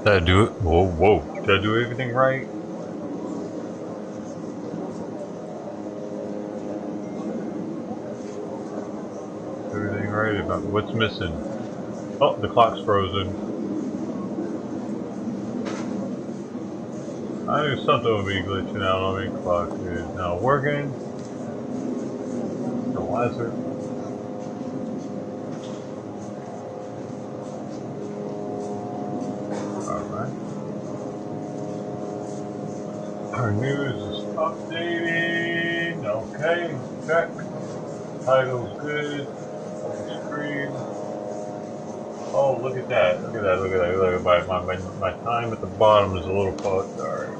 Did I do it? Whoa, whoa. Did I do everything right? Everything right about what's missing? Oh, the clock's frozen. I knew something would be glitching out on me. Clock is now working. So why is it? Alright. Our news is updating. Okay, check. Title's good. Full screen. Oh, look at that. Look at that. Look at that. Look at that. My time at the bottom is a little fucked. Alright.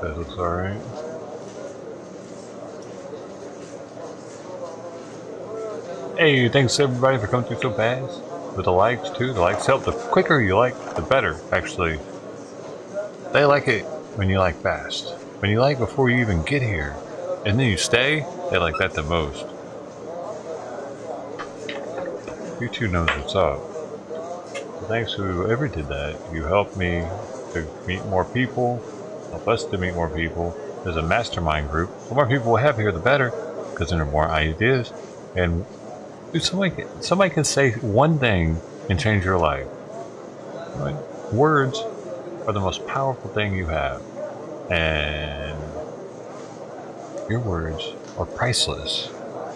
That looks alright. Hey, thanks everybody for coming through so fast. With the likes too. The likes help. The quicker you like, the better, actually. They like it when you like fast. When you like before you even get here. And then you stay, they like that the most. YouTube knows what's up. So thanks to whoever did that. You helped me to meet more people. Help us to meet more people. There's a mastermind group. The more people we have here, the better, because there are more ideas. And somebody can say one thing and change your life. Right? Words are the most powerful thing you have, and your words are priceless.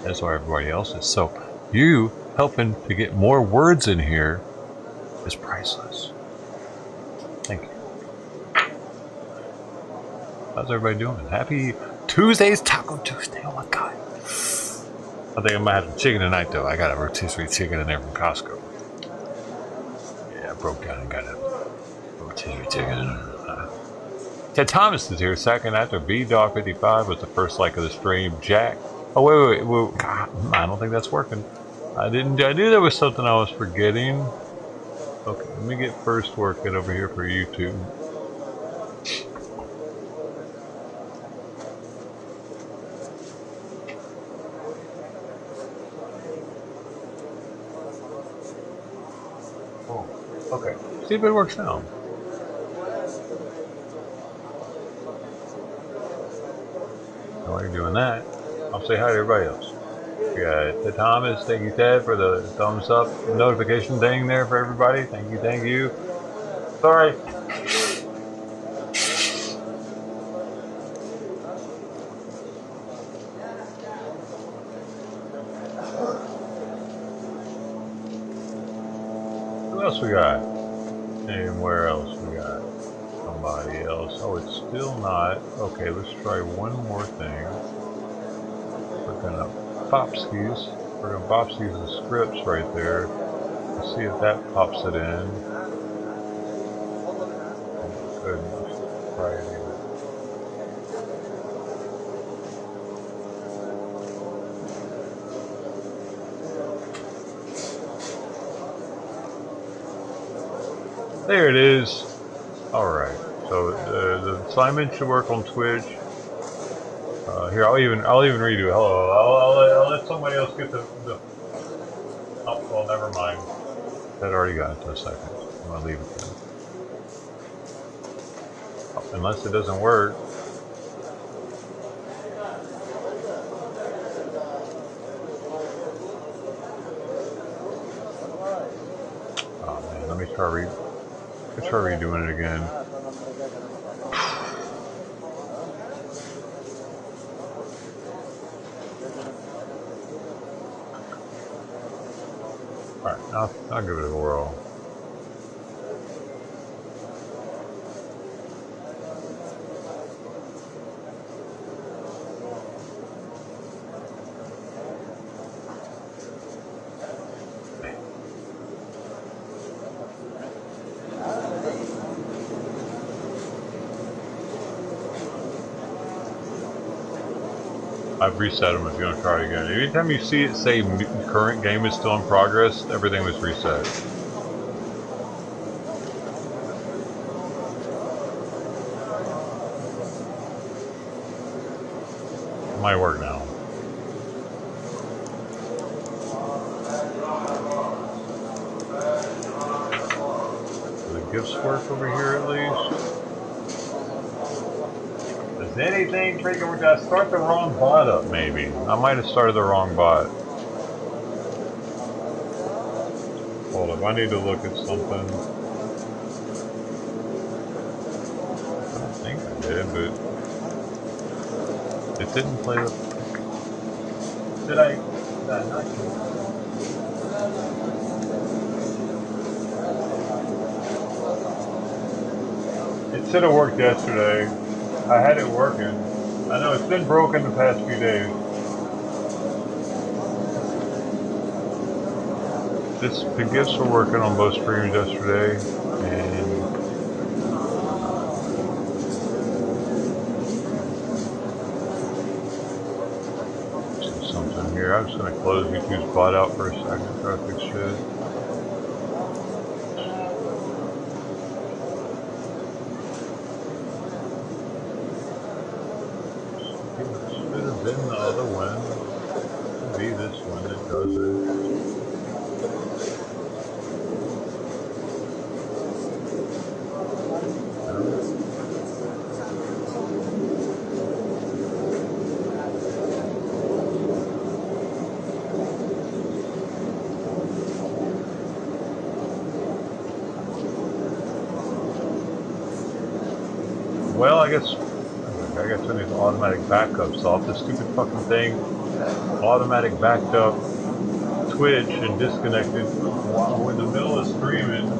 That's why everybody else is. So you helping to get more words in here is priceless. Thank you. How's everybody doing? Happy Tuesday's Taco Tuesday. Oh my God. I think I might have some chicken tonight though. I got a rotisserie chicken in there from Costco. Yeah, I broke down and got a rotisserie chicken. Ted Thomas is here, second after B-Dog 55 was the first like of the stream. Jack. Oh wait. God, I don't think that's working. I knew there was something I was forgetting. Okay, let me get first working over here for YouTube. Okay, see if it works now. While you're doing that, I'll say hi to everybody else. We got Ted Thomas, thank you Ted for the thumbs up notification thing there for everybody. Thank you. Sorry. Who else we got? And where else we got? Somebody else. Oh, it's still not. Okay, let's try one more thing. We're gonna Bopskis. We're gonna Bopskis the scripts right there. Let's see if that pops it in. Oh my goodness. Try it again. There it is. Alright, so the assignment should work on Twitch. Here, I'll even redo it. Hello, I'll let somebody else get the oh, well, never mind. That already got it to a second. I'm gonna leave it there. Oh, unless it doesn't work. Oh man, let me try redoing it again. Alright, I'll give it a whirl. I've reset them if you want to try it again. Anytime you see it say current game is still in progress, everything was reset. It might work now. gifts work over here at least? Does anything freaking work? Did I start the wrong bot up maybe? I might have started the wrong bot. Hold up, I need to look at something. I don't think I did, but it didn't play the... Did I not do it? It should have worked yesterday. I had it working. I know it's been broken the past few days. The gifts were working on both streams yesterday, and see something here. I'm just gonna close YouTube's bot out for a second, try to fix shit. Then the other one could be this one that does it. Well, I guess I gotta turn these automatic backups off. This stupid fucking thing automatic backed up Twitch and disconnected while we're in the middle of streaming.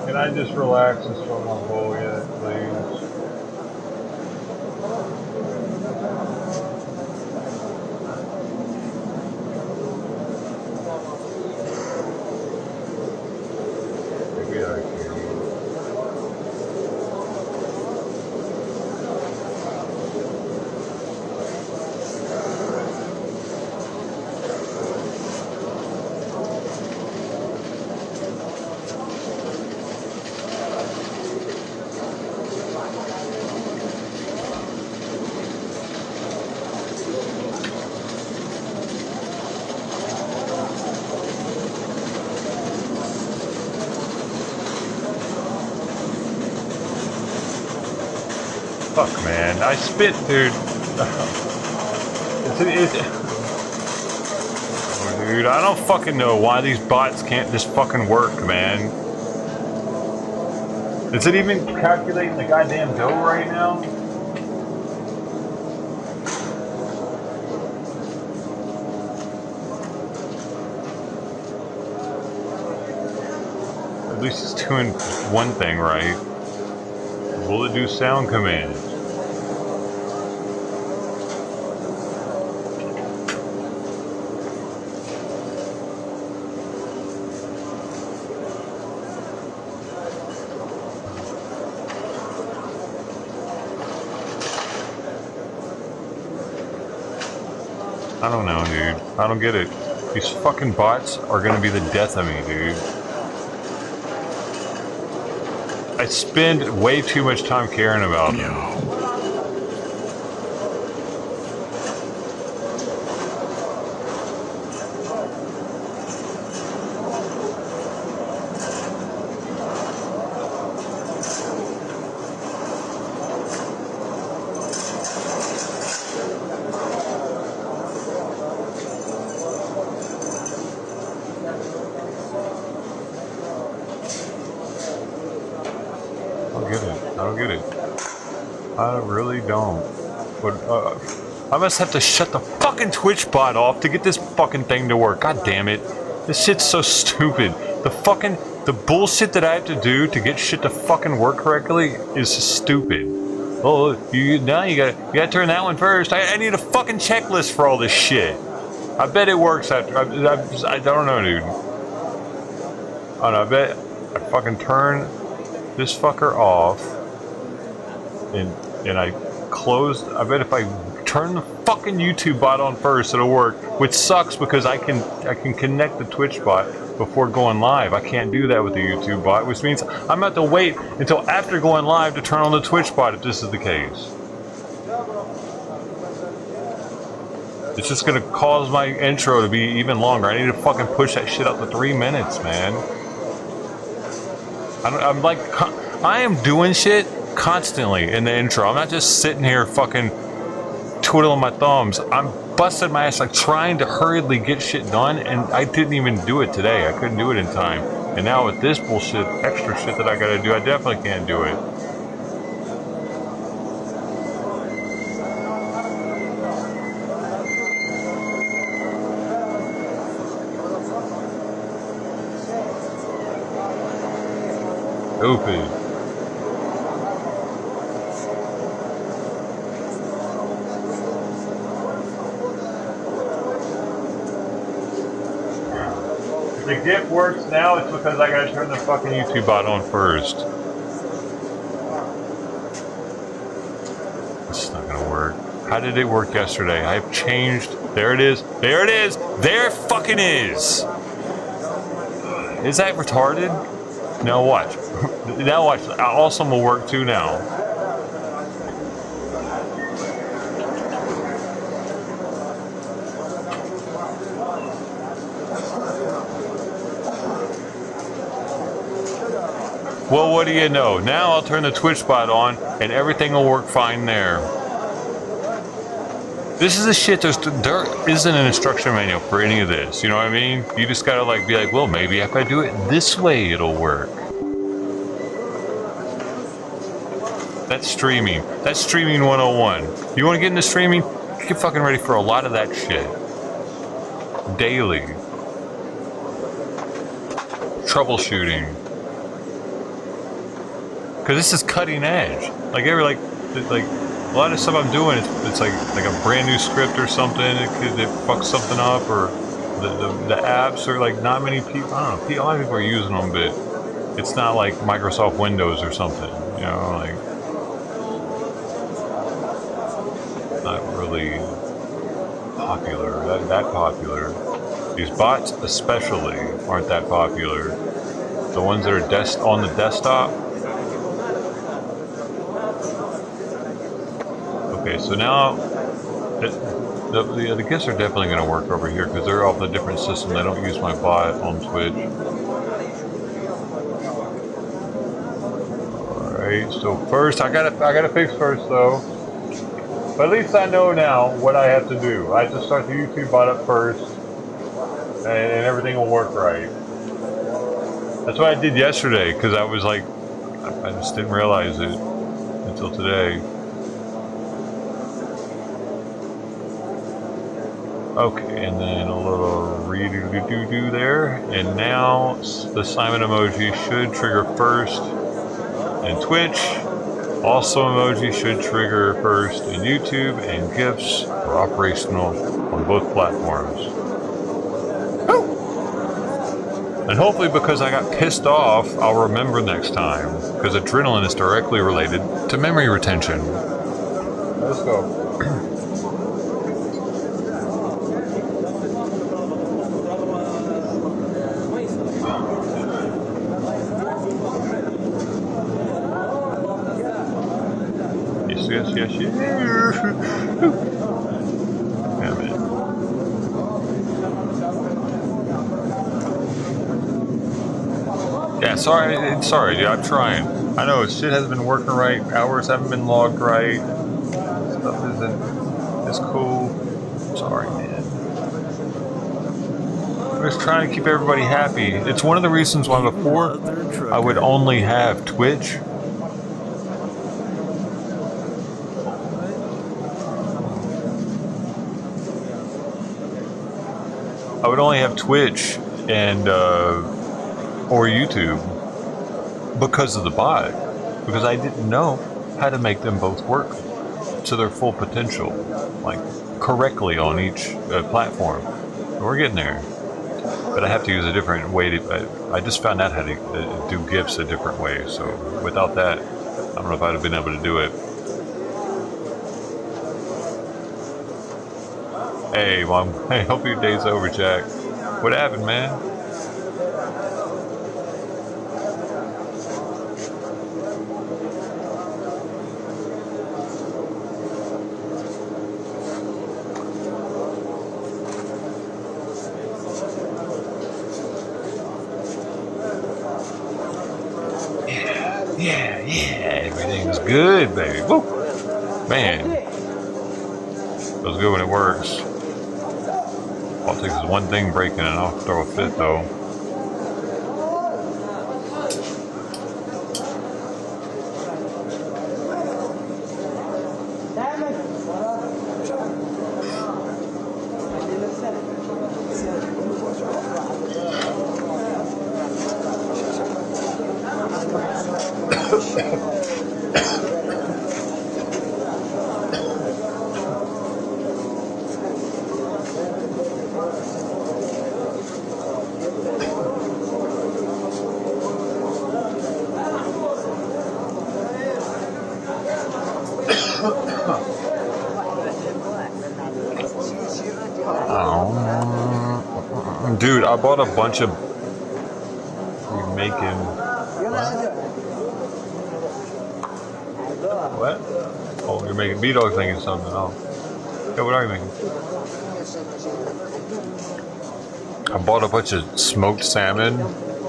Can I just relax and throw my bowl yet, please? Maybe I can. Fuck, man. I spit, dude. Oh, dude, I don't fucking know why these bots can't just fucking work, man. Is it even calculating the goddamn dough right now? At least it's doing one thing right. Will it do sound commands? I don't know, dude. I don't get it. These fucking bots are gonna be the death of me, dude. I spend way too much time caring about them. I don't get it. I really don't. But I must have to shut the fucking Twitch bot off to get this fucking thing to work. God damn it. This shit's so stupid. The bullshit that I have to do to get shit to fucking work correctly is stupid. Oh, you gotta turn that one first. I need a fucking checklist for all this shit. I bet it works after. I don't know, dude. I don't know, I bet I fucking turn this fucker off and I close, I bet if I turn the fucking YouTube bot on first, it'll work. Which sucks because I can connect the Twitch bot before going live. I can't do that with the YouTube bot, which means I'm about to wait until after going live to turn on the Twitch bot if this is the case. It's just gonna cause my intro to be even longer. I need to fucking push that shit up to 3 minutes, man. I am doing shit constantly in the intro. I'm not just sitting here fucking twiddling my thumbs. I'm busting my ass, like trying to hurriedly get shit done, and I didn't even do it today. I couldn't do it in time. And now with this bullshit, extra shit that I gotta do, I definitely can't do it. Stupid. If the GIF works now, it's because I gotta turn the fucking YouTube bot on first. This is not gonna work. How did it work yesterday? I've changed. There it is. There it is. There it fucking is. Is that retarded? Now watch. Now watch. Awesome will work too now. Well, what do you know? Now I'll turn the Twitch bot on and everything will work fine there. This is the shit. There isn't an instruction manual for any of this. You know what I mean? You just gotta like be like, well, maybe if I do it this way, it'll work. That's streaming. That's streaming 101. You want to get into streaming? Get fucking ready for a lot of that shit. Daily. Troubleshooting. Because this is cutting edge. Like a lot of stuff I'm doing, it's like a brand new script or something. It fucks something up, or the apps are like not many people. I don't know. A lot of people are using them, but it's not like Microsoft Windows or something. You know, like not really popular. That popular. These bots especially aren't that popular. The ones that are on the desktop. Okay, so now the GIFs are definitely going to work over here because they're off a different system. I don't use my bot on Twitch. All right, so first I gotta fix first though. But at least I know now what I have to do. I have to start the YouTube bot up first, and everything will work right. That's what I did yesterday because I was like, I just didn't realize it until today. Okay, and then a little redo there, and now the Simon emoji should trigger first in Twitch. Also emoji should trigger first in YouTube, and GIFs are operational on both platforms. Woo! And hopefully because I got pissed off, I'll remember next time, because adrenaline is directly related to memory retention. Let's go. Yes. Damn it. Yeah, sorry, dude, I'm trying. I know shit hasn't been working right, hours haven't been logged right, stuff isn't as cool. Sorry, man. I'm just trying to keep everybody happy. It's one of the reasons why before I would only have Twitch. I would only have Twitch and or YouTube because of the bot, because I didn't know how to make them both work to their full potential, like correctly on each platform. We're getting there, but I have to use a different way to. I just found out how to do GIFs a different way. So without that, I don't know if I'd have been able to do it. Hey, mom. Hey, hope your day's over, Jack. What happened, man? Yeah. Everything's good, baby. Woo. Man, feels good when it works. All it takes is one thing breaking and I'll throw a fit, though. Dude, I bought a bunch of making. What? Oh, you're making B-Dog's making something. Oh. Yeah, what are you making? I bought a bunch of smoked salmon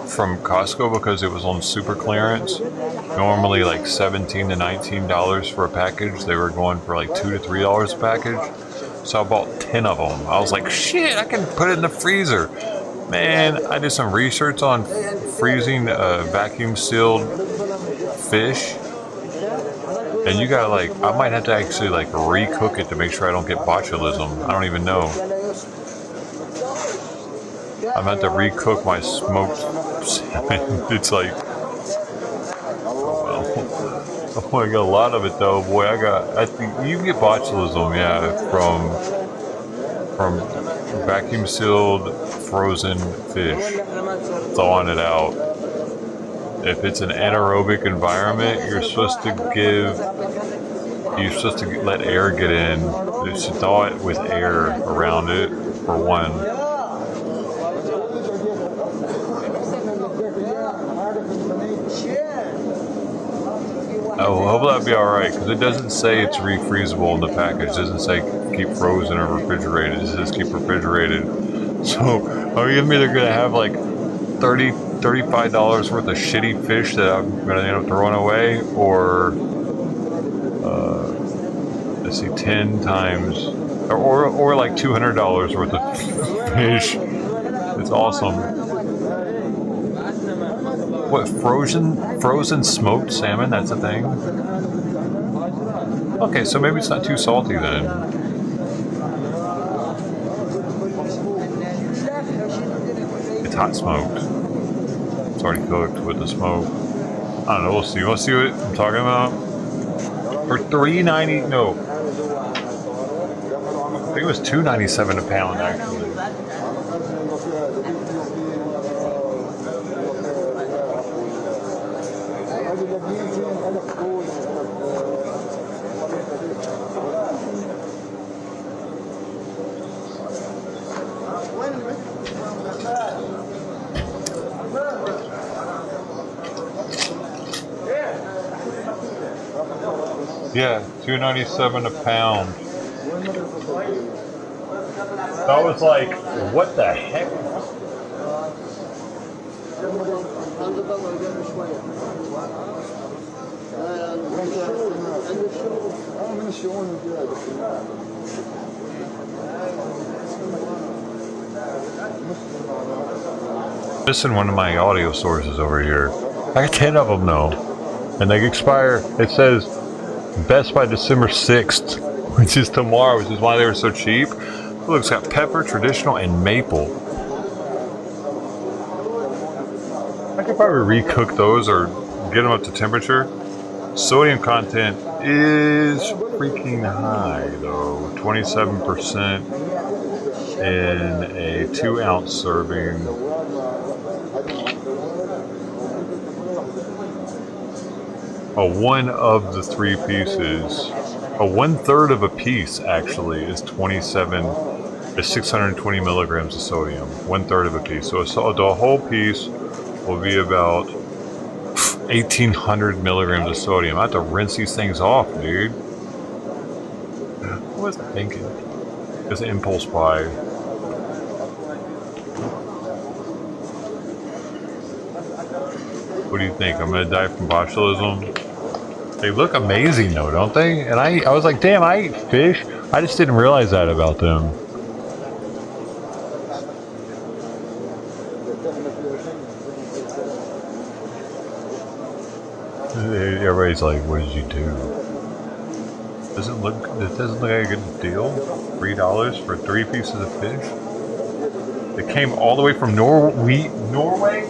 from Costco because it was on super clearance. Normally like $17 to $19 for a package. They were going for like $2 to $3 a package. So I bought 10 of them. I was like, shit, I can put it in the freezer. Man, I did some research on freezing vacuum sealed fish. And you gotta like, I might have to actually like recook it to make sure I don't get botulism. I don't even know. I'm going to have to recook my smoked salmon. It's like, oh, I got a lot of it though, boy. I think you can get botulism, yeah, from vacuum sealed frozen fish, thawing it out. If it's an anaerobic environment, you're supposed to let air get in. You should thaw it with air around it, for one. Oh, hopefully that'll be alright, because it doesn't say it's refreezable in the package. It doesn't say keep frozen or refrigerated. It says keep refrigerated. So, I'm either going to have like $35 worth of shitty fish that I'm going to end up throwing away, or, let's see, 10 times, or like $200 worth of fish. It's awesome. What, frozen smoked salmon? That's a thing? Okay, so maybe it's not too salty then. It's hot smoked. It's already cooked with the smoke. I don't know, we'll see. We'll see what I'm talking about. For $3.90, no. I think it was $2.97 a pound, actually. Yeah, $2.97 a pound. I was like, what the heck? Missing one of my audio sources over here. I got 10 of them though, and they expire. It says best by December 6th, which is tomorrow, which is why they were so cheap. Look, it's got pepper, traditional, and maple. I could probably recook those or get them up to temperature. Sodium content is freaking high though, 27% in a 2-ounce serving. One of the 3 pieces, 1/3 of a piece actually is 27 is 620 milligrams of sodium, 1/3 of a piece. So the whole piece will be about 1,800 milligrams of sodium. I have to rinse these things off, dude. What was I thinking? It's an impulse buy. What do you think? I'm gonna die from botulism? They look amazing though, don't they? And I was like, damn, I eat fish. I just didn't realize that about them. Everybody's like, what did you do? It doesn't look like a good deal. $3 for 3 pieces of fish. It came all the way from Norway? Norwegian? Norway.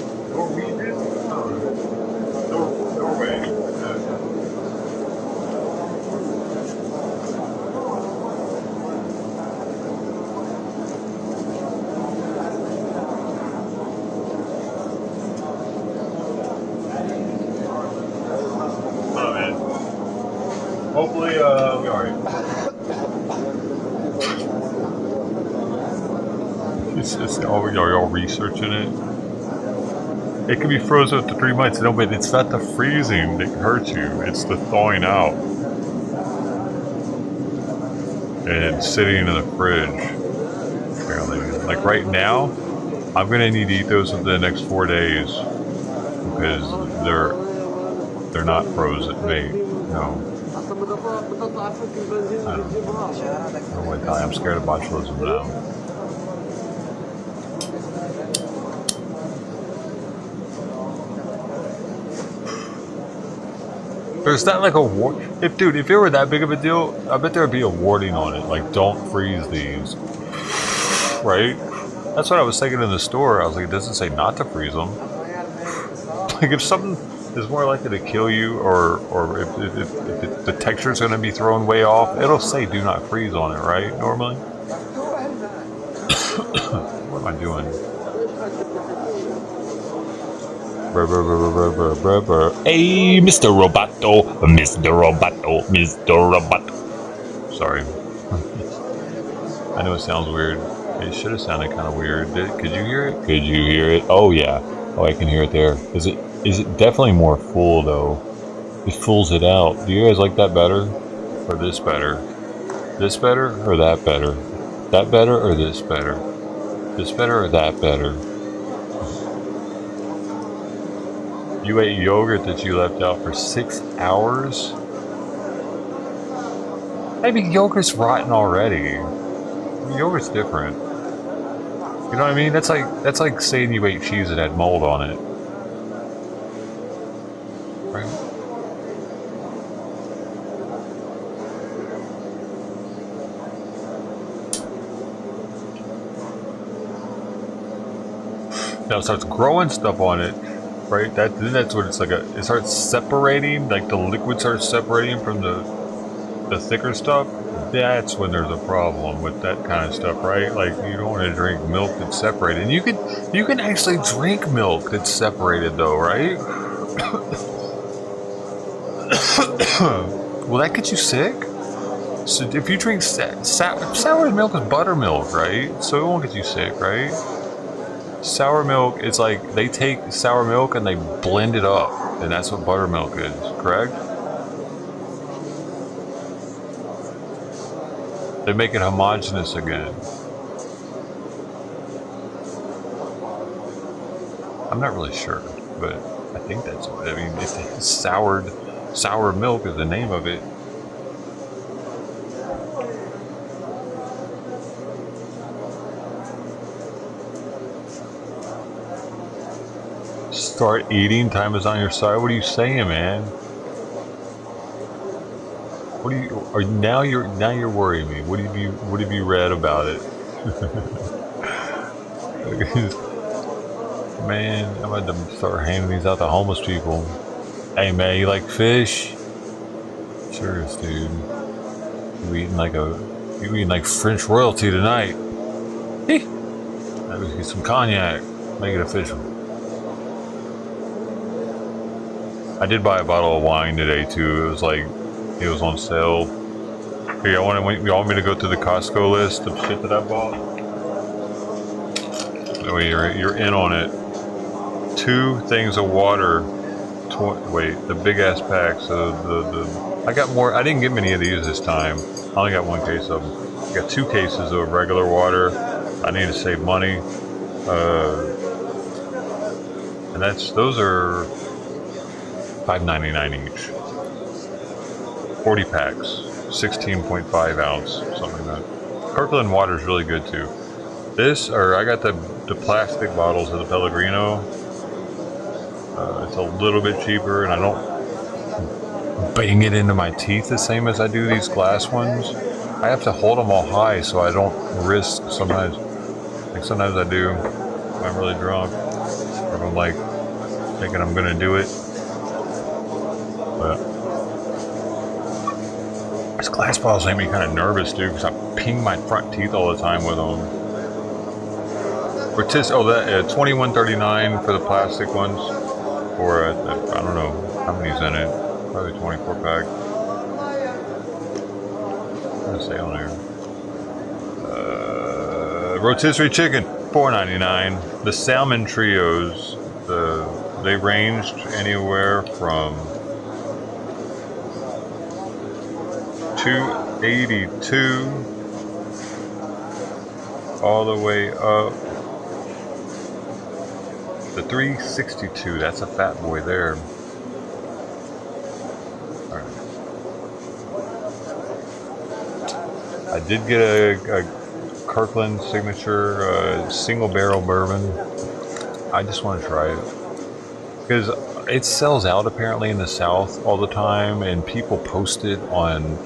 Hopefully, we'll be alright. Y'all researching it? It can be frozen up to 3 months. No, but it's not the freezing that hurts you. It's the thawing out. And sitting in the fridge. Apparently. Like right now, I'm gonna need to eat those for the next 4 days. Because they're not frozen. No. I don't know. I'm scared of botulism now. There's not like a dude, if it were that big of a deal, I bet there would be a warning on it, like don't freeze these, right? That's what I was thinking in the store. I was like, it doesn't say not to freeze them. Like if something is more likely to kill you, or if the texture is going to be thrown way off, it'll say do not freeze on it, right? Normally. What am I doing? Hey, Mr. Roboto, Mr. Roboto, Mr. Roboto. Sorry. I know it sounds weird. It should have sounded kind of weird. Could you hear it? Could you hear it? Oh yeah. Oh, I can hear it there. Is it definitely more full though? It fulls it out. Do you guys like that better? Or this better? This better or that better? That better or this better? This better or that better? You ate yogurt that you left out for 6 hours? Maybe yogurt's rotten already. Yogurt's different. You know what I mean? That's like saying you ate cheese that had mold on it. Right? Now it starts growing stuff on it. Right, then that's what it's like. It starts separating, like the liquid starts separating from the thicker stuff. That's when there's a problem with that kind of stuff, right? Like you don't want to drink milk that's separated. And you can actually drink milk that's separated, though, right? Will that get you sick? So if you drink sour milk is buttermilk, right? So it won't get you sick, right? Sour milk, it's like they take sour milk and they blend it up, and that's what buttermilk is, correct? They make it homogeneous again. I'm not really sure, but I think that's what, I mean, it's sour milk is the name of it. Start eating, time is on your side. What are you saying, man? Now you're worrying me. What have you read about it? Man, I'm about to start handing these out to homeless people. Hey man, you like fish? Sure is, dude. You eating like French royalty tonight. Maybe get some cognac. Make it official. I did buy a bottle of wine today too. It was on sale. Here, you want me to go through the Costco list of shit that I bought? Oh, you're in on it. 2 things of water. Wait, the big ass pack. So I got more. I didn't get many of these this time. I only got 1 case of them. I got 2 cases of regular water. I need to save money. And those are $5.99 each. 40 packs, 16.5 ounce, something like that. Kirkland water is really good too. I got the plastic bottles of the Pellegrino. It's a little bit cheaper, and I don't bang it into my teeth the same as I do these glass ones. I have to hold them all high so I don't risk sometimes. Like sometimes I do if I'm really drunk, or if I'm like thinking I'm gonna do it. But these glass bottles make me kind of nervous, dude, because I ping my front teeth all the time with them. That $21.39 for the plastic ones, or I don't know how many's in it. Probably 24 pack. What does it say on there? Rotisserie chicken, $4.99. The salmon trios, they ranged anywhere from $2.82 all the way up to $3.62. That's a fat boy there. All right. I did get a Kirkland signature single barrel bourbon. I just want to try it because it sells out apparently in the South all the time, and people post it on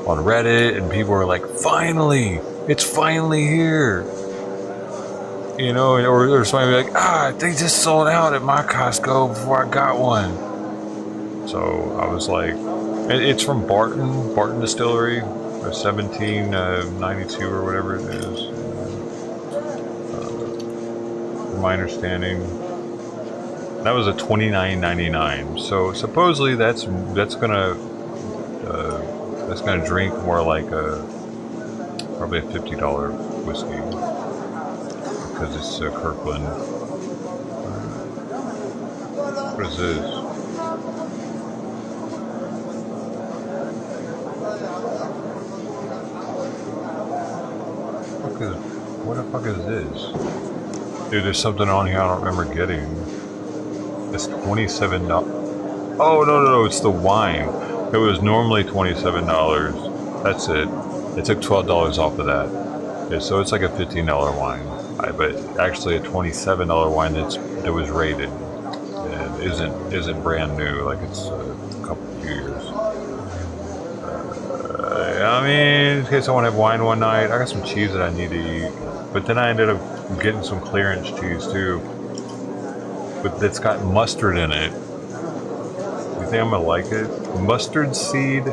Reddit, and people are like, "Finally, it's finally here." You know, or somebody be like, they just sold out at my Costco before I got one. So I was like, it's from Barton Distillery, 1792 or whatever it is. From my understanding, that was a $29.99. So supposedly that's gonna drink more like probably a $50 whiskey. Because it's Kirkland. What is this? What the fuck is this? Dude, there's something on here I don't remember getting. It's $27. Oh, no, it's the wine. It was normally $27. That's it. It took $12 off of that. Yeah, so it's like a $15 wine. But actually a $27 wine that was rated and isn't brand new, like it's a few years. I mean, in case I want to have wine one night, I got some cheese that I need to eat, but then I ended up getting some clearance cheese too, but it's got mustard in it. You think I'm gonna like it? Mustard seed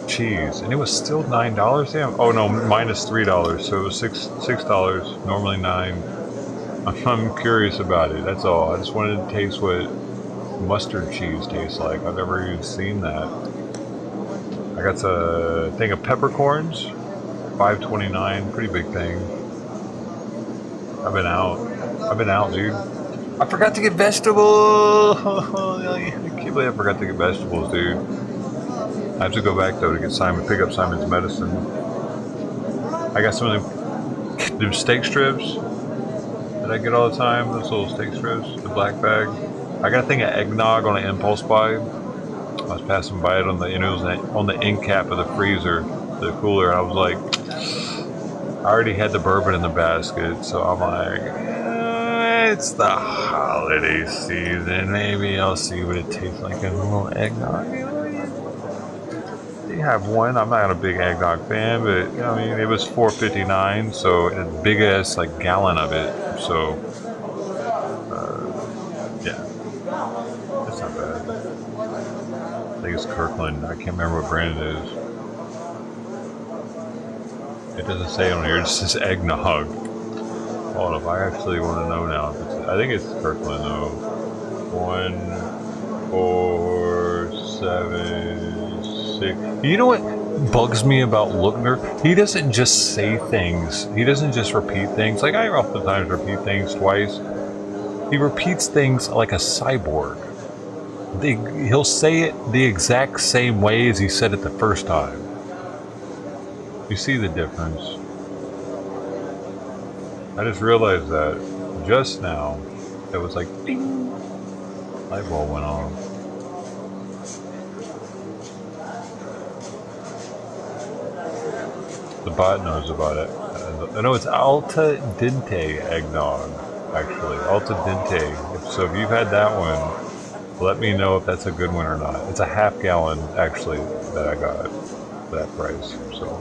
cheese, and it was still $9. Damn. Oh no, minus $3, so it was $6. Normally $9. I'm curious about it. That's all. I just wanted to taste what mustard cheese tastes like. I've never even seen that. I got a thing of peppercorns, $5.29. Pretty big thing. I've been out, dude. I forgot to get vegetables. I can't believe I forgot to get vegetables, dude. I have to go back though to get pick up Simon's medicine. I got some of them steak strips that I get all the time. Those little steak strips, the black bag. I got a thing of eggnog on an impulse buy. I was passing by it on the end cap of the freezer, the cooler. And I was like, I already had the bourbon in the basket, so I'm like, it's the holiday season. Maybe I'll see what it tastes like in a little eggnog. They have one. I'm not a big eggnog fan, but I mean, it was $4.59, so a big ass like gallon of it. So yeah, that's not bad. I think it's Kirkland. I can't remember what brand it is. It doesn't say on here. It just says eggnog. Hold on, I actually want to know now. I think it's Kirkland though. 1, 4, 7, sick. You know what bugs me about Lookner? He doesn't just say things. He doesn't just repeat things. Like, I oftentimes repeat things twice. He repeats things like a cyborg. He'll say it the exact same way as he said it the first time. You see the difference? I just realized that just now. It was like, ding! Light bulb went on. The bot knows about it. I know it's Alta Dente eggnog, actually. Alta Dente. So if you've had that one, let me know if that's a good one or not. It's a half gallon, actually, that I got for that price. So,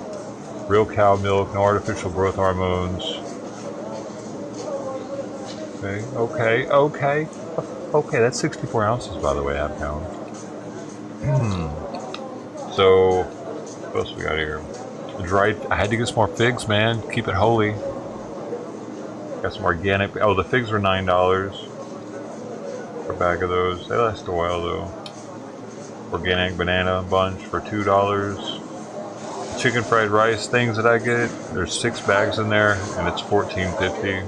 real cow milk, no artificial growth hormones. Okay, that's 64 ounces, by the way, half pound. So, what else we got here? Dried, I had to get some more figs, man. Keep it holy. Got some organic. Oh, the figs were $9 for a bag of those. They last a while, though. Organic banana bunch for $2. Chicken fried rice things that I get, there's 6 bags in there, and it's $14.50.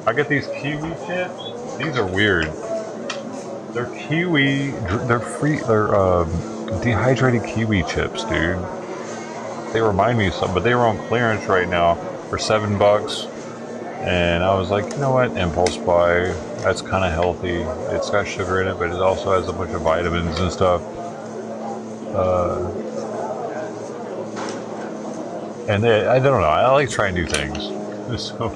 I get these kiwi chips. These are weird. They're kiwi. They're free. They're dehydrated kiwi chips, dude. They remind me of something, but they were on clearance right now for $7. And I was like, you know what? Impulse buy. That's kind of healthy. It's got sugar in it, but it also has a bunch of vitamins and stuff. And I don't know. I like trying new things. So.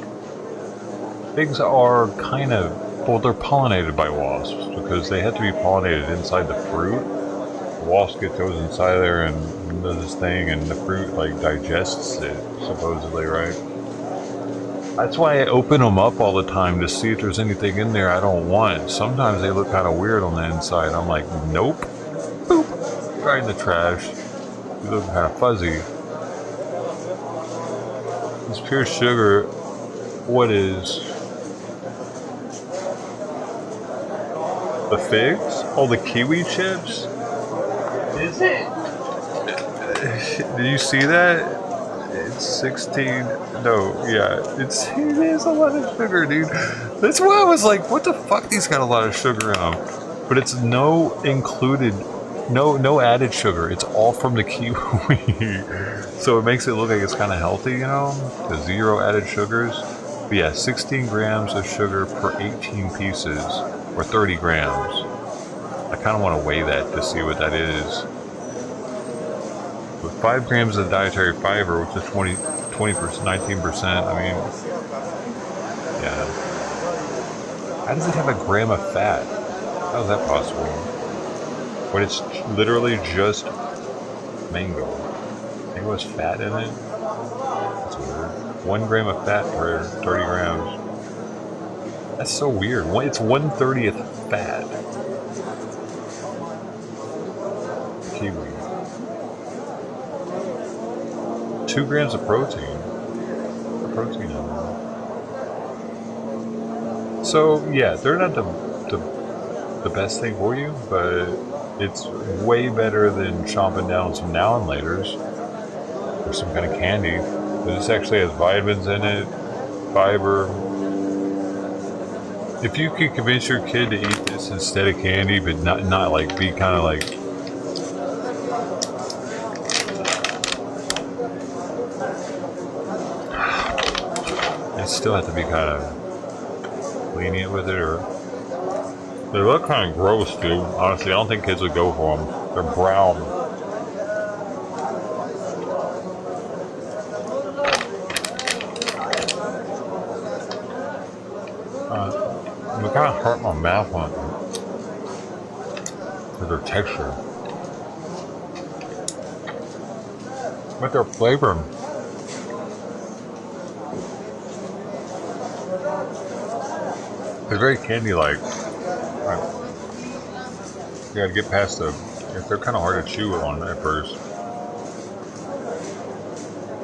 Figs are kind of, well, they're pollinated by wasps because they have to be pollinated inside the fruit. The wasp goes inside there and does this thing, and the fruit like digests it, supposedly, right? That's why I open them up all the time to see if there's anything in there I don't want. Sometimes they look kind of weird on the inside. I'm like, nope. Boop. Right in the trash. They look kind of fuzzy. It's pure sugar. What is... The figs? Oh, the kiwi chips? Is it? Did you see that? It's 16. No, yeah. It is a lot of sugar, dude. That's why I was like, what the fuck? These got a lot of sugar in them. But it's no included, no added sugar. It's all from the kiwi. So it makes it look like it's kind of healthy, you know? The 0 added sugars. But yeah, 16 grams of sugar per 18 pieces. Or 30 grams. I kind of want to weigh that to see what that is. With 5 grams of dietary fiber, which is 20%, 19%, I mean, yeah. How does it have a gram of fat? How is that possible? But it's literally just mango. Mango has fat in it? That's weird. 1 gram of fat per 30 grams. That's so weird. It's 1/30th fat. Kiwi. 2 grams of protein. Protein in there. So yeah, they're not the best thing for you, but it's way better than chomping down some now and laters or some kind of candy. But this actually has vitamins in it, fiber. If you could convince your kid to eat this instead of candy, but not like be kind of like I still have to be kind of lenient with it, or they look kind of gross, dude. Honestly, I don't think kids would go for them. They're brown. It kind of hurt my mouth on it with their texture, but their flavor. It's very candy-like. You gotta get past they're kind of hard to chew on at first.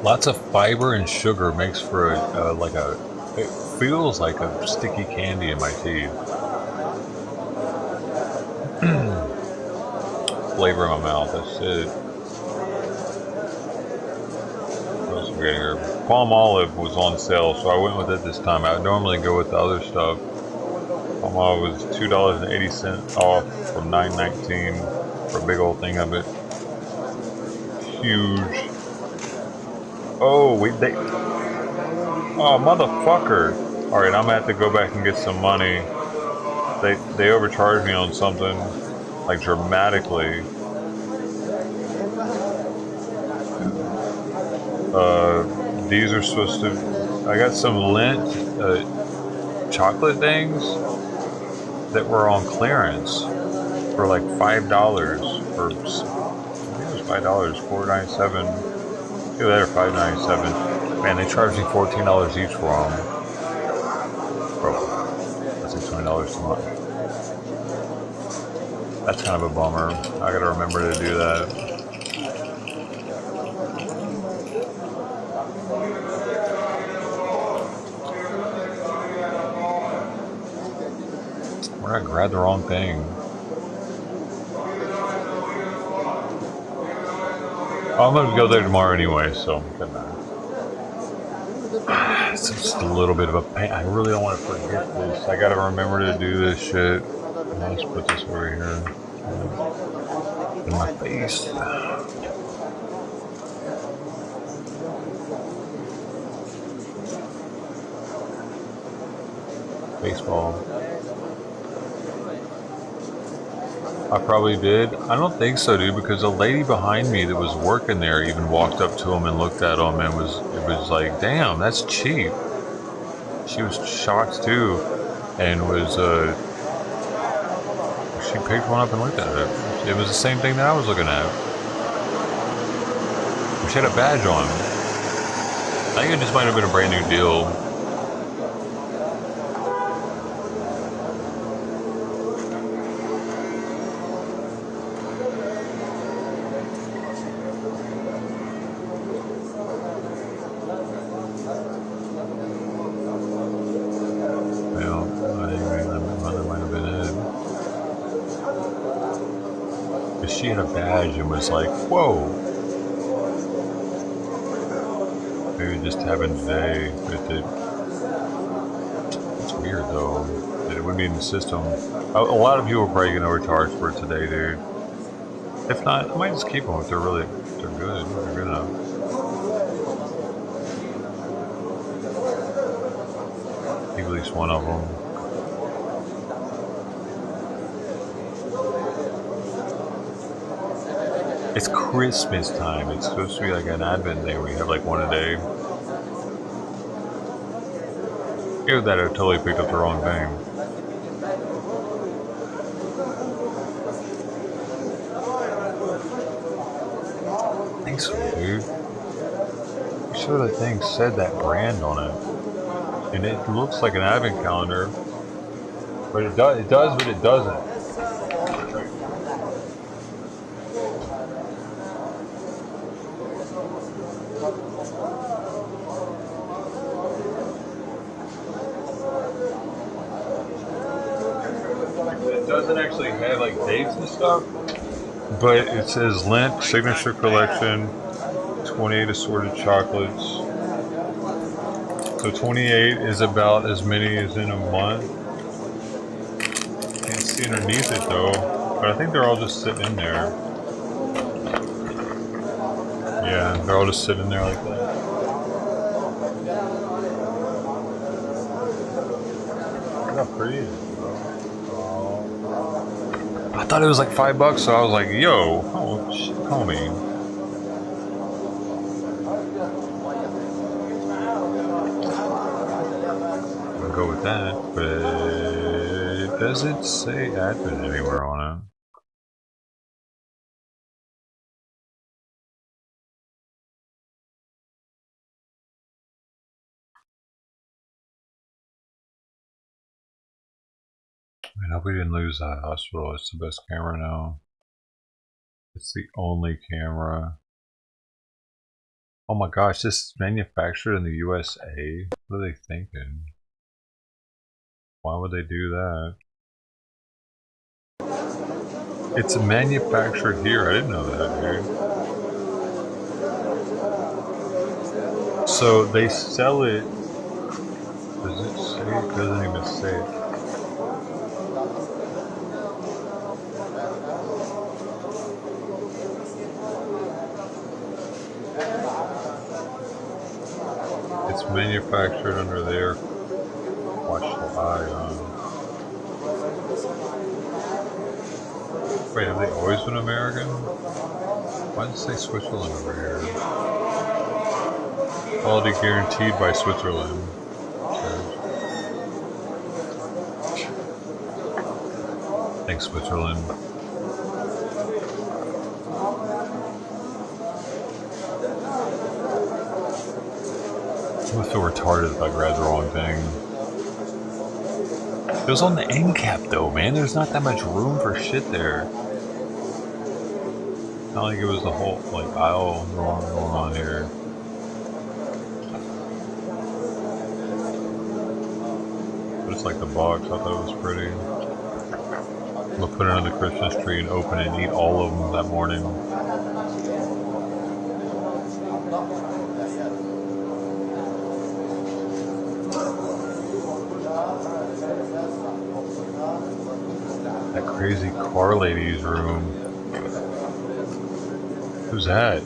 Lots of fiber and sugar makes for it feels like a sticky candy in my teeth. flavor in my mouth. That's it. What else we got here? Palm olive was on sale, so I went with it this time. I would normally go with the other stuff. Palm olive was $2.80 off from $9.19 for a big old thing of it. Huge. Oh, oh, motherfucker. Alright, I'm gonna have to go back and get some money. They overcharged me on something, like dramatically. These are supposed to... I got some Lint chocolate things that were on clearance for like $5 for... I think it was $5, $4.97. Either that or $5.97. Man, they charged me $14 each for them. Bro, that's like $20 too much. That's kind of a bummer. I gotta remember to do that. Where I grabbed the wrong thing. I'm gonna go there tomorrow anyway, so good night. It's just a little bit of a pain. I really don't want to forget this. I gotta remember to do this shit. I'll just put this over here in my face. Baseball. I probably did. I don't think so, dude, because a lady behind me that was working there even walked up to him and looked at him and it was like, damn, that's cheap. She was shocked too, and was she picked one up and looked at it. It was the same thing that I was looking at. She had a badge on. I think it just might have been a brand new deal. She had a badge and was like, whoa. Maybe it just happened today. It's weird though. That it wouldn't be in the system. A lot of people are probably getting overcharged for it today, dude. If not, I might just keep them if they're good. They're good enough. I think at least one of them. It's Christmas time. It's supposed to be like an Advent day where you have like one a day. Either that or I totally picked up the wrong thing. Thanks, dude. I'm sure the thing said that brand on it. And it looks like an Advent calendar. But it does, but it doesn't. Doesn't actually have like dates and stuff, but it says Lint Signature Collection, 28 assorted chocolates. So 28 is about as many as in a month. Can't see underneath it though, but I think they're all just sitting in there. Yeah, they're all just sitting in there like that. Look how pretty it is. I thought it was like $5, so I was like, yo, homie. I'll go with that, but does it say Advent anywhere on it? I hope we didn't lose that hospital. It's the best camera now. It's the only camera. Oh my gosh, this is manufactured in the USA? What are they thinking? Why would they do that? It's manufactured here. I didn't know that, dude. So they sell it. Does it say? It doesn't even say it. It's manufactured under their watchful eye on. Wait, have they always been American? Why does it say Switzerland over here? Quality guaranteed by Switzerland. Thanks, Switzerland. I feel retarded if I grab the wrong thing. It was on the end cap though, man. There's not that much room for shit there. Not like it was the whole like aisle going on here. But it's like the box. I thought it was pretty. We'll put it under the Christmas tree and open it and eat all of them that morning. That crazy car lady's room. Who's that?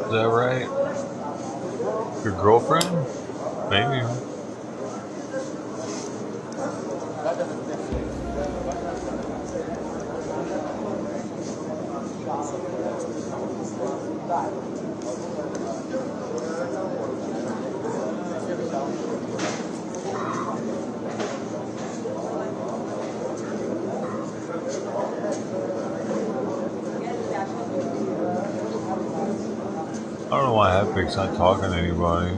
Is that right? Your girlfriend? Maybe. I don't know why Halfbake's not talking to anybody.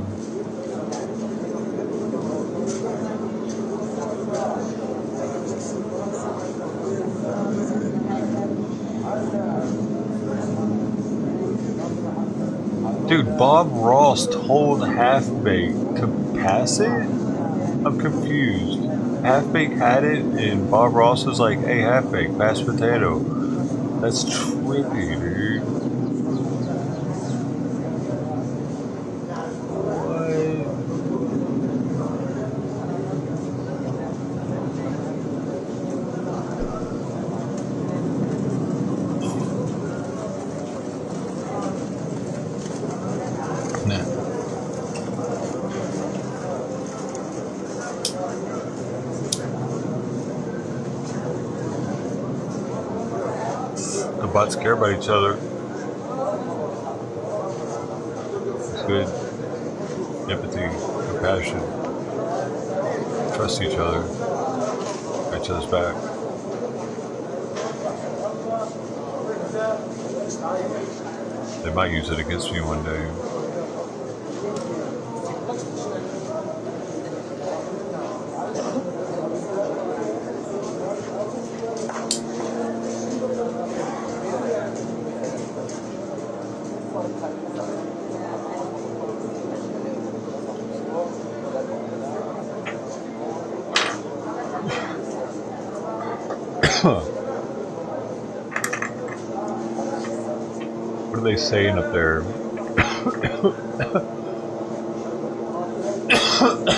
Dude, Bob Ross told Halfbake to pass it? I'm confused. Halfbake had it and Bob Ross was like, hey Halfbake, pass potato. That's trippy, dude. The bots care about each other. It's good. Empathy, compassion. Trust each other. Got each other's back. They might use it against me one day. What are they saying up there?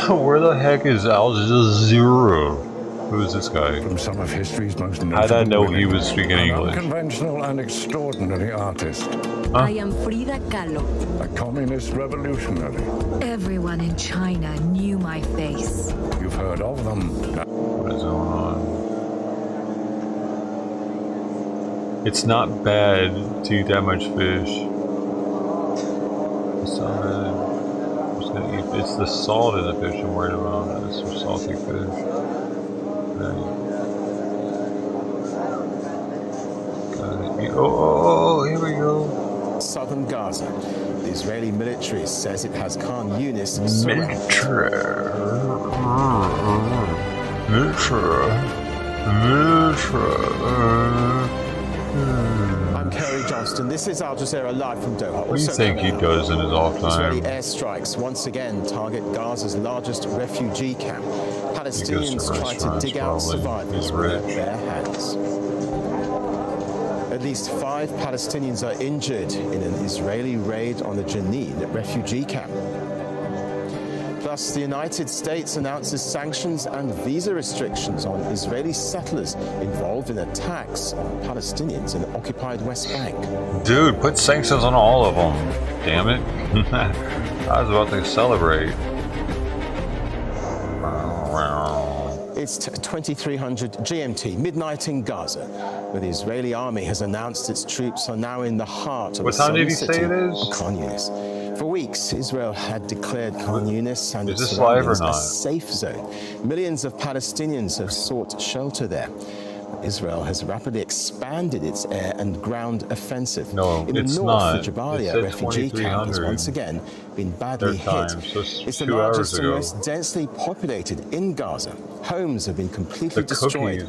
Where the heck is Al Jazeera? Who is this guy? From some of history's most How did I know he was speaking an English? unconventional and extraordinary artist. Huh? I am Frida Kahlo. A communist revolutionary. Everyone in China knew my face. You've heard of them. What is going on? It's not bad to eat that much fish. salmon. I'm just gonna eat. It's the salt in the fish I'm worried about. It's some salty fish. Oh, here we go. Southern Gaza. The Israeli military says it has Khan Yunis surrounded. I'm Kerry Johnston. This is Al Jazeera live from Doha. What do you think he does in his off Israeli time? airstrikes once again target Gaza's largest refugee camp. Palestinians try to dig out survivors with their bare hands. At least 5 Palestinians are injured in an Israeli raid on the Jenin refugee camp. Plus, the United States announces sanctions and visa restrictions on Israeli settlers involved in attacks on Palestinians in the occupied West Bank. Dude, put sanctions on all of them. Damn it. I was about to celebrate. It's 2300 GMT, midnight in Gaza, where the Israeli army has announced its troops are now in the heart of the southern city of Khan Yunis. For weeks, Israel had declared Khan Yunis and its surroundings a safe zone. Millions of Palestinians have sought shelter there. Israel has rapidly expanded its air and ground offensive. No, in the it's north, not. the Jabalia refugee camp has once again been badly hit. It's the largest and most densely populated in Gaza. Homes have been completely destroyed.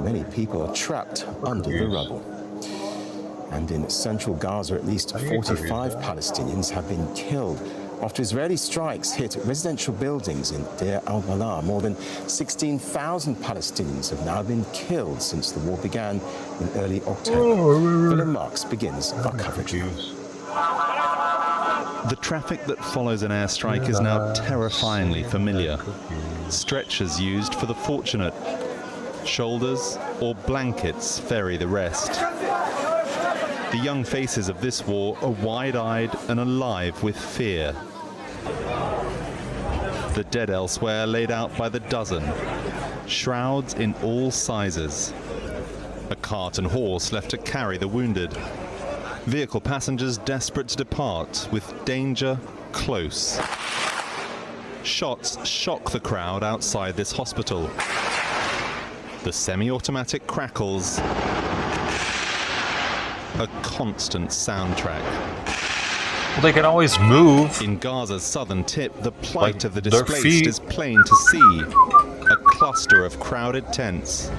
Many people are trapped under the rubble. And in central Gaza, at least 45 Palestinians have been killed after Israeli strikes hit residential buildings in Deir al-Balah. More than 16,000 Palestinians have now been killed since the war began in early October. Willem Marks begins our coverage. The traffic that follows an airstrike is now terrifyingly familiar. Stretchers used for the fortunate. Shoulders or blankets ferry the rest. The young faces of this war are wide-eyed and alive with fear. The dead elsewhere laid out by the dozen. Shrouds in all sizes. A cart and horse left to carry the wounded. Vehicle passengers desperate to depart with danger close. Shots shock the crowd outside this hospital. The semi-automatic crackles. A constant soundtrack. Well, they can always move. In Gaza's southern tip, the plight of the displaced is plain to see. A cluster of crowded tents.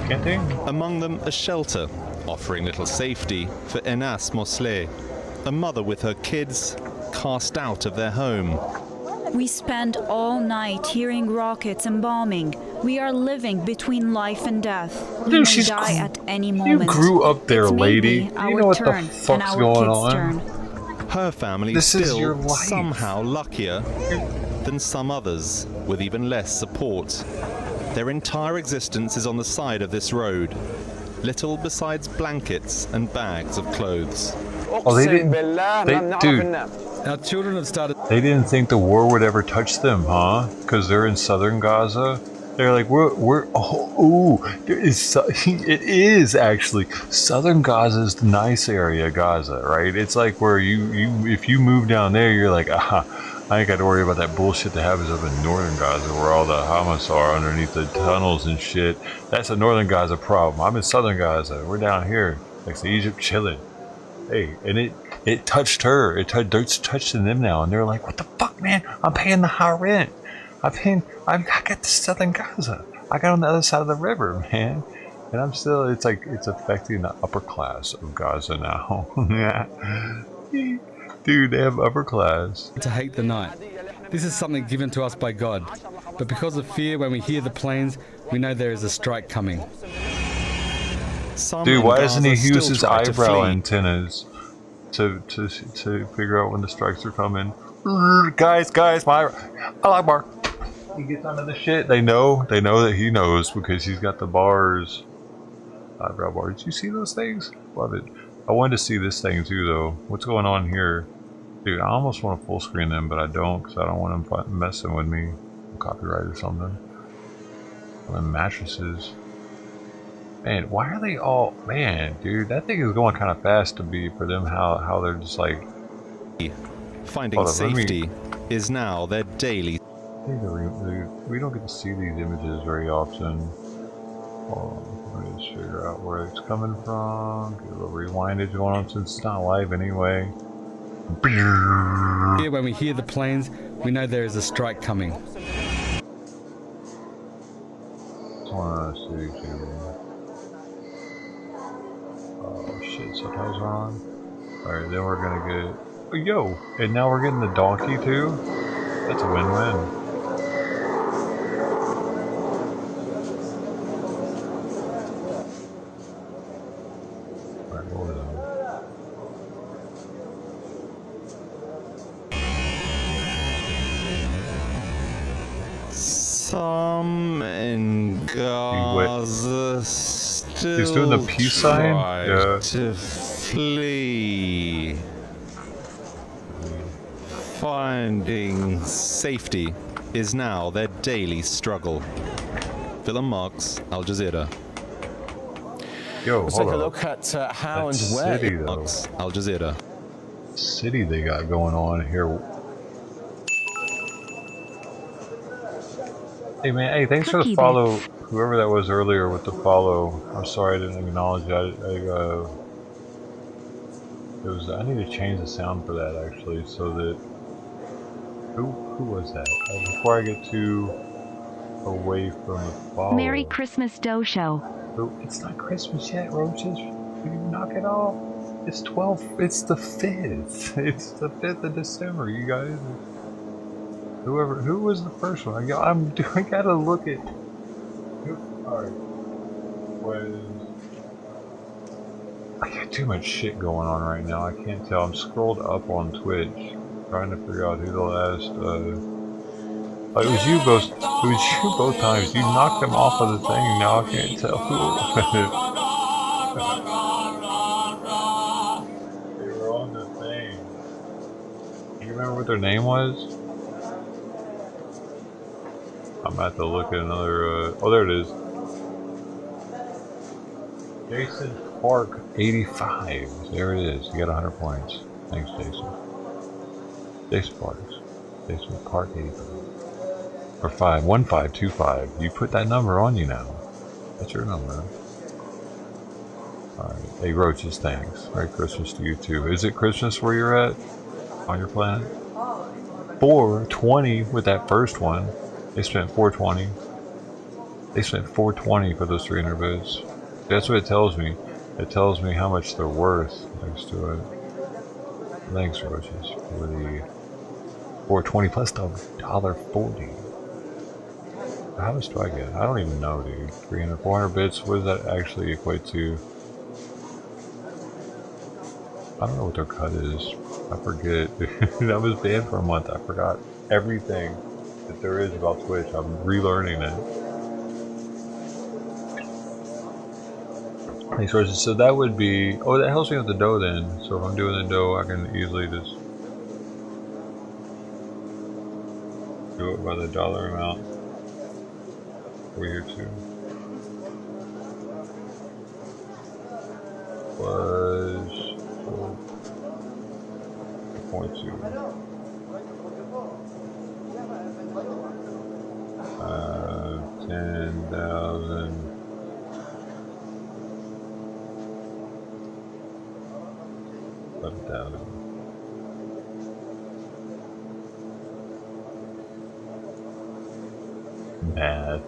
Can't they? Among them, a shelter, offering little safety for Enas Mosleh, a mother with her kids cast out of their home. We spend all night hearing rockets and bombing. We are living between life and death. We may die at any moment. You grew up there, lady. You know what the fuck's going on? Her family is still somehow luckier than some others, with even less support. Their entire existence is on the side of this road. Little besides blankets and bags of clothes. Oh, they didn't. Dude. Our children have started. They didn't think the war would ever touch them, huh? Because they're in southern Gaza. They're like, it is actually. Southern Gaza is the nice area of Gaza, right? It's like where if you move down there, you're like, I ain't got to worry about that bullshit that happens up in northern Gaza where all the Hamas are underneath the tunnels and shit. That's a northern Gaza problem. I'm in southern Gaza. We're down here next to Egypt chilling. Hey, and it touched her. It's touching them now, and they're like, "What the fuck, man? I'm paying the high rent. I got the southern Gaza. I got on the other side of the river, man, and I'm still. It's like it's affecting the upper class of Gaza now. Yeah, dude, they have upper class. To hate the night. This is something given to us by God, but because of fear, when we hear the planes, we know there is a strike coming. Dude, why doesn't he use his eyebrow antennas to figure out when the strikes are coming? Guys, my Akbar. He gets under the shit. They know that he knows because he's got the bars. Eyebrow bars. Did you see those things? Love it. I wanted to see this thing too, though. What's going on here? Dude, I almost want to full screen them, but I don't because I don't want them messing with me. Copyright or something. And mattresses. Man, why are they all... Man, dude, that thing is going kind of fast to be for them, how they're just like... Finding safety is now their daily. We don't get to see these images very often. Let me just figure out where it's coming from. Get a little rewindage going on since it's not live anyway. Here, when we hear the planes, we know there is a strike coming. Oh shit, subtitles are on. Alright, then we're gonna get. Oh, yo! And now we're getting the donkey too? That's a win-win. Alright, what was that? Some in Gaza still he's doing the peace sign? Yeah. To flee. Finding safety is now their daily struggle. Willem Marx, Al Jazeera. Yo, let's take a look at how and where. City, Marx, Al Jazeera. City they got going on here. Hey man, hey, thanks for the follow, whoever that was earlier with the follow. I'm sorry I didn't acknowledge that. I need to change the sound for that actually, so that who was that? Before I get too away from the follow. Merry Christmas, Dosho. Oh, it's not Christmas yet, roaches. You knock it off. It's 12. It's the 5th. It's the 5th of December, you guys. Who was the first one? I gotta look at. Alright. I got too much shit going on right now. I can't tell. I'm scrolled up on Twitch, trying to figure out who the last. It was you both. It was you both times. You knocked them off of the thing. Now I can't tell who it was. They were on the thing. You remember what their name was? I'm about to look at another. Oh, there it is. Jason Park 85. There it is. You got 100 points. Thanks, Jason. Jason Park 85. Or 1525. You put that number on you now. That's your number. Alright. Hey, Roaches, thanks. Merry Christmas to you too. Is it Christmas where you're at? On your planet? 420 with that first one. They spent 420. They spent 420 for those 300 bits. That's what it tells me. It tells me how much they're worth next to it. Thanks, Roaches, for the 420 plus $1.40. How much do I get? I don't even know, dude. 300, 400 bits. What does that actually equate to? I don't know what their cut is. I forget. I was banned for a month. I forgot everything that there is about Twitch. I'm relearning it. Thanks, Roaches. So that would be. Oh, that helps me with the dough then. So if I'm doing the dough, I can easily just do it by the dollar amount. Over here too. Was 4.2. 10,000. Math.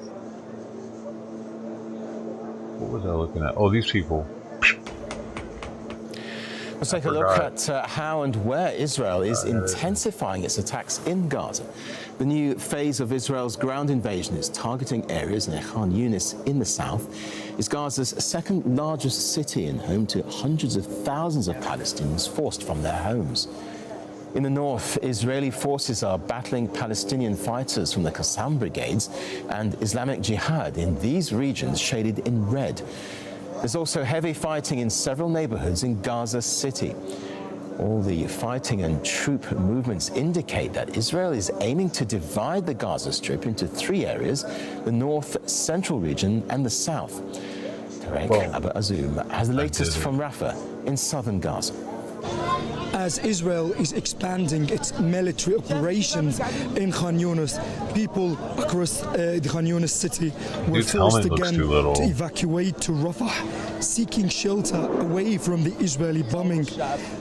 What was I looking at? Oh, these people. Let's take a look at how and where Israel is intensifying its attacks in Gaza. The new phase of Israel's ground invasion is targeting areas near Khan Yunis in the south. It's Gaza's second largest city and home to hundreds of thousands of Palestinians forced from their homes. In the north, Israeli forces are battling Palestinian fighters from the Qassam brigades and Islamic Jihad in these regions shaded in red. There's also heavy fighting in several neighborhoods in Gaza City. All the fighting and troop movements indicate that Israel is aiming to divide the Gaza Strip into 3 areas: the north, central region, and the south. Tarek Abu Azoum has the latest from Rafah in southern Gaza. As Israel is expanding its military operations in Khan Yunis, people across the Khan Yunis city were forced again to evacuate to Rafah, seeking shelter away from the Israeli bombing.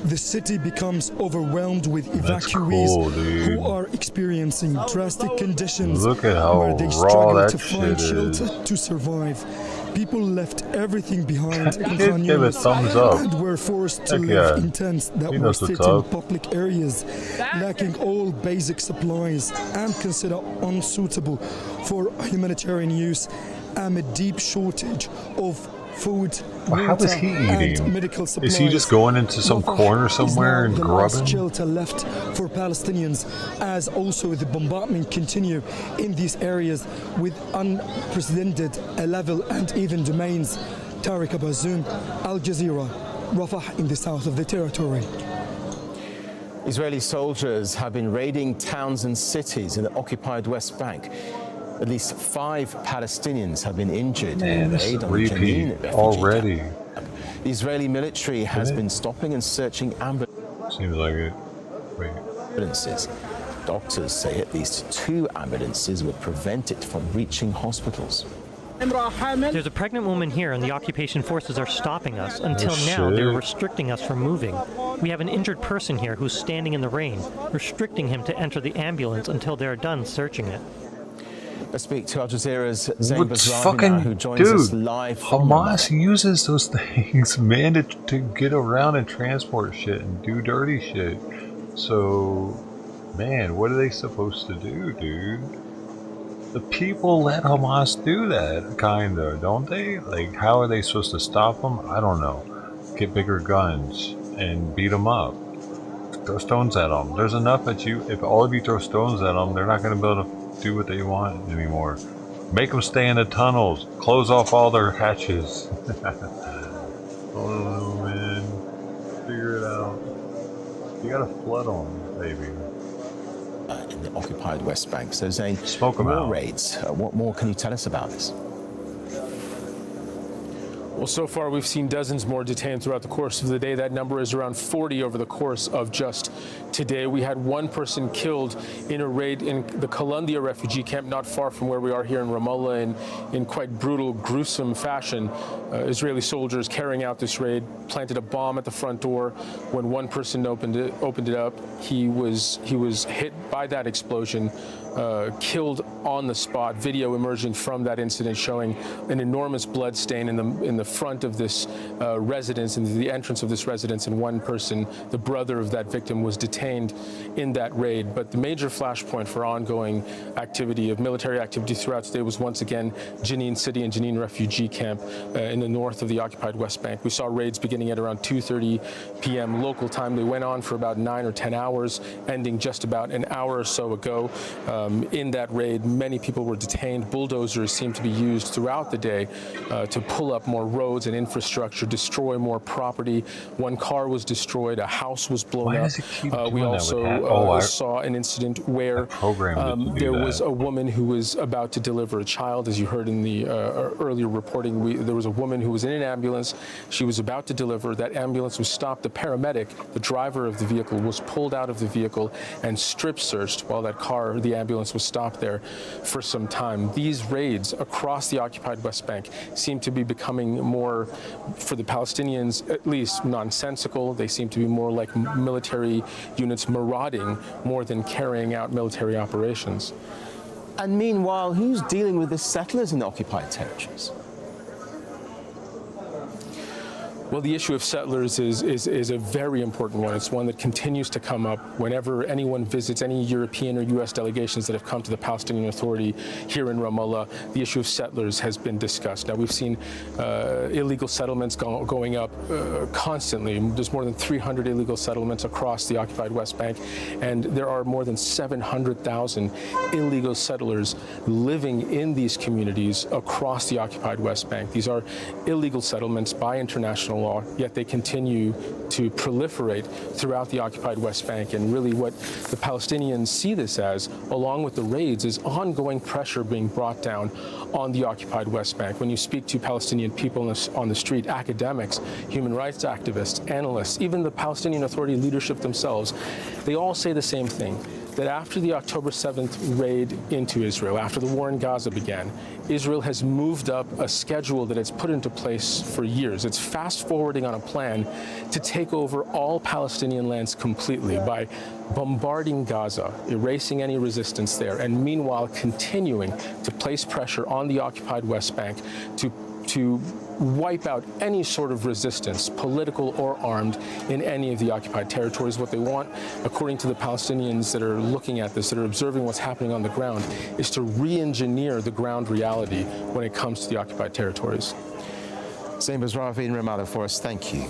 The city becomes overwhelmed with evacuees who are experiencing drastic conditions where they struggle to find shelter to survive. People left everything behind in Khan Yunis and were forced to live in tents that were set in public areas, lacking all basic supplies and considered unsuitable for humanitarian use amid deep shortage of food, how is he eating? Medical supplies. Is he just going into some corner somewhere and grubbing? The shelter left for Palestinians, as also the bombardment continue in these areas with unprecedented level and even domains. Tariq Abazoum, Al Jazeera, Rafah in the south of the territory. Israeli soldiers have been raiding towns and cities in the occupied West Bank. At least 5 Palestinians have been injured in the raid on the Jenin refugee already. camp. The Israeli military has been stopping and searching Seems like it. ambulances. Doctors say at least 2 ambulances were prevented from reaching hospitals. There's a pregnant woman here and the occupation forces are stopping us. Until now, they're restricting us from moving. We have an injured person here who's standing in the rain, restricting him to enter the ambulance until they're done searching it. Let's speak to Al Jazeera's Zain Bazravi, who joins us live from Hamas uses those things, man, to get around and transport shit and do dirty shit. So, man, what are they supposed to do, dude? The people let Hamas do that, kinda, don't they? Like, how are they supposed to stop them? I don't know. Get bigger guns and beat them up. Throw stones at them. There's enough that if all of you throw stones at them, they're not going to be able to do what they want anymore. Make them stay in the tunnels. Close off all their hatches. Oh man, figure it out. You gotta flood them, baby. In the occupied West Bank. So Zain, smoke them out. Raids. What more can you tell us about this? Well, so far we've seen dozens more detained throughout the course of the day. That number is around 40 over the course of just today. We had 1 person killed in a raid in the Columbia refugee camp, not far from where we are here in Ramallah, in quite brutal, gruesome fashion. Israeli soldiers carrying out this raid planted a bomb at the front door. When 1 person opened it up, he was hit by that explosion. Killed on the spot. Video emerging from that incident showing an enormous blood stain in the front of this residence, in the entrance of this residence, and 1 person, the brother of that victim, was detained in that raid. But the major flashpoint for ongoing activity of military activity throughout today was once again Jenin City and Jenin refugee camp in the north of the occupied West Bank. We saw raids beginning at around 2:30 p.m. local time. They went on for about 9 or 10 hours, ending just about an hour or so ago. In that raid, many people were detained. Bulldozers seemed to be used throughout the day to pull up more roads and infrastructure, destroy more property. 1 car was destroyed, a house was blown up. We also saw an incident where there was a woman who was about to deliver a child. As you heard in the earlier reporting, there was a woman who was in an ambulance. She was about to deliver. That ambulance was stopped. The paramedic, the driver of the vehicle, was pulled out of the vehicle and strip searched while the ambulance was stopped there for some time. These raids across the occupied West Bank seem to be becoming more, for the Palestinians at least, nonsensical. They seem to be more like military units marauding more than carrying out military operations. And meanwhile, who's dealing with the settlers in the occupied territories? Well, the issue of settlers is a very important one. It's one that continues to come up whenever anyone visits any European or U.S. delegations that have come to the Palestinian Authority here in Ramallah. The issue of settlers has been discussed. Now, we've seen illegal settlements going up constantly. There's more than 300 illegal settlements across the occupied West Bank, and there are more than 700,000 illegal settlers living in these communities across the occupied West Bank. These are illegal settlements by international law, yet they continue to proliferate throughout the occupied West Bank. And really what the Palestinians see this as, along with the raids, is ongoing pressure being brought down on the occupied West Bank. When you speak to Palestinian people on the street, academics, human rights activists, analysts, even the Palestinian Authority leadership themselves, they all say the same thing, that after the October 7th raid into Israel, after the war in Gaza began, Israel has moved up a schedule that it's put into place for years. It's fast forwarding on a plan to take over all Palestinian lands completely by bombarding Gaza, erasing any resistance there, and meanwhile continuing to place pressure on the occupied West Bank to wipe out any sort of resistance, political or armed, in any of the occupied territories. What they want, according to the Palestinians that are looking at this, that are observing what's happening on the ground, is to re-engineer the ground reality when it comes to the occupied territories. Zain Bazravi in Ramallah for us. Thank you.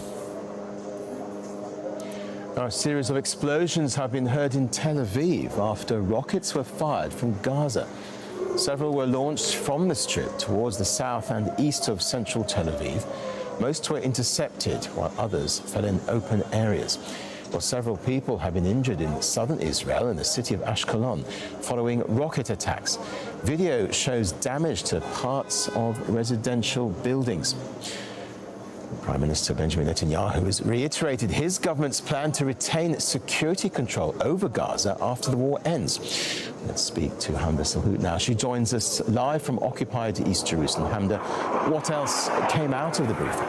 Now, a series of explosions have been heard in Tel Aviv after rockets were fired from Gaza. Several were launched from the Strip towards the south and east of central Tel Aviv. Most were intercepted, while others fell in open areas. Well, several people have been injured in southern Israel in the city of Ashkelon following rocket attacks. Video shows damage to parts of residential buildings. Prime Minister Benjamin Netanyahu has reiterated his government's plan to retain security control over Gaza after the war ends. Let's speak to Hamda Salhout now. She joins us live from occupied East Jerusalem. Hamda, what else came out of the briefing?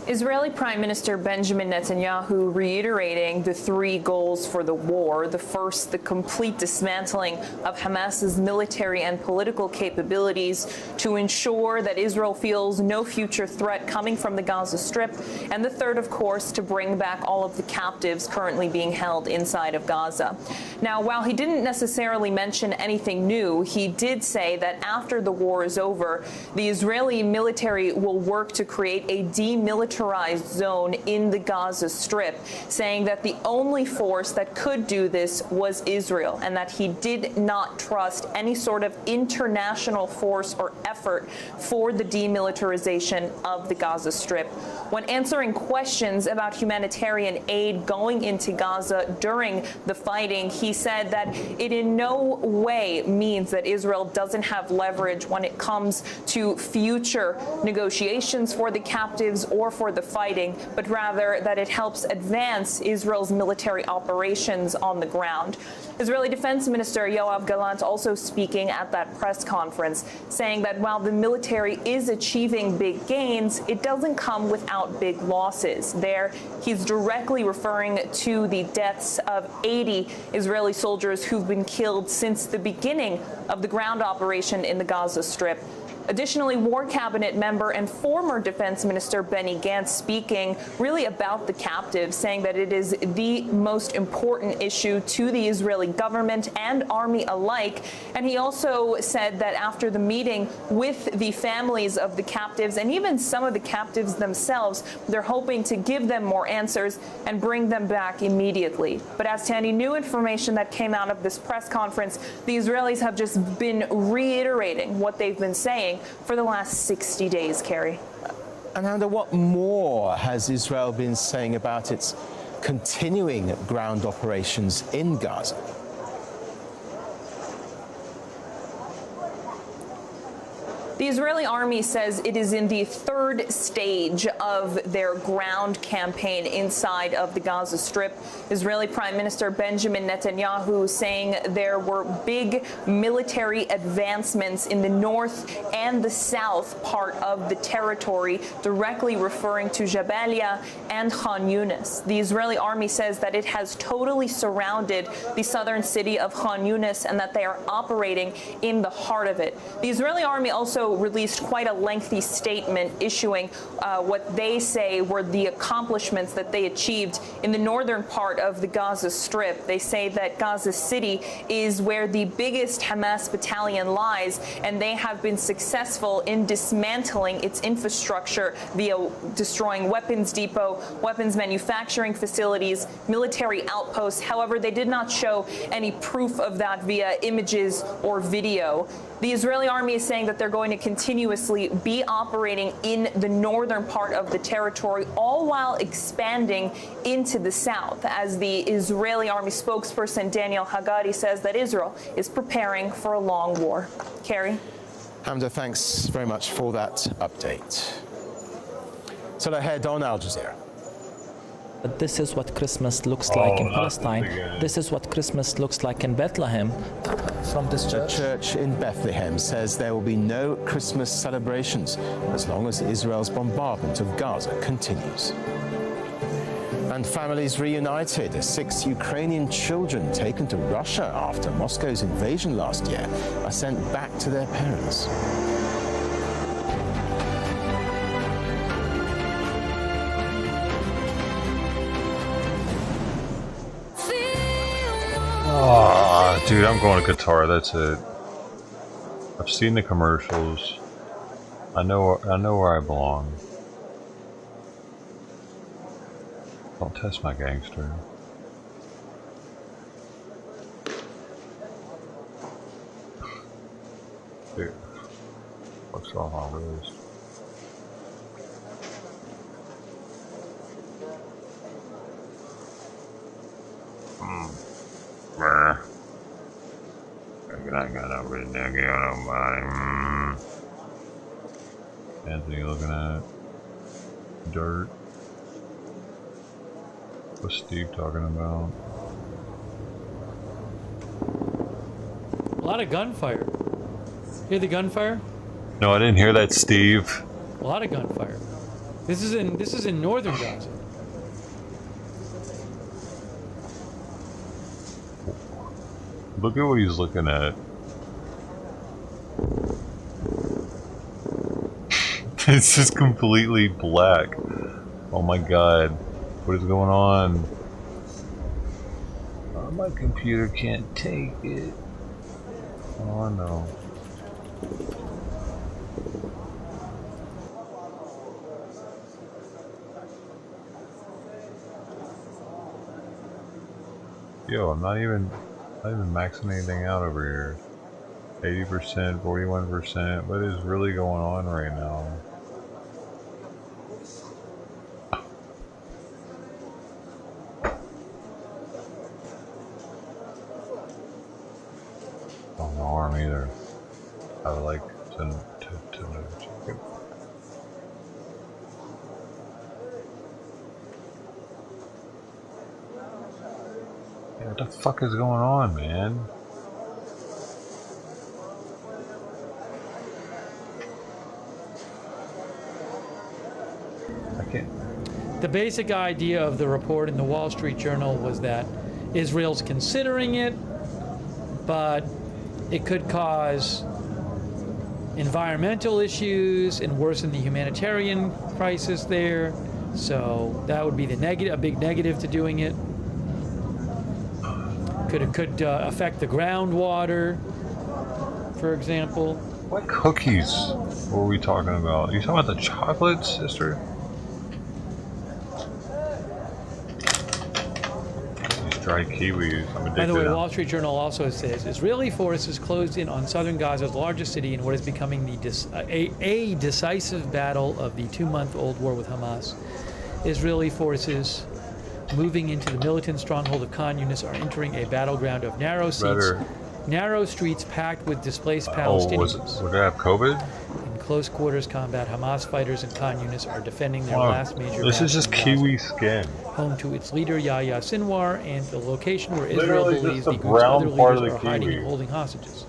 Israeli Prime Minister Benjamin Netanyahu reiterating the three goals for the war. The first, the complete dismantling of Hamas's military and political capabilities to ensure that Israel feels no future threat coming from the Gaza Strip. And the third, of course, to bring back all of the captives currently being held inside of Gaza. Now, while he didn't necessarily mention anything new, he did say that after the war is over, the Israeli military will work to create a demilitarized zone in the Gaza Strip, saying that the only force that could do this was Israel, and that he did not trust any sort of international force or effort for the demilitarization of the Gaza Strip. When answering questions about humanitarian aid going into Gaza during the fighting, he said that it in no way means that Israel doesn't have leverage when it comes to future negotiations for the captives or for the fighting, but rather that it helps advance Israel's military operations on the ground. Israeli Defense Minister Yoav Gallant also speaking at that press conference, saying that while the military is achieving big gains, it doesn't come without big losses. There, he's directly referring to the deaths of 80 Israeli soldiers who've been killed since the beginning of the ground operation in the Gaza Strip. Additionally, War Cabinet member and former Defense Minister Benny Gantz speaking really about the captives, saying that it is the most important issue to the Israeli government and army alike. And he also said that after the meeting with the families of the captives and even some of the captives themselves, they're hoping to give them more answers and bring them back immediately. But as to any new information that came out of this press conference, the Israelis have just been reiterating what they've been saying for the last 60 days, Kerry. And Hannah, what more has Israel been saying about its continuing ground operations in Gaza? The Israeli army says it is in the third stage of their ground campaign inside of the Gaza Strip. Israeli Prime Minister Benjamin Netanyahu saying there were big military advancements in the north and the south part of the territory, directly referring to Jabalia and Khan Yunis. The Israeli army says that it has totally surrounded the southern city of Khan Yunis and that they are operating in the heart of it. The Israeli army also also released quite a lengthy statement issuing what they say were the accomplishments that they achieved in the northern part of the Gaza Strip. They say that Gaza City is where the biggest Hamas battalion lies, and they have been successful in dismantling its infrastructure via destroying weapons depot, weapons manufacturing facilities, military outposts. However, they did not show any proof of that via images or video. The Israeli army is saying that they're going to continuously be operating in the northern part of the territory, all while expanding into the south, as the Israeli army spokesperson Daniel Hagari says that Israel is preparing for a long war. Kerry? Hamda, thanks very much for that update. So ahead on Al Jazeera. This is what Christmas looks like in Palestine. This is what Christmas looks like in Bethlehem. From this church. The church in Bethlehem says there will be no Christmas celebrations as long as Israel's bombardment of Gaza continues. And families reunited as 6 Ukrainian children taken to Russia after Moscow's invasion last year are sent back to their parents. Oh, dude, I'm going to Qatar. That's it. I've seen the commercials. I know where I belong. Don't test my gangster. Dude, what's wrong on this? I got over there. Anthony looking at dirt. What's Steve talking about? A lot of gunfire. Hear the gunfire? No, I didn't hear that, Steve. A lot of gunfire. This is in northern Gaza. Look at what he's looking at. It's just completely black. Oh my god. What is going on? Oh, my computer can't take it. Oh no. Yo, I'm not even maxing anything out over here. 80%, 41%. What is really going on right now? Don't know arm either. I would like to know. Yeah, what the fuck is going on, man? I can't. The basic idea of the report in the Wall Street Journal was that Israel's considering it, but it could cause environmental issues and worsen the humanitarian crisis there. So that would be the negative, a big negative to doing it. It could affect the groundwater, for example. What cookies were we talking about? Are you talking about the chocolate, sister? These dried kiwis. I'm addicted. By the way, the Wall Street Journal also says Israeli forces closed in on southern Gaza's largest city in what is becoming a decisive battle of the 2-month-old war with Hamas. Israeli forces moving into the militant stronghold of Khan Yunis are entering a battleground of narrow streets packed with displaced Palestinians. Would it have COVID? In close quarters combat, Hamas fighters in Khan Yunis are defending their last major This is just kiwi skin. Home to its leader Yahya Sinwar and the location where Literally Israel believes the the group's other brown leaders part of the are hiding kiwi. and holding hostages.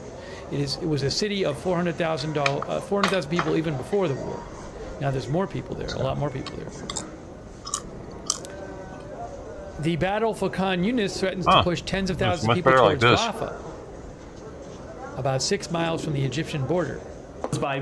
It was a city of 400,000 people even before the war. Now there's more people there, a lot more people there. The battle for Khan Yunis threatens to push tens of thousands of people towards Rafah, about 6 miles from the Egyptian border. by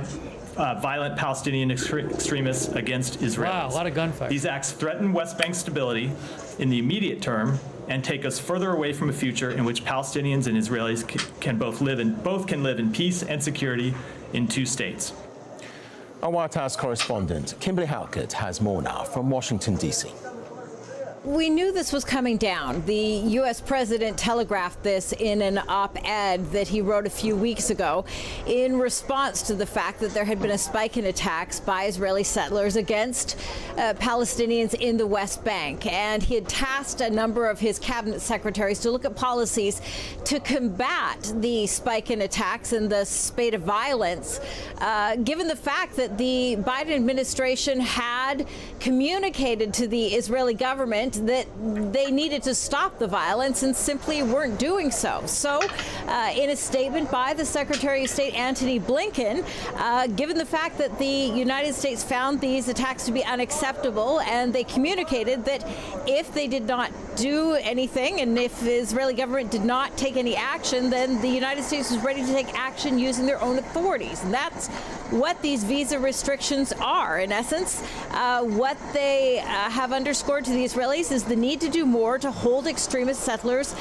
violent Palestinian extremists against Israelis. Wow, a lot of gunfire. These acts threaten West Bank stability in the immediate term and take us further away from a future in which Palestinians and Israelis can both live in peace and security in two states. Our White House correspondent Kimberly Halkett has more now from Washington, D.C. We knew this was coming down. The U.S. president telegraphed this in an op-ed that he wrote a few weeks ago in response to the fact that there had been a spike in attacks by Israeli settlers against Palestinians in the West Bank. And he had tasked a number of his cabinet secretaries to look at policies to combat the spike in attacks and the spate of violence, given the fact that the Biden administration had communicated to the Israeli government that they needed to stop the violence and simply weren't doing so. So in a statement by the Secretary of State Antony Blinken, given the fact that the United States found these attacks to be unacceptable, and they communicated that if they did not do anything and if the Israeli government did not take any action, then the United States was ready to take action using their own authorities. And that's what these visa restrictions are. In essence, what they have underscored to the Israelis is the need to do more to hold extremist settlers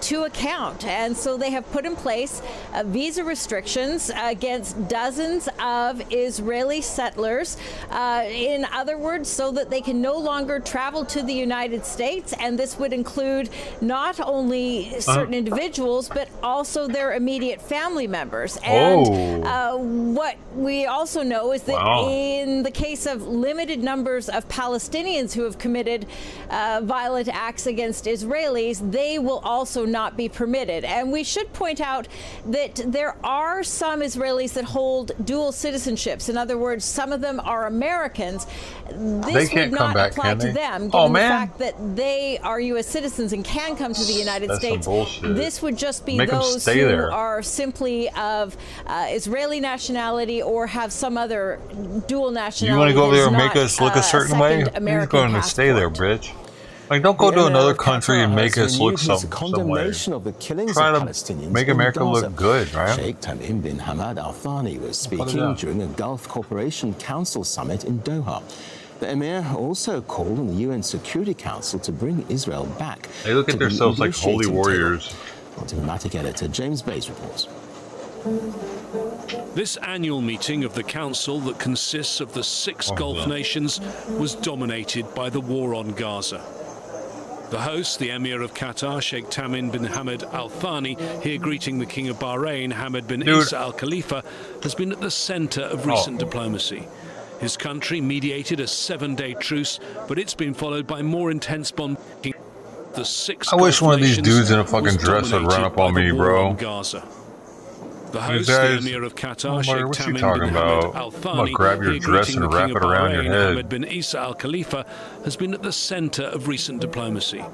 to account. And so they have put in place visa restrictions against dozens of Israeli settlers. In other words, so that they can no longer travel to the United States. And this would include not only certain individuals, but also their immediate family members. And what we also know is that in the case of limited numbers of Palestinians who have committed violent acts against Israelis, they will also not be permitted. And we should point out that there are some Israelis that hold dual citizenships. In other words, some of them are Americans. This would not apply to them, given the fact that they are U.S. citizens and can come to the United States. This would just be those who are simply of Israeli nationality or have some other dual nationality. You want to go there and make us look a certain way? You're going to stay there, bitch. Like, don't go to another country and make us look some way. Try to make America look good, right? Sheikh Tamim bin Hamad Al Thani was speaking during a Gulf Cooperation Council summit in Doha. The Emir also called on the UN Security Council to bring Israel back. They look at themselves like holy warriors. Our diplomatic editor James Bays reports. This annual meeting of the Council that consists of the 6 Gulf nations was dominated by the war on Gaza. The host, the Emir of Qatar, Sheikh Tamim bin Hamad Al Thani, here greeting the King of Bahrain, Hamad bin Isa Al Khalifa, has been at the center of recent diplomacy. His country mediated a 7-day truce, but it's been followed by more intense bombing. The 6 I wish one of these dudes in a fucking dress would run up on me, bro. The host, the Emir of Qatar, Sheikh Tamim bin Hamad Al Thani, grab your dress and wrap it around your head. Hamad bin Isa Al Khalifa, has been at the center of recent diplomacy.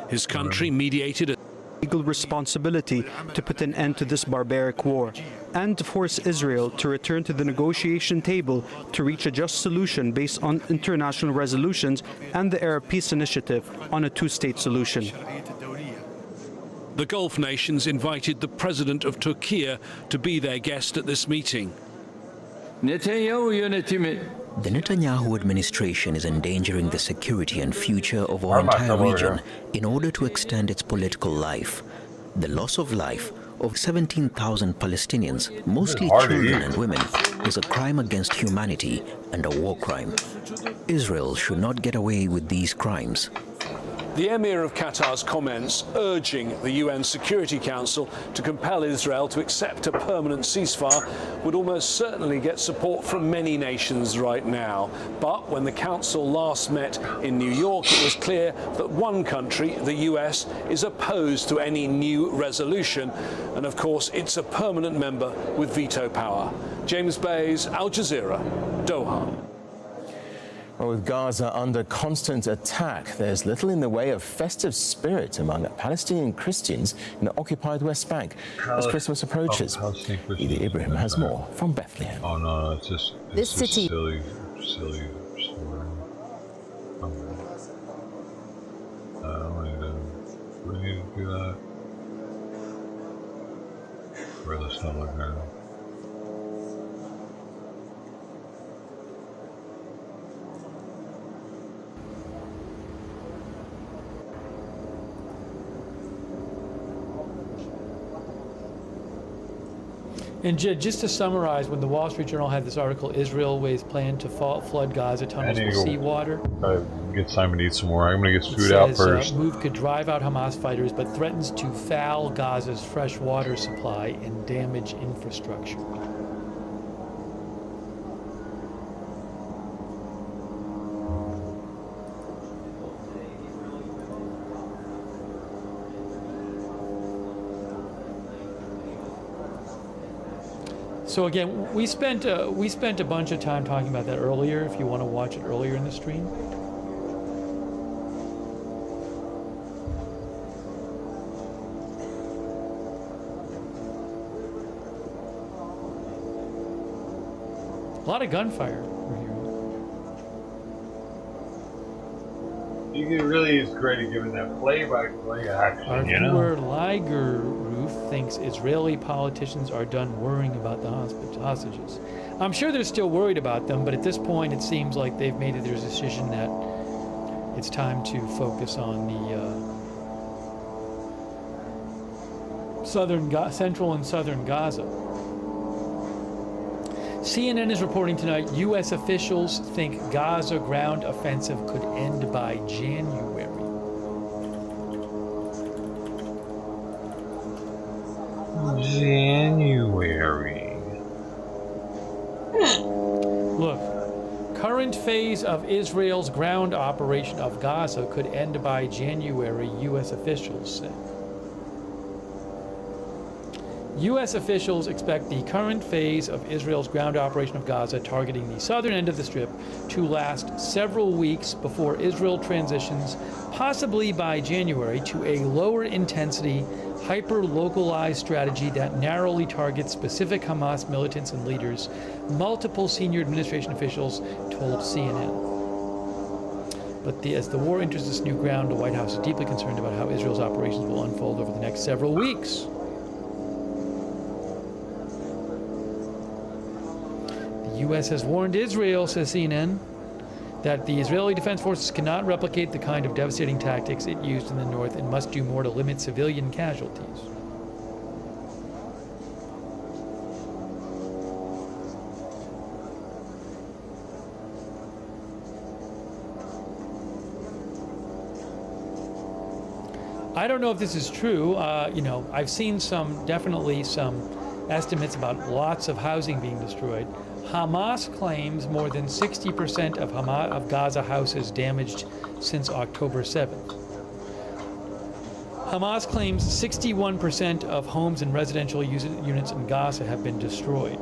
His country mediated a legal responsibility to put an end to this barbaric war and to force Israel to return to the negotiation table to reach a just solution based on international resolutions and the Arab Peace Initiative on a 2-state solution. The Gulf nations invited the president of Turkey to be their guest at this meeting. The Netanyahu administration is endangering the security and future of our entire region in order to extend its political life. The loss of life of 17,000 Palestinians, mostly children and women, is a crime against humanity and a war crime. Israel should not get away with these crimes. The Emir of Qatar's comments urging the UN Security Council to compel Israel to accept a permanent ceasefire would almost certainly get support from many nations right now. But when the Council last met in New York, it was clear that one country, the US, is opposed to any new resolution. And of course, it's a permanent member with veto power. James Bays, Al Jazeera, Doha. Well, with Gaza under constant attack, there's little in the way of festive spirit among Palestinian Christians in the occupied West Bank as Christmas approaches. Edie Ibrahim has more from Bethlehem. Oh no, it's just silly story. Do we need to do that? Where the stuff like that? And just to summarize, when the Wall Street Journal had this article, Israel weighs plan to flood Gaza tunnels with seawater. Get Simon to eat some more. I'm going to get food out first. Move could drive out Hamas fighters, but threatens to foul Gaza's fresh water supply and damage infrastructure. So again, we spent a bunch of time talking about that earlier. If you want to watch it earlier in the stream. A lot of gunfire we're hearing. He really is great at giving that play-by-play action. Our viewer Liger Roof thinks Israeli politicians are done worrying about the hostages. I'm sure they're still worried about them, but at this point it seems like they've made their decision that it's time to focus on the central and southern Gaza. CNN is reporting tonight U.S. officials think Gaza ground offensive could end by January. Look, current phase of Israel's ground operation of Gaza could end by January, U.S. officials say. U.S. officials expect the current phase of Israel's ground operation of Gaza, targeting the southern end of the Strip, to last several weeks before Israel transitions, possibly by January, to a lower intensity, hyper-localized strategy that narrowly targets specific Hamas militants and leaders, multiple senior administration officials told CNN. But as the war enters this new ground, the White House is deeply concerned about how Israel's operations will unfold over the next several weeks. The U.S. has warned Israel, says CNN, that the Israeli Defense Forces cannot replicate the kind of devastating tactics it used in the north and must do more to limit civilian casualties. I don't know if this is true. I've seen definitely some estimates about lots of housing being destroyed. Hamas claims more than 60% of Gaza houses damaged since October 7th. Hamas claims 61% of homes and residential units in Gaza have been destroyed.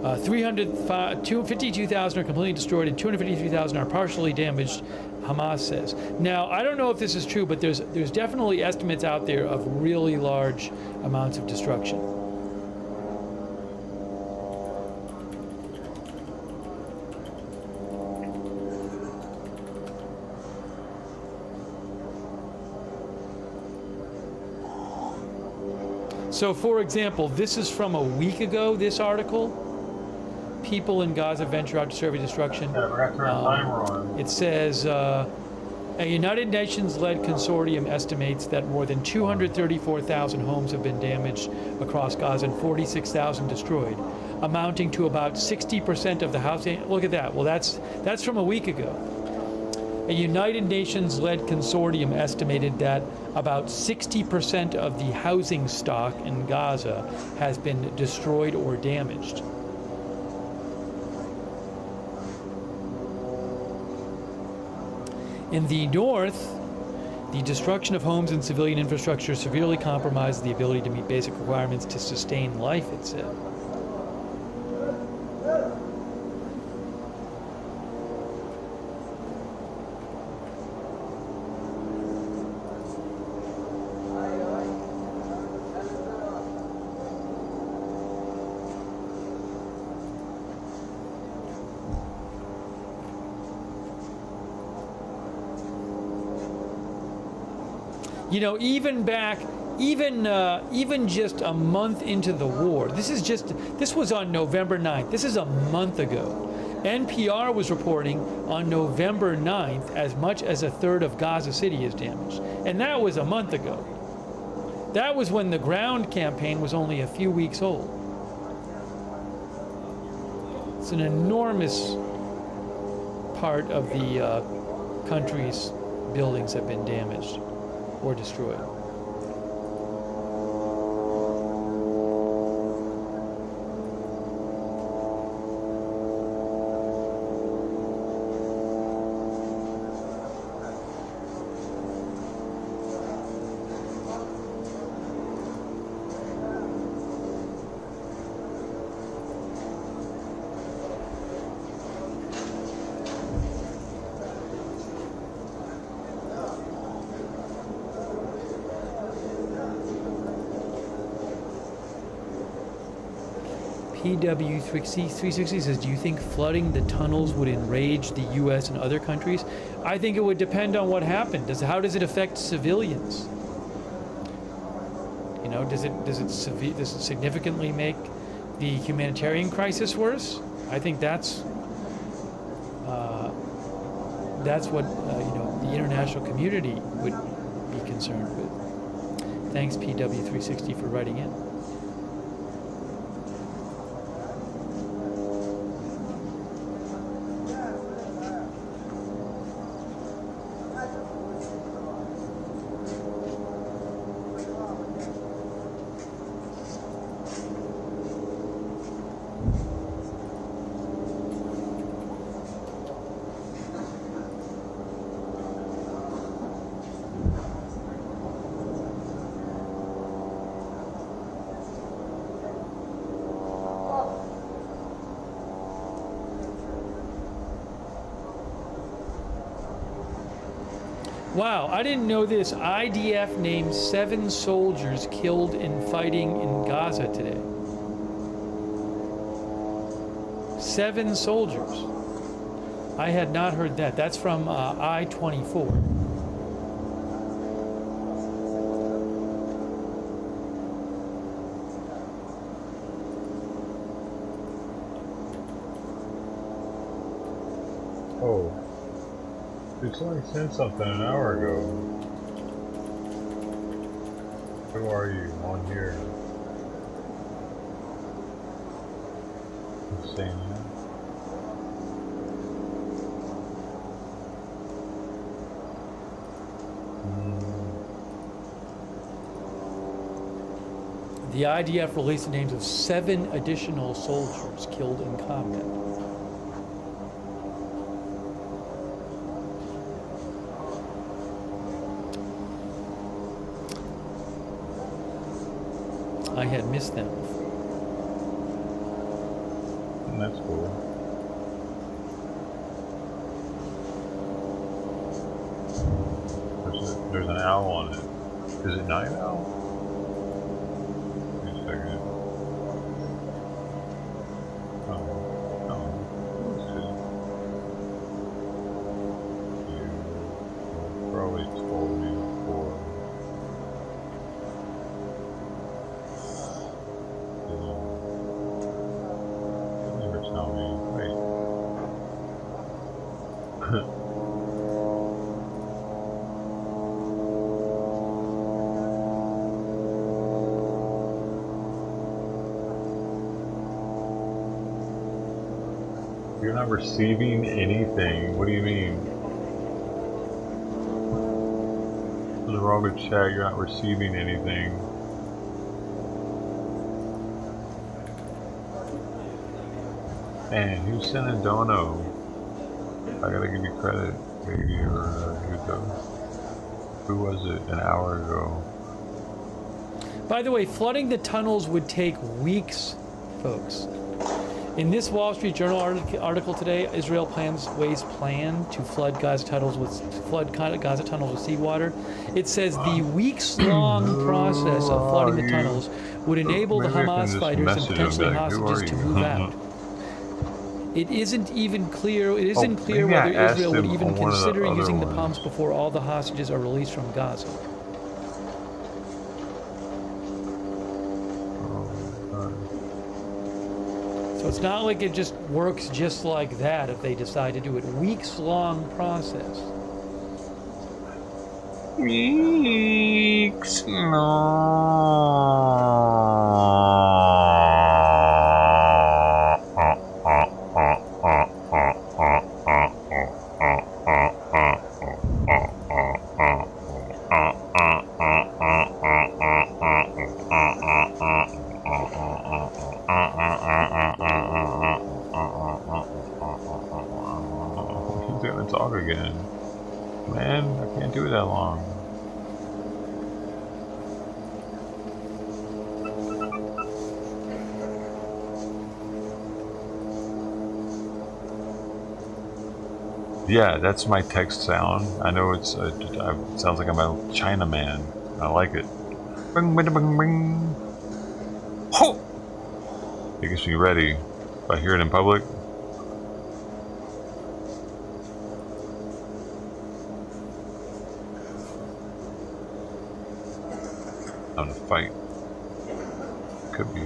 52,000 are completely destroyed and 253,000 are partially damaged, Hamas says. Now, I don't know if this is true, but there's definitely estimates out there of really large amounts of destruction. So, for example, this is from a week ago, this article. People in Gaza venture out to survey destruction. It says, a United Nations-led consortium estimates that more than 234,000 homes have been damaged across Gaza and 46,000 destroyed, amounting to about 60% of the housing. Look at that. Well, that's from a week ago. A United Nations-led consortium estimated that about 60% of the housing stock in Gaza has been destroyed or damaged. In the north, the destruction of homes and civilian infrastructure severely compromised the ability to meet basic requirements to sustain life, it said. You know, even just a month into the war, this was on November 9th. This is a month ago. NPR was reporting on November 9th as much as a third of Gaza City is damaged. And that was a month ago. That was when the ground campaign was only a few weeks old. It's an enormous part of the country's buildings have been damaged or destroyed. PW360 says, do you think flooding the tunnels would enrage the U.S. and other countries? I think it would depend on what happened. How does it affect civilians? You know, does it significantly make the humanitarian crisis worse? I think that's what you know, the international community would be concerned with. Thanks, PW360, for writing in. Wow, I didn't know this. IDF named 7 soldiers killed in fighting in Gaza today. 7 soldiers. I had not heard that. That's from I-24. Oh. It's like sent something an hour ago. Who are you on here? Insane. The IDF released the names of 7 additional soldiers killed in combat. I had missed them. That's cool. There's an owl on it. Is it night owl? Wait a second. You probably told me before. You're not receiving anything. What do you mean? What's wrong with chat? You're not receiving anything. Man, who's sending dono? I gotta give you credit, maybe, or who was it an hour ago? By the way, flooding the tunnels would take weeks, folks. In this Wall Street Journal article today, Israel plan to flood Gaza tunnels with seawater. It says the weeks-long process of flooding the tunnels would enable the Hamas fighters and potentially hostages to move out. It isn't even clear. It isn't clear whether Israel would even consider using the pumps before all the hostages are released from Gaza. So it's not like it just works just like that if they decide to do it. Weeks-long process. Weeks. Alex. He's gonna talk again. Man, I can't do it that long. Yeah, that's my text sound. I know it sounds like I'm a Chinaman. I like it. Bing, bing, bing, bing. Ho! It gets me ready. If I hear it in public. Time to fight. Could be.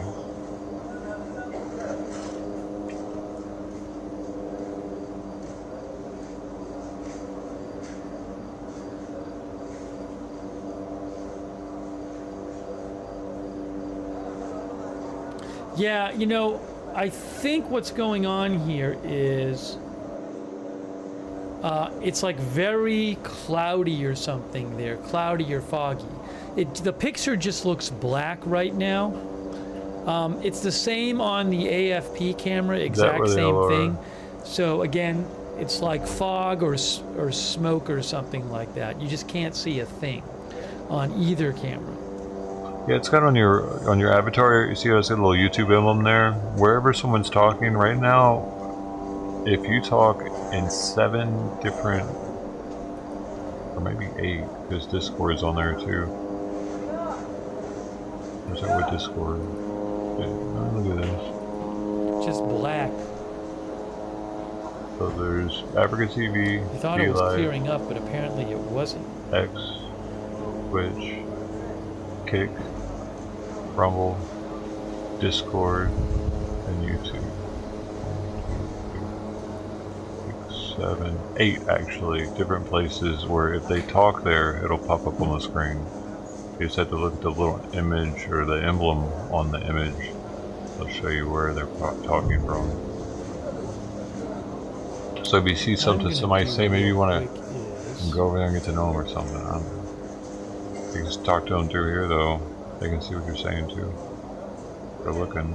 Yeah, you know, I think what's going on here is it's like very cloudy or something there, cloudy or foggy. The picture just looks black right now. It's the same on the AFP camera, exact same thing. So again, it's like fog or smoke or something like that. You just can't see a thing on either camera. Yeah, it's got on your avatar. You see, there's a little YouTube emblem there. Wherever someone's talking right now, if you talk in 7 different, or maybe 8, because Discord's on there too. Where's that with Discord? Yeah, look at this. Just black. So there's Africa TV. I thought it was clearing up, but apparently it wasn't. X, Twitch, Kick, Rumble, Discord, and YouTube. 7, 8 actually, different places where if they talk there, it'll pop up on the screen. You just have to look at the little image or the emblem on the image. It'll show you where they're talking from. So if you see something somebody say, maybe you want to go over there and get to know them or something. You can just talk to them through here though. They can see what you're saying too. They're looking.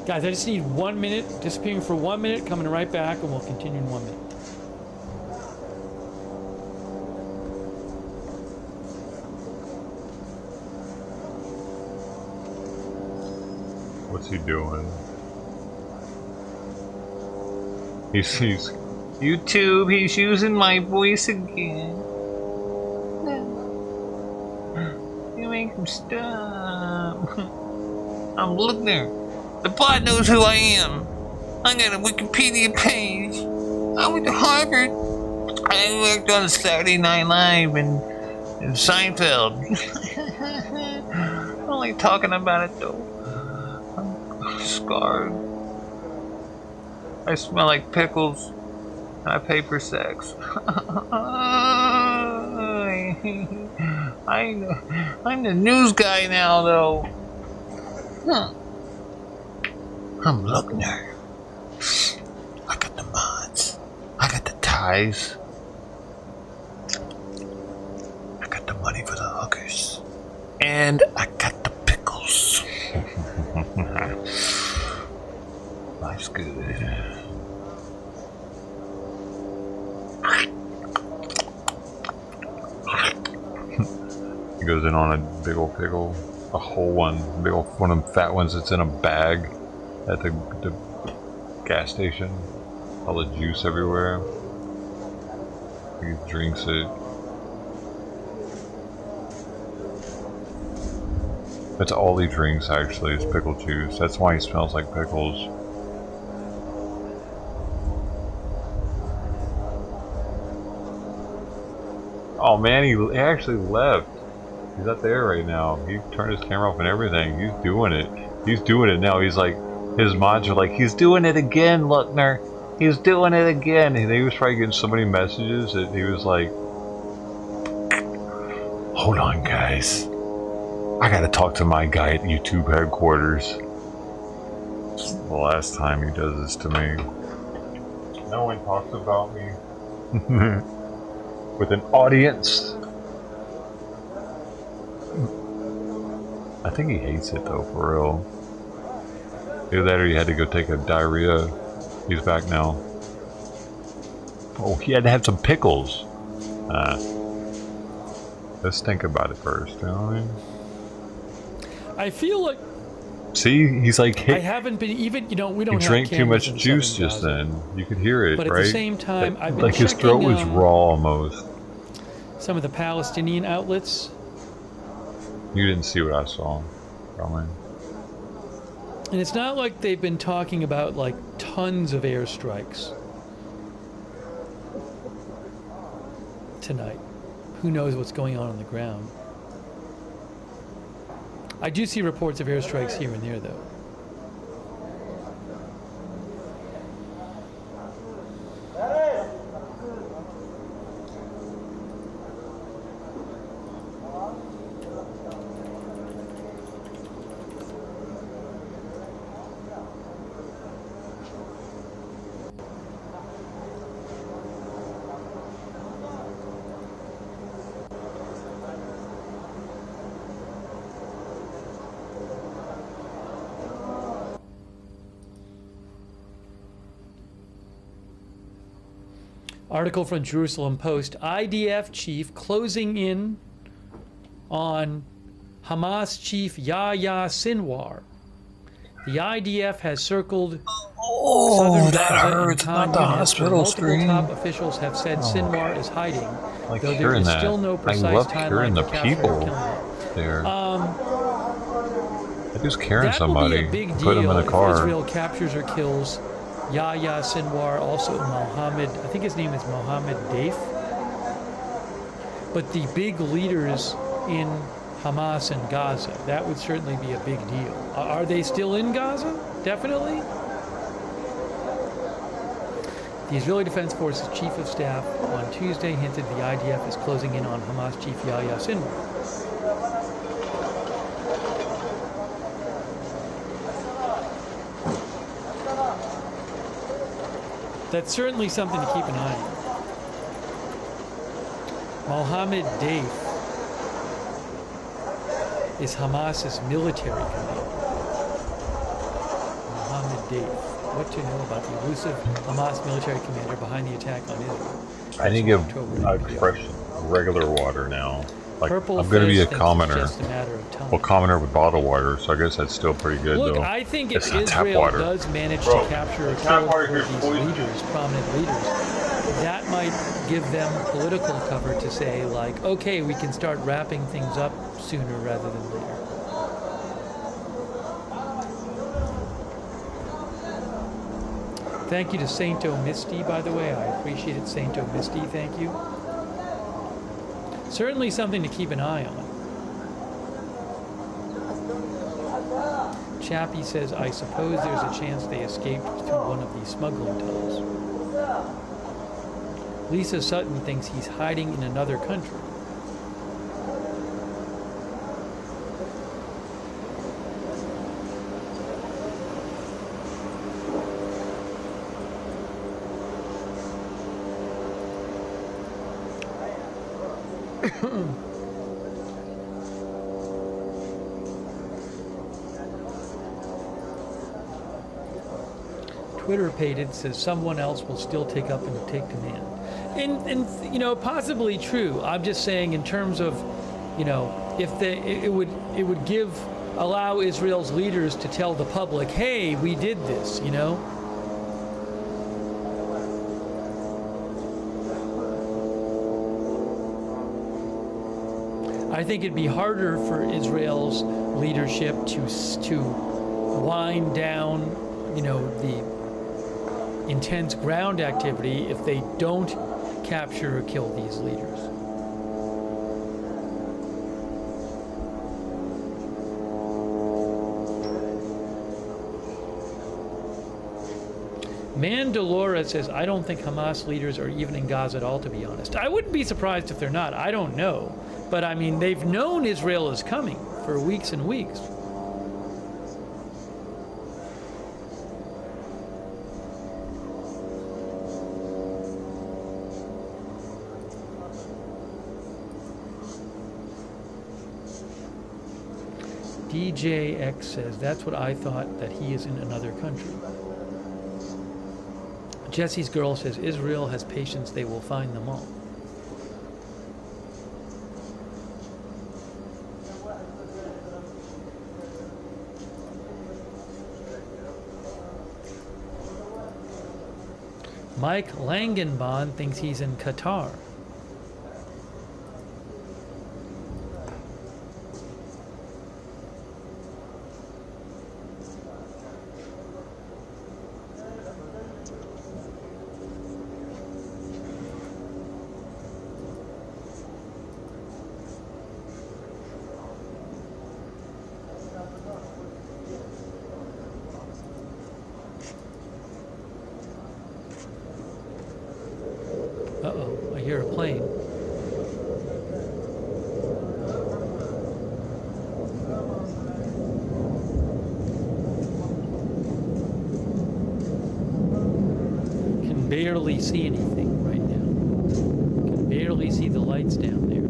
Guys, I just need 1 minute, disappearing for 1 minute, coming right back, and we'll continue in 1 minute. What's he doing? He sees YouTube, he's using my voice again. You make him stop. I'm looking there. The bot knows who I am. I got a Wikipedia page. I went to Harvard. I worked on Saturday Night Live and Seinfeld. I'm only talking about it though. I'm scarred. I smell like pickles. And I pay for sex. I'm the news guy now though. Huh. I'm Luckner. I got the mods. I got the ties. I got the money for the hookers. And I got the pickles. Life's good. He goes in on a big old pickle. A whole one. Big old one of them fat ones that's in a bag. At the gas station, all the juice everywhere. He drinks it. That's all he drinks actually, is pickle juice. That's why he smells like pickles. Oh man, he actually left. He's not there right now. He turned his camera off and everything. He's doing it. He's doing it now. He's like, his mods are like, he's doing it again, Luckner. He's doing it again. And he was probably getting so many messages that he was like, hold on, guys. I gotta talk to my guy at YouTube headquarters. It's the last time he does this to me. No one talks about me. With an audience. I think he hates it though, for real. Either that or he had to go take a diarrhea. He's back now. Oh, he had to have some pickles. Let's think about it first, you know what I mean? I feel like... See, he's like... Hey, I haven't been even, you know, we don't have drank too much cameras in juice Southern just Gaza. then. You could hear it, But at right? the same time, I've been like his throat was raw almost. Some of the Palestinian outlets. You didn't see what I saw, probably. And it's not like they've been talking about like tons of airstrikes tonight. Who knows what's going on the ground? I do see reports of airstrikes here and there, though. Article from Jerusalem Post. IDF chief closing in on Hamas chief Yahya Sinwar. The IDF has circled southern Gaza and Khan Yunis, where multiple top officials have said Sinwar is hiding, Like though there is still no precise I love timeline hearing the for capture or people killing him. there. I just carrying That somebody, will be a big put him in deal a car. if Israel captures or kills Yahya Sinwar, also Mohammed, I think his name is Mohammed Daif. But the big leaders in Hamas and Gaza, that would certainly be a big deal. Are they still in Gaza? Definitely. The Israeli Defense Forces Chief of Staff on Tuesday hinted the IDF is closing in on Hamas Chief Yahya Sinwar. That's certainly something to keep an eye on. Mohammed Daif is Hamas's military commander. Mohammed Daif. What to know about the elusive Hamas military commander behind the attack on Israel? I need to give fresh, regular water now. Like, I'm going to be a commoner. Well, commoner with bottled water, so I guess that's still pretty good, Look, though. I think if it's not tap Israel water. does manage to capture or kill these leaders, prominent leaders, that might give them political cover to say, like, okay, we can start wrapping things up sooner rather than later. Thank you to Saint Misty, by the way. I appreciate it, Saint Misty. Thank you. Certainly something to keep an eye on. Chappie says, I suppose there's a chance they escaped through one of these smuggling tunnels. Lisa Sutton thinks he's hiding in another country. Twitter pated says someone else will still take command. And you know, possibly true. I'm just saying in terms of, you know, if it would allow Israel's leaders to tell the public, hey, we did this, you know? I think it'd be harder for Israel's leadership to wind down, you know, the intense ground activity if they don't capture or kill these leaders. Mandalora says, I don't think Hamas leaders are even in Gaza at all, to be honest. I wouldn't be surprised if they're not. I don't know. But I mean, they've known Israel is coming for weeks and weeks. DJX says, that's what I thought, that he is in another country. Jesse's girl says, Israel has patience, they will find them all. Mike Langenbahn thinks he's in Qatar. Uh-oh, I hear a plane. Can barely see anything right now. Can barely see the lights down there.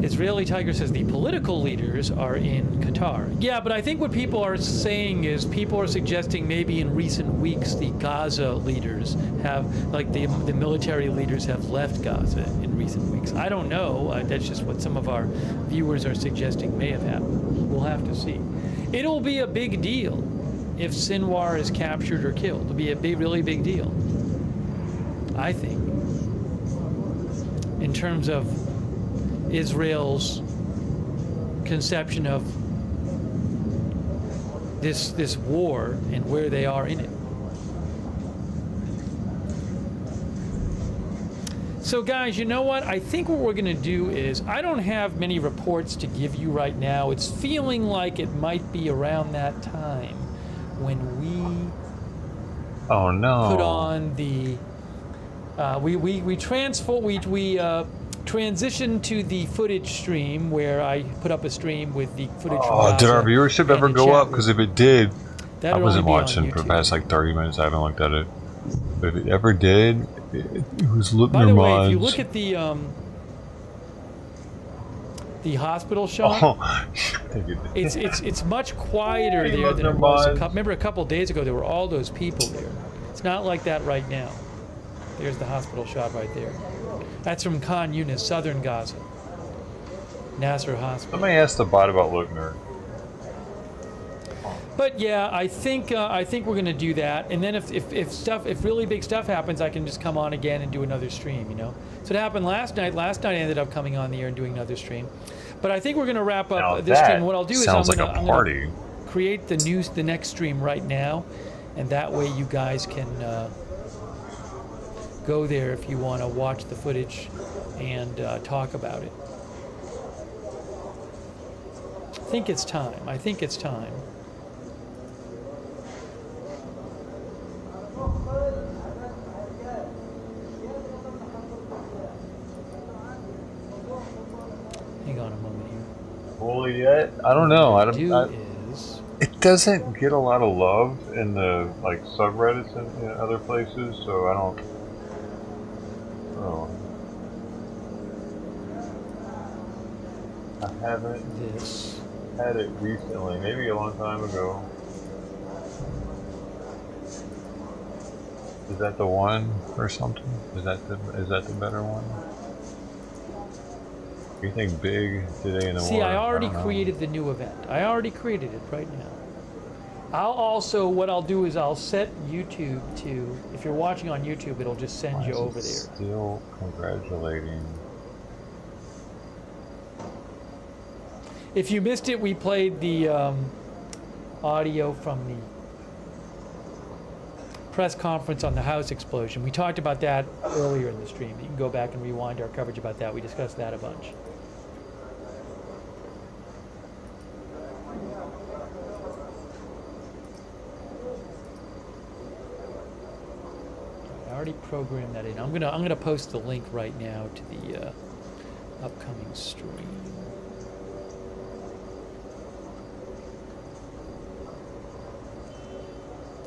Israeli Tiger says the political leaders are in Qatar. Yeah, but I think what people are saying is people are suggesting maybe in recent weeks the Gaza leaders have, like the military leaders have left Gaza in recent weeks. I don't know. That's just what some of our viewers are suggesting may have happened. We'll have to see. It'll be a big deal if Sinwar is captured or killed. It'll be a big, really big deal, I think, in terms of Israel's conception of this war and where they are in it. So guys, you know what? I think what we're going to do is, I don't have many reports to give you right now. It's feeling like it might be around that time when we put on the transition to the footage stream where I put up a stream with the footage from Gaza. Did our viewership ever go up? Because if it did, I wasn't watching for the past like 30 minutes. I haven't looked at it. But if it ever did, it was looking their minds. By the way, if you look at the hospital shot, it's much quieter there than it was. Remember a couple days ago, there were all those people there. It's not like that right now. There's the hospital shot right there. That's from Khan Yunis, southern Gaza. Nasser Hospital. Somebody asked the bot about Luckner. But yeah, I think we're gonna do that, and then if really big stuff happens, I can just come on again and do another stream. You know, so it happened last night. Last night I ended up coming on the air and doing another stream. But I think we're gonna wrap up this stream. What I'll do is I'm gonna create the next stream right now, and that way you guys can go there if you want to watch the footage and talk about it. I think it's time. Hang on a moment here. Fully yet? I don't know. It doesn't get a lot of love in the like subreddits and other places, so I don't. Oh. I haven't had it recently, maybe a long time ago. Is that the one or something? Is that the better one? You think big today in the See, I already created the new event. I already created it right now. What I'll do is I'll set YouTube to, if you're watching on YouTube, it'll just send you over there. Still congratulating. If you missed it, we played the audio from the press conference on the house explosion. We talked about that earlier in the stream. You can go back and rewind our coverage about that. We discussed that a bunch. already programmed that in. I'm gonna post the link right now to the upcoming stream.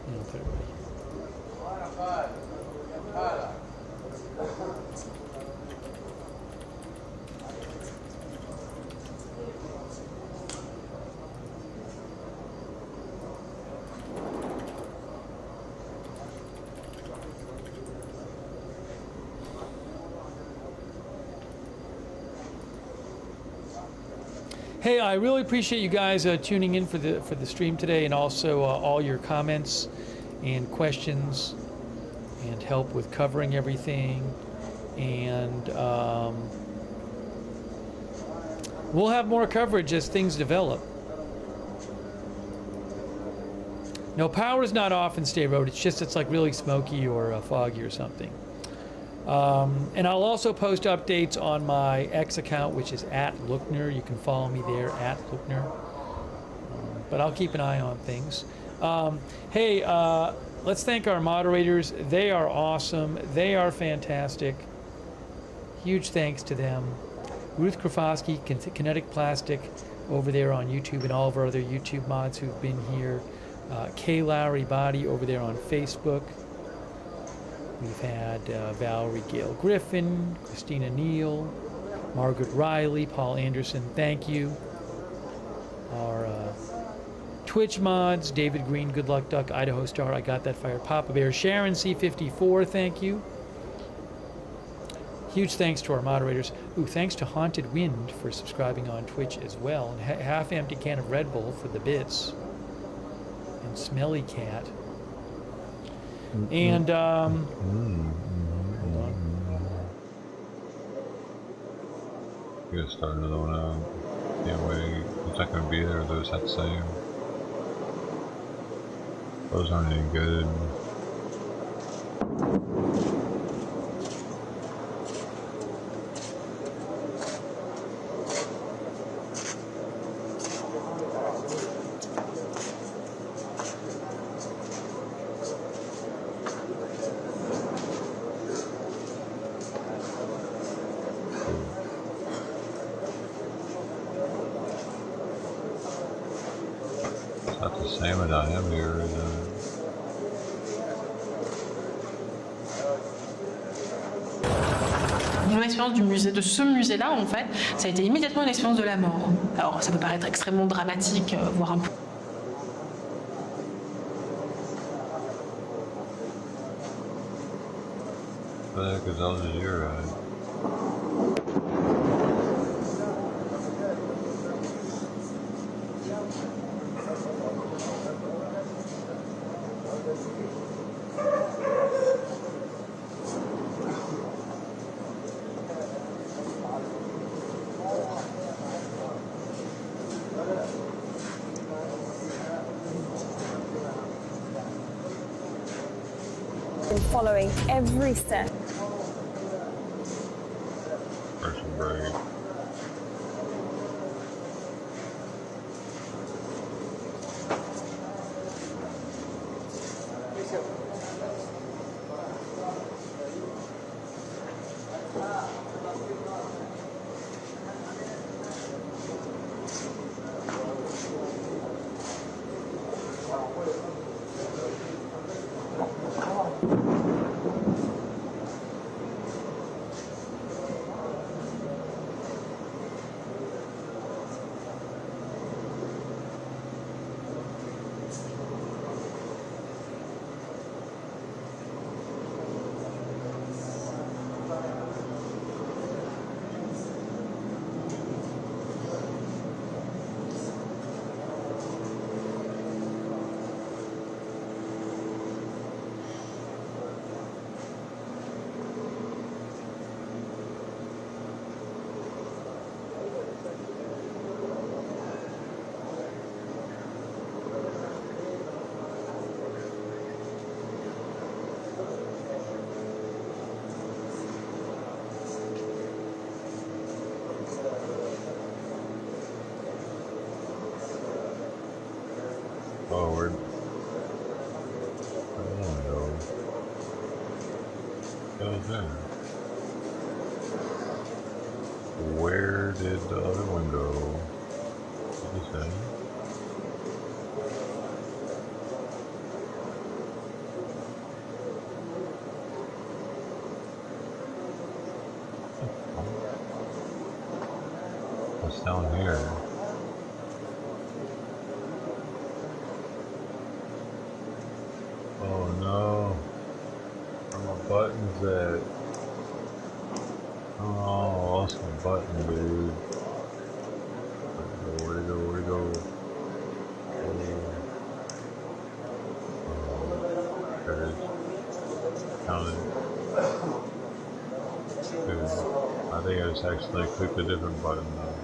And I'll put it right here. Hey, I really appreciate you guys tuning in for the stream today, and also all your comments and questions and help with covering everything. And we'll have more coverage as things develop. No, power's not off in State Road. It's just it's like really smoky or foggy or something. And I'll also post updates on my X account, which is @Lookner. You can follow me there, @Lookner. But I'll keep an eye on things. Hey, let's thank our moderators. They are awesome. They are fantastic. Huge thanks to them. Ruth Krafowski, Kinetic Plastic, over there on YouTube, and all of our other YouTube mods who've been here. Kay Lowry Body over there on Facebook. We've had Valerie Gale Griffin, Christina Neal, Margaret Riley, Paul Anderson, thank you. Our Twitch mods, David Green, Good Luck Duck, Idaho Star, I Got That Fire, Papa Bear, Sharon C54, thank you. Huge thanks to our moderators. Ooh, thanks to Haunted Wind for subscribing on Twitch as well. And half empty can of Red Bull for the bits. And Smelly Cat. And hold on. You gotta start another one out. Can't wait. It's not gonna be there. Those that same. Those aren't any good. Salmon I have here is Mon expérience du musée, de ce musée-là, en fait, ça a été immédiatement une expérience de la mort. Alors, ça peut paraître extrêmement dramatique, voire un peu. because Al Jazeera. Following every step. Person break. goes in. Where did the other one go? What is that? What's down here? Oh no. Where my buttons at? Oh, lost my button, dude. Where'd it go? Where'd it go? Oh, there it is. Found it. Dude, I think I just accidentally clicked a different button though.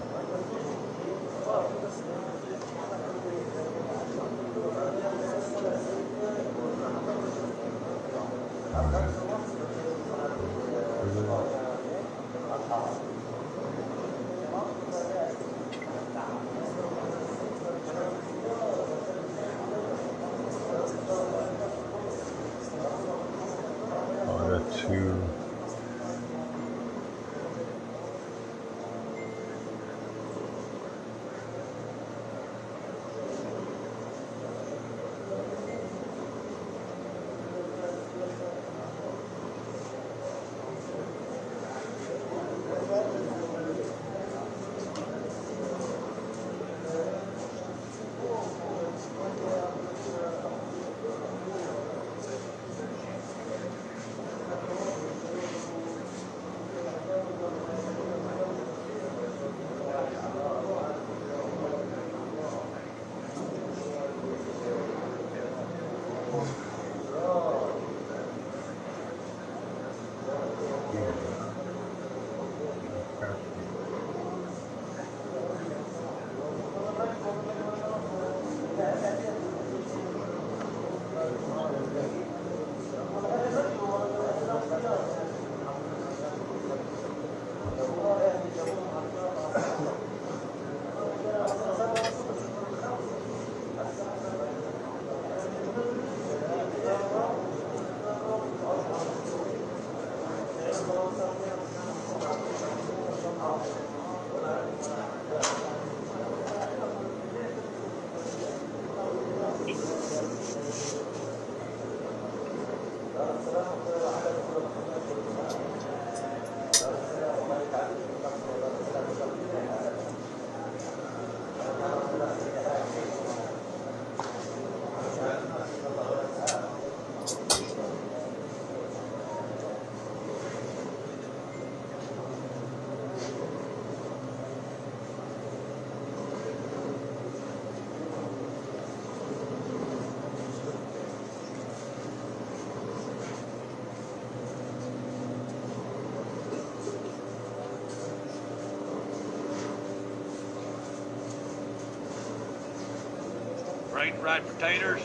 Fried potatoes.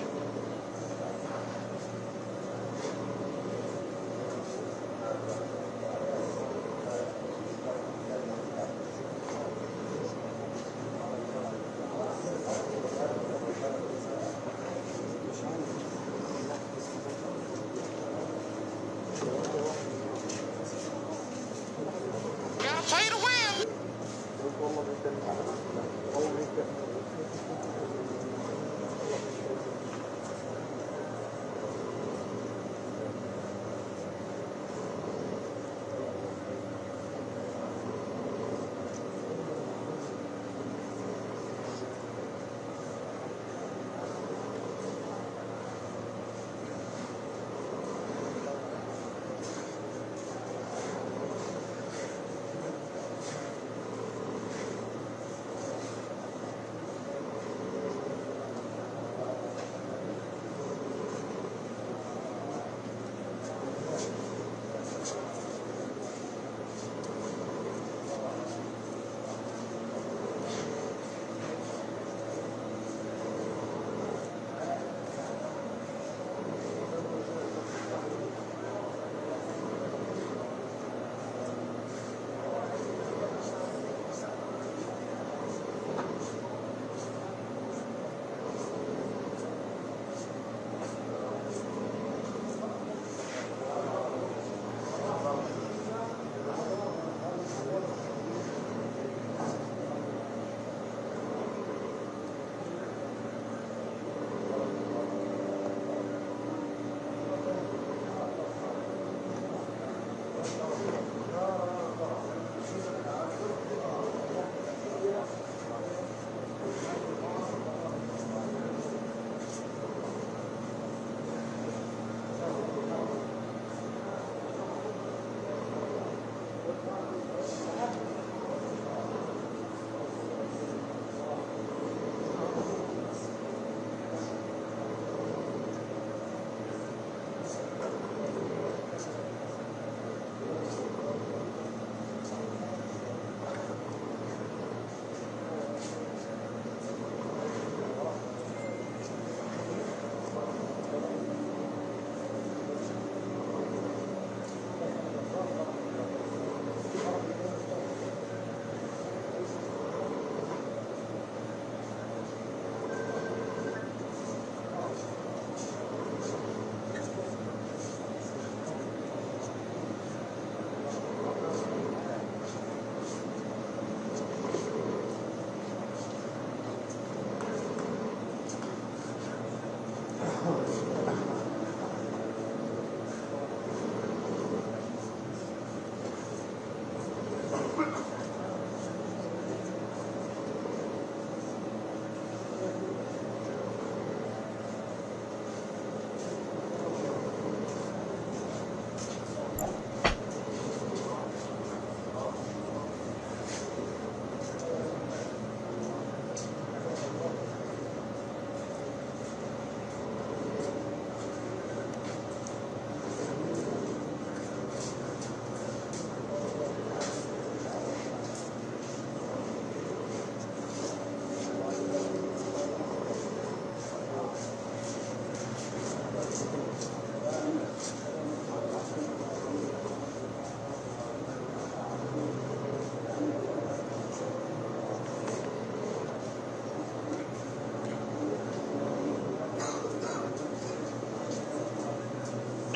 Gotta play to win.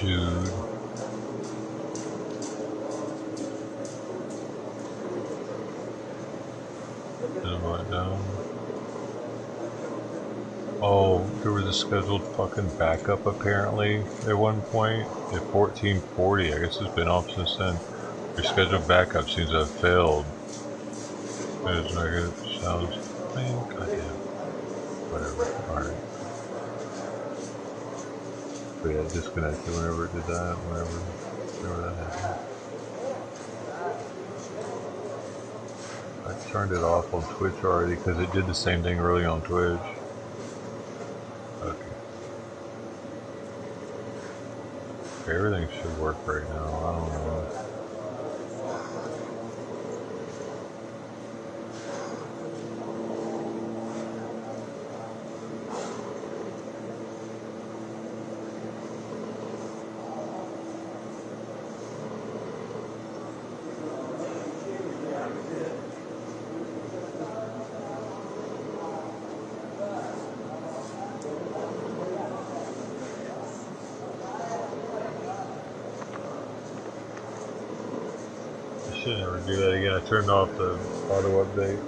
dude. Down. Oh, there was a scheduled fucking backup apparently at one point at 1440. I guess it's been off since then. Your scheduled backup seems to have failed. There's negative sounds. Man, goddamn. Whatever. Alright. But yeah, disconnected whenever it did that. Whenever that happened. I turned it off on Twitch already because it did the same thing early on Twitch. Okay. Everything should work right now. I don't know. Should never do that again. I turned off the auto update.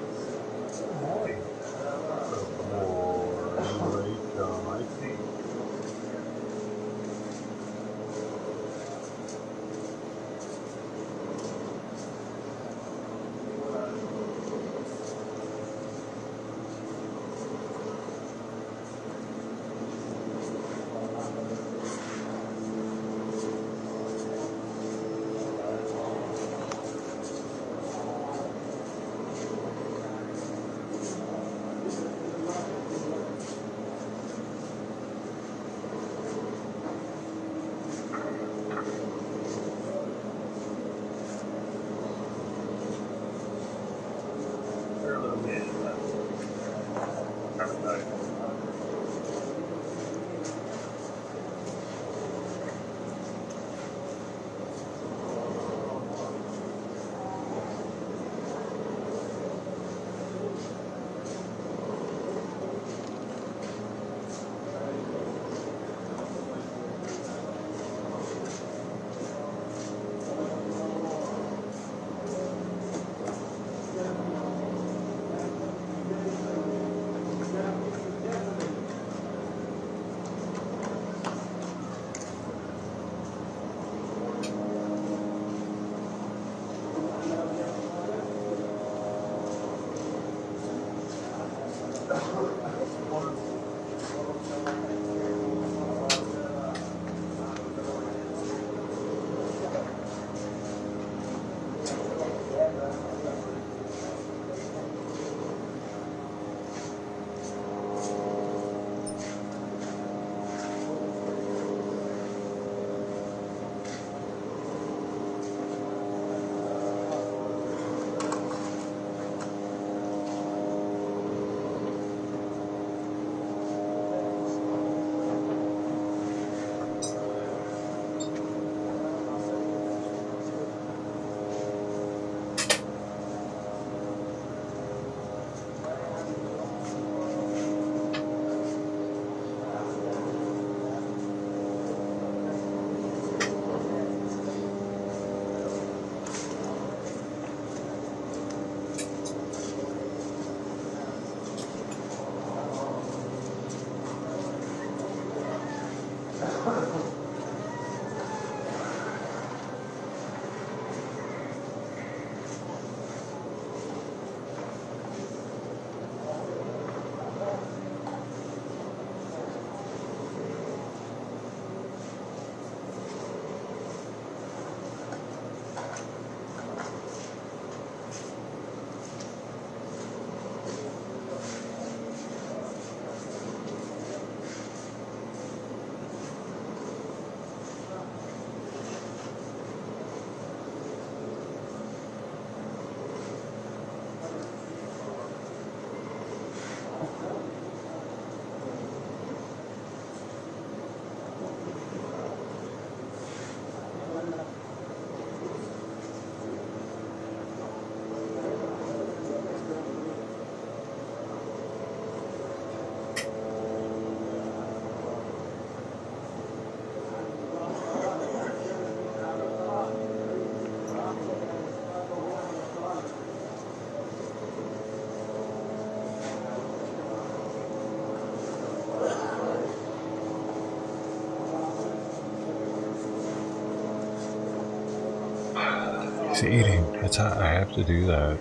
He's eating. That's how I have to do that.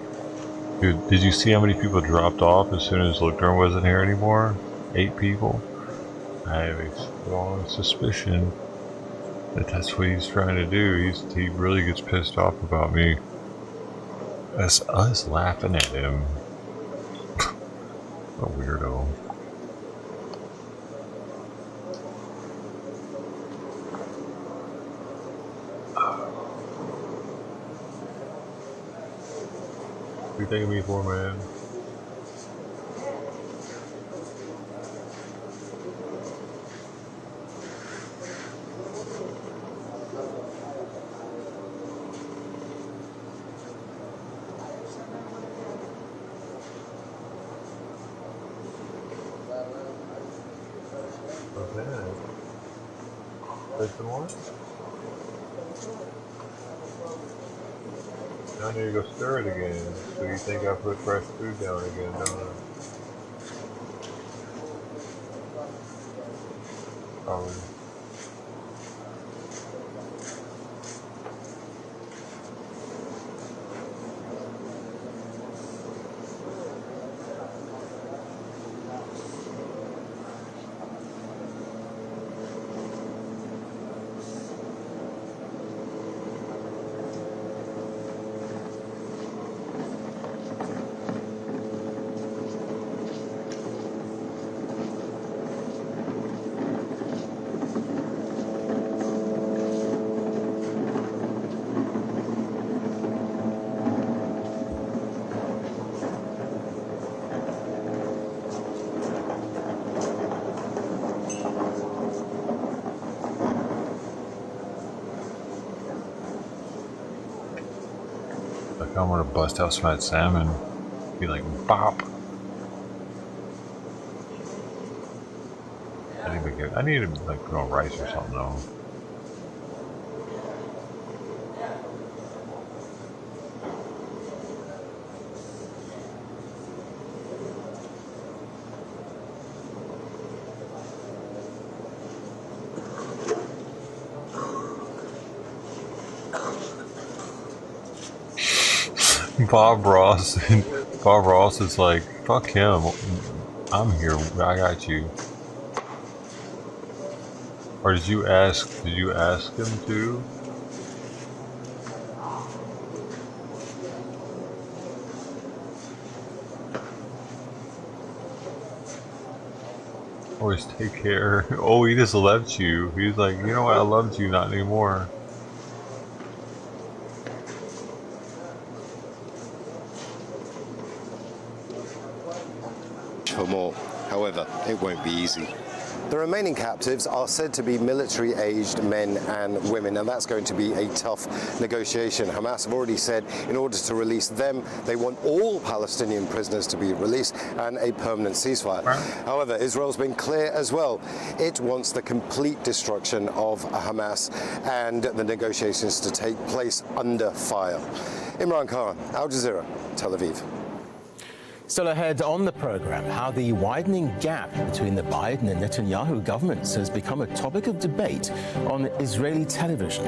Dude, did you see how many people dropped off as soon as Lookdorn wasn't here anymore? 8 people? I have a strong suspicion that that's what he's trying to do. He really gets pissed off about me. Us laughing at him. A weirdo. What are you thanking me for, man? Some more? Now I need to go stir it again. So you think I put fresh food down again, don't I? Probably. I'm gonna bust out some of that salmon. Be like, bop. I need to like put on rice or something though. Bob Ross is like, fuck him. I'm here. I got you. Or did you ask him to? Always take care. Oh, he just left you. He's like, you know what? I loved you, not anymore. For more. However, it won't be easy. The remaining captives are said to be military-aged men and women, and that's going to be a tough negotiation. Hamas have already said in order to release them, they want all Palestinian prisoners to be released and a permanent ceasefire. However, Israel's been clear as well. It wants the complete destruction of Hamas and the negotiations to take place under fire. Imran Khan, Al Jazeera, Tel Aviv. Still ahead on the program, how the widening gap between the Biden and Netanyahu governments has become a topic of debate on Israeli television.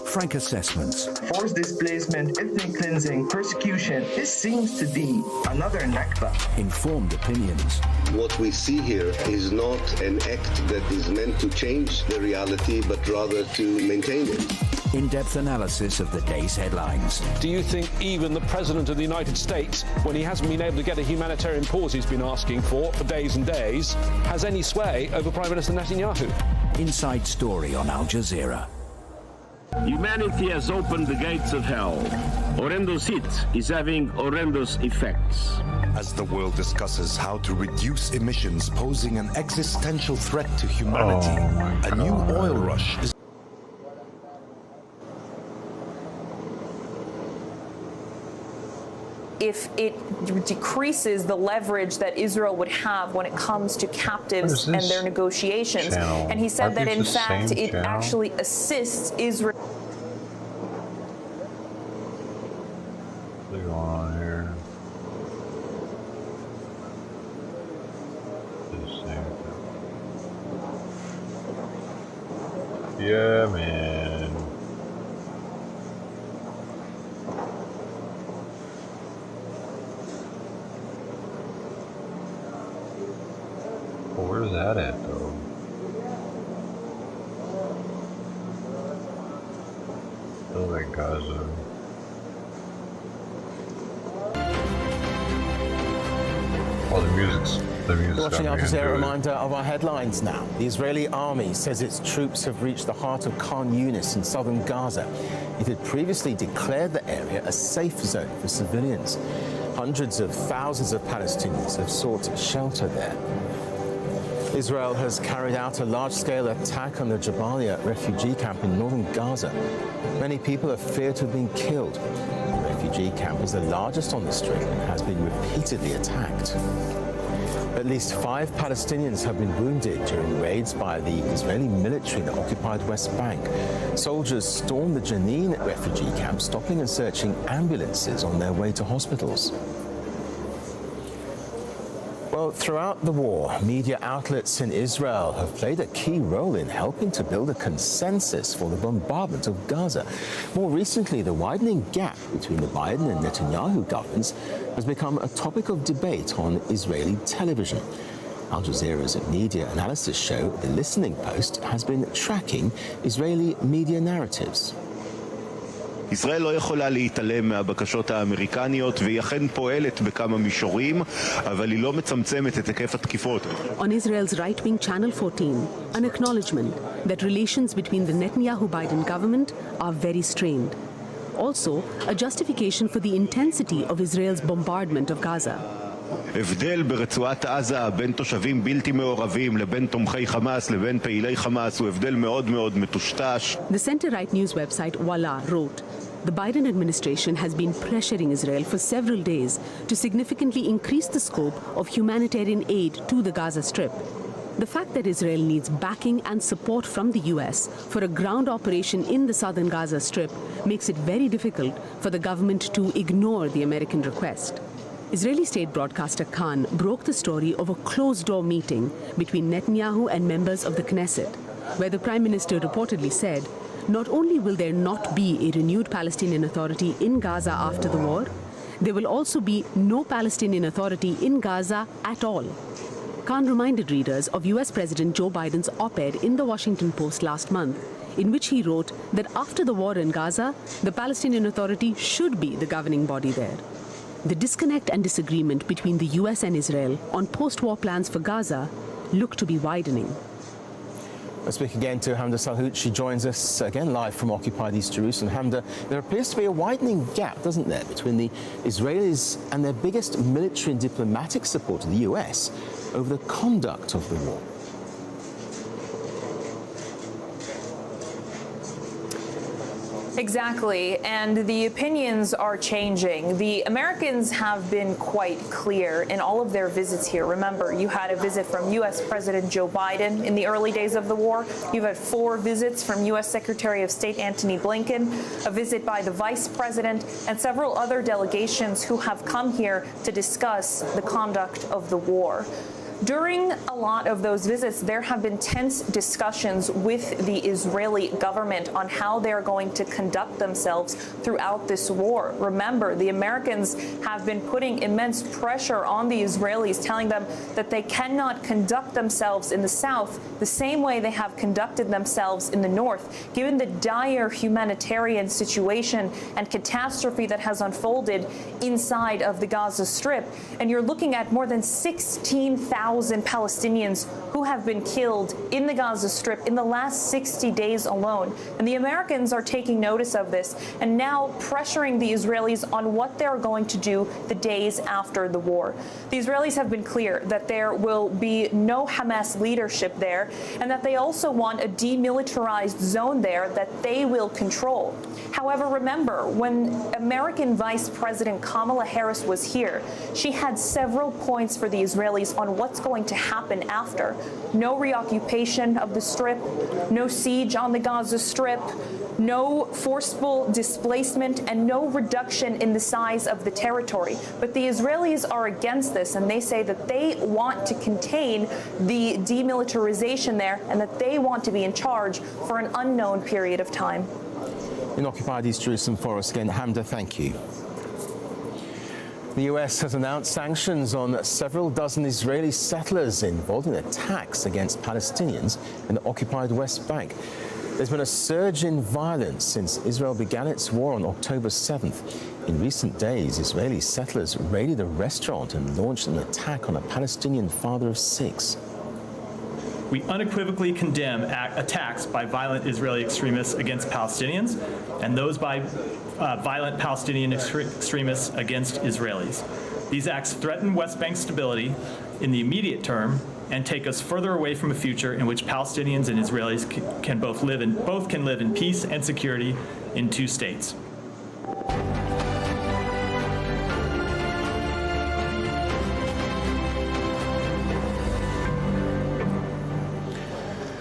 Frank assessments. Forced displacement, ethnic cleansing, persecution. This seems to be another Nakba. Informed opinions. What we see here is not an act that is meant to change the reality, but rather to maintain it. In-depth analysis of the day's headlines. Do you think even the President of the United States, when he hasn't been able to get a humanitarian pause he's been asking for days and days, has any sway over Prime Minister Netanyahu? Inside story on Al Jazeera. Humanity has opened the gates of hell. Horrendous heat is having horrendous effects. As the world discusses how to reduce emissions posing an existential threat to humanity, a new oil rush is if it decreases the leverage that Israel would have when it comes to captives and their negotiations. Channel? And he said that in fact it channel? actually assists Israel. What's going on here? Yeah, man. Well, where's that at, though? Gaza. Oh, the music's watching Al Jazeera, reminder of our headlines now. The Israeli army says its troops have reached the heart of Khan Yunis in southern Gaza. It had previously declared the area a safe zone for civilians. Hundreds of thousands of Palestinians have sought shelter there. Israel has carried out a large-scale attack on the Jabalia refugee camp in northern Gaza. Many people are feared to have been killed. The refugee camp is the largest on the Strip and has been repeatedly attacked. At least 5 Palestinians have been wounded during raids by the Israeli military in the occupied West Bank. Soldiers stormed the Jenin refugee camp, stopping and searching ambulances on their way to hospitals. Well, throughout the war, media outlets in Israel have played a key role in helping to build a consensus for the bombardment of Gaza. More recently, the widening gap between the Biden and Netanyahu governments has become a topic of debate on Israeli television. Al Jazeera's media analysis show, The Listening Post, has been tracking Israeli media narratives. ישראל לא יכולה להתעלם מהבקשות האמריקניות והיא אכן פועלת בכמה מישורים, אבל היא לא מצמצמת את היקף התקיפות. On Israel's right-wing Channel 14, an acknowledgement that relations between the Netanyahu-Biden government are very strained. Also, a justification for the intensity of Israel's bombardment of Gaza. הבדל ברצועת עזה בין תושבים בלתי מעורבים לבין תומכי חמאס לבין פעילי חמאס הוא הבדל מאוד מאוד מטושטש. The center-right news website Walla wrote, the Biden administration has been pressuring Israel for several days to significantly increase the scope of humanitarian aid to the Gaza Strip. The fact that Israel needs backing and support from the US for a ground operation in the southern Gaza Strip makes it very difficult for the government to ignore the American request. Israeli state broadcaster Khan broke the story of a closed-door meeting between Netanyahu and members of the Knesset, where the Prime Minister reportedly said, not only will there not be a renewed Palestinian Authority in Gaza after the war, there will also be no Palestinian Authority in Gaza at all. Khan reminded readers of US President Joe Biden's op-ed in the Washington Post last month, in which he wrote that after the war in Gaza, the Palestinian Authority should be the governing body there. The disconnect and disagreement between the US and Israel on post-war plans for Gaza look to be widening. Let's speak again to Hamda Salhout. She joins us again live from occupied East Jerusalem. Hamda, there appears to be a widening gap, doesn't there, between the Israelis and their biggest military and diplomatic supporter, the US, over the conduct of the war. Exactly, and the opinions are changing. The Americans have been quite clear in all of their visits here. Remember, you had a visit from U.S. President Joe Biden in the early days of the war. You've had 4 visits from U.S. Secretary of State Antony Blinken, a visit by the Vice President, and several other delegations who have come here to discuss the conduct of the war. During a lot of those visits, there have been tense discussions with the Israeli government on how they're going to conduct themselves throughout this war. Remember, the Americans have been putting immense pressure on the Israelis, telling them that they cannot conduct themselves in the south the same way they have conducted themselves in the north, given the dire humanitarian situation and catastrophe that has unfolded inside of the Gaza Strip. And you're looking at more than 16,000 Palestinians who have been killed in the Gaza Strip in the last 60 days alone. And the Americans are taking notice of this and now pressuring the Israelis on what they're going to do the days after the war. The Israelis have been clear that there will be no Hamas leadership there and that they also want a demilitarized zone there that they will control. However, remember, when American Vice President Kamala Harris was here, she had several points for the Israelis on what's going to happen after. No reoccupation of the Strip, no siege on the Gaza Strip, no forceful displacement, and no reduction in the size of the territory. But the Israelis are against this, and they say that they want to contain the demilitarization there and that they want to be in charge for an unknown period of time. In occupied East Jerusalem for us again, Hamda, thank you. The US has announced sanctions on several dozen Israeli settlers involved in attacks against Palestinians in the occupied West Bank. There's been a surge in violence since Israel began its war on October 7th. In recent days, Israeli settlers raided a restaurant and launched an attack on a Palestinian father of 6. We unequivocally condemn attacks by violent Israeli extremists against Palestinians and those by violent Palestinian extremists against Israelis. These acts threaten West Bank stability in the immediate term and take us further away from a future in which Palestinians and Israelis can both live in peace and security in 2 states.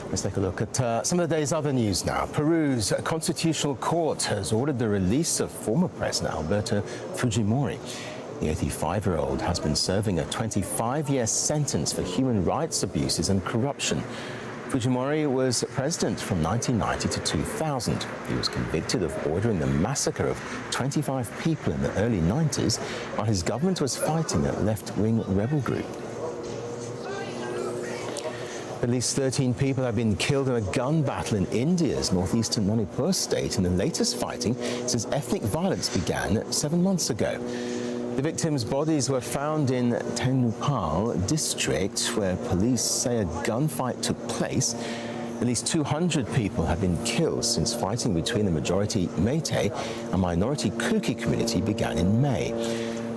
Let's take a look at some of the day's other news now. Peru's Constitutional Court has ordered the release of former President Alberto Fujimori. The 85-year-old has been serving a 25-year sentence for human rights abuses and corruption. Fujimori was president from 1990 to 2000. He was convicted of ordering the massacre of 25 people in the early 90s while his government was fighting a left-wing rebel group. At least 13 people have been killed in a gun battle in India's northeastern Manipur state in the latest fighting since ethnic violence began 7 months ago. The victims' bodies were found in Tenupal district, where police say a gunfight took place. At least 200 people have been killed since fighting between the majority Meitei and minority Kuki community began in May.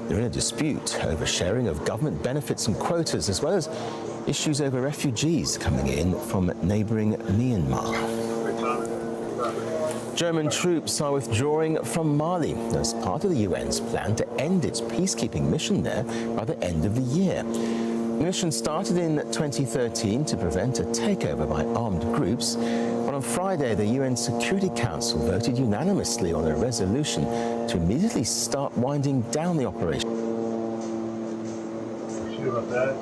They're in a dispute over sharing of government benefits and quotas, as well as issues over refugees coming in from neighbouring Myanmar. German troops are withdrawing from Mali as part of the UN's plan to end its peacekeeping mission there by the end of the year. The mission started in 2013 to prevent a takeover by armed groups, but on Friday the UN Security Council voted unanimously on a resolution to immediately start winding down the operation. Sure about that?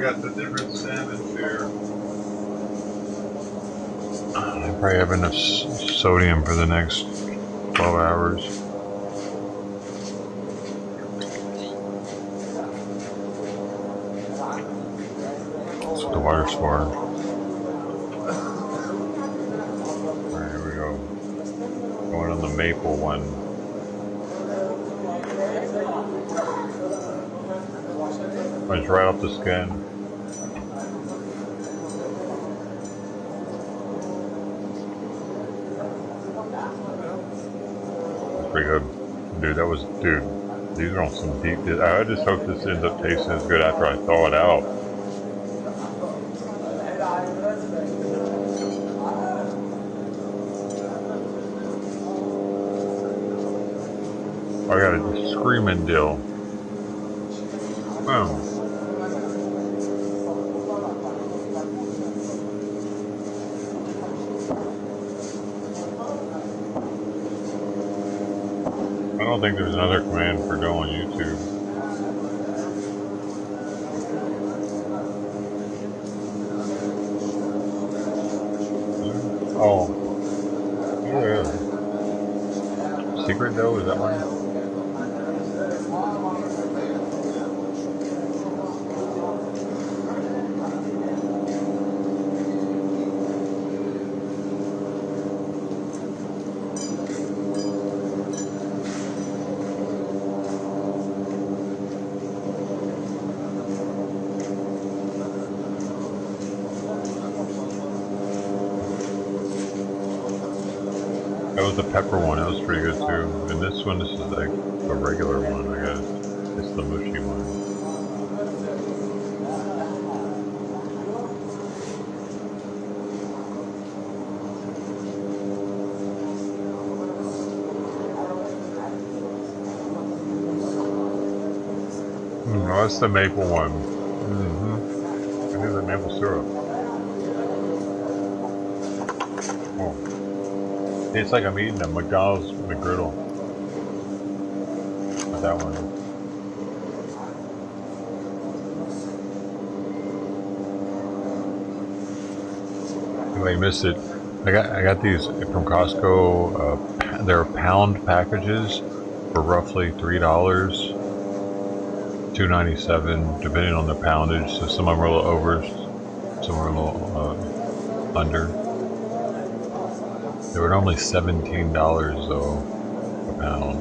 Got the different salmon fare. I probably have enough sodium for the next 12 hours. That's what the water's for. Alright, here we go. Going on the maple one. It's right off the skin. Pretty good. Dude, that was, dude, these are on some deep, I just hope this ends up tasting as good after I thaw it out. I got a screaming dill. Boom. I don't think there's another command for go on YouTube. Oh. Yeah. Secret dough, is that one? That was the pepper one, that was pretty good too. And this one, this is like the regular one, I guess. It's the mushy one. No, that's the maple one. I need the maple syrup. It's like I'm eating a McDonald's McGriddle. Not that one. Anyway, you missed it. I got these from Costco. They're pound packages for roughly $3, $2.97, depending on the poundage. So some of them are a little over, some are a little under. They were normally $17 though, a pound.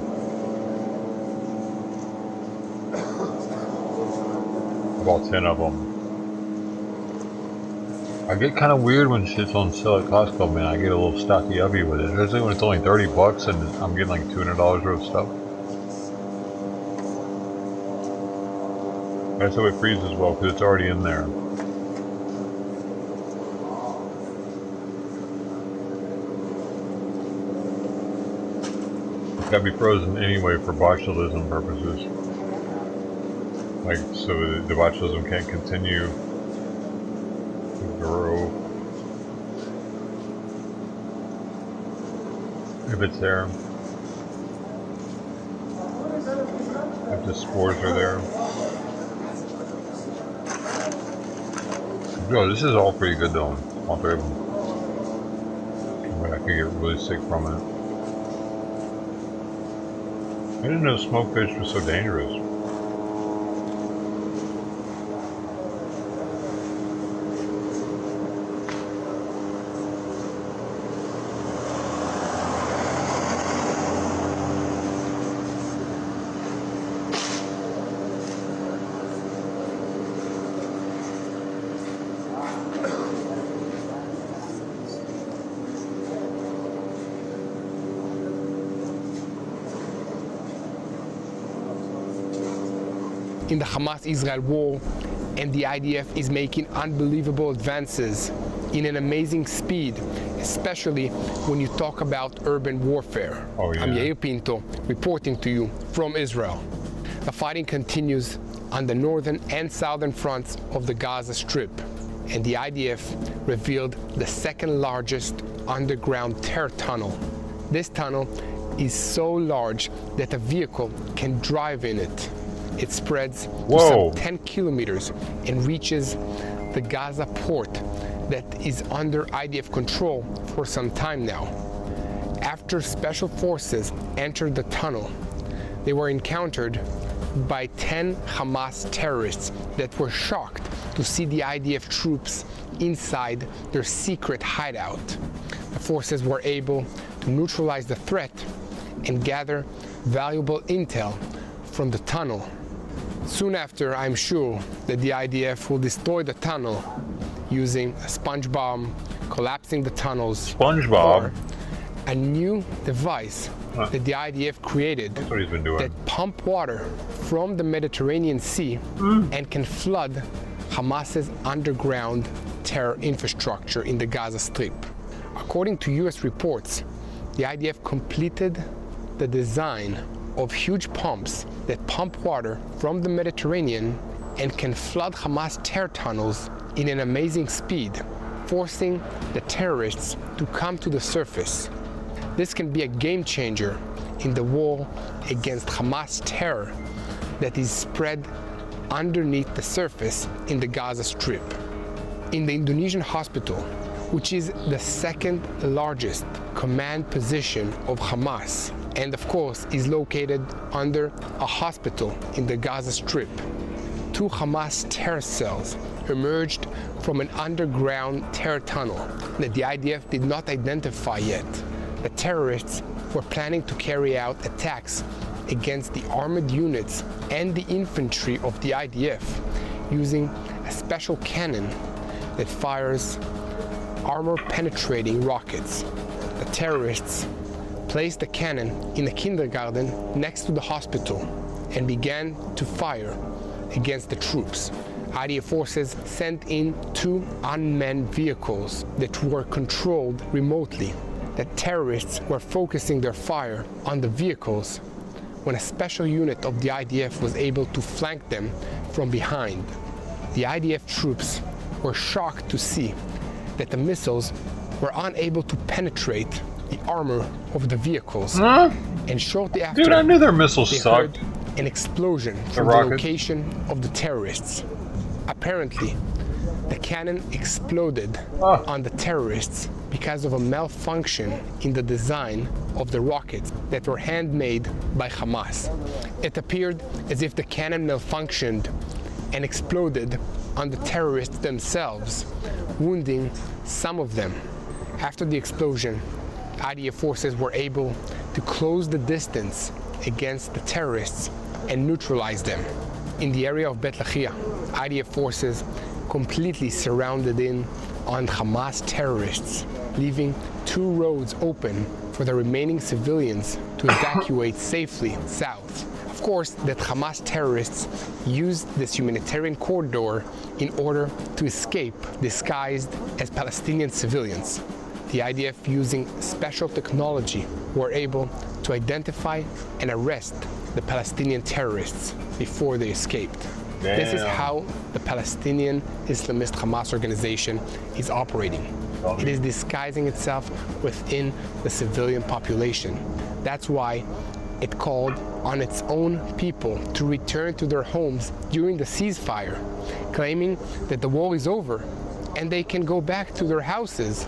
I bought 10 of them. I get kind of weird when shit's on sale at Costco, man. I get a little stocky ubby with it. Especially when it's only 30 bucks and I'm getting like $200 worth of stuff. That's how it freezes well, because it's already in there. Gotta be frozen anyway for botulism purposes. Like, so the botulism can't continue to grow if it's there. If the spores are there. Yo, this is all pretty good though. All three of them. But I could get really sick from it. I didn't know smoked fish was so dangerous. In the Hamas-Israel war, and the IDF is making unbelievable advances in an amazing speed, especially when you talk about urban warfare. I'm Yair Pinto, reporting to you from Israel. The fighting continues on the northern and southern fronts of the Gaza Strip, and the IDF revealed the second largest underground terror tunnel. This tunnel is so large that a vehicle can drive in it. It spreads to some 10 kilometers and reaches the Gaza port that is under IDF control for some time now. After special forces entered the tunnel, they were encountered by 10 Hamas terrorists that were shocked to see the IDF troops inside their secret hideout. The forces were able to neutralize the threat and gather valuable intel from the tunnel. Soon after, I'm sure that the IDF will destroy the tunnel using a sponge bomb, collapsing the tunnels, SpongeBob, or a new device that the IDF created that pump water from the Mediterranean Sea and can flood Hamas's underground terror infrastructure in the Gaza Strip. According to US reports, the IDF completed the design of huge pumps that pump water from the Mediterranean and can flood Hamas terror tunnels in an amazing speed, forcing the terrorists to come to the surface. This can be a game changer in the war against Hamas terror that is spread underneath the surface in the Gaza Strip. In the Indonesian hospital, which is the second largest command position of Hamas, and of course is located under a hospital in the Gaza Strip, 2 Hamas terror cells emerged from an underground terror tunnel that the IDF did not identify yet. The terrorists were planning to carry out attacks against the armored units and the infantry of the IDF using a special cannon that fires armor-penetrating rockets. The terrorists placed the cannon in a kindergarten next to the hospital and began to fire against the troops. IDF forces sent in 2 unmanned vehicles that were controlled remotely. The terrorists were focusing their fire on the vehicles when a special unit of the IDF was able to flank them from behind. The IDF troops were shocked to see that the missiles were unable to penetrate the armor of the vehicles. And shortly after, dude, I knew their missiles they sucked. heard an explosion from the location of the terrorists. Apparently, the cannon exploded on the terrorists because of a malfunction in the design of the rockets that were handmade by Hamas. It appeared as if the cannon malfunctioned and exploded on the terrorists themselves, wounding some of them. After the explosion, IDF forces were able to close the distance against the terrorists and neutralize them. In the area of Bet Lahia, IDF forces completely surrounded in on Hamas terrorists, leaving 2 roads open for the remaining civilians to evacuate safely south. Of course, that Hamas terrorists used this humanitarian corridor in order to escape disguised as Palestinian civilians. The IDF, using special technology, were able to identify and arrest the Palestinian terrorists before they escaped. Damn. This is how the Palestinian Islamist Hamas organization is operating. It is disguising itself within the civilian population. That's why it called on its own people to return to their homes during the ceasefire, claiming that the war is over and they can go back to their houses,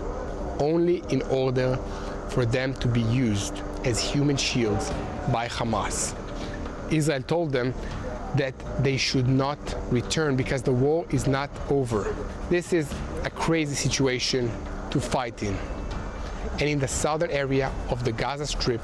only in order for them to be used as human shields by Hamas. Israel told them that they should not return because the war is not over. This is a crazy situation to fight in. And in the southern area of the Gaza Strip,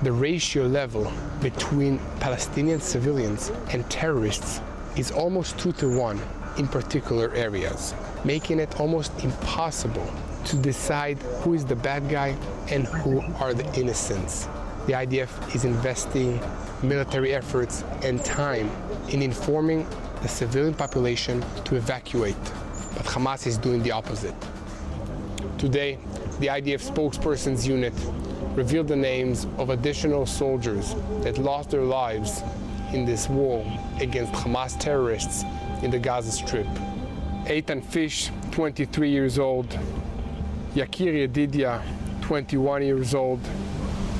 the ratio level between Palestinian civilians and terrorists is almost 2-to-1 in particular areas, making it almost impossible to decide who is the bad guy and who are the innocents. The IDF is investing military efforts and time in informing the civilian population to evacuate, but Hamas is doing the opposite. Today, the IDF spokesperson's unit revealed the names of additional soldiers that lost their lives in this war against Hamas terrorists in the Gaza Strip. Eitan Fish, 23 years old, Yakir Yedidia, 21 years old,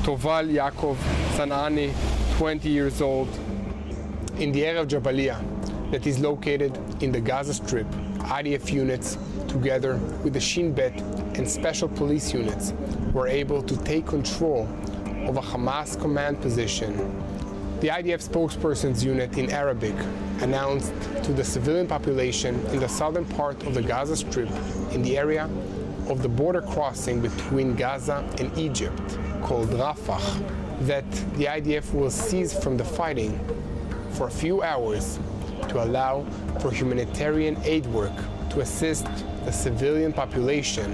Toval Yaakov Sanani, 20 years old. In the area of Jabalia, that is located in the Gaza Strip, IDF units, together with the Shin Bet and special police units, were able to take control of a Hamas command position. The IDF spokesperson's unit in Arabic announced to the civilian population in the southern part of the Gaza Strip, in the area of the border crossing between Gaza and Egypt, called Rafah, that the IDF will cease from the fighting for a few hours to allow for humanitarian aid work to assist the civilian population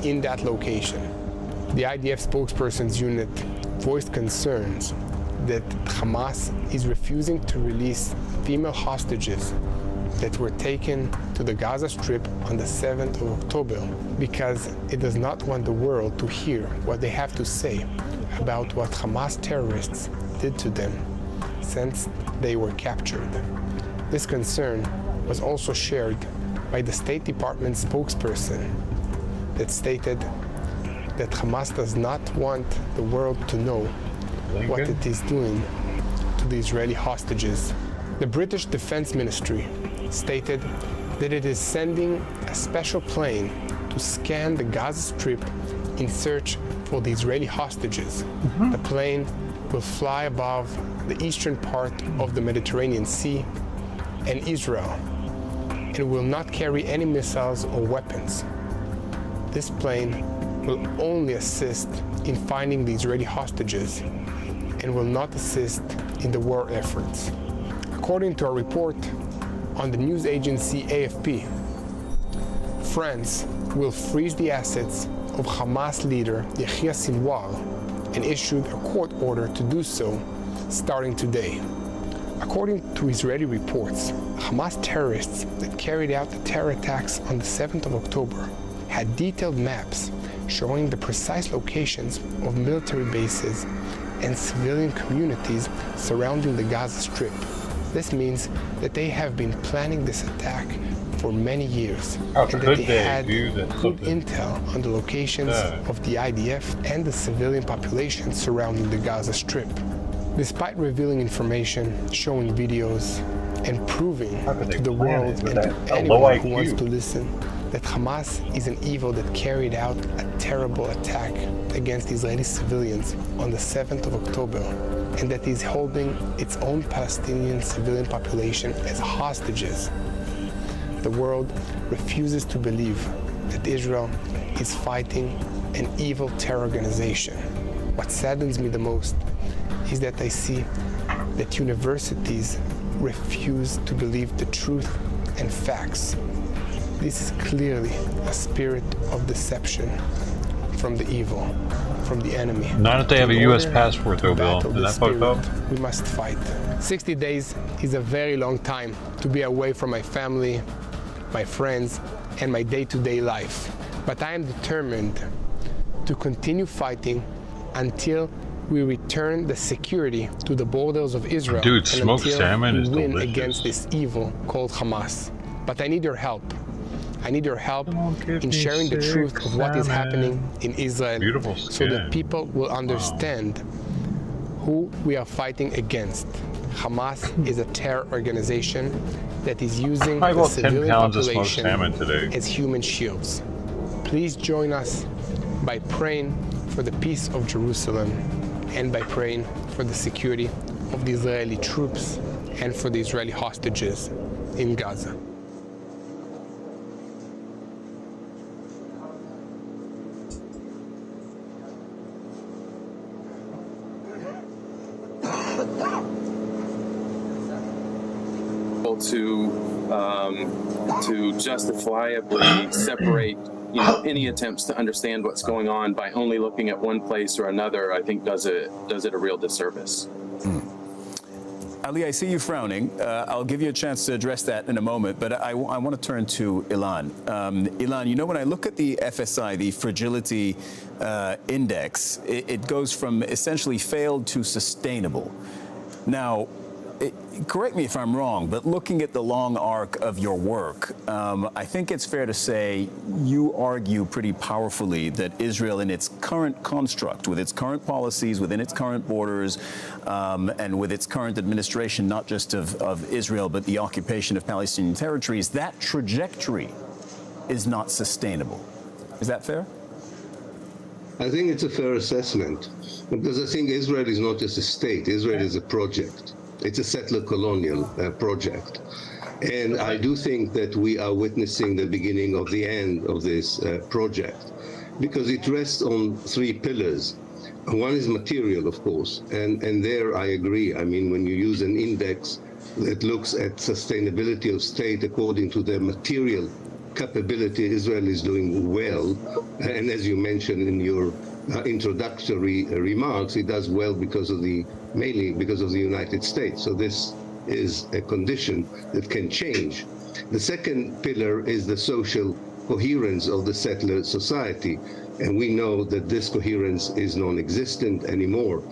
in that location. The IDF spokesperson's unit voiced concerns that Hamas is refusing to release female hostages that were taken to the Gaza Strip on the 7th of October because it does not want the world to hear what they have to say about what Hamas terrorists did to them since they were captured. This concern was also shared by the State Department spokesperson that stated that Hamas does not want the world to know what it is doing to the Israeli hostages. The British Defense Ministry stated that it is sending a special plane to scan the Gaza Strip in search for the Israeli hostages. The plane will fly above the eastern part of the Mediterranean Sea and Israel and will not carry any missiles or weapons. This plane will only assist in finding the Israeli hostages and will not assist in the war efforts. According to a report on the news agency AFP, France will freeze the assets of Hamas leader Yahya Sinwar and issued a court order to do so starting today. According to Israeli reports, Hamas terrorists that carried out the terror attacks on the 7th of October had detailed maps showing the precise locations of military bases and civilian communities surrounding the Gaza Strip. This means that they have been planning this attack for many years and that they had good intel on the locations of the IDF and the civilian population surrounding the Gaza Strip. Despite revealing information, showing videos, and proving to the world and to anyone who wants to listen that Hamas is an evil that carried out a terrible attack against Israeli civilians on the 7th of October, and that is holding its own Palestinian civilian population as hostages. The world refuses to believe that Israel is fighting an evil terror organization. What saddens me the most is that I see that universities refuse to believe the truth and facts. This is clearly a spirit of deception from the evil, from the enemy. Not if they have a U.S. passport though, Bill. Is that fucked up? We must fight. 60 days is a very long time to be away from my family, my friends, and my day-to-day life. But I am determined to continue fighting until we return the security to the borders of Israel. Dude, smoked salmon is win delicious. Against this evil called Hamas. But I need your help. I need your help in sharing the truth of what is happening in Israel so that people will understand who we are fighting against. Hamas is a terror organization that is using the civilian population as human shields. Please join us by praying for the peace of Jerusalem and by praying for the security of the Israeli troops and for the Israeli hostages in Gaza. To justifiably separate, any attempts to understand what's going on by only looking at one place or another, I think does it a real disservice. Ali, I see you frowning. I'll give you a chance to address that in a moment, but I want to turn to Ilan. Ilan, when I look at the FSI, the fragility index, it goes from essentially failed to sustainable. Now, correct me if I'm wrong, but looking at the long arc of your work, I think it's fair to say you argue pretty powerfully that Israel in its current construct, with its current policies, within its current borders, and with its current administration, not just of Israel, but the occupation of Palestinian territories, that trajectory is not sustainable. Is that fair? I think it's a fair assessment, because I think Israel is not just a state. Israel is a project. It's a settler colonial project. And I do think that we are witnessing the beginning of the end of this project, because it rests on three pillars. One is material, of course, and there I agree. I mean, when you use an index that looks at sustainability of state according to their material capability, Israel is doing well. And as you mentioned in your introductory remarks, it does well mainly because of the United States. So this is a condition that can change. The second pillar is the social coherence of the settler society. And we know that this coherence is non-existent anymore.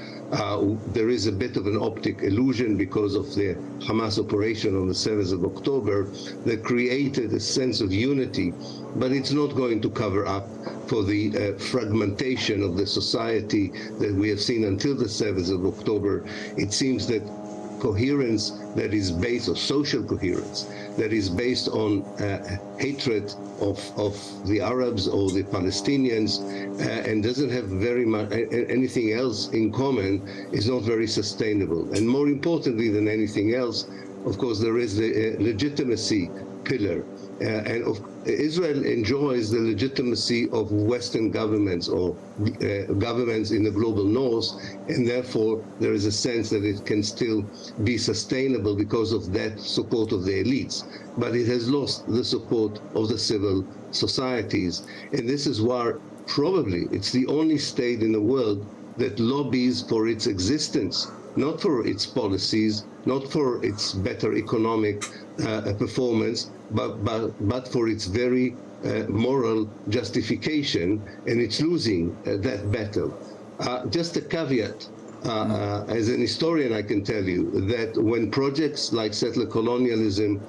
There is a bit of an optic illusion because of the Hamas operation on the 7th of October that created a sense of unity, but it's not going to cover up for the fragmentation of the society that we have seen until the 7th of October. It seems that coherence that is based on social coherence, that is based on hatred of the Arabs or the Palestinians, and doesn't have very much anything else in common, is not very sustainable. And more importantly than anything else, of course, there is the legitimacy pillar. Israel enjoys the legitimacy of Western governments or governments in the global north, and therefore there is a sense that it can still be sustainable because of that support of the elites. But it has lost the support of the civil societies. And this is why probably it's the only state in the world that lobbies for its existence, not for its policies, not for its better economic performance, but for its very moral justification, and it's losing that battle. Just a caveat, as an historian I can tell you that when projects like settler colonialism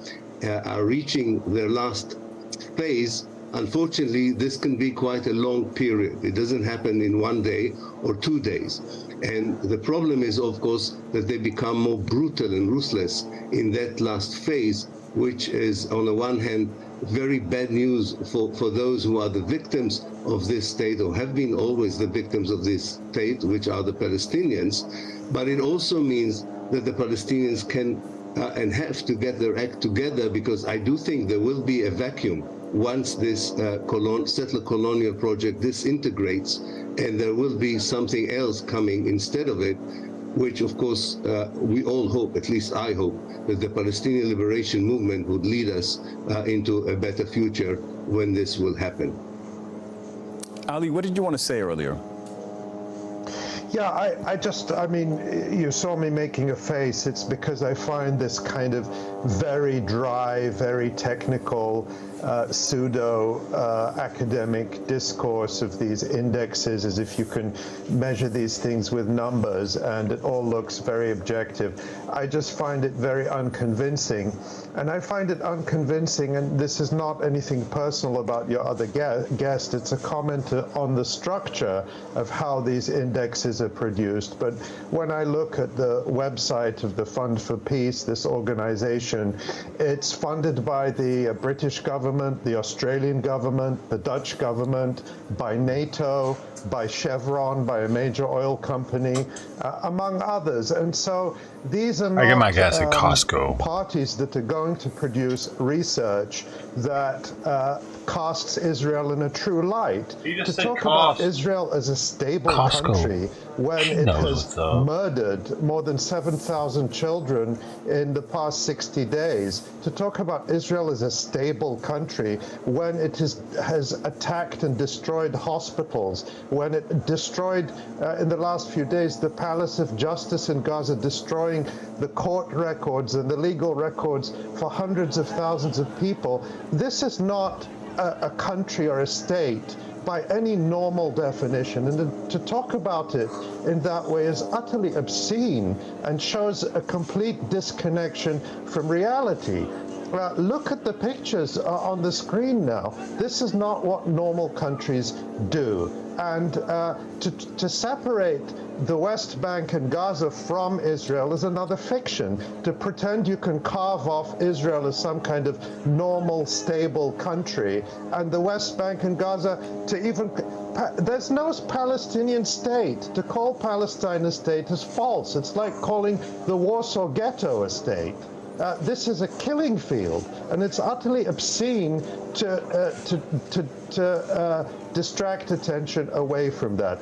are reaching their last phase, unfortunately this can be quite a long period. It doesn't happen in 1 day or 2 days. And the problem is, of course, that they become more brutal and ruthless in that last phase, which is, on the one hand, very bad news for those who are the victims of this state, or have been always the victims of this state, which are the Palestinians. But it also means that the Palestinians can and have to get their act together, because I do think there will be a vacuum once this settler colonial project disintegrates, and there will be something else coming instead of it, which of course we all hope, at least I hope, that the Palestinian liberation movement would lead us into a better future when this will happen. Ali, what did you want to say earlier? Yeah, I mean, you saw me making a face. It's because I find this kind of very dry, very technical, pseudo-academic discourse of these indexes, as if you can measure these things with numbers and it all looks very objective. I just find it very unconvincing. And I find it unconvincing, and this is not anything personal about your other guest, it's a comment on the structure of how these indexes are produced. But when I look at the website of the Fund for Peace, this organization, it's funded by the British government, the Australian government, the Dutch government, by NATO, by Chevron, by a major oil company, among others. And so these are not I get my gas at Costco. Parties that are going to produce research that casts Israel in a true light. To talk about Israel as a stable country when it has murdered more than 7,000 children in the past 60 days, to talk about Israel as a stable country when it has attacked and destroyed hospitals, when it destroyed in the last few days the Palace of Justice in Gaza, destroying the court records and the legal records for hundreds of thousands of people. This is not a country or a state by any normal definition, and to talk about it in that way is utterly obscene and shows a complete disconnection from reality. Look at the pictures on the screen now. This is not what normal countries do. And to separate the West Bank and Gaza from Israel is another fiction. To pretend you can carve off Israel as some kind of normal, stable country, and the West Bank and Gaza to even... There's no Palestinian state. To call Palestine a state is false. It's like calling the Warsaw Ghetto a state. This is a killing field, and it's utterly obscene to distract attention away from that.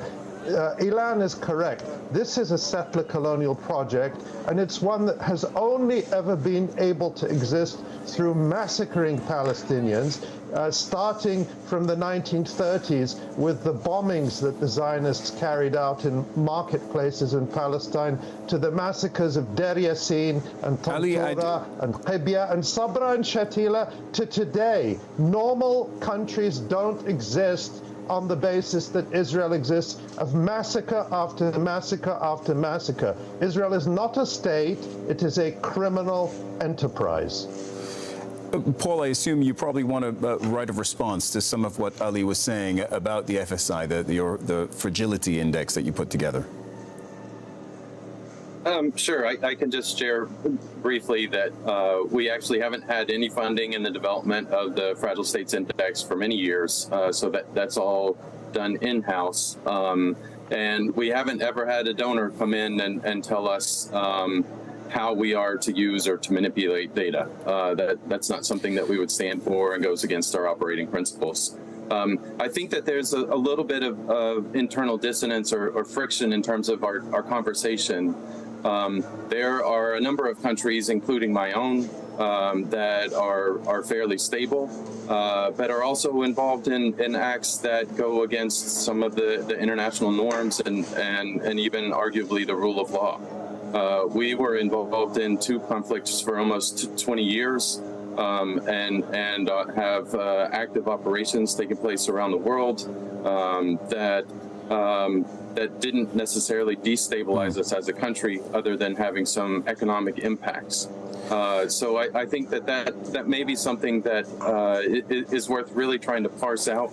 Ilan is correct. This is a settler colonial project, and it's one that has only ever been able to exist through massacring Palestinians, starting from the 1930s with the bombings that the Zionists carried out in marketplaces in Palestine, to the massacres of Deir Yassin and Tantura and Qibya and Sabra and Shatila, to today. Normal countries don't exist on the basis that Israel exists of massacre after massacre after massacre. Israel is not a state, it is a criminal enterprise. Paul, I assume you probably want a right of response to some of what Ali was saying about the FSI, the fragility index that you put together. Sure, I can just share briefly that we actually haven't had any funding in the development of the Fragile States Index for many years, so that's all done in-house. And we haven't ever had a donor come in and tell us how we are to use or to manipulate data. That's not something that we would stand for and goes against our operating principles. I think that there's a little bit of internal dissonance or friction in terms of our conversation. There are a number of countries, including my own, that are fairly stable, but are also involved in acts that go against some of the international norms and even arguably the rule of law. We were involved in 2 conflicts for almost 20 years and have active operations taking place around the world that didn't necessarily destabilize us as a country other than having some economic impacts. So I think that may be something that is worth really trying to parse out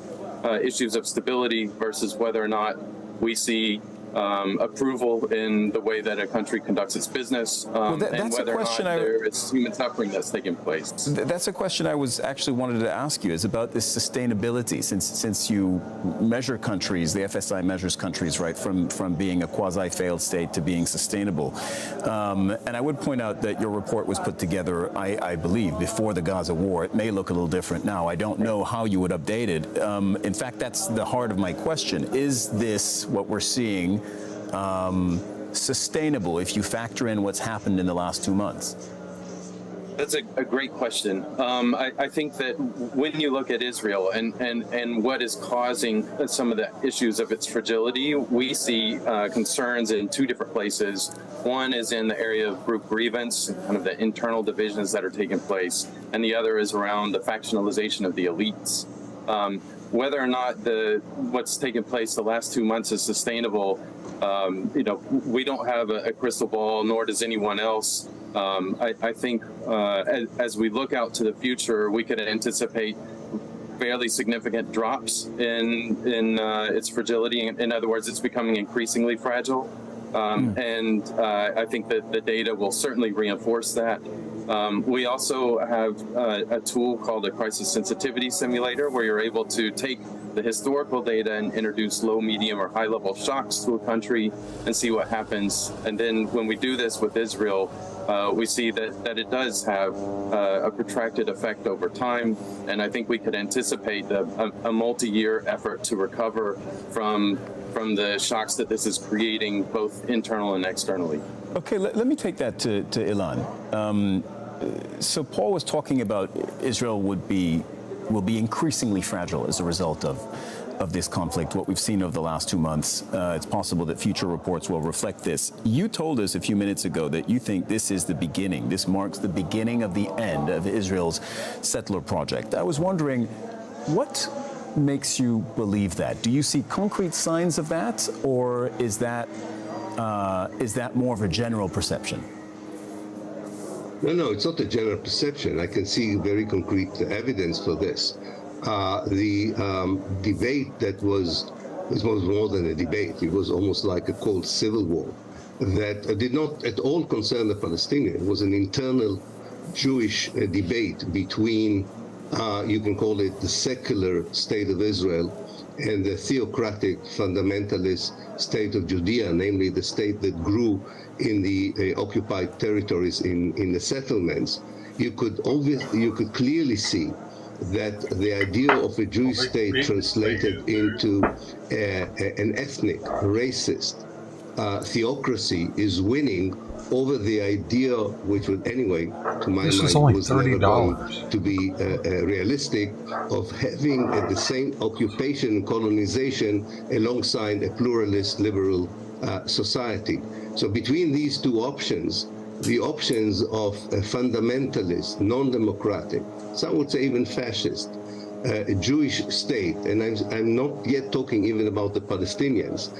issues of stability versus whether or not we see approval in the way that a country conducts its business, and whether or not there is human suffering that's taking place. That's a question I was actually wanted to ask you, is about this sustainability, since you measure countries, the FSI measures countries, right, from being a quasi-failed state to being sustainable. And I would point out that your report was put together, I believe, before the Gaza war. It may look a little different now. I don't know how you would update it. In fact, that's the heart of my question. Is this, what we're seeing, sustainable if you factor in what's happened in the last 2 months? That's a great question. I think that when you look at Israel and what is causing some of the issues of its fragility, we see concerns in 2 different places. One is in the area of group grievance, kind of the internal divisions that are taking place, and the other is around the factionalization of the elites. Whether or not what's taken place the last 2 months is sustainable, we don't have a crystal ball, nor does anyone else. I think as we look out to the future, we could anticipate fairly significant drops in its fragility. In other words, it's becoming increasingly fragile. And I think that the data will certainly reinforce that. We also have a tool called a crisis sensitivity simulator, where you're able to take the historical data and introduce low, medium, or high-level shocks to a country and see what happens. And then when we do this with Israel, we see that it does have a protracted effect over time. And I think we could anticipate a multi-year effort to recover from the shocks that this is creating, both internal and externally. Okay, let me take that to Ilan. So Paul was talking about Israel will be increasingly fragile as a result of this conflict, what we've seen over the last 2 months. It's possible that future reports will reflect this. You told us a few minutes ago that you think this is the beginning. This marks the beginning of the end of Israel's settler project. I was wondering, What makes you believe that? Do you see concrete signs of that, or is that more of a general perception? No, it's not a general perception. I can see very concrete evidence for this. The debate that was more than a debate. It was almost like a cold civil war that did not at all concern the Palestinians. It was an internal Jewish debate between, you can call it the secular state of Israel and the theocratic fundamentalist state of Judea, namely the state that grew in the occupied territories in the settlements. You could clearly see that the idea of a Jewish state translated into an ethnic, racist theocracy is winning over the idea, which would anyway, to my mind, was never going to be realistic, of having the same occupation and colonization alongside a pluralist liberal society. So between these two options, the options of a fundamentalist, non-democratic, some would say even fascist, a Jewish state, and I'm not yet talking even about the Palestinians.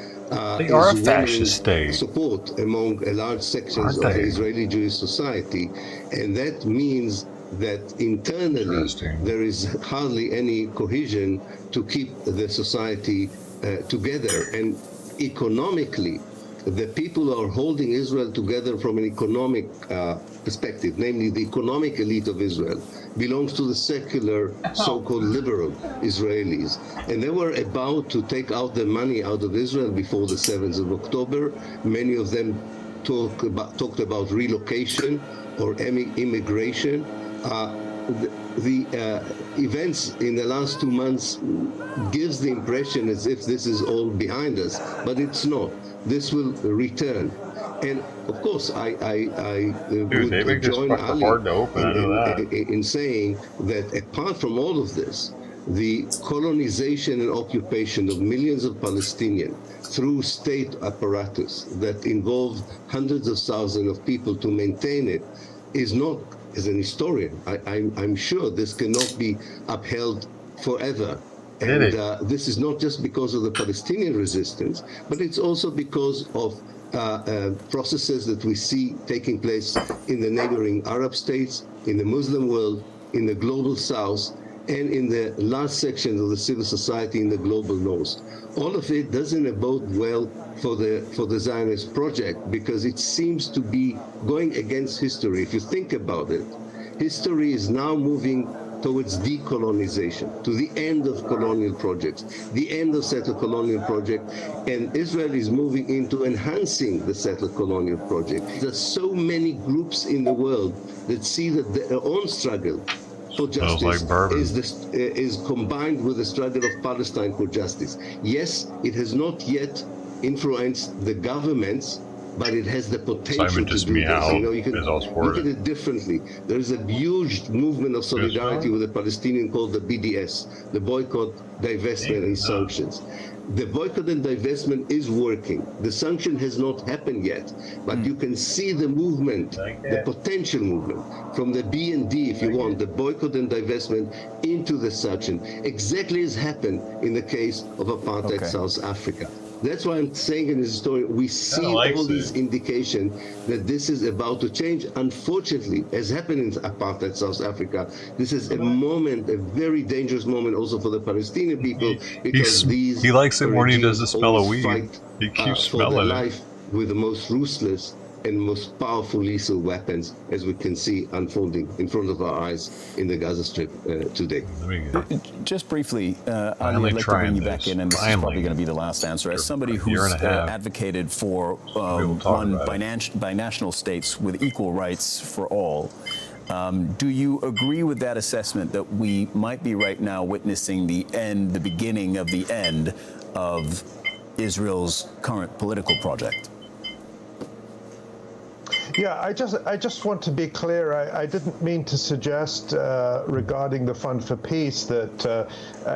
They are a fascist state. Support among a large sections of the Israeli Jewish society, and that means that internally there is hardly any cohesion to keep the society together. And economically, the people who are holding Israel together from an economic perspective, namely the economic elite of Israel, belongs to the secular, so-called liberal Israelis. And they were about to take out the money out of Israel before the 7th of October. Many of them talked about relocation or immigration. The events in the last 2 months gives the impression as if this is all behind us, but it's not. This will return. And of course, I would join Ali in saying that apart from all of this, the colonization and occupation of millions of Palestinians through state apparatus that involve hundreds of thousands of people to maintain it is not, as an historian, I'm sure this cannot be upheld forever. And this is not just because of the Palestinian resistance, but it's also because of processes that we see taking place in the neighboring Arab states, in the Muslim world, in the global south, and in the last section of the civil society in the global north. All of it doesn't bode well for the Zionist project, because it seems to be going against history. If you think about it, history is now moving towards decolonization, to the end of colonial projects, the end of settler colonial project, and Israel is moving into enhancing the settler colonial project. There are so many groups in the world that see that their own struggle for justice is combined with the struggle of Palestine for justice. Yes, it has not yet influenced the governments, but it has the potential to do this. You know, you can look at it differently. There is a huge movement of solidarity with the Palestinians called the BDS, the Boycott, Divestment and Sanctions. The boycott and divestment is working. The sanction has not happened yet, but you can see the movement, the potential movement from the B&D, if you want, the boycott and divestment into the sanction, exactly as happened in the case of apartheid South Africa. That's why I'm saying in this story, we see all these indications that this is about to change. Unfortunately, as happened in apartheid South Africa, this is a moment, a very dangerous moment also for the Palestinian people, because he likes it more than he does the smell of weed. He keeps smelling life with the most ruthless and most powerful lethal weapons, as we can see unfolding in front of our eyes in the Gaza Strip today. Just briefly, I'd like to bring you back in, and this is probably going to be the last answer. As somebody who's advocated for one by national states with equal rights for all, do you agree with that assessment that we might be right now witnessing the beginning of the end of Israel's current political project? Yeah, I just want to be clear. I didn't mean to suggest regarding the Fund for Peace that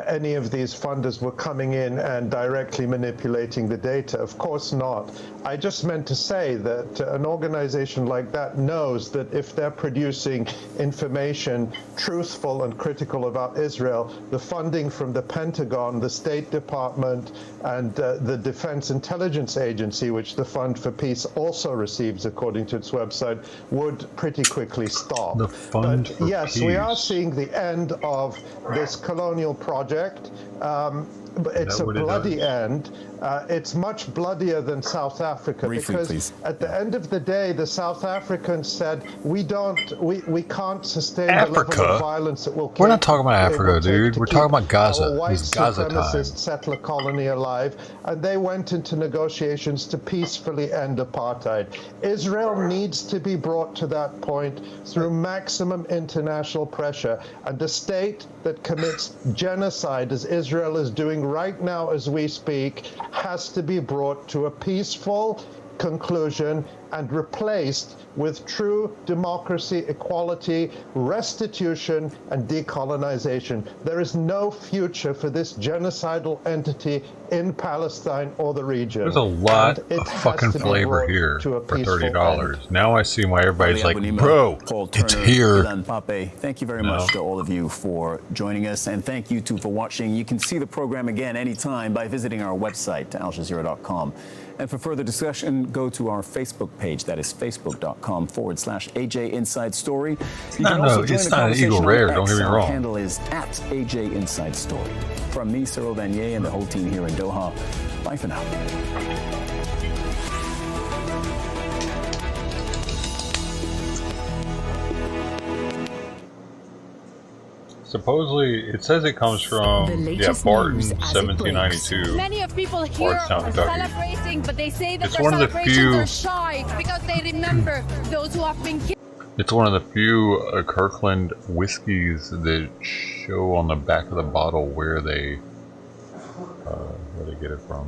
any of these funders were coming in and directly manipulating the data. Of course not. I just meant to say that an organization like that knows that if they're producing information truthful and critical about Israel, the funding from the Pentagon, the State Department, and the Defense Intelligence Agency, which the Fund for Peace also receives according to its website, would pretty quickly stop. The Fund for yes, Peace. We are seeing the end of this colonial project. But it's a bloody end. It's much bloodier than South Africa. Briefly, because please. at the end of the day, the South Africans said, we can't sustain Africa? the level of violence that will We're not talking about Africa, dude. We're talking about Gaza. It's Gaza time. Supremacist settler colony alive, and they went into negotiations to peacefully end apartheid. Israel needs to be brought to that point through maximum international pressure, and a state that commits genocide, as Israel is doing right now as we speak, has to be brought to a peaceful conclusion and replaced with true democracy, equality, restitution, and decolonization. There is no future for this genocidal entity in Palestine or the region. There's a lot of fucking flavor here for $30. Now I see why everybody's like, bro, it's here. Thank you very much to all of you for joining us, and thank you too for watching. You can see the program again anytime by visiting our website, aljazeera.com. And for further discussion, go to our Facebook page. That is facebook.com/AJ Inside Story. You can also join it's the not an Eagle conversation Rare. on Don't get me X. Our wrong. handle is @AJ Inside Story. From me, Cyril Vanier, and the whole team here in Doha, bye for now. Supposedly, it says it comes from Barton, 1792. Many of people here are celebrating, but they say that It's their one of the celebrations few- are shy because they remember those who have been killed. It's one of the few Kirkland whiskeys that show on the back of the bottle where they get it from.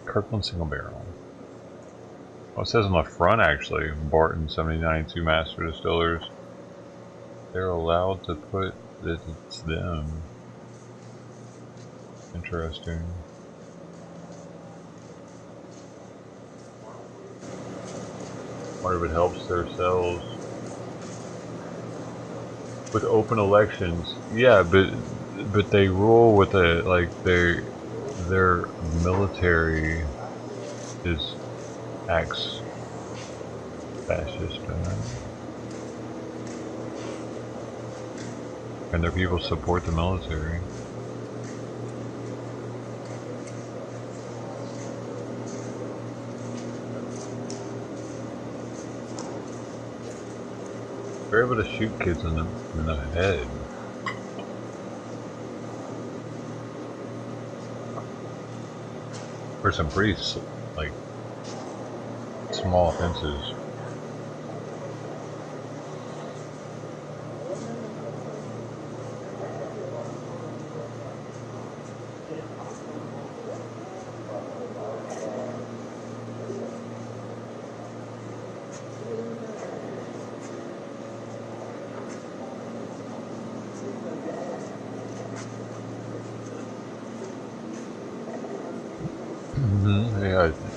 Kirkland Single Barrel. Well, it says on the front actually, Barton 1792 Master Distillers. They're allowed to put that it's them. Interesting. Wonder if it helps their sales with open elections. Yeah, but they rule with a their military acts fascist, and their people support the military. They're able to shoot kids in the head. For some pretty, small offenses.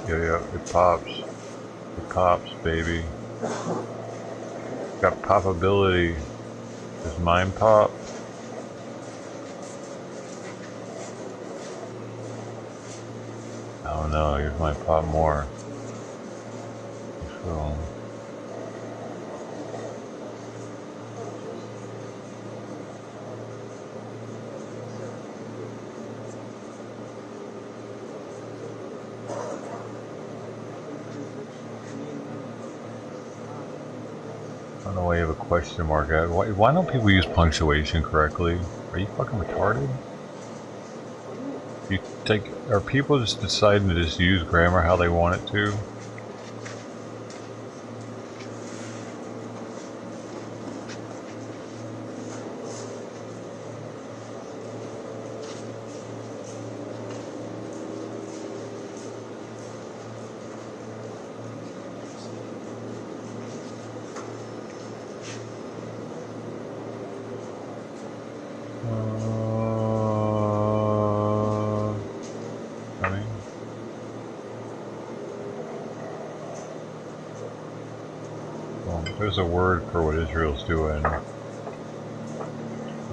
Yeah, it pops. It pops, baby. Got popability. Does mine pop? I don't know, yours might pop more. So. I don't know why you have a question mark at. Why don't people use punctuation correctly? Are you fucking retarded? Are people just deciding to just use grammar how they want it to? There's a word for what Israel's doing. I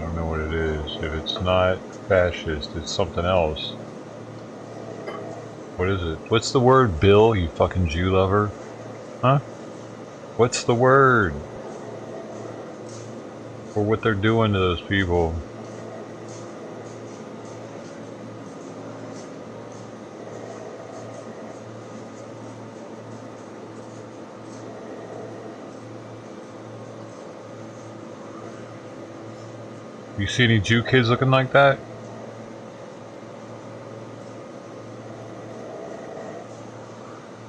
don't know what it is. If it's not fascist, it's something else. What is it? What's the word, Bill, you fucking Jew lover? Huh? What's the word for what they're doing to those people? You see any Jew kids looking like that?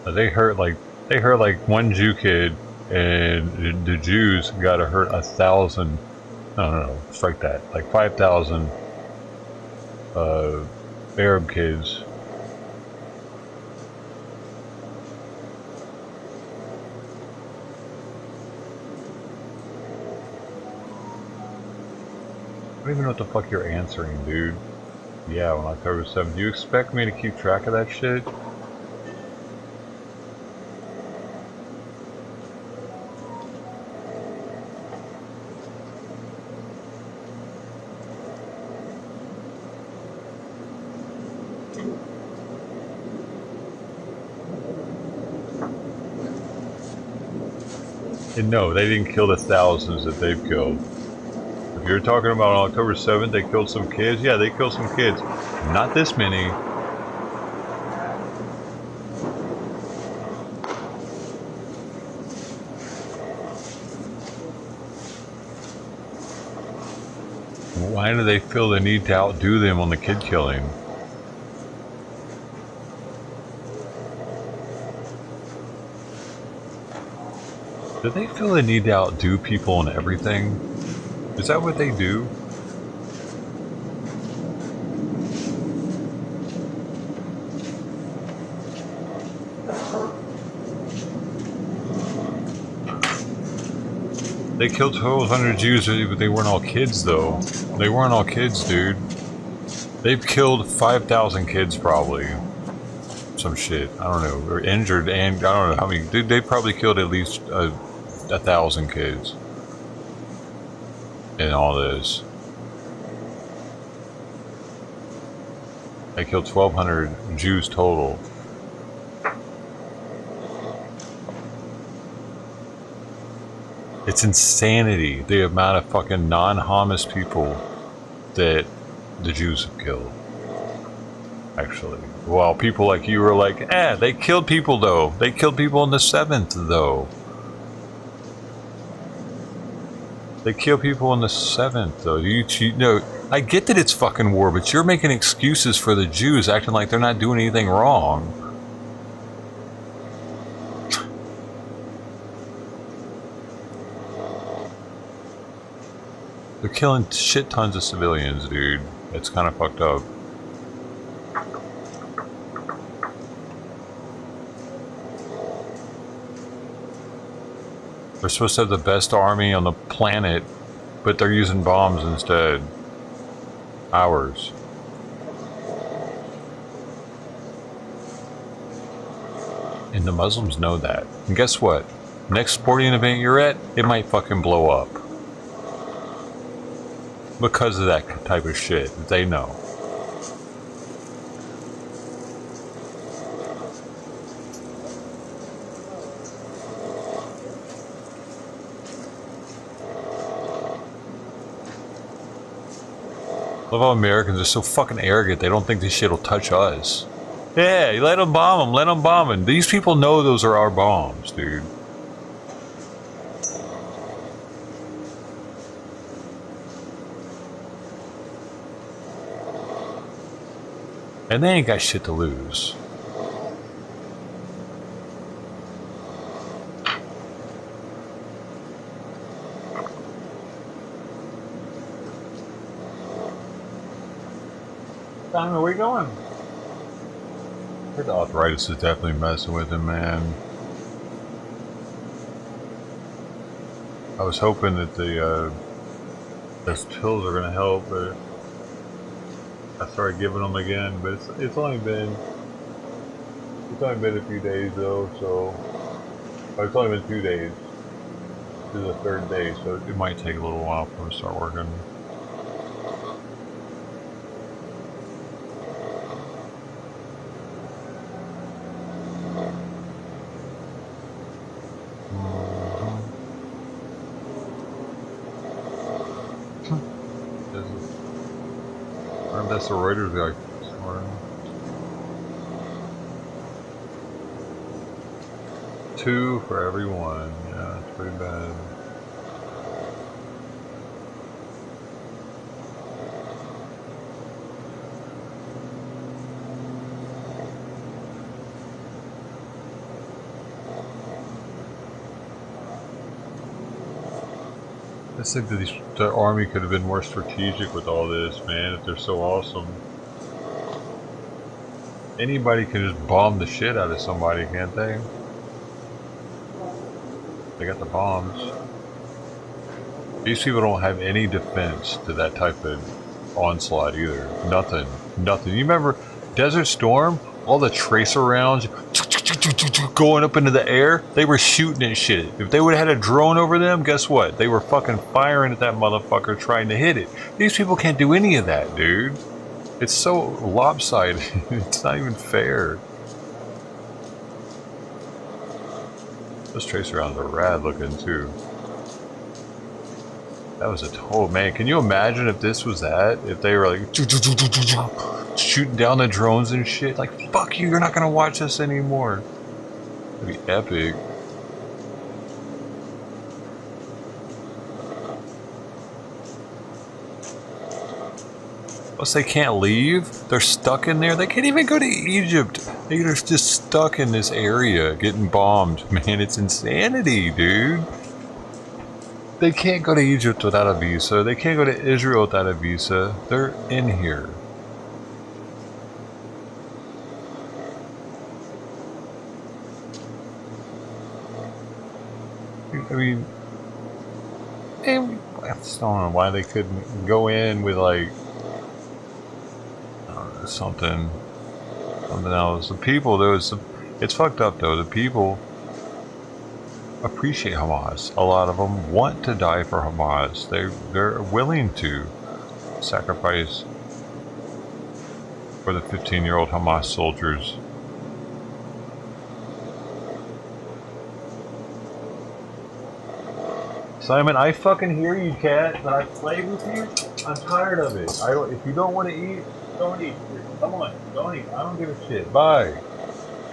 They hurt like one Jew kid, and the Jews got to hurt 1,000. No, strike that. Like 5,000 Arab kids. I don't even know what the fuck you're answering, dude. Yeah, on October 7th. Do you expect me to keep track of that shit? And no, they didn't kill the thousands that they've killed. If you're talking about on October 7th, they killed some kids. Yeah, they killed some kids. Not this many. Why do they feel the need to outdo them on the kid killing? Do they feel the need to outdo people on everything? Is that what they do? They killed 1,200 Jews, but they weren't all kids, though. They weren't all kids, dude. They've killed 5,000 kids, probably. Some shit. I don't know. Or injured, and I don't know how many. Dude, they probably killed at least 1,000 kids in all this. They killed 1,200 Jews total. It's insanity, the amount of fucking non-Hamas people that the Jews have killed. Actually. Well, people like you were like, they killed people though. They killed people on the 7th though. They kill people on the 7th, though. You know, I get that it's fucking war, but you're making excuses for the Jews, acting like they're not doing anything wrong. They're killing shit tons of civilians, dude. It's kind of fucked up. They're supposed to have the best army on the planet, but they're using bombs instead. Ours. And the Muslims know that. And guess what? Next sporting event you're at, it might fucking blow up. Because of that type of shit. They know. I love how Americans are so fucking arrogant, they don't think this shit will touch us. Yeah, you let them bomb them, let them bomb them. These people know those are our bombs, dude. And they ain't got shit to lose. Simon, where you going? I think the arthritis is definitely messing with him, man. I was hoping that those pills are gonna help, but I started giving them again. But it's only been a few days though, so it's only been 2 days. is the third day, so it might take a little while for it to start working. That's the Reuters guy. Two for everyone. Yeah, it's pretty bad. I think that the army could have been more strategic with all this, man, if they're so awesome. Anybody can just bomb the shit out of somebody, can't they? They got the bombs. These people don't have any defense to that type of onslaught either. Nothing. Nothing. You remember Desert Storm? All the tracer rounds going up into the air, they were shooting at shit. If they would have had a drone over them, guess what? They were fucking firing at that motherfucker trying to hit it. These people can't do any of that, dude. It's so lopsided. It's not even fair. Those tracer rounds are rad looking too. That was a total, man. Can you imagine if this was that? If they were like shooting down the drones and shit? Like, fuck you, you're not gonna watch this anymore. It'd be epic. Plus, they can't leave. They're stuck in there. They can't even go to Egypt. They're just stuck in this area getting bombed. Man, it's insanity, dude. They can't go to Egypt without a visa. They can't go to Israel without a visa. They're in here. I mean, I just don't know why they couldn't go in with like something else. The people, it's fucked up though. The people appreciate Hamas. A lot of them want to die for Hamas. They're willing to sacrifice for the 15-year-old Hamas soldiers. Simon, I fucking hear you, cat, but I played with you. I'm tired of it. If you don't want to eat, don't eat. Come on, don't eat. I don't give a shit. Bye.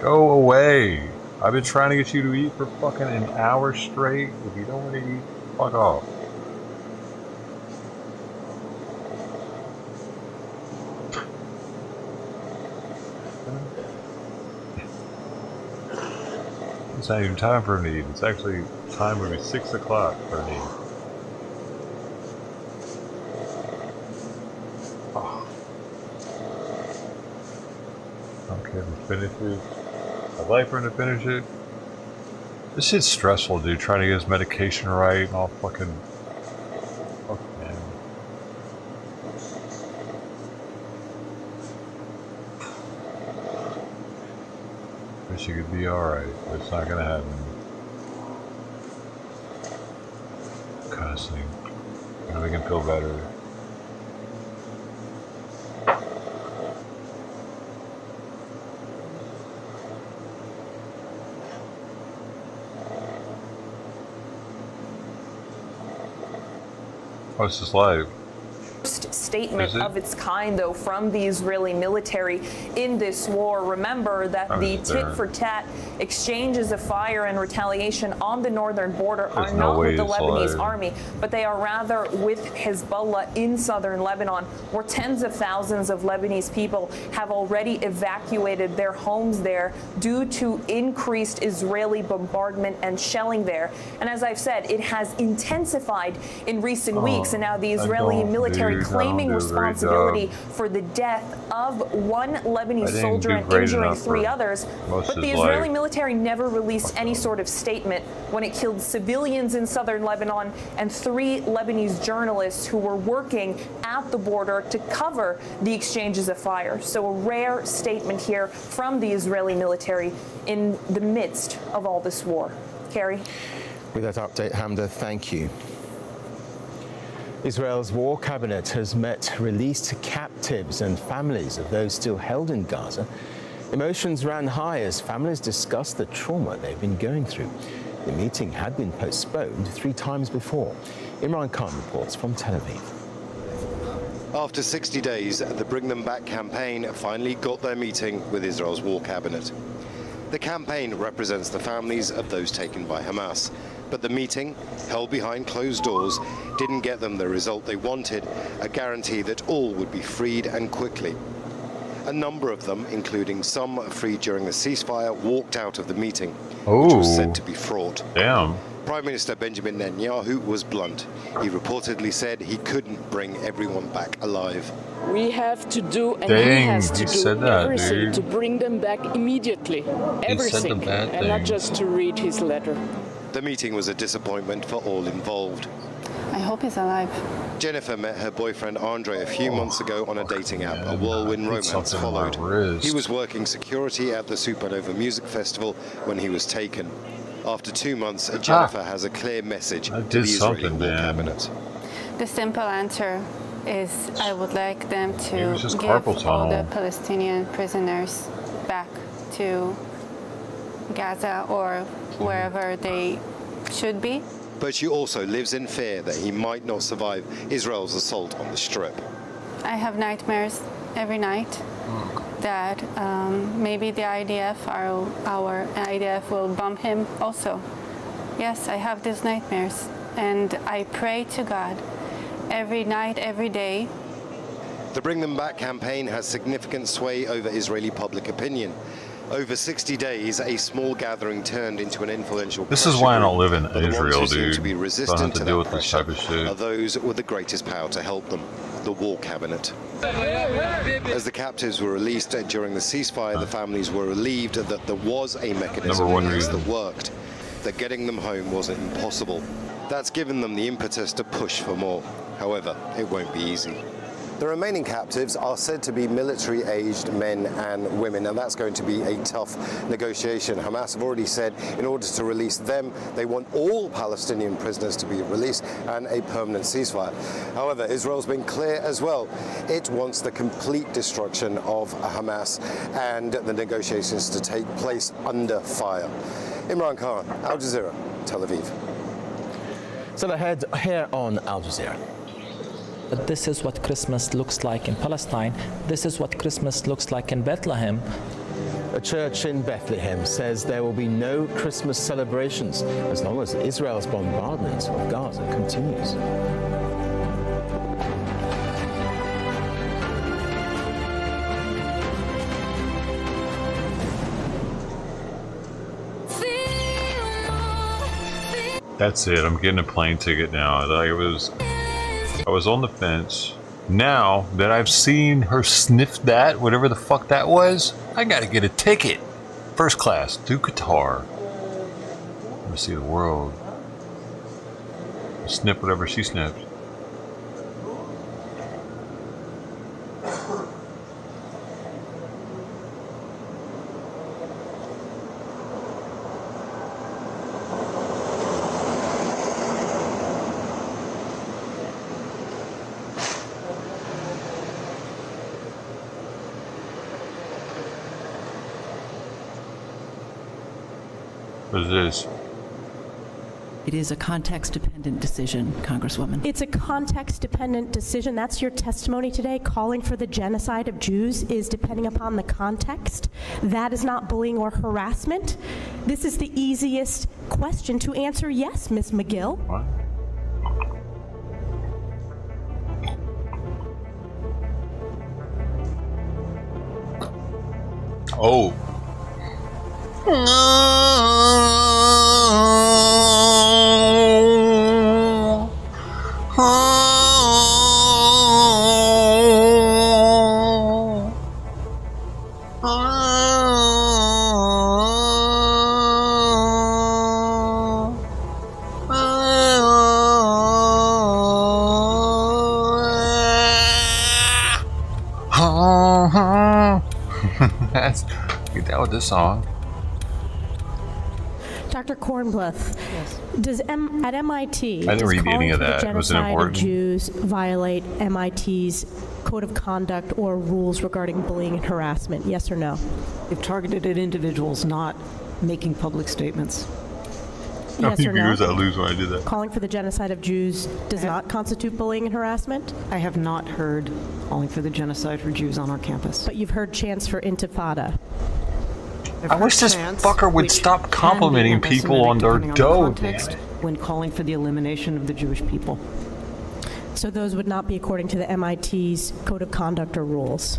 Go away. I've been trying to get you to eat for fucking an hour straight. If you don't want to eat, fuck off. It's not even time for him to eat. It's actually time would be 6 o'clock for him to eat. Oh. Okay, we finish it. I'd like for him to finish it. This shit's stressful, dude. Trying to get his medication right and all fucking. Fuck, man. Wish you could be alright, but it's not gonna happen. Cussing. Gonna make him feel better. Oh, it's just live. Statement of its kind, though, from the Israeli military in this war. Remember that the tit-for-tat exchanges of fire and retaliation on the northern border are not with the Lebanese army, but they are rather with Hezbollah in southern Lebanon, where tens of thousands of Lebanese people have already evacuated their homes there due to increased Israeli bombardment and shelling there. And as I've said, it has intensified in recent weeks, and now the Israeli military claiming responsibility for the death of one Lebanese soldier and injuring 3 others. But the Israeli military never released any sort of statement when it killed civilians in southern Lebanon and 3 Lebanese journalists who were working at the border to cover the exchanges of fire. So a rare statement here from the Israeli military in the midst of all this war. Carrie? With that update, Hamda, thank you. Israel's war cabinet has met released captives and families of those still held in Gaza. Emotions ran high as families discussed the trauma they've been going through. The meeting had been postponed 3 times before. Imran Khan reports from Tel Aviv. After 60 days, the Bring Them Back campaign finally got their meeting with Israel's war cabinet. The campaign represents the families of those taken by Hamas. But the meeting, held behind closed doors, didn't get them the result they wanted, a guarantee that all would be freed and quickly. A number of them, including some freed during the ceasefire, walked out of the meeting, which was said to be fraught. Damn. Prime Minister Benjamin Netanyahu was blunt. He reportedly said he couldn't bring everyone back alive. We have to do, and Dang, he has to do everything to bring them back immediately. Everything, and not just to read his letter. The meeting was a disappointment for all involved. I hope he's alive. Jennifer met her boyfriend Andre a few months ago on a dating app. A whirlwind romance followed. He was working security at the Supernova Music Festival when he was taken. After 2 months, Jennifer has a clear message to the Israeli war cabinet. The simple answer is I would like them to give all the Palestinian prisoners back to Gaza or wherever they should be. But she also lives in fear that he might not survive Israel's assault on the Strip. I have nightmares every night that maybe the IDF, our IDF, will bomb him also. Yes, I have these nightmares, and I pray to God every night, every day. The Bring Them Back campaign has significant sway over Israeli public opinion. Over 60 days, a small gathering turned into an influential. This is why I don't live in Israel, dude. To be resistant to deal with this type of shit. Are those with the greatest power to help them, the war cabinet. As the captives were released during the ceasefire, the families were relieved that there was a mechanism that worked, that getting them home wasn't impossible. That's given them the impetus to push for more. However, it won't be easy. The remaining captives are said to be military-aged men and women, and that's going to be a tough negotiation. Hamas have already said in order to release them, they want all Palestinian prisoners to be released and a permanent ceasefire. However, Israel's been clear as well. It wants the complete destruction of Hamas and the negotiations to take place under fire. Imran Khan, Al Jazeera, Tel Aviv. So ahead here on Al Jazeera. But this is what Christmas looks like in Palestine. This is what Christmas looks like in Bethlehem. A church in Bethlehem says there will be no Christmas celebrations as long as Israel's bombardment of Gaza continues. That's it. I'm getting a plane ticket now. I was on the fence. Now that I've seen her sniff that, whatever the fuck that was, I gotta get a ticket. First class to Qatar. Let me see the world. Sniff whatever she sniffed. What is this? It is a context-dependent decision, Congresswoman. It's a context-dependent decision. That's your testimony today. Calling for the genocide of Jews is depending upon the context. That is not bullying or harassment. This is the easiest question to answer yes, Ms. McGill. What? Oh. Get down with this song. Dr. Kornbluth, Yes. does at MIT, I didn't read calling any of for the that. Was it genocide of important? Jews violate MIT's code of conduct or rules regarding bullying and harassment? Yes or no? They've targeted at individuals, not making public statements. How Yes many or no? viewers I lose when I did that? Calling for the genocide of Jews does not constitute bullying and harassment? I have not heard calling for the genocide for Jews on our campus. But you've heard chants for intifada. I wish this fucker would stop complimenting people on their dough, damn it. When calling for the elimination of the Jewish people. So those would not be according to the MIT's code of conduct or rules?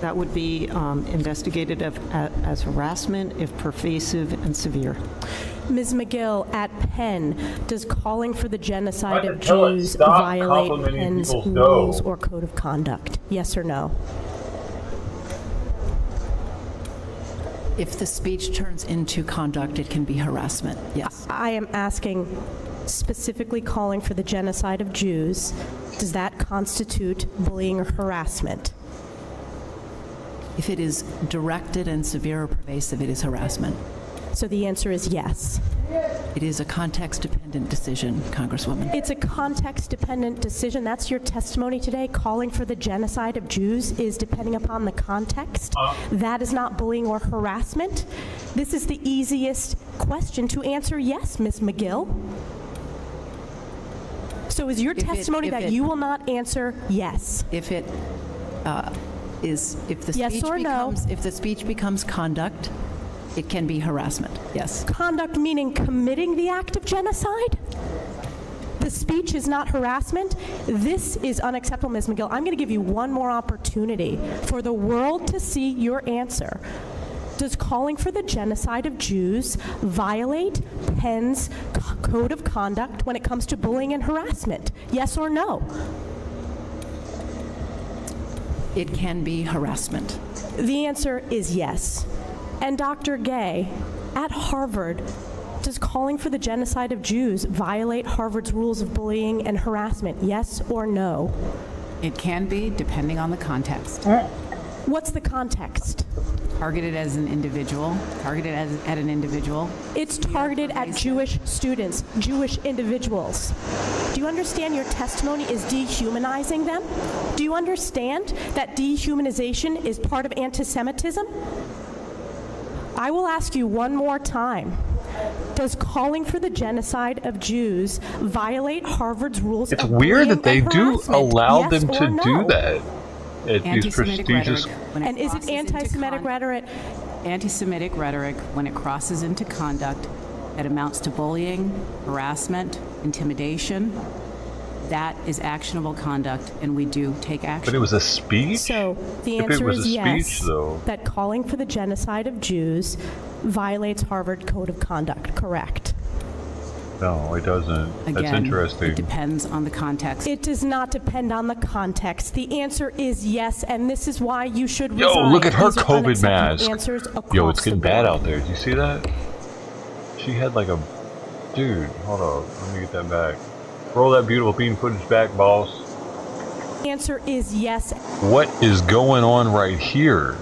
That would be investigated as harassment if pervasive and severe. Ms. McGill, at Penn, does calling for the genocide of tell it, Jews stop violate complimenting Penn's people's rules dough. or code of conduct? Yes or no? If the speech turns into conduct, it can be harassment, yes. I am asking specifically calling for the genocide of Jews. Does that constitute bullying or harassment? If it is directed and severe or pervasive, it is harassment. So the answer is yes. It is a context-dependent decision, Congresswoman. It's a context-dependent decision. That's your testimony today. Calling for the genocide of Jews is depending upon the context. That is not bullying or harassment. This is the easiest question to answer yes, Ms. McGill. So is your testimony that you will not answer yes? If it if the Yes speech or no? becomes if the speech becomes conduct, it can be harassment. Yes. Conduct meaning committing the act of genocide? The speech is not harassment? This is unacceptable, Ms. McGill. I'm going to give you one more opportunity for the world to see your answer. Does calling for the genocide of Jews violate Penn's code of conduct when it comes to bullying and harassment? Yes or no? It can be harassment. The answer is yes. And Dr. Gay, at Harvard, does calling for the genocide of Jews violate Harvard's rules of bullying and harassment? Yes or no? It can be, depending on the context. What's the context? Targeted as an individual, targeted at an individual. It's targeted at Jewish students, Jewish individuals. Do you understand your testimony is dehumanizing them? Do you understand that dehumanization is part of anti-Semitism? I will ask you one more time. Does calling for the genocide of Jews violate Harvard's rules It's of weird bullying that they and do harassment? allow Yes them or to no? do that at these Anti-Semitic prestigious. rhetoric, And is it anti-Semitic rhetoric? Anti-Semitic rhetoric, when it crosses into conduct that amounts to bullying, harassment, intimidation, that is actionable conduct, and we do take action. But it was a speech? So the If it answer was is a yes, speech, though. that calling for the genocide of Jews violates Harvard Code of Conduct, correct? No, it doesn't. That's Again, interesting. it depends on the context. It does not depend on the context. The answer is yes, and this is why you should Yo, resign. look at her These are COVID unacceptable mask. answers Yo, across it's getting the bad board. out there. Do you see that? She had like a... Dude, hold up. Let me get that back. Roll that beautiful bean footage back, boss. The answer is yes. What is going on right here?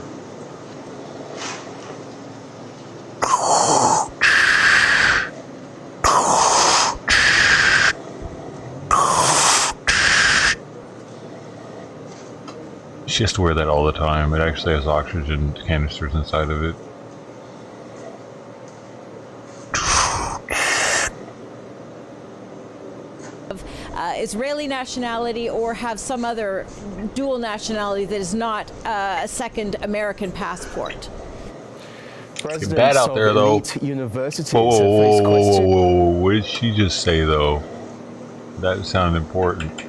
She has to wear that all the time. It actually has oxygen canisters inside of it. Israeli nationality or have some other dual nationality that is not a second American passport. It's bad out there, though. Whoa. What did she just say, though? That sounded important.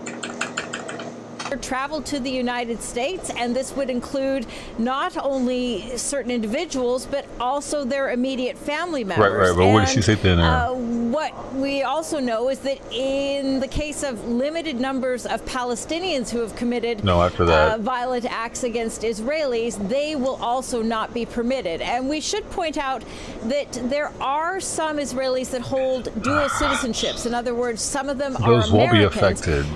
Travel to the United States, and this would include not only certain individuals but also their immediate family members. Right, but what did she say then? What we also know is that in the case of limited numbers of Palestinians who have committed violent acts against Israelis, they will also not be permitted. And we should point out that there are some Israelis that hold dual citizenships. In other words, some of them are Those won't be Americans. affected.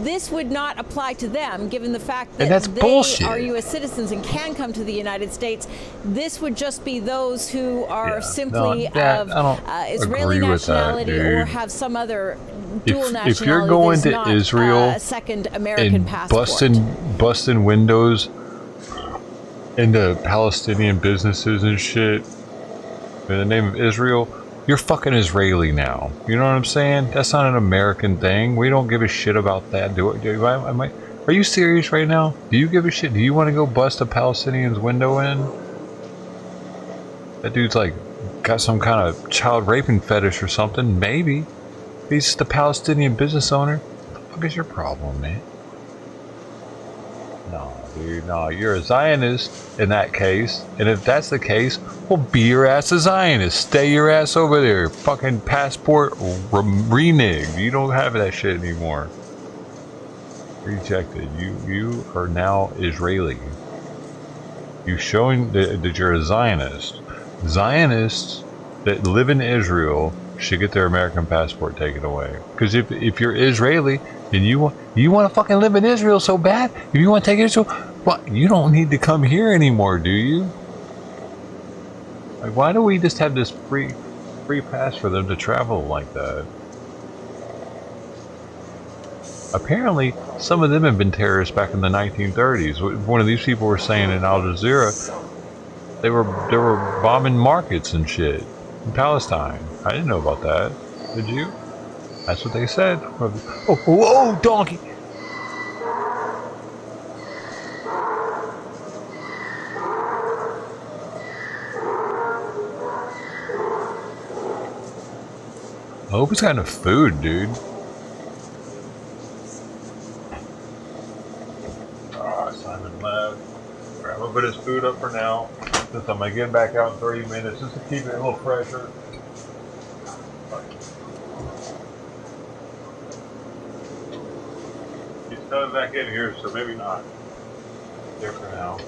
This would not apply to to them, given the fact And that that's they bullshit. are U.S. citizens and can come to the United States. This would just be those who are simply of Israeli nationality or have some other dual nationality. If you're going to not, Israel a second American and passport. busting windows into Palestinian businesses and shit in the name of Israel, you're fucking Israeli now. You know what I'm saying? That's not an American thing. We don't give a shit about that. Are you serious right now? Do you give a shit? Do you want to go bust a Palestinian's window in? That dude's like got some kind of child raping fetish or something. Maybe. He's just a Palestinian business owner. What the fuck is your problem, man? No, dude, no. You're a Zionist in that case. And if that's the case, well, be your ass a Zionist. Stay your ass over there. Fucking passport reneged. You don't have that shit anymore. Rejected. You are now Israeli. You showing that you're a Zionist. Zionists that live in Israel should get their American passport taken away. Because if you're Israeli and you want to fucking live in Israel so bad, if you want to take Israel, what? You don't need to come here anymore, do you? Like, why do we just have this free pass for them to travel like that? Apparently, some of them have been terrorists back in the 1930s. One of these people were saying in Al Jazeera, they were bombing markets and shit in Palestine. I didn't know about that. Did you? That's what they said. Oh, donkey! I hope he's got enough food, dude. Simon left. Alright, I'm gonna put his food up for now. Since I'm gonna get back out in 30 minutes, just to keep it a little fresher. He's coming back in here, so maybe not. There for now.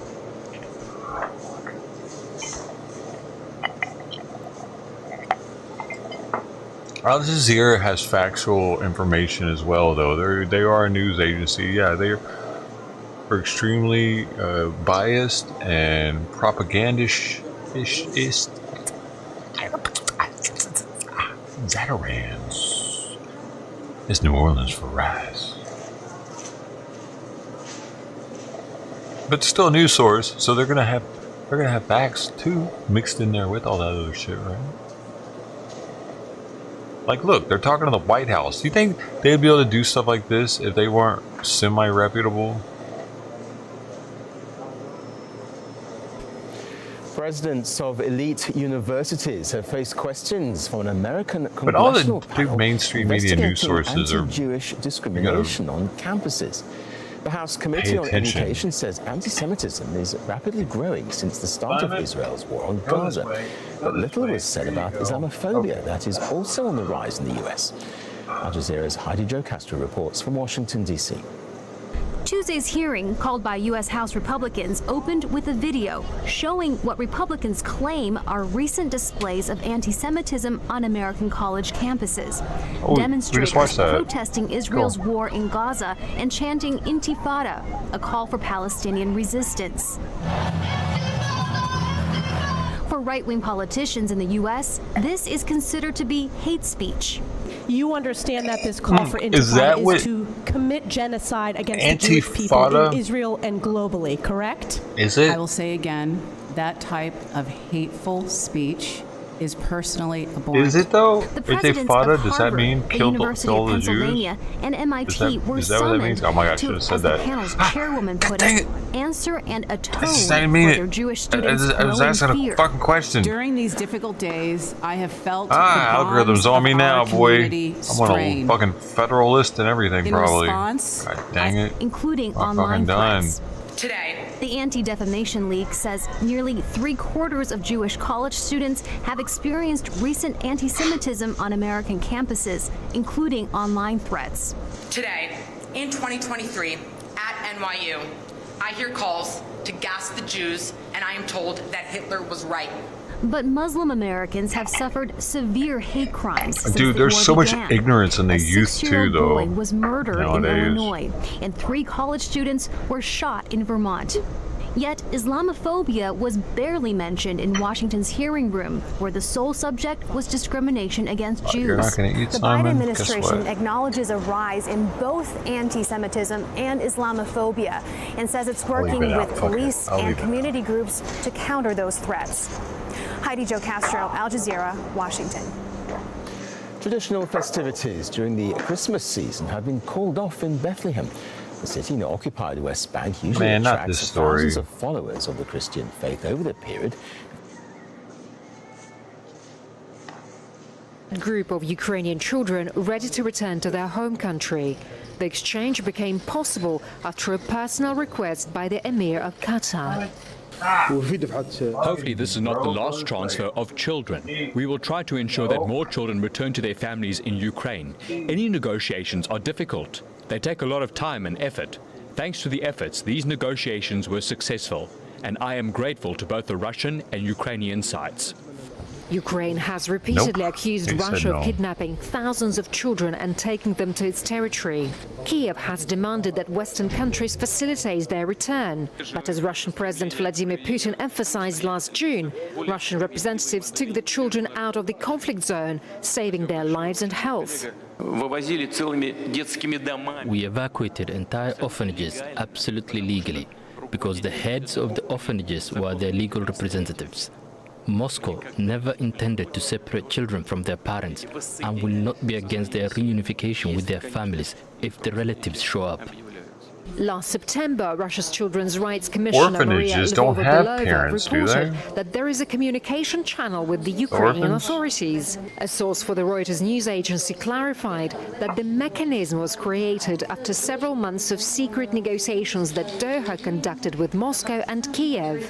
Al Jazeera has factual information as well, though. They are a news agency. Yeah, they're extremely biased and propagandist. Zatarans. It's New Orleans for rice. But it's still a news source, so they're gonna have facts too mixed in there with all that other shit, right? Like, look, they're talking to the White House. You think they'd be able to do stuff like this if they weren't semi-reputable? Presidents of elite universities have faced questions from an American congressional But all the panel big mainstream media news sources are anti-Jewish discrimination on campuses. The House Committee on Education says anti-Semitism is rapidly growing since the start of Israel's war on Gaza. But little was said about Islamophobia that is also on the rise in the US. Al Jazeera's Heidi Jo Castro reports from Washington, D.C. Tuesday's hearing, called by U.S. House Republicans, opened with a video showing what Republicans claim are recent displays of anti-Semitism on American college campuses. Demonstrators protesting Israel's war in Gaza and chanting Intifada, a call for Palestinian resistance. For right-wing politicians in the U.S., this is considered to be hate speech. You understand that this call for Intifada is to commit genocide against the Jewish people in Israel and globally, correct? Is it? I will say again, that type of hateful speech is personally abhorrent. Is it though? The presidents of Harvard, does that mean the University of Pennsylvania, and MIT were summoned to, as the panel's chairwoman put it, answer and atone for their Jewish students' I was asking a fucking question. During these difficult days, I have felt algorithms on me now, boy. I'm on a fucking federalist and everything, probably. Response, God dang it. Including online threats. Today, the Anti-Defamation League says nearly 3/4 of Jewish college students have experienced recent anti-Semitism on American campuses, including online threats. Today, in 2023, at NYU, I hear calls to gas the Jews, and I am told that Hitler was right. But Muslim Americans have suffered severe hate crimes since Dude, the there's war so much began. ignorance in the A youth too, 6-year-old though. boy was murdered nowadays. in Illinois, and 3 college students were shot in Vermont. Yet Islamophobia was barely mentioned in Washington's hearing room, where the sole subject was discrimination against Jews. You're not going to eat The Simon? Biden Guess administration what? acknowledges a rise in both anti-Semitism and Islamophobia and says it's working it out. with Fuck it. police I'll and leave it community groups to counter those threats. Heidi Jo Castro, Al Jazeera, Washington. Traditional festivities during the Christmas season have been called off in Bethlehem. The city in the occupied West Bank usually Man, not attracts this story. thousands of followers of the Christian faith over the period. A group of Ukrainian children ready to return to their home country. The exchange became possible after a personal request by the Emir of Qatar. Hopefully this is not the last transfer of children. We will try to ensure that more children return to their families in Ukraine. Any negotiations are difficult. They take a lot of time and effort. Thanks to the efforts, these negotiations were successful, and I am grateful to both the Russian and Ukrainian sides. Ukraine has repeatedly accused They said Russia no. of kidnapping thousands of children and taking them to its territory. Kiev has demanded that Western countries facilitate their return. But as Russian President Vladimir Putin emphasized last June, Russian representatives took the children out of the conflict zone, saving their lives and health. We evacuated entire orphanages absolutely legally because the heads of the orphanages were their legal representatives. Moscow never intended to separate children from their parents and will not be against their reunification with their families if the relatives show up. Last September, Russia's Children's Rights Commissioner Maria Orphanages don't have Lvova-Belova parents, do reported they? that there is a communication channel with the Ukrainian Orphans? authorities. A source for the Reuters news agency clarified that the mechanism was created after several months of secret negotiations that Doha conducted with Moscow and Kiev.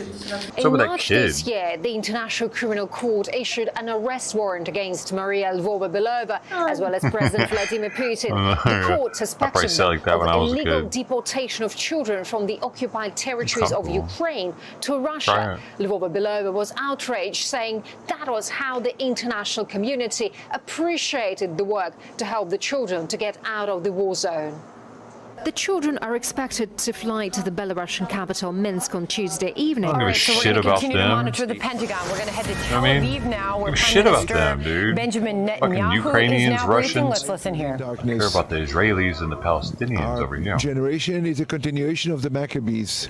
So In with that March kid. this year, the International Criminal Court issued an arrest warrant against Maria Lvova-Belova, as well as President Vladimir Putin. The court I suspected probably said like that them when I of was a illegal kid. deportation of children from the occupied territories of Comfortable. Ukraine to Try Russia. it. Lvova-Belova was outraged, saying that was how the international community appreciated the work to help the children to get out of the war zone. The children are expected to fly to the Belarusian capital Minsk on Tuesday evening. I don't give a So we're shit going to about continue to them. monitor the Pentagon. We're going to head to Tel I mean, Aviv now, where give a Prime shit about Minister them, dude. Benjamin Fucking Netanyahu Ukrainians, is now Russians. briefing. Let's listen here. I care about the Israelis and the Palestinians over here. Generation is a continuation of the Maccabees.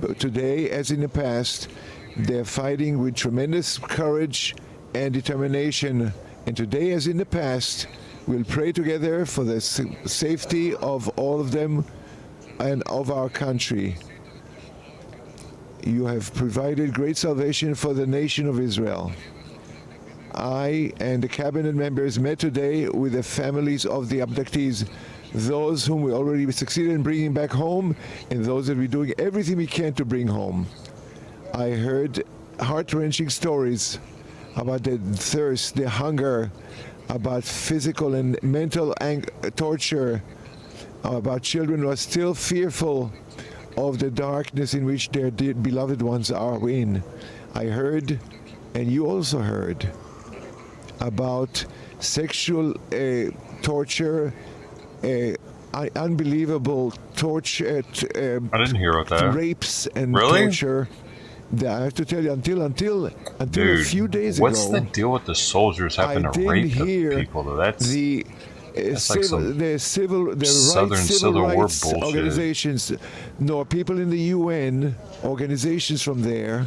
But today, as in the past, they're fighting with tremendous courage and determination. And today, as in the past, we'll pray together for the safety of all of them and of our country. You have provided great salvation for the nation of Israel. I and the cabinet members met today with the families of the abductees, those whom we already succeeded in bringing back home, and those that we're doing everything we can to bring home. I heard heart-wrenching stories about the thirst, the hunger, about physical and mental torture, about children who are still fearful of the darkness in which their beloved ones are in. I heard, and you also heard, about sexual torture, unbelievable torture, I didn't hear about that. rapes and Really? torture. I have to tell you, until Dude, a few days what's ago, the deal with the soldiers having I to didn't rape the hear people, though? That's like some Southern Civil War rights bullshit. organizations, nor people in the UN, organizations from there.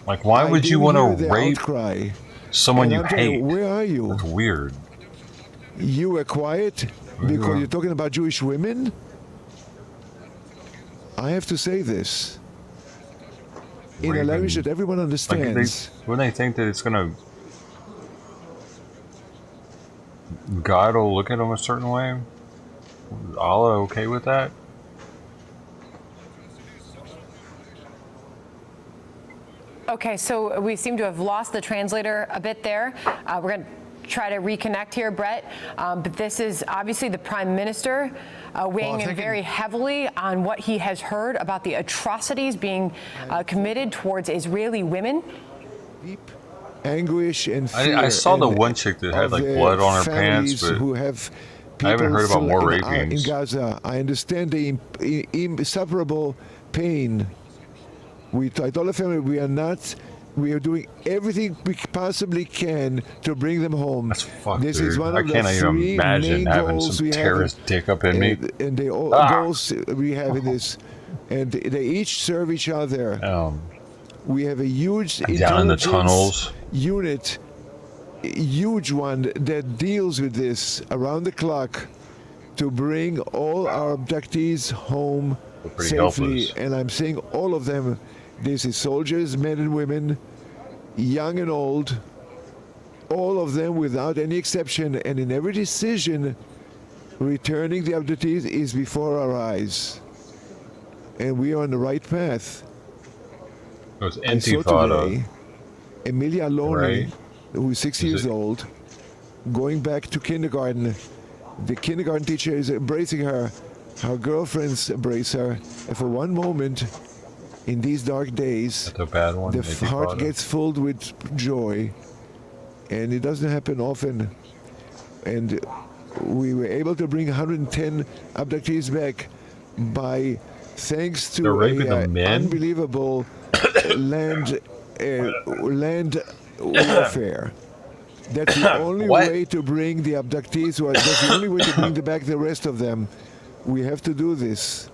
Like, why would you want to rape outcry. someone And you I'm telling hate? where are you? That's weird. You were quiet because you're talking about Jewish women? I have to say this in a language that everyone understands. When they think that it's gonna, God will look at them a certain way. Is Allah okay with that? Okay, so we seem to have lost the translator a bit there. We're going to try to reconnect here, Brett. But this is obviously the Prime Minister weighing in very heavily on what he has heard about the atrocities being committed towards Israeli women. anguish and fear. I saw the one chick that had like blood on her pants, but who have I haven't heard about more rapings in Gaza. I understand the insufferable pain. I told the family we are doing everything we possibly can to bring them home. That's fucked, this dude. is one I of can't the even three imagine main having goals some we terrorist have, dick up in me. And the goals we have in this, and they each serve each other. We have a huge down in the tunnels unit, huge one that deals with this around the clock to bring all our abductees home safely. Helpless. And I'm saying all of them. This is soldiers, men and women, young and old, all of them without any exception. And in every decision, returning the abductees is before our eyes. And we are on the right path. It was I saw today Emilia Aloni, right? who is 6 years old, going back to kindergarten. The kindergarten teacher is embracing her. Her girlfriends embrace her. And for one moment, in these dark days, the heart gets filled with joy. And it doesn't happen often. And we were able to bring 110 abductees back thanks to an unbelievable land warfare. That's the only way to bring the abductees, that's the only way to bring back the rest of them. We have to do this.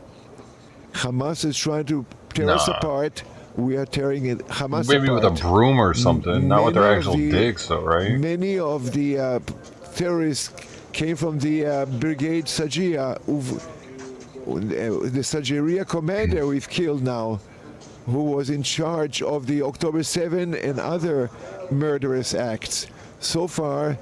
Hamas is trying to tear us apart. We are tearing Hamas maybe apart. with a broom or something, not with their actual dicks, though, right? Many of the terrorists came from the Brigade Sajia, the Sajiria commander we've killed now, who was in charge of the October 7 and other murderous acts. So far,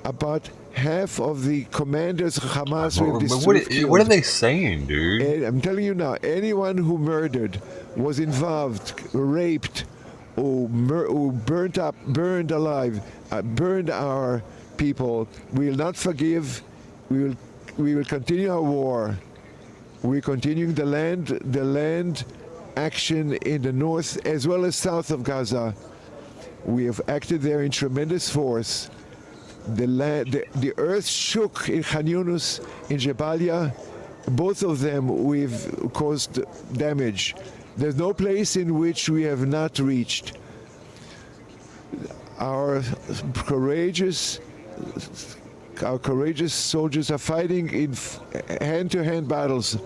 about half of the commanders of Hamas we've destroyed. What are they saying, dude? And I'm telling you now, anyone who murdered, was involved, raped, or burned alive, burned our people, we will not forgive. We will continue our war. We're continuing the land action in the north as well as south of Gaza. We have acted there in tremendous force. The earth shook in Khan Yunus, in Jabalia. Both of them we've caused damage. There's no place in which we have not reached. Our courageous soldiers are fighting in hand-to-hand battles,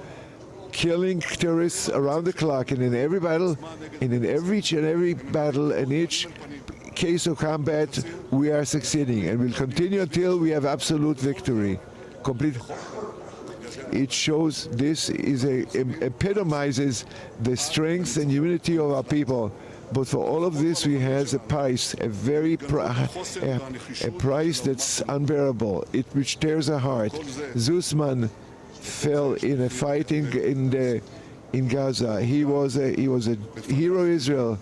killing terrorists around the clock, and in every battle, and in every battle, and each case of combat, we are succeeding, and we'll continue until we have absolute victory. Complete. It shows epitomizes the strength and unity of our people. But for all of this, we have a price, a price that's unbearable, which tears our heart. Zusman fell in a fighting in Gaza. He was a hero of Israel,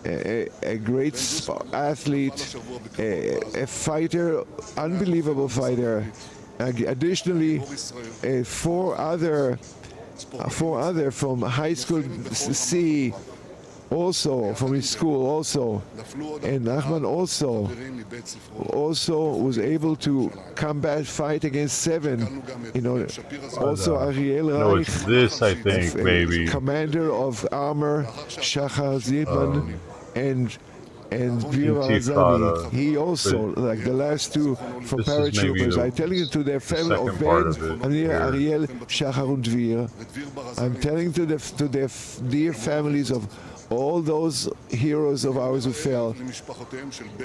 a great athlete, a fighter, unbelievable fighter. Additionally, four other from high school C, also from his school, also, and Nachman also was able to fight against 7. Also Ariel Reich, it's this, I think, maybe commander of armor, Shachar Zipman, and Vira Azani. He also, like the last two from paratroopers, I'm telling you to their family of Ben, Ariel, Shachar and Dvir. I'm telling to their dear families of all those heroes of ours who fell.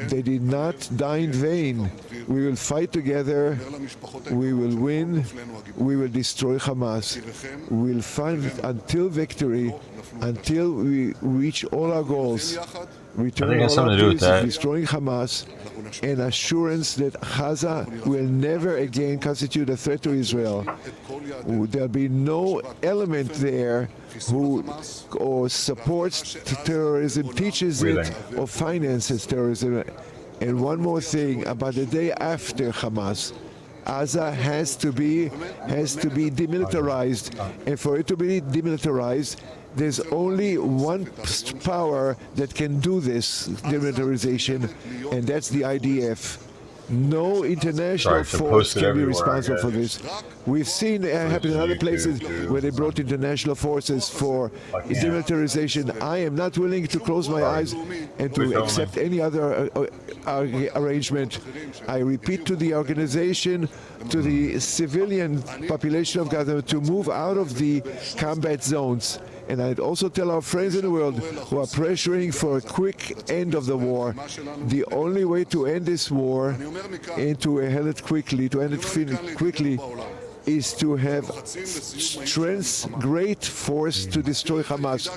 They did not die in vain. We will fight together. We will win. We will destroy Hamas. We will fight until victory, until we reach all our goals. Return all our peace, destroying Hamas, and assurance that Gaza will never again constitute a threat to Israel. There'll be no element there who supports terrorism, teaches it, or finances terrorism. And one more thing about the day after Hamas. Gaza has to be demilitarized, and for it to be demilitarized, there's only one power that can do this demilitarization, and that's the IDF. No international force can be responsible for this. We've seen it happen in other places where they brought international forces for demilitarization. I am not willing to close my eyes and to accept any other arrangement. I repeat to the organization, to the civilian population of Gaza, to move out of the combat zones. And I'd also tell our friends in the world who are pressuring for a quick end of the war, the only way to end this war and to end it quickly, is to have strength, great force to destroy Hamas.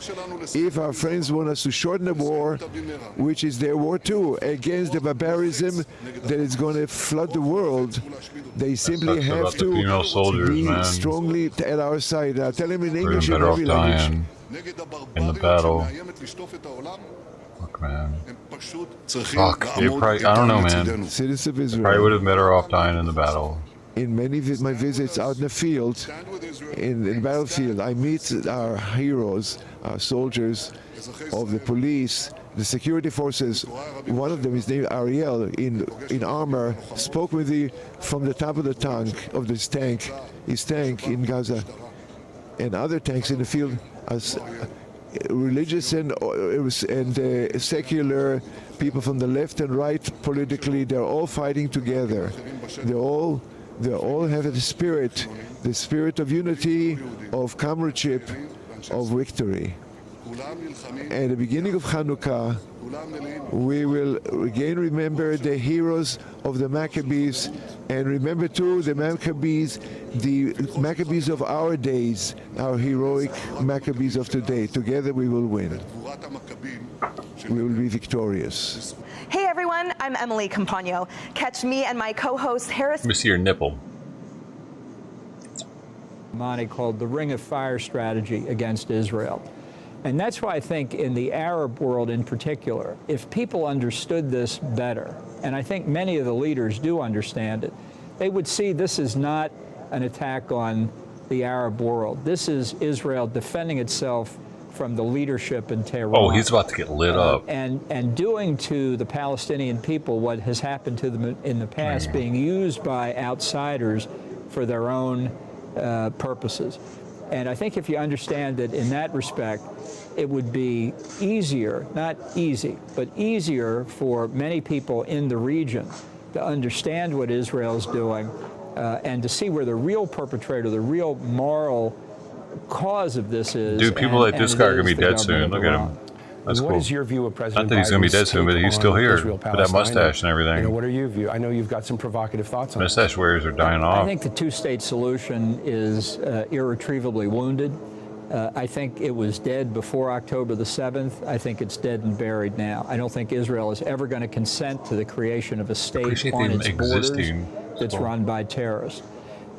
If our friends want us to shorten the war, which is their war too, against the barbarism that is going to flood the world, they simply have to be strongly at our side. I'll tell them in English and every language. In the battle. Fuck, man. Fuck. I don't know, man. Citizens of Israel. Probably would have better off dying in the battle. In many of my visits out in the field, in the battlefield, I meet our heroes, our soldiers of the police, the security forces. One of them is named Ariel, in armor, spoke with me from the top of the tank, his tank in Gaza, and other tanks in the field, as religious and secular people from the left and right politically. They're all fighting together. They all have the spirit of unity, of comradeship, of victory. At the beginning of Hanukkah, we will again remember the heroes of the Maccabees, and remember too the Maccabees of our days, our heroic Maccabees of today. Together we will win. We will be victorious. Hey everyone, I'm Emily Campagno. Catch me and my co-host Harris. Let me see your nipple. Called the Ring of Fire strategy against Israel. And that's why I think in the Arab world in particular, if people understood this better, and I think many of the leaders do understand it, they would see this is not an attack on the Arab world. This is Israel defending itself from the leadership in Tehran. Oh, he's about to get lit up. And doing to the Palestinian people what has happened to them in the past, being used by outsiders for their own purposes. And I think if you understand that in that respect, it would be easier, not easy, but easier for many people in the region to understand what Israel's doing and to see where the real perpetrator, the real moral cause of this is. Dude, people like this guy are going to be dead soon. Look at him. That's cool. What is your view of President Not that he's going to be dead soon, but he's still here with that mustache and everything. You know, what are your views? I know you've got some provocative thoughts on mustache wearers are dying off. I think the two-state solution is irretrievably wounded. I think it was dead before October the 7th. I think it's dead and buried now. I don't think Israel is ever going to consent to the creation of a state on its borders that's run by terrorists.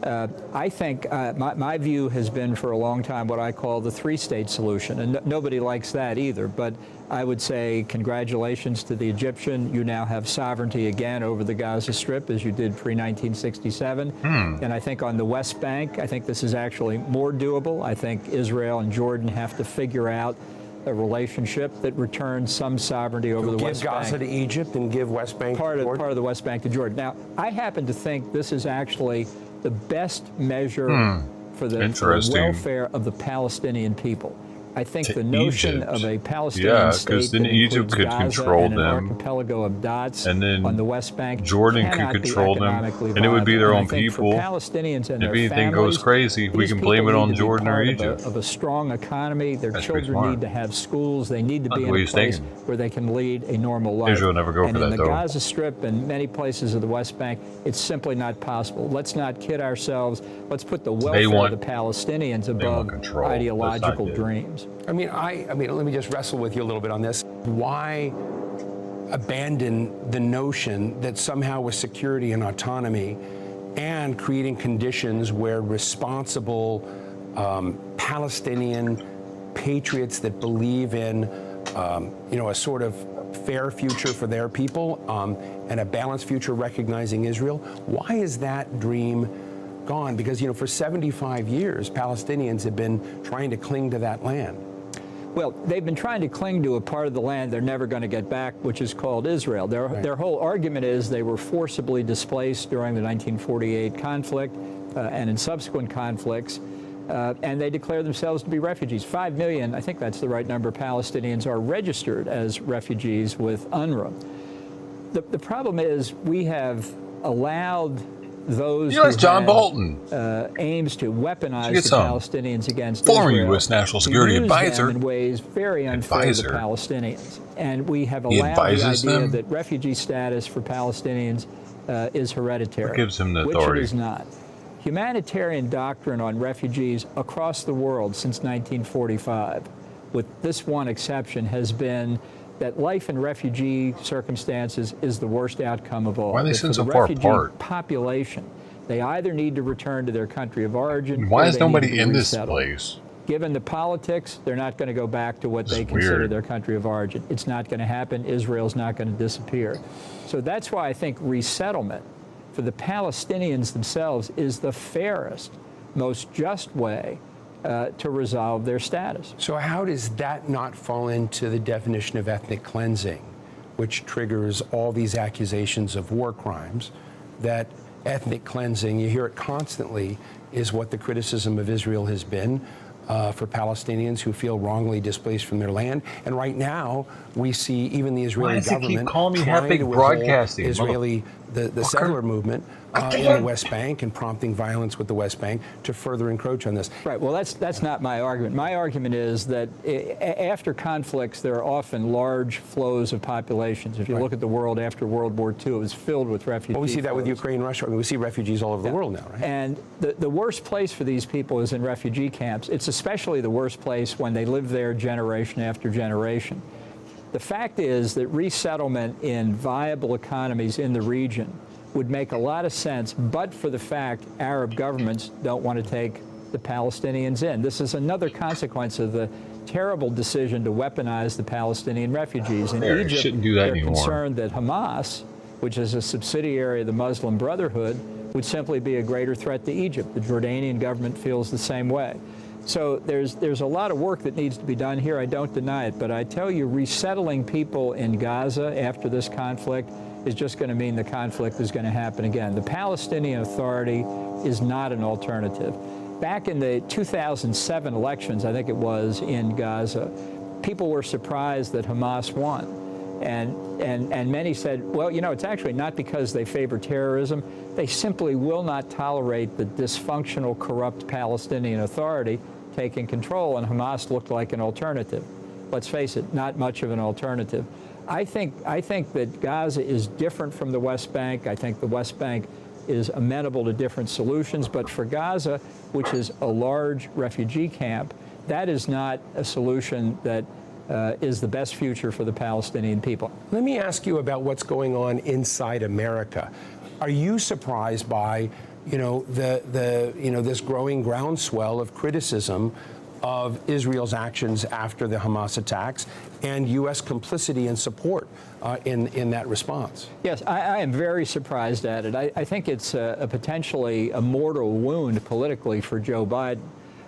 I think my view has been for a long time what I call the three-state solution, and nobody likes that either, but I would say congratulations to the Egyptian. You now have sovereignty again over the Gaza Strip as you did pre-1967. And I think on the West Bank, I think this is actually more doable. I think Israel and Jordan have to figure out a relationship that returns some sovereignty over the West Bank. Give Gaza to Egypt and give West Bank to Jordan? Part of the West Bank to Jordan. Now, I happen to think this is actually the best measure for the welfare of the Palestinian people. I think the notion of a Palestinian state that includes Gaza and an archipelago of dots on the West Bank, Jordan could control them, and it would be their own people. Palestinians and if anything goes crazy, we can blame it on Jordan or Egypt. Of a strong economy, their children need to have schools. They need to be in a place where they can lead a normal life. Israel never go for that, though. And in the Gaza Strip and many places of the West Bank, it's simply not possible. Let's not kid ourselves. Let's put the welfare of the Palestinians above ideological dreams. I mean, let me just wrestle with you a little bit on this. Why abandon the notion that somehow with security and autonomy and creating conditions where responsible Palestinian patriots that believe in, a sort of fair future for their people and a balanced future recognizing Israel. Why is that dream gone? Because, for 75 years, Palestinians have been trying to cling to that land. Well, they've been trying to cling to a part of the land they're never going to get back, which is called Israel. Their whole argument is they were forcibly displaced during the 1948 conflict and in subsequent conflicts, and they declare themselves to be refugees. 5 million, I think that's the right number, Palestinians are registered as refugees with UNRWA. The problem is we have allowed those U.S. John Bolton aims to weaponize the Palestinians against former Israel, U.S. National Security Advisor in ways very unfair to Palestinians. And we have allowed the idea that refugee status for Palestinians is hereditary, what gives him the which authority? it is not. Humanitarian doctrine on refugees across the world since 1945, with this one exception, has been that life in refugee circumstances is the worst outcome of all. Why are they for so the far refugee apart? population, they either need to return to their country of origin. Why or is they need to nobody be in this resettled. place? Given the politics, they're not going to go back to what they consider weird. their country of origin. It's not going to happen. Israel's not going to disappear. So that's why I think resettlement for the Palestinians themselves is the fairest, most just way to resolve their status. So how does that not fall into the definition of ethnic cleansing, which triggers all these accusations of war crimes? That ethnic cleansing, you hear it constantly, is what the criticism of Israel has been for Palestinians who feel wrongly displaced from their land. And right now, we see even the Israeli government trying to withhold Israeli, the settler movement in the West Bank and prompting violence with the West Bank to further encroach on this. Right. Well, that's not my argument. My argument is that after conflicts, there are often large flows of populations. If you look at the world after World War II, it was filled with refugees. Well, we see that with Ukraine, Russia. I mean, we see refugees all over the world now, right? And the worst place for these people is in refugee camps. It's especially the worst place when they live there generation after generation. The fact is that resettlement in viable economies in the region would make a lot of sense, but for the fact Arab governments don't want to take the Palestinians in. This is another consequence of the terrible decision to weaponize the Palestinian refugees. In Egypt, they're concerned that Hamas, which is a subsidiary of the Muslim Brotherhood, would simply be a greater threat to Egypt. The Jordanian government feels the same way. So there's a lot of work that needs to be done here. I don't deny it, but I tell you, resettling people in Gaza after this conflict is just going to mean the conflict is going to happen again. The Palestinian Authority is not an alternative. Back in the 2007 elections, I think it was, in Gaza, people were surprised that Hamas won. And many said, well, it's actually not because they favor terrorism. They simply will not tolerate the dysfunctional, corrupt Palestinian Authority taking control, and Hamas looked like an alternative. Let's face it, not much of an alternative. I think that Gaza is different from the West Bank. I think the West Bank is amenable to different solutions. But for Gaza, which is a large refugee camp, that is not a solution that is the best future for the Palestinian people. Let me ask you about what's going on inside America. Are you surprised by, this growing groundswell of criticism of Israel's actions after the Hamas attacks and U.S. complicity and support in that response? Yes, I am very surprised at it. I think it's a potentially a mortal wound politically for Joe Biden.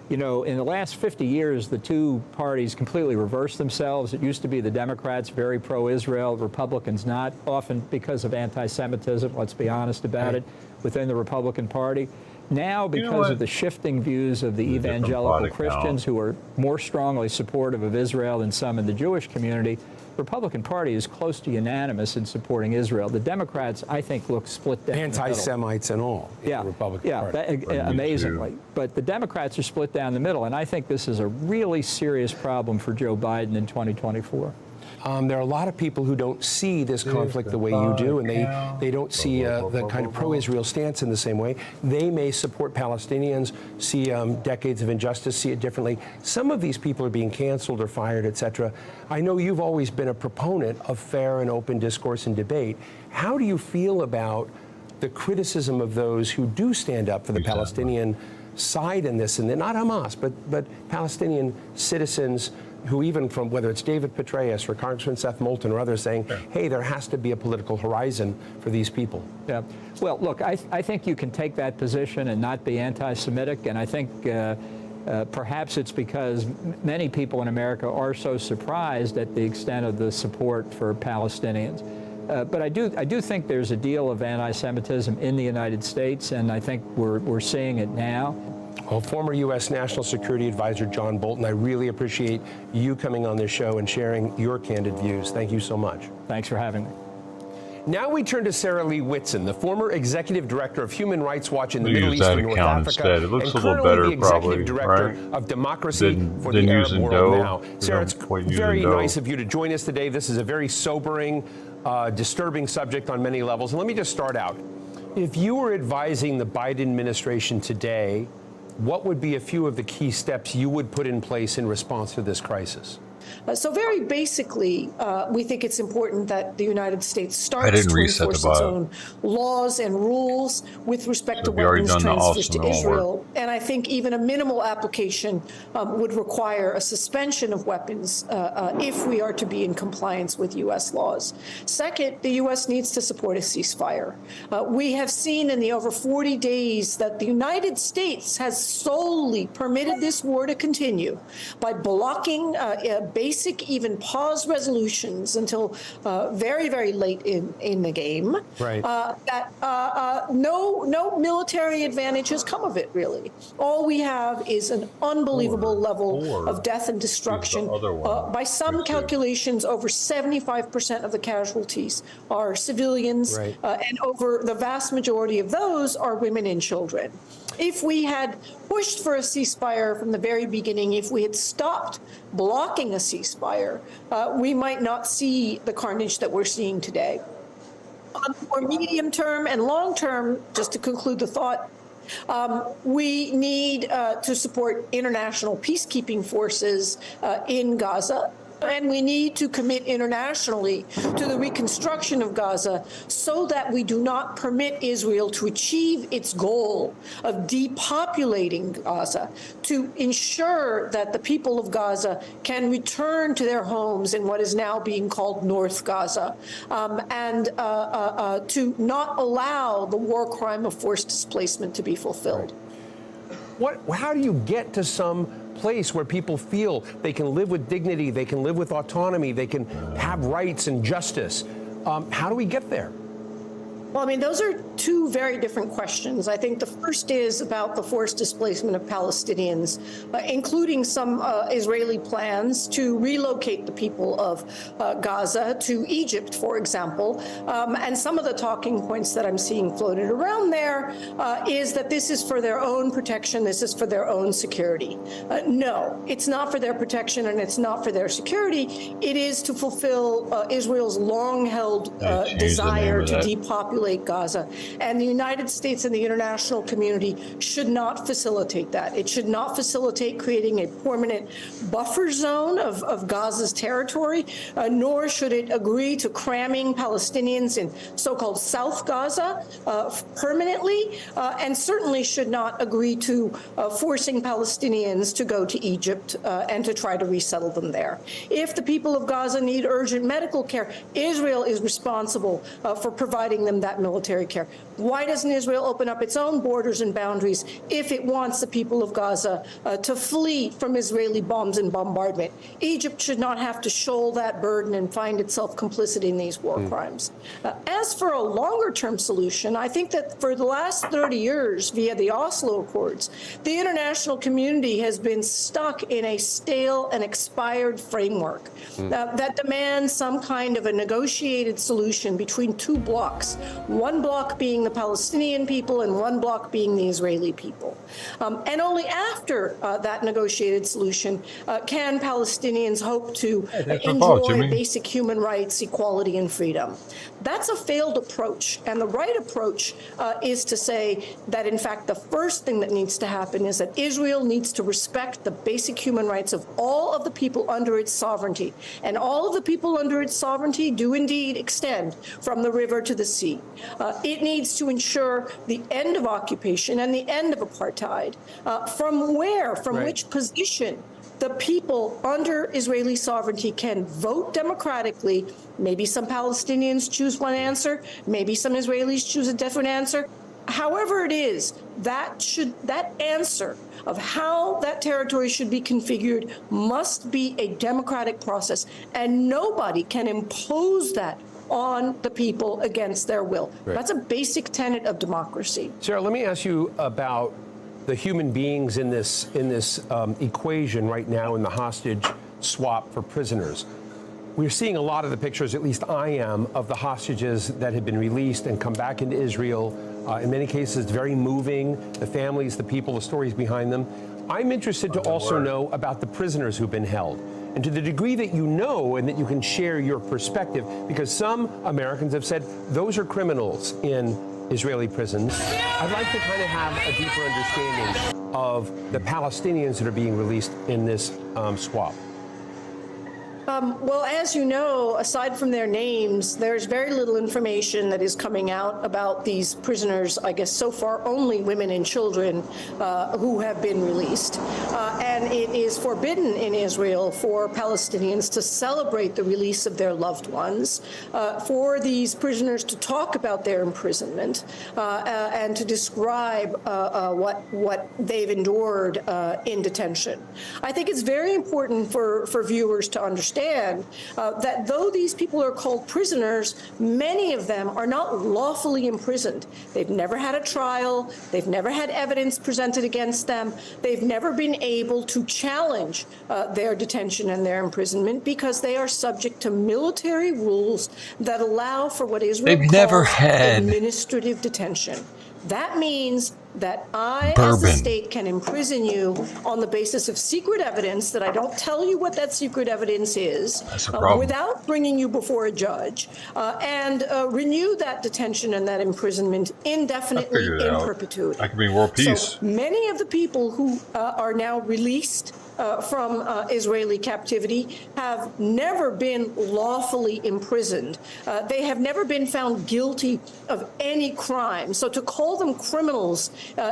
In the last 50 years, the two parties completely reversed themselves. It used to be the Democrats very pro-Israel, Republicans not, often because of anti-Semitism, let's be honest about it, within the Republican Party. Now, because of the shifting views of the evangelical Christians who are more strongly supportive of Israel than some in the Jewish community, the Republican Party is close to unanimous in supporting Israel. The Democrats, I think, look split down Anti-Semites and all in the Republican Party. Amazingly. But the Democrats are split down the middle, and I think this is a really serious problem for Joe Biden in 2024. There are a lot of people who don't see this conflict the way you do, and they don't see the kind of pro-Israel stance in the same way. They may support Palestinians, see decades of injustice, see it differently. Some of these people are being canceled or fired, etc. I know you've always been a proponent of fair and open discourse and debate. How do you feel about the criticism of those who do stand up for the Palestinian side in this, and not Hamas, but Palestinian citizens who even from, whether it's David Petraeus or Congressman Seth Moulton or others saying, hey, there has to be a political horizon for these people. Yeah. Well, look, I think you can take that position and not be anti-Semitic, and I think perhaps it's because many people in America are so surprised at the extent of the support for Palestinians. But I do think there's a deal of anti-Semitism in the United States, and I think we're seeing it now. Well, former U.S. National Security Advisor John Bolton, I really appreciate you coming on this show and sharing your candid views. Thank you so much. Thanks for having me. Now we turn to Sarah Lee Whitson, the former executive director of Human Rights Watch in the Middle East and North Africa, it looks and a little currently better, the executive probably, director right? of Democracy for the Arab World Now. Sarah, it's very nice of you to join us today. This is a very sobering, disturbing subject on many levels. And let me just start out. If you were advising the Biden administration today, what would be a few of the key steps you would put in place in response to this crisis? So very basically, we think it's important that the United States starts to enforce its own laws and rules with respect to weapons transfers to Israel. And I think even a minimal application would require a suspension of weapons if we are to be in compliance with U.S. laws. Second, the U.S. needs to support a ceasefire. We have seen in the over 40 days that the United States has solely permitted this war to continue by blocking basic, even pause resolutions until very, very late in the game. Right. No military advantage has come of it, really. All we have is an unbelievable level of death and destruction. By some calculations, over 75% of the casualties are civilians, and over the vast majority of those are women and children. If we had pushed for a ceasefire from the very beginning, if we had stopped blocking a ceasefire, we might not see the carnage that we're seeing today. For medium term and long term, just to conclude the thought, we need to support international peacekeeping forces in Gaza. And we need to commit internationally to the reconstruction of Gaza so that we do not permit Israel to achieve its goal of depopulating Gaza, to ensure that the people of Gaza can return to their homes in what is now being called North Gaza, and to not allow the war crime of forced displacement to be fulfilled. How do you get to some place where people feel they can live with dignity, they can live with autonomy, they can have rights and justice? How do we get there? Well, I mean, those are two very different questions. I think the first is about the forced displacement of Palestinians, including some Israeli plans to relocate the people of Gaza to Egypt, for example. And some of the talking points that I'm seeing floated around there is that this is for their own protection, this is for their own security. No, it's not for their protection and it's not for their security. It is to fulfill Israel's long-held desire to depopulate Gaza. And the United States and the international community should not facilitate that. It should not facilitate creating a permanent buffer zone of Gaza's territory, nor should it agree to cramming Palestinians in so-called South Gaza permanently, and certainly should not agree to forcing Palestinians to go to Egypt and to try to resettle them there. If the people of Gaza need urgent medical care, Israel is responsible for providing them that military care. Why doesn't Israel open up its own borders and boundaries if it wants the people of Gaza to flee from Israeli bombs and bombardment? Egypt should not have to shoulder that burden and find itself complicit in these war crimes. As for a longer-term solution, I think that for the last 30 years, via the Oslo Accords, the international community has been stuck in a stale and expired framework that demands some kind of a negotiated solution between two blocs, one bloc being the Palestinian people and one bloc being the Israeli people. And only after that negotiated solution can Palestinians hope to enjoy basic human rights, equality, and freedom. That's a failed approach. And the right approach is to say that, in fact, the first thing that needs to happen is that Israel needs to respect the basic human rights of all of the people under its sovereignty. And all of the people under its sovereignty do indeed extend from the river to the sea. It needs to ensure the end of occupation and the end of apartheid. From which position the people under Israeli sovereignty can vote democratically. Maybe some Palestinians choose one answer, maybe some Israelis choose a different answer. However it is, that answer of how that territory should be configured must be a democratic process, and nobody can impose that on the people against their will. Right. That's a basic tenet of democracy. Sarah, let me ask you about the human beings in this equation right now in the hostage swap for prisoners. We're seeing a lot of the pictures, at least I am, of the hostages that have been released and come back into Israel. In many cases, it's very moving. The families, the people, the stories behind them. I'm interested to also know about the prisoners who've been held. And to the degree that you know and that you can share your perspective, because some Americans have said those are criminals in Israeli prisons. I'd like to kind of have a deeper understanding of the Palestinians that are being released in this swap. Well, as you know, aside from their names, there's very little information that is coming out about these prisoners. I guess so far only women and children who have been released. And it is forbidden in Israel for Palestinians to celebrate the release of their loved ones, for these prisoners to talk about their imprisonment and to describe what they've endured in detention. I think it's very important for viewers to understand that though these people are called prisoners, many of them are not lawfully imprisoned. They've never had a trial. They've never had evidence presented against them. They've never been able to challenge their detention and their imprisonment because they are subject to military rules that allow for what Israel calls administrative detention. That means that I, as the state, can imprison you on the basis of secret evidence that I don't tell you what that secret evidence is without bringing you before a judge and renew that detention and that imprisonment indefinitely in perpetuity. I can be world peace. So many of the people who are now released from Israeli captivity have never been lawfully imprisoned. They have never been found guilty of any crime. So to call them criminals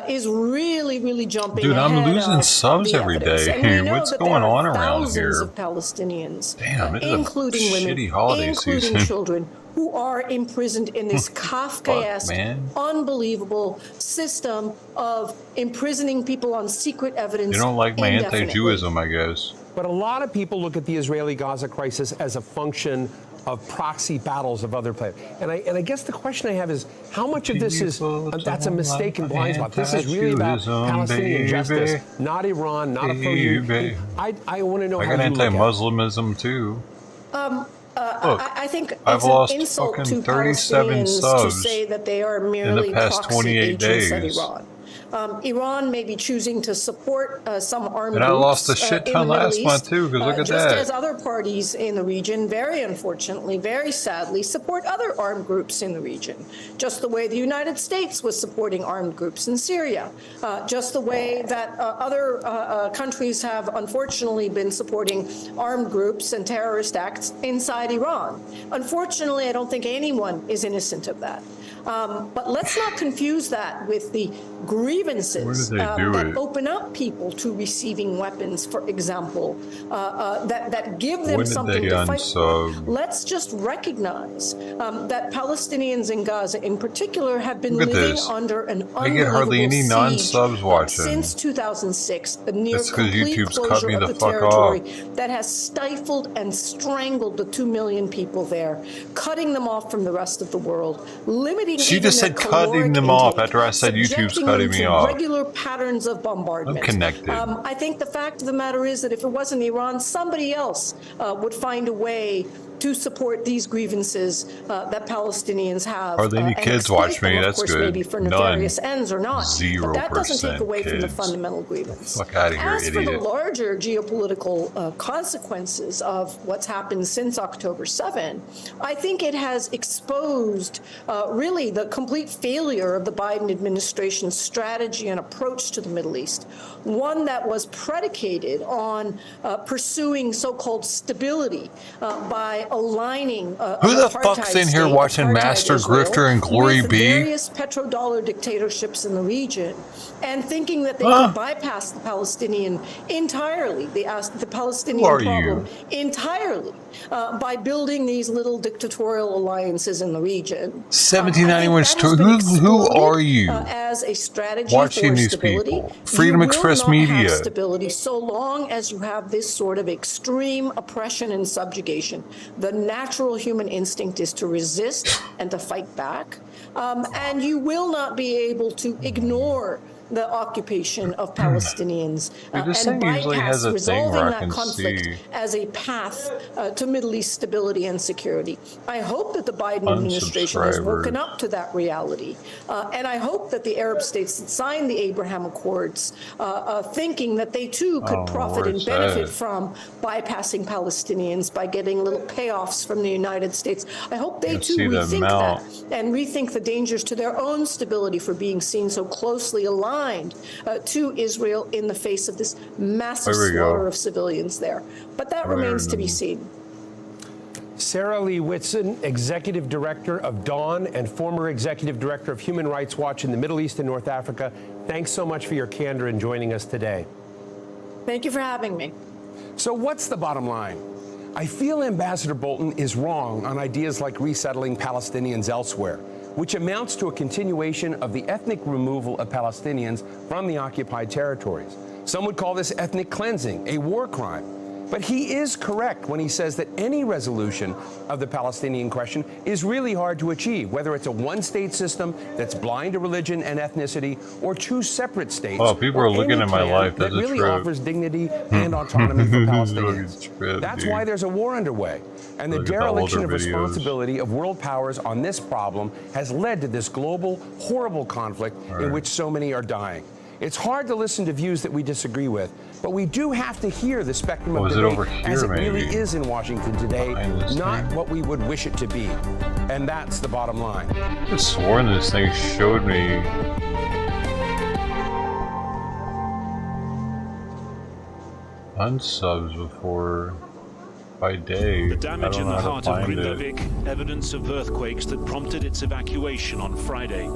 is really, really jumping Dude, ahead I'm losing of subs the every evidence. day. And we know What's that going there are on around thousands here? of Palestinians, Damn, it is including a women, shitty holiday including season. children, who are imprisoned in this Kafkaesque, unbelievable system of imprisoning people on secret evidence. You don't like my indefinitely. anti-Jewism, I guess. But a lot of people look at the Israeli-Gaza crisis as a function of proxy battles of other players. And I guess the question I have is, how much of this is, that's a mistaken blind spot? This is really about Palestinian justice, not Iran, not a pro-you. I want to know how you look at it. I got anti-Muslimism too. I think I've it's lost an insult to fucking 37 Palestinians subs to say that they are merely in the past proxy 28 agents of days. Iran. Iran may be choosing to support some armed And I groups lost a shit ton in the Middle last month East, too, because look at just that. as other parties in the region, very unfortunately, very sadly, support other armed groups in the region. Just the way the United States was supporting armed groups in Syria. Just the way that other countries have unfortunately been supporting armed groups and terrorist acts inside Iran. Unfortunately, I don't think anyone is innocent of that. But let's not confuse that with the grievances that open up people to receiving weapons, for example, that give them something to fight for. Let's just recognize that Palestinians in Gaza in particular have been living under an unbelievable siege since 2006, a near complete closure of the territory that has stifled and strangled the 2 million people there, cutting them off from the rest of the world, limiting She just said cutting them off after I said YouTube's cutting me off. Regular patterns of bombardment. I'm connected. I think the fact of the matter is that if it wasn't Iran, somebody else would find a way to support these grievances that Palestinians have. Hardly any kids watch me. That's good. Maybe for nefarious ends or not. 0% but that doesn't take away from the kids. fundamental grievance. Fuck out of here, As for the idiot. larger geopolitical consequences of what's happened since October 7, I think it has exposed really the complete failure of the Biden administration's strategy and approach to the Middle East, one that was predicated on pursuing so-called stability by aligning who the fuck's in here watching Master Grifter and Glory with B? various petrodollar dictatorships in the region, and thinking that they could bypass the Palestinian entirely, the Palestinian problem entirely, by building these little dictatorial alliances in the region. 1791. Who are you? As a strategy watching for these stability, people? Freedom Express Media. Have stability so long as you have this sort of extreme oppression and subjugation. The natural human instinct is to resist and to fight back, and you will not be able to ignore the occupation of Palestinians and bypass resolving that conflict as a path to Middle East stability and security. I hope that the Biden administration has woken up to that reality, and I hope that the Arab states that signed the Abraham Accords, thinking that they too could profit and benefit from bypassing Palestinians by getting little payoffs from the United States. I hope they too rethink that and rethink the dangers to their own stability for being seen so closely aligned to Israel in the face of this massive slaughter of civilians there. But that remains to be seen. Sarah Lee Whitson, Executive Director of Dawn and former Executive Director of Human Rights Watch in the Middle East and North Africa, thanks so much for your candor in joining us today. Thank you for having me. So what's the bottom line? I feel Ambassador Bolton is wrong on ideas like resettling Palestinians elsewhere, which amounts to a continuation of the ethnic removal of Palestinians from the occupied territories. Some would call this ethnic cleansing, a war crime. But he is correct when he says that any resolution of the Palestinian question is really hard to achieve, whether it's a one-state system that's blind to religion and ethnicity, or two separate states. Oh, people are looking at my life. That really offers dignity and autonomy for Palestinians. That's why there's a war underway. And the dereliction of responsibility of world powers on this problem has led to this global, horrible conflict in which so many are dying. It's hard to listen to views that we disagree with, but we do have to hear the spectrum of debate as it really is in Washington today, not what we would wish it to be. And that's the bottom line. I could have sworn this thing showed me unsubs before by day. The damage in the heart of Grindavik, evidence of earthquakes that prompted its evacuation on Friday.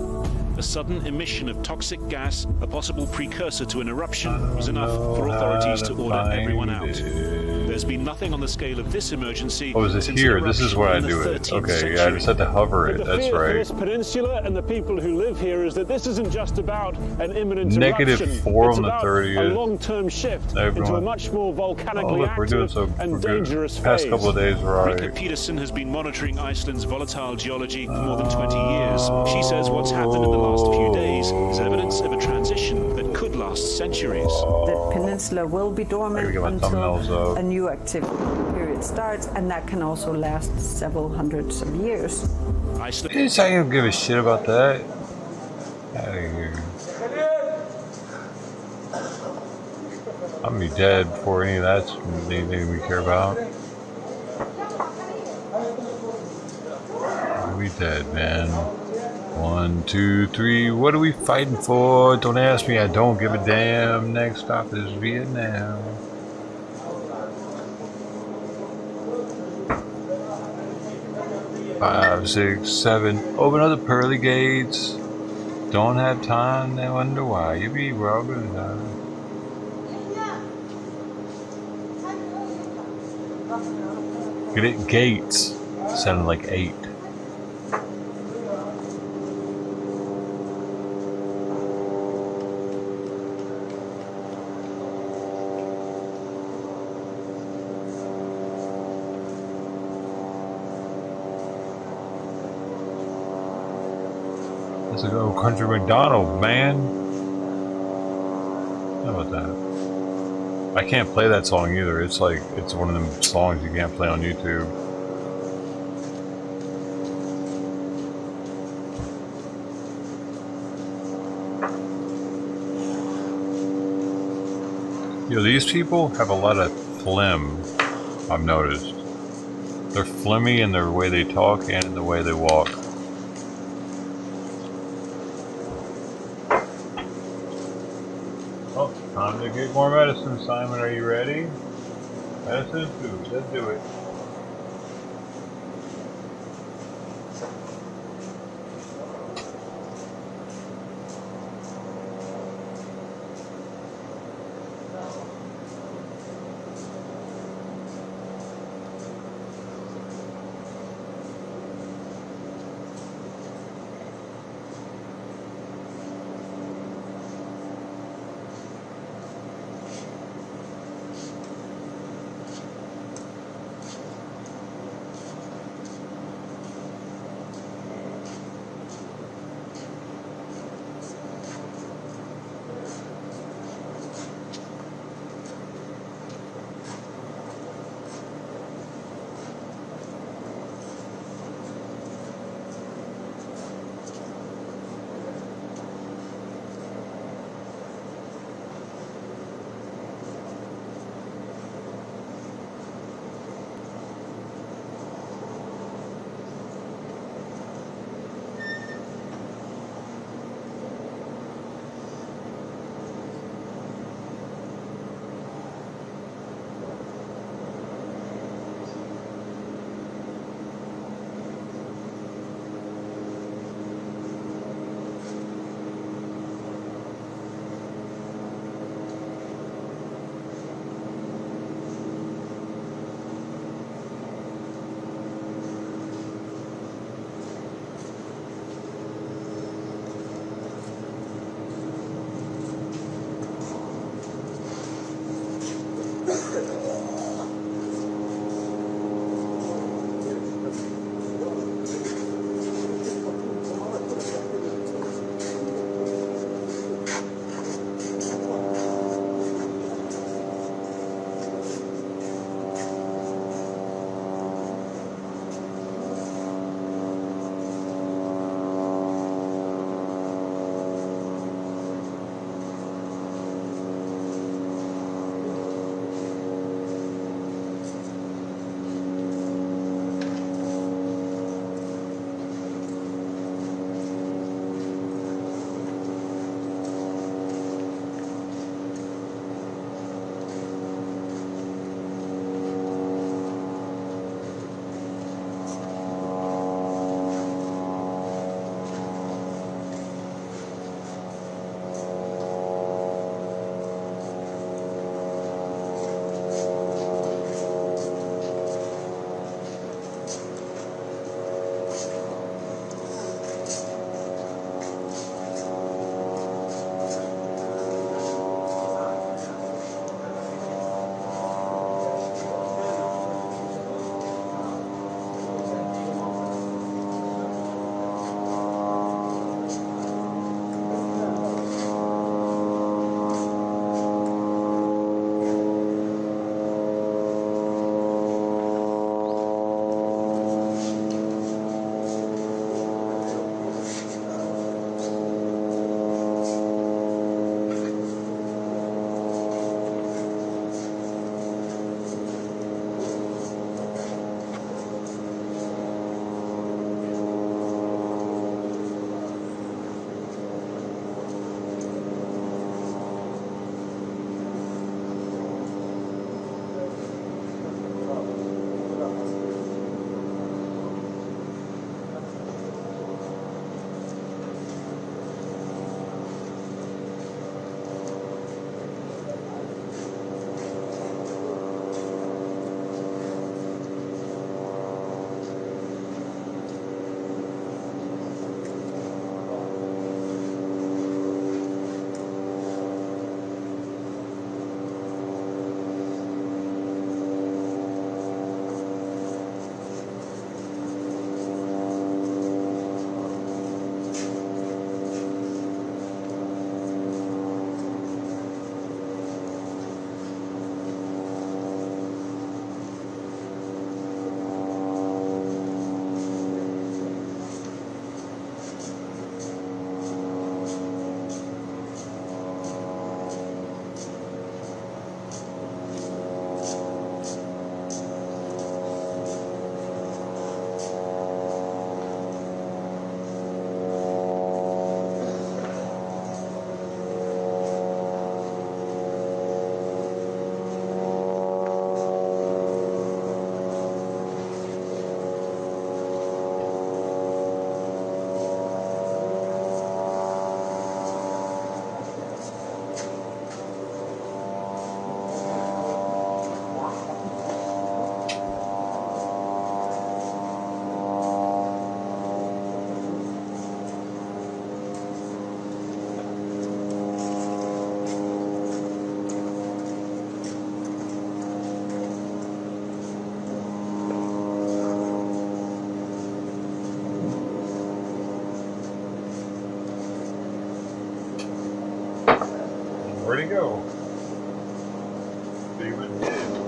A sudden emission of toxic gas, a possible precursor to an eruption, was enough for authorities to order everyone out. There's been nothing on the scale of this emergency. Oh, is it here? This is where I do it. Okay, yeah, I just had to hover it. That's right. This peninsula and the people who live here is that this isn't just about an imminent -4 on the 30th. a long-term shift into a much more volcanically active and dangerous phase. Past couple of days, right? Rika Peterson has been monitoring Iceland's volatile geology for more than 20 years. She says what's happened in the last few days is evidence of a transition that could last centuries. The peninsula will be dormant until a new activity period starts, and that can also last several hundreds of years. I don't give a shit about that. Out of here. I'm gonna be dead before any of that's anything we care about. I'll be dead, man. 1, 2, 3. What are we fighting for? Don't ask me. I don't give a damn. Next stop is Vietnam. Five, 6, 7. Open up the pearly gates. Don't have time to wonder why. You be we're all gonna die. Get it? Gates. Sounded like 8. That's a go country McDonald, man. How about that? I can't play that song either. It's like, it's one of them songs you can't play on YouTube. You know, these people have a lot of phlegm, I've noticed. They're phlegmy in their way they talk and in the way they walk. Oh, time to get more medicine, Simon. Are you ready? Medicine food. Let's do it. Where'd he go? He went dead.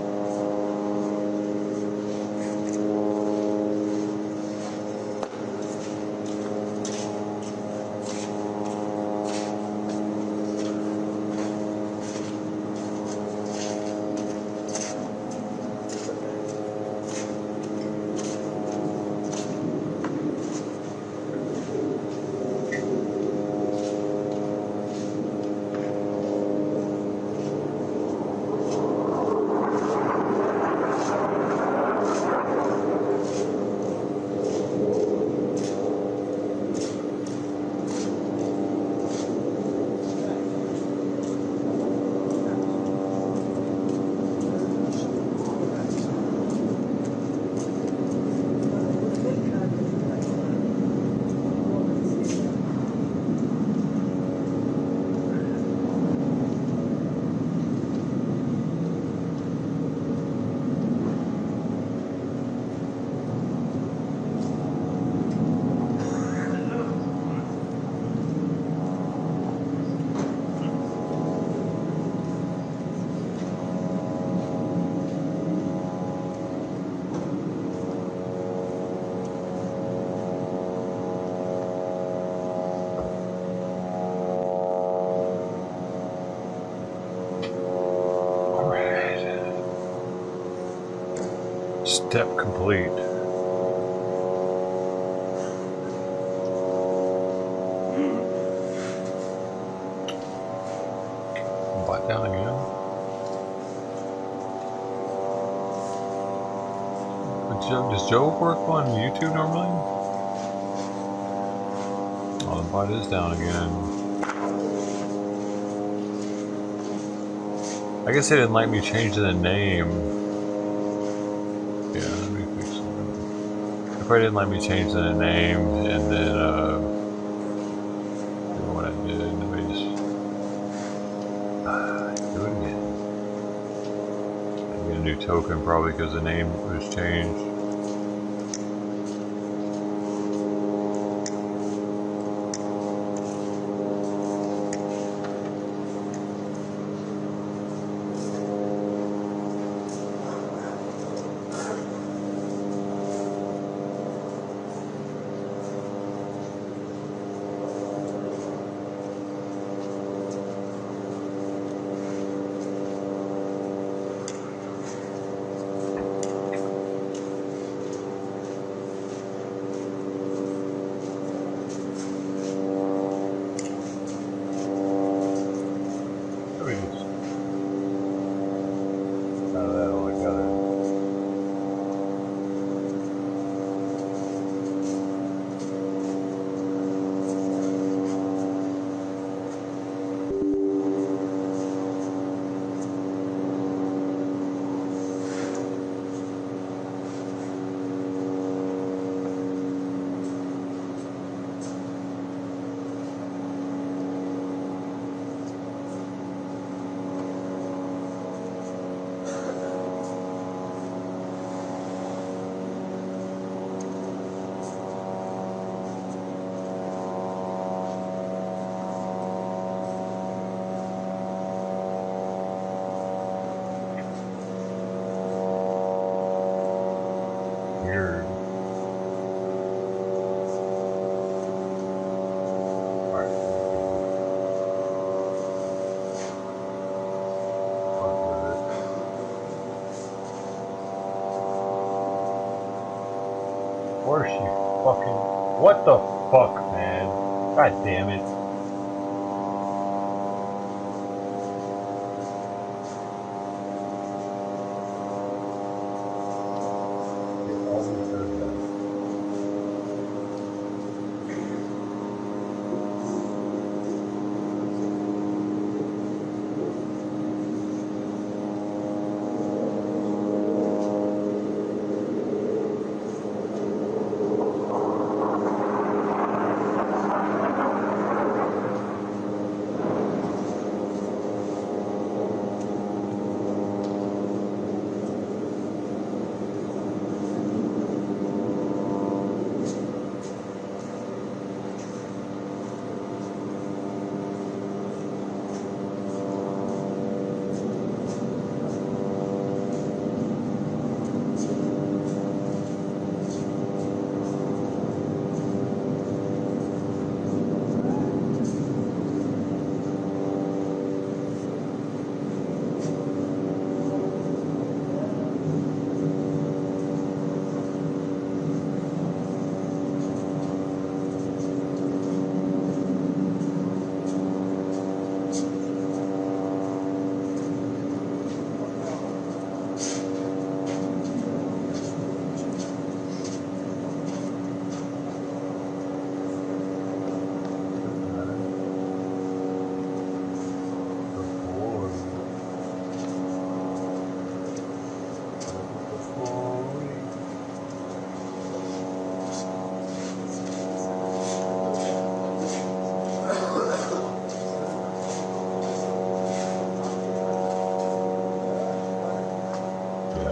Step complete. Bot down again. Does Joe work on YouTube normally? Oh, the bot is down again. I guess they didn't let me change the name. Yeah, let me fix something. They probably didn't let me change the name, and then, what I did, let me just, do it again. I get a new token probably because the name was changed. Where's she fucking... What the fuck, man? God damn it.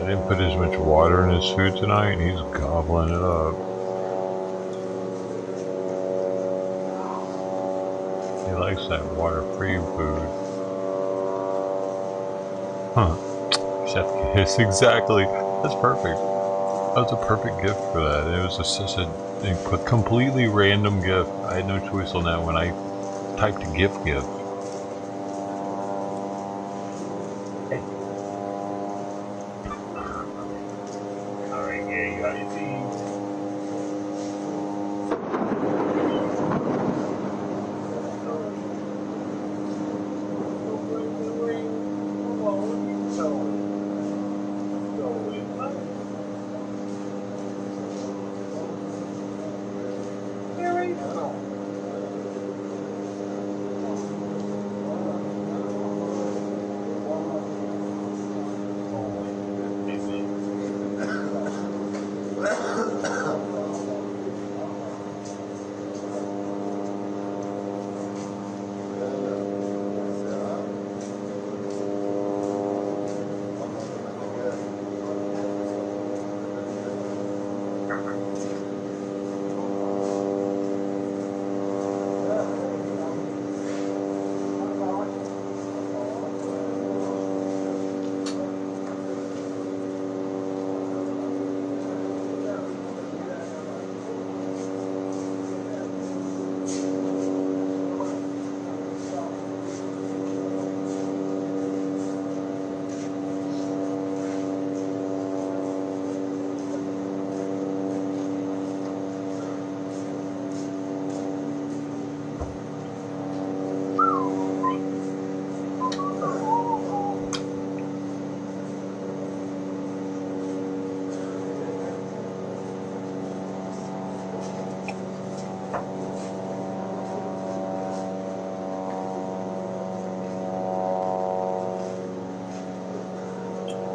I didn't put as much water in his food tonight, and he's gobbling it up. He likes that water-free food. Huh. Chef kiss, exactly. That's perfect. That was a perfect gift for that. It was such a completely random gift. I had no choice on that when I typed a gift.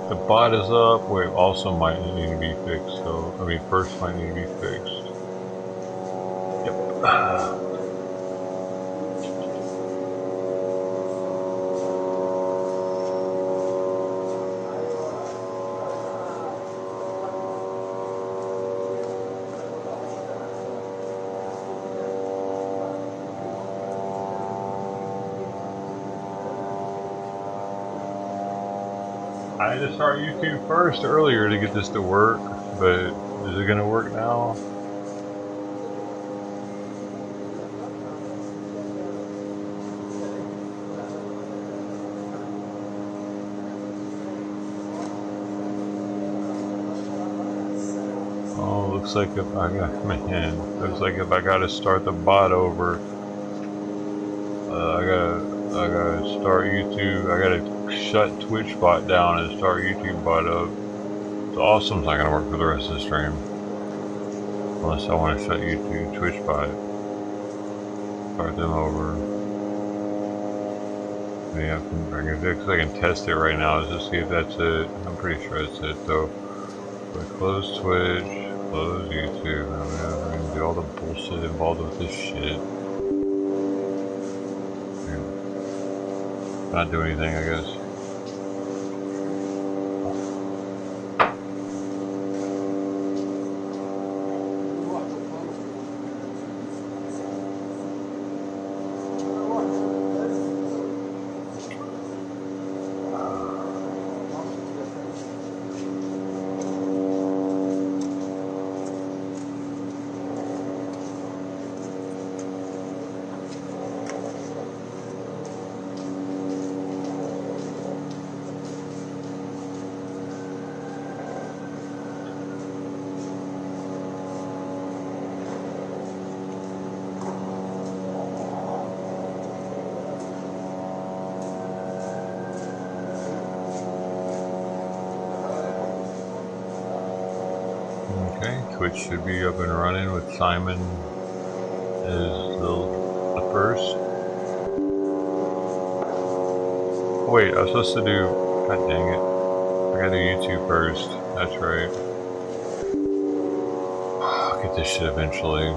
The bot is up. Wait, also might need to be fixed. So, I mean, first might need to be fixed. Yep. I had to start YouTube first earlier to get this to work, but is it gonna work now? Oh, looks like if I got, man, looks like if I gotta start the bot over, I gotta start YouTube. I gotta shut Twitch bot down and start YouTube bot up. So Awesome's not gonna work for the rest of the stream unless I want to shut YouTube Twitch bot. Start them over. Yeah, I can test it right now just to see if that's it. I'm pretty sure that's it though. So close Twitch, close YouTube. I'm gonna do all the bullshit involved with this shit. Not do anything, I guess. Twitch should be up and running with Simon as the first. Oh, wait, I was supposed to do. God dang it! I gotta do YouTube first. That's right. I'll get this shit eventually.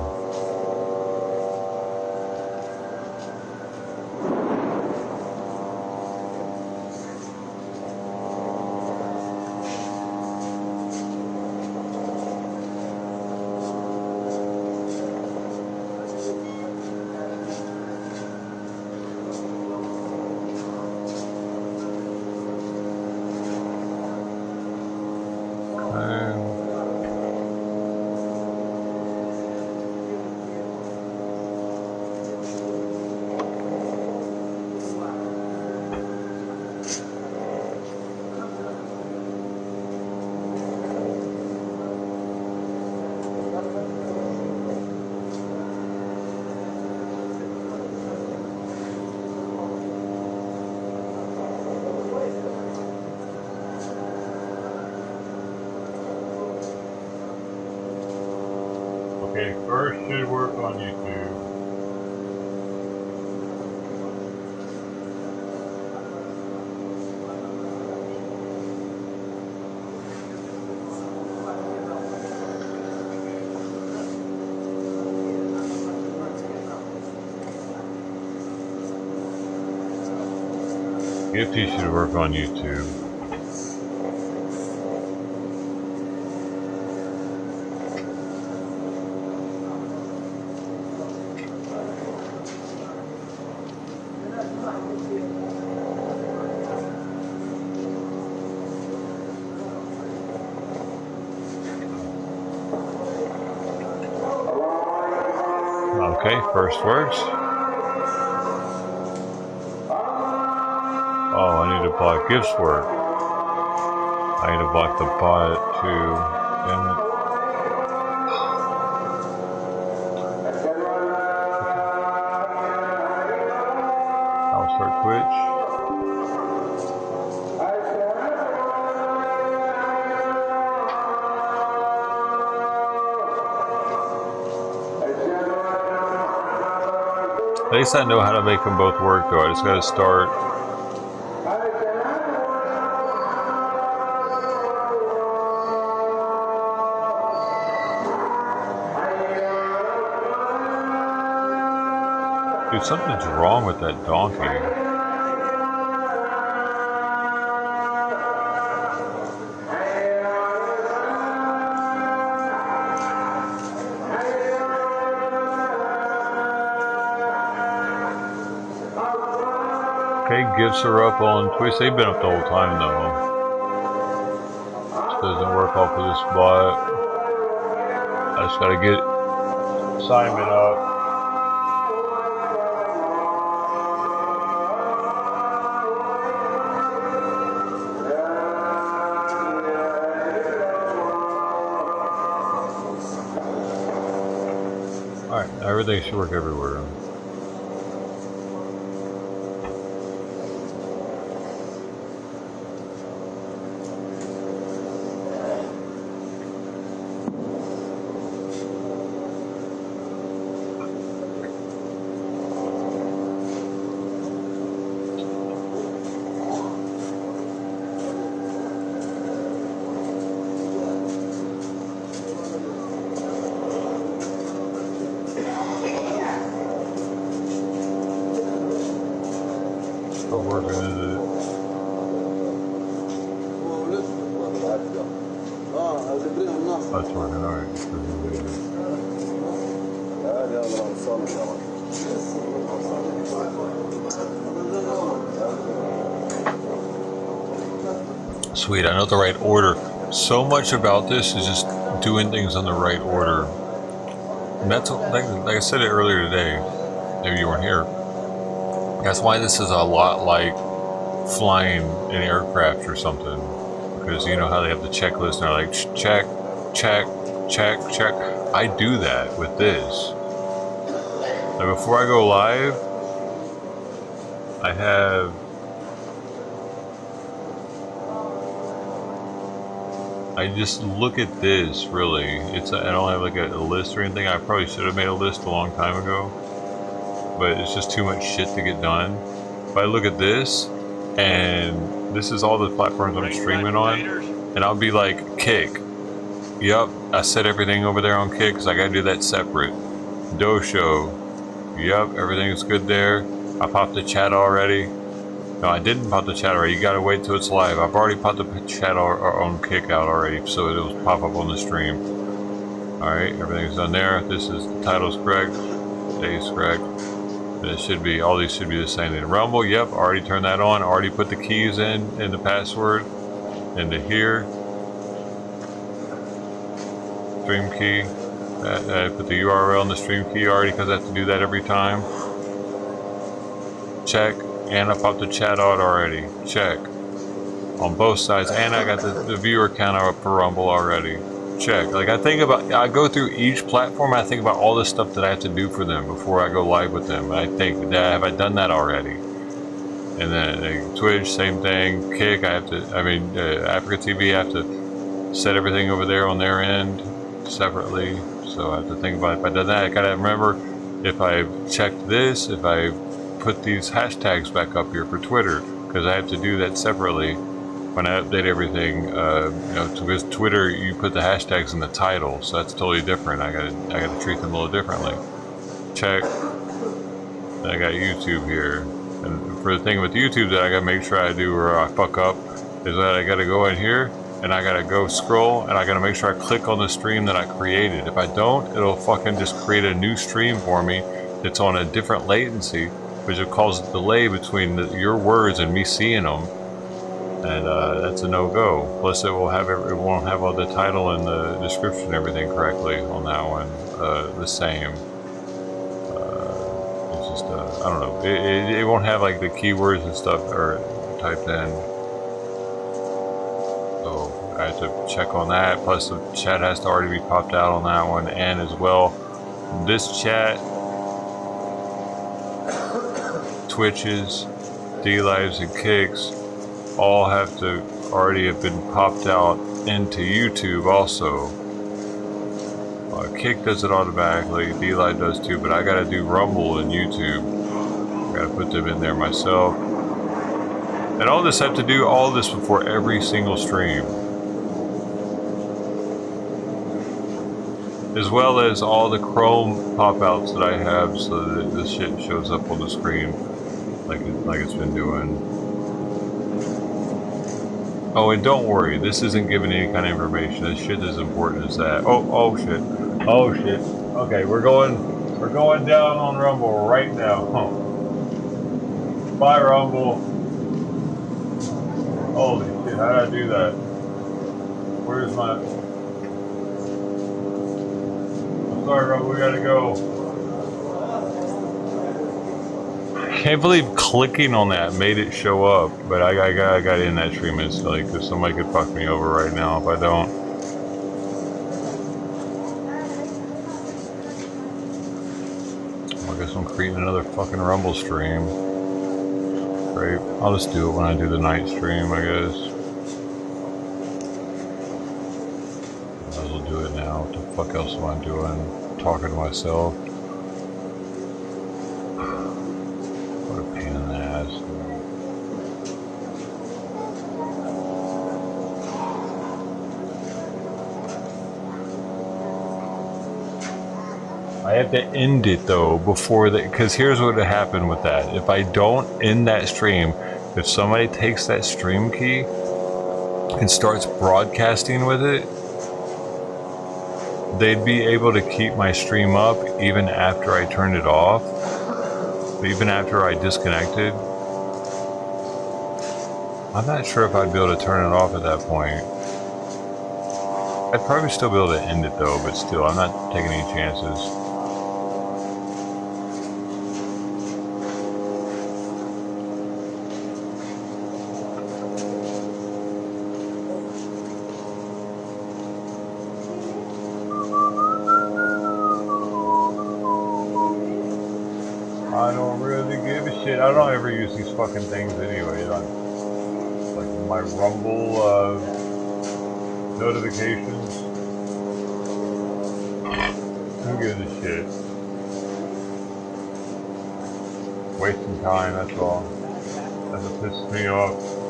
First should work on YouTube. Gifty should work on YouTube. Okay, first works. Oh, I need to block gifts work. I need to block the bot too. Damn it. I'll start Twitch. At least I know how to make them both work though. I just gotta start. Dude, something's wrong with that donkey. Okay, gifts are up on Twitch. They've been up the whole time though. This doesn't work off of this bot. I just gotta get Simon up. Alright, everything should work everywhere. That's working, alright. Sweet, I know the right order. So much about this is just doing things on the right order. And that's, like I said it earlier today, maybe you weren't here. That's why this is a lot like flying an aircraft or something. Because you know how they have the checklist and they're like, check, check, check, check. I do that with this. Like before I go live, I just look at this, really. I don't have like a list or anything. I probably should have made a list a long time ago. But it's just too much shit to get done. But I look at this, and this is all the platforms I'm streaming on, and I'll be like, Kick. Yup, I set everything over there on Kick, because I gotta do that separate. Dosho. Yup, everything's good there. I popped the chat already. No, I didn't pop the chat already. You gotta wait till it's live. I've already popped the chat on Kick out already, so it'll pop up on the stream. Alright, everything's done there. This is, the title's correct. Day's correct. It should be, all these should be the same. In Rumble, yep, already turned that on. Already put the keys in the password. Into here. Stream key. I put the URL in the stream key already because I have to do that every time. Check. And I popped the chat out already. Check. On both sides. And I got the viewer count up for Rumble already. Check. Like I go through each platform and I think about all the stuff that I have to do for them before I go live with them. And I think, have I done that already? And then Twitch, same thing. Kick, Africa TV, I have to set everything over there on their end separately. So I have to think about it. If I did that, I gotta remember if I checked this, if I put these hashtags back up here for Twitter, because I have to do that separately when I update everything. You know, because Twitter, you put the hashtags in the title, so that's totally different. I gotta treat them a little differently. Check. Then I got YouTube here, and for the thing with YouTube that I gotta make sure I do or I fuck up is that I gotta go in here and I gotta go scroll and I gotta make sure I click on the stream that I created. If I don't, it'll fucking just create a new stream for me that's on a different latency, which will cause a delay between your words and me seeing them, and that's a no-go. Plus, it won't have all the title and the description and everything correctly on that one, the same. It's just I don't know. It won't have like the keywords and stuff or typed in. So I have to check on that. Plus, the chat has to already be popped out on that one, and as well, this chat. Twitches, D-Lives, and Kicks all have to already have been popped out into YouTube also. Kick does it automatically, D-Live does too, but I gotta do Rumble and YouTube. I gotta put them in there myself. And all this, I have to do all this before every single stream. As well as all the Chrome pop-outs that I have so that this shit shows up on the screen like it's been doing. Oh, and don't worry, this isn't giving any kind of information. This shit is important as that. Oh shit. Oh shit. Okay, we're going down on Rumble right now. Bye, Rumble. Holy shit, how did I do that? Where's my... I'm sorry, Rumble, we gotta go. I can't believe clicking on that made it show up, but I got in that stream instantly because somebody could fuck me over right now if I don't. I guess I'm creating another fucking Rumble stream. Great. I'll just do it when I do the night stream, I guess. Might as well do it now. What the fuck else am I doing? Talking to myself. What a pain in the ass. I have to end it though before the, because here's what would happen with that. If I don't end that stream, if somebody takes that stream key and starts broadcasting with it, they'd be able to keep my stream up even after I turned it off, even after I disconnected. I'm not sure if I'd be able to turn it off at that point. I'd probably still be able to end it though, but still, I'm not taking any chances. I don't really give a shit. I don't ever use these fucking things anyway. Like my Rumble notifications. Who gives a shit? Wasting time, that's all. That's what pisses me off.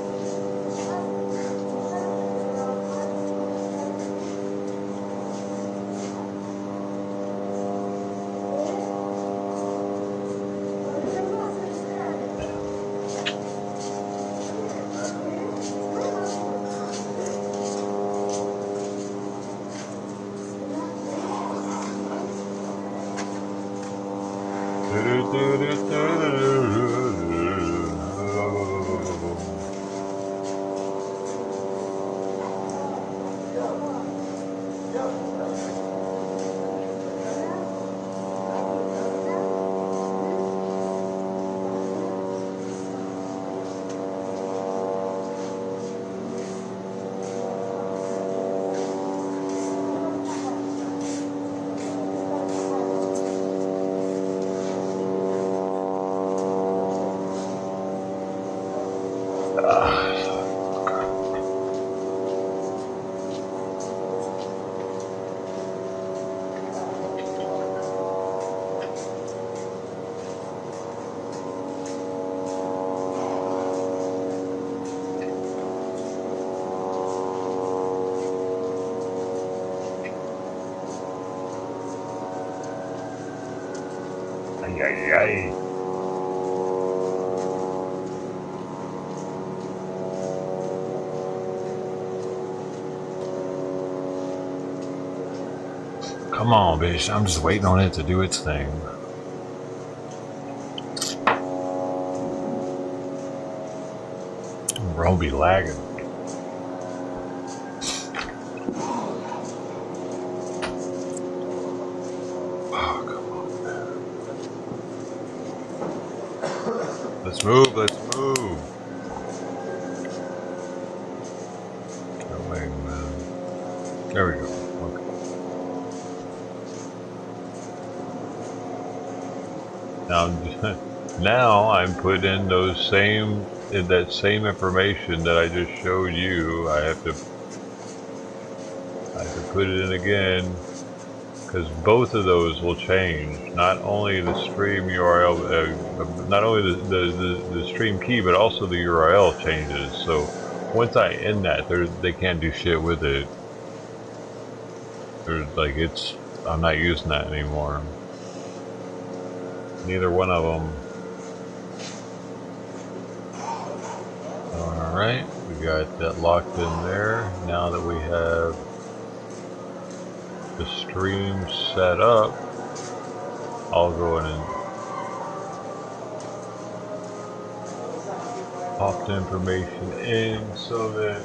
Come on, bitch. I'm just waiting on it to do its thing. Bro, be lagging. Oh, come on, man. Let's move, let's move. Oh, wait, man. There we go. Now I'm putting in that same information that I just showed you. I have to put it in again because both of those will change. Not only the stream URL, not only the stream key, but also the URL changes. So once I end that, they can't do shit with it. I'm not using that anymore. Neither one of them. Alright, we got that locked in there. Now that we have the stream set up, I'll go in and pop the information in so that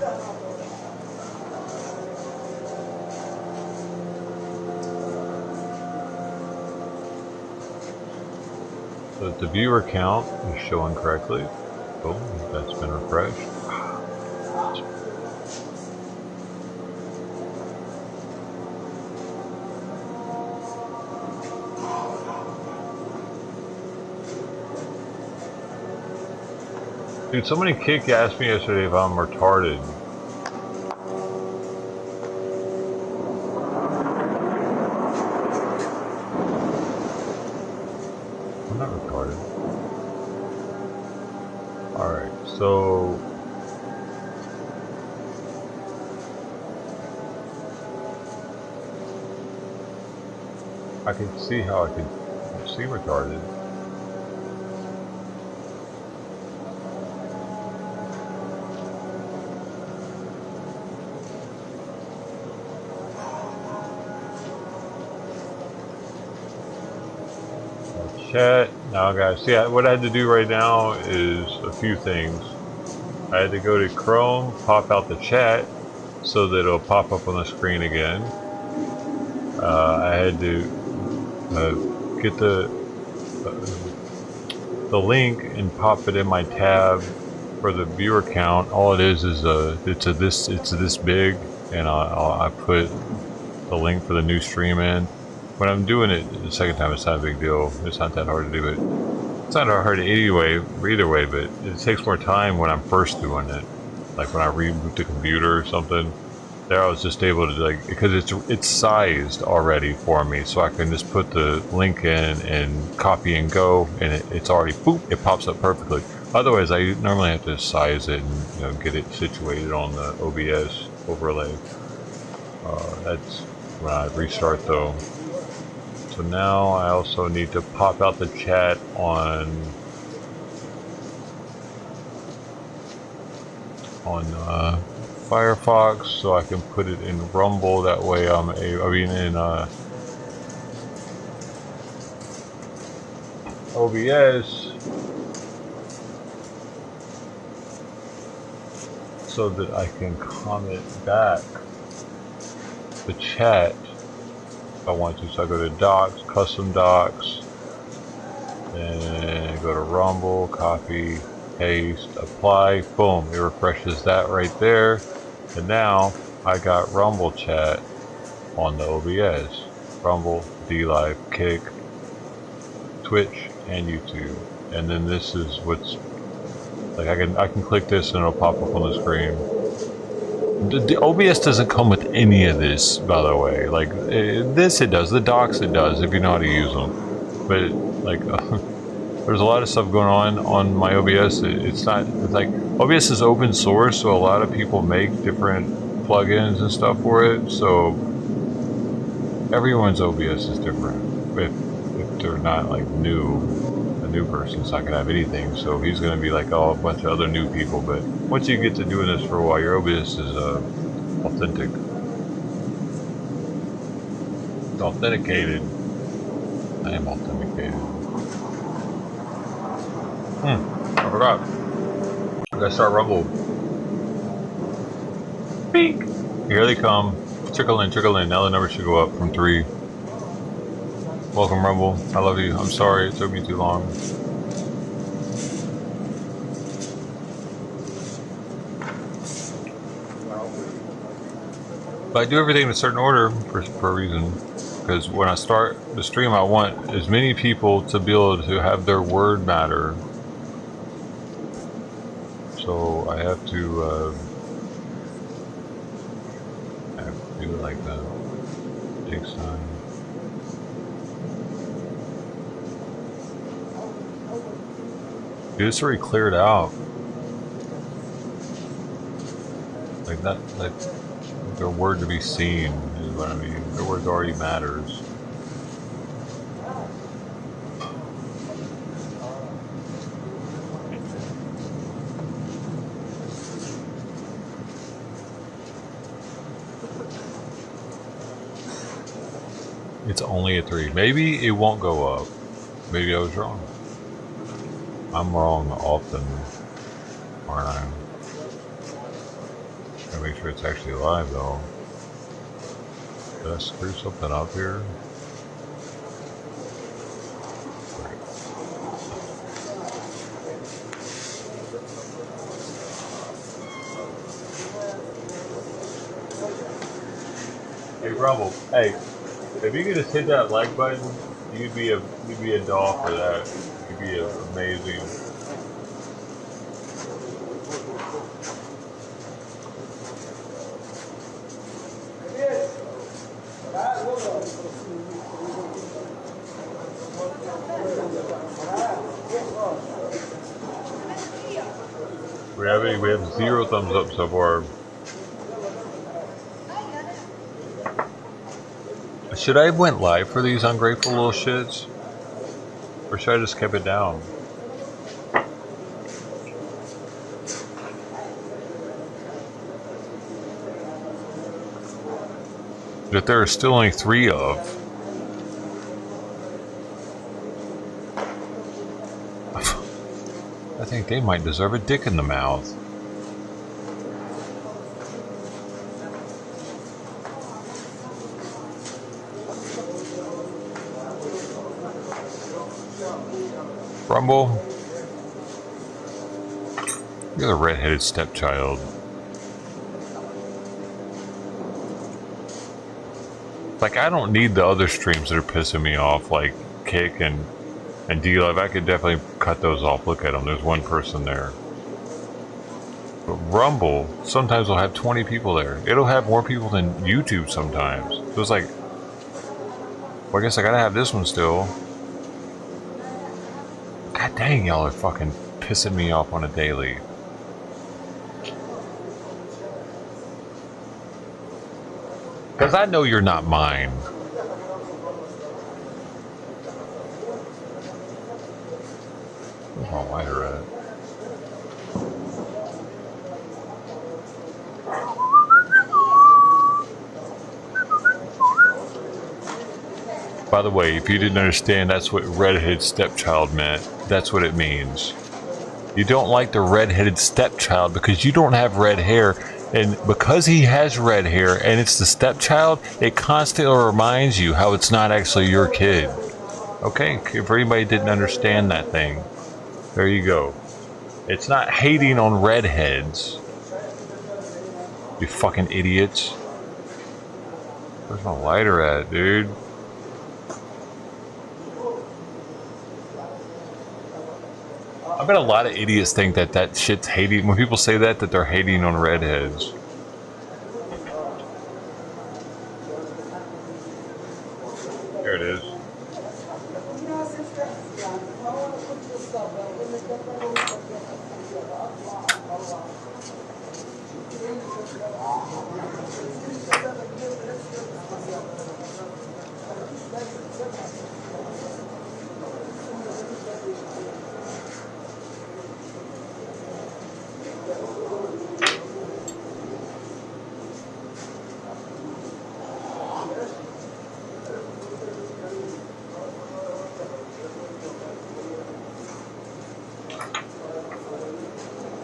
the viewer count is showing correctly. Boom, that's been refreshed. Dude, somebody asked me yesterday if I'm retarded. I'm not retarded. Alright, so I can see how I could seem retarded. Chat. Now guys, see what I had to do right now is a few things. I had to go to Chrome, pop out the chat so that it'll pop up on the screen again. I had to get the link and pop it in my tab for the viewer count. All it is it's this big, and I put the link for the new stream in. When I'm doing it the second time, it's not a big deal. It's not that hard to do it. It's not hard either way, but it takes more time when I'm first doing it. Like when I reboot the computer or something. There I was just able to because it's sized already for me, so I can just put the link in and copy and go, and it's already, boop, it pops up perfectly. Otherwise, I normally have to size it and get it situated on the OBS overlay. That's when I restart though. So now I also need to pop out the chat on Firefox so I can put it in Rumble. That way in OBS so that I can comment back the chat I want to. So I go to docs, custom docs, and go to Rumble, copy, paste, apply, boom, it refreshes that right there. And now I got Rumble chat on the OBS. Rumble, DLive, Kick, Twitch, and YouTube. And then this is what's like, I can click this and it'll pop up on the screen. The OBS doesn't come with any of this, by the way. Like this, it does. The docs, it does, if you know how to use them. But like, there's a lot of stuff going on my OBS. It's like OBS is open source, so a lot of people make different plugins and stuff for it. So everyone's OBS is different. if they're not like new, a new person's not gonna have anything. So he's gonna be like, oh, a bunch of other new people. But once you get to doing this for a while, your OBS is authentic. It's authenticated. I am authenticated. I forgot. I gotta start Rumble. Beak! Here they come. Trickle in, trickle in. Now the number should go up from 3. Welcome, Rumble. I love you. I'm sorry it took me too long. But I do everything in a certain order for a reason. Because when I start the stream, I want as many people to be able to have their word matter. So I have to do it like that. It takes time. Dude, it's already cleared out. Like that, like their word to be seen is what I mean. Their word already matters. It's only a 3. Maybe it won't go up. Maybe I was wrong. I'm wrong often, aren't I? Gotta make sure it's actually live though. Did I screw something up here? Hey Rumble, hey, if you could just hit that like button, you'd be a doll for that. You'd be amazing. We have 0 thumbs up so far. Should I have went live for these ungrateful little shits? Or should I just kept it down? That there are still only 3 of. I think they might deserve a dick in the mouth. Rumble, you're the red-headed stepchild. Like, I don't need the other streams that are pissing me off, like Kick and D-Live. I could definitely cut those off. Look at them. There's one person there. But Rumble, sometimes will have 20 people there. It'll have more people than YouTube sometimes. So it's like, well, I guess I gotta have this one still. God dang, y'all are fucking pissing me off on a daily. Because I know you're not mine. Where's my lighter at? By the way, if you didn't understand, that's what redheaded stepchild meant. That's what it means. You don't like the redheaded stepchild because you don't have red hair, and because he has red hair and it's the stepchild, it constantly reminds you how it's not actually your kid. Okay, if anybody didn't understand that thing, there you go. It's not hating on redheads. You fucking idiots. Where's my lighter at, dude? I bet a lot of idiots think that that shit's hating. When people say that they're hating on redheads. Here it is.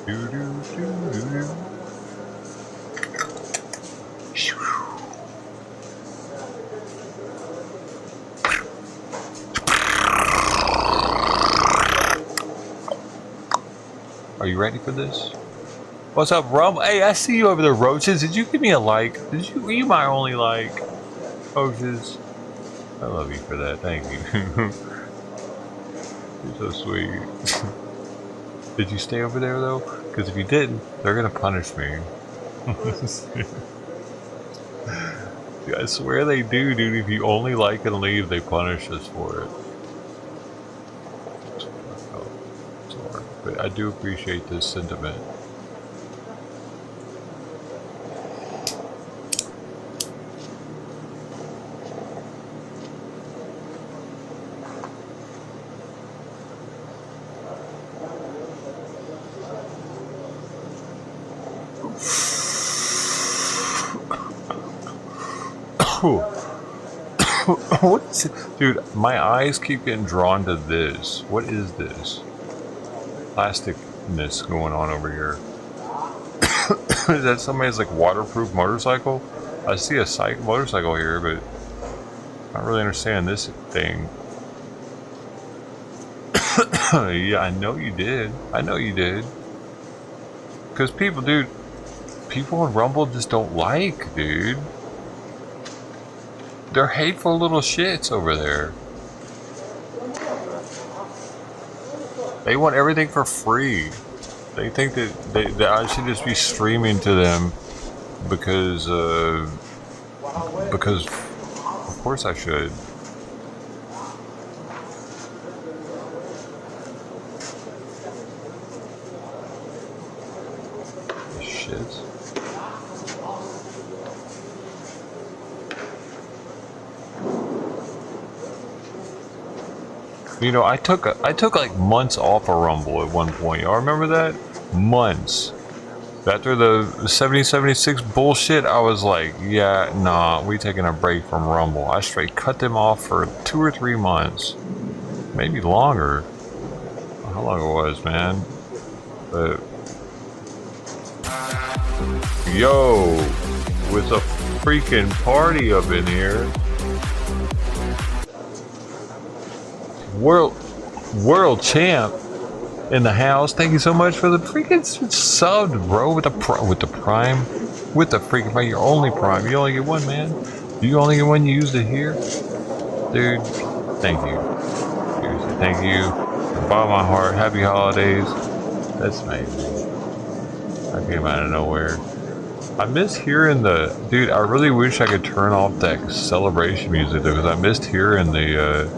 Are you ready for this? What's up, Rum? Hey, I see you over there, Roaches. Did you give me a like? Were you my only like? Roaches. I love you for that. Thank you. You're so sweet. Did you stay over there though? Because if you didn't, they're gonna punish me. Dude, I swear they do, dude. If you only like and leave, they punish us for it. Sorry, but I do appreciate this sentiment. What is it? Dude, my eyes keep getting drawn to this. What is this? Plasticness going on over here. Is that somebody's like waterproof motorcycle? I see a motorcycle here, but I don't really understand this thing. Yeah, I know you did. I know you did. Because people, dude, people on Rumble just don't like, dude. They're hateful little shits over there. They want everything for free. They think that I should just be streaming to them because of course I should. Shit. You know, I took like months off of Rumble at one point. Y'all remember that? Months. After the 7076 bullshit, I was like, yeah, nah, we taking a break from Rumble. I straight cut them off for 2 or 3 months. Maybe longer. How long it was, man. But yo, with a freaking party up in here. World champ in the house. Thank you so much for the freaking subbed, bro. With the prime, with the freaking prime. Your only prime. You only get one, man. You only get one. You used it here, dude. Thank you. Seriously, thank you. Bottom of my heart. Happy holidays. That's amazing. I came out of nowhere. I miss hearing the dude. I really wish I could turn off that celebration music though, because I missed hearing the.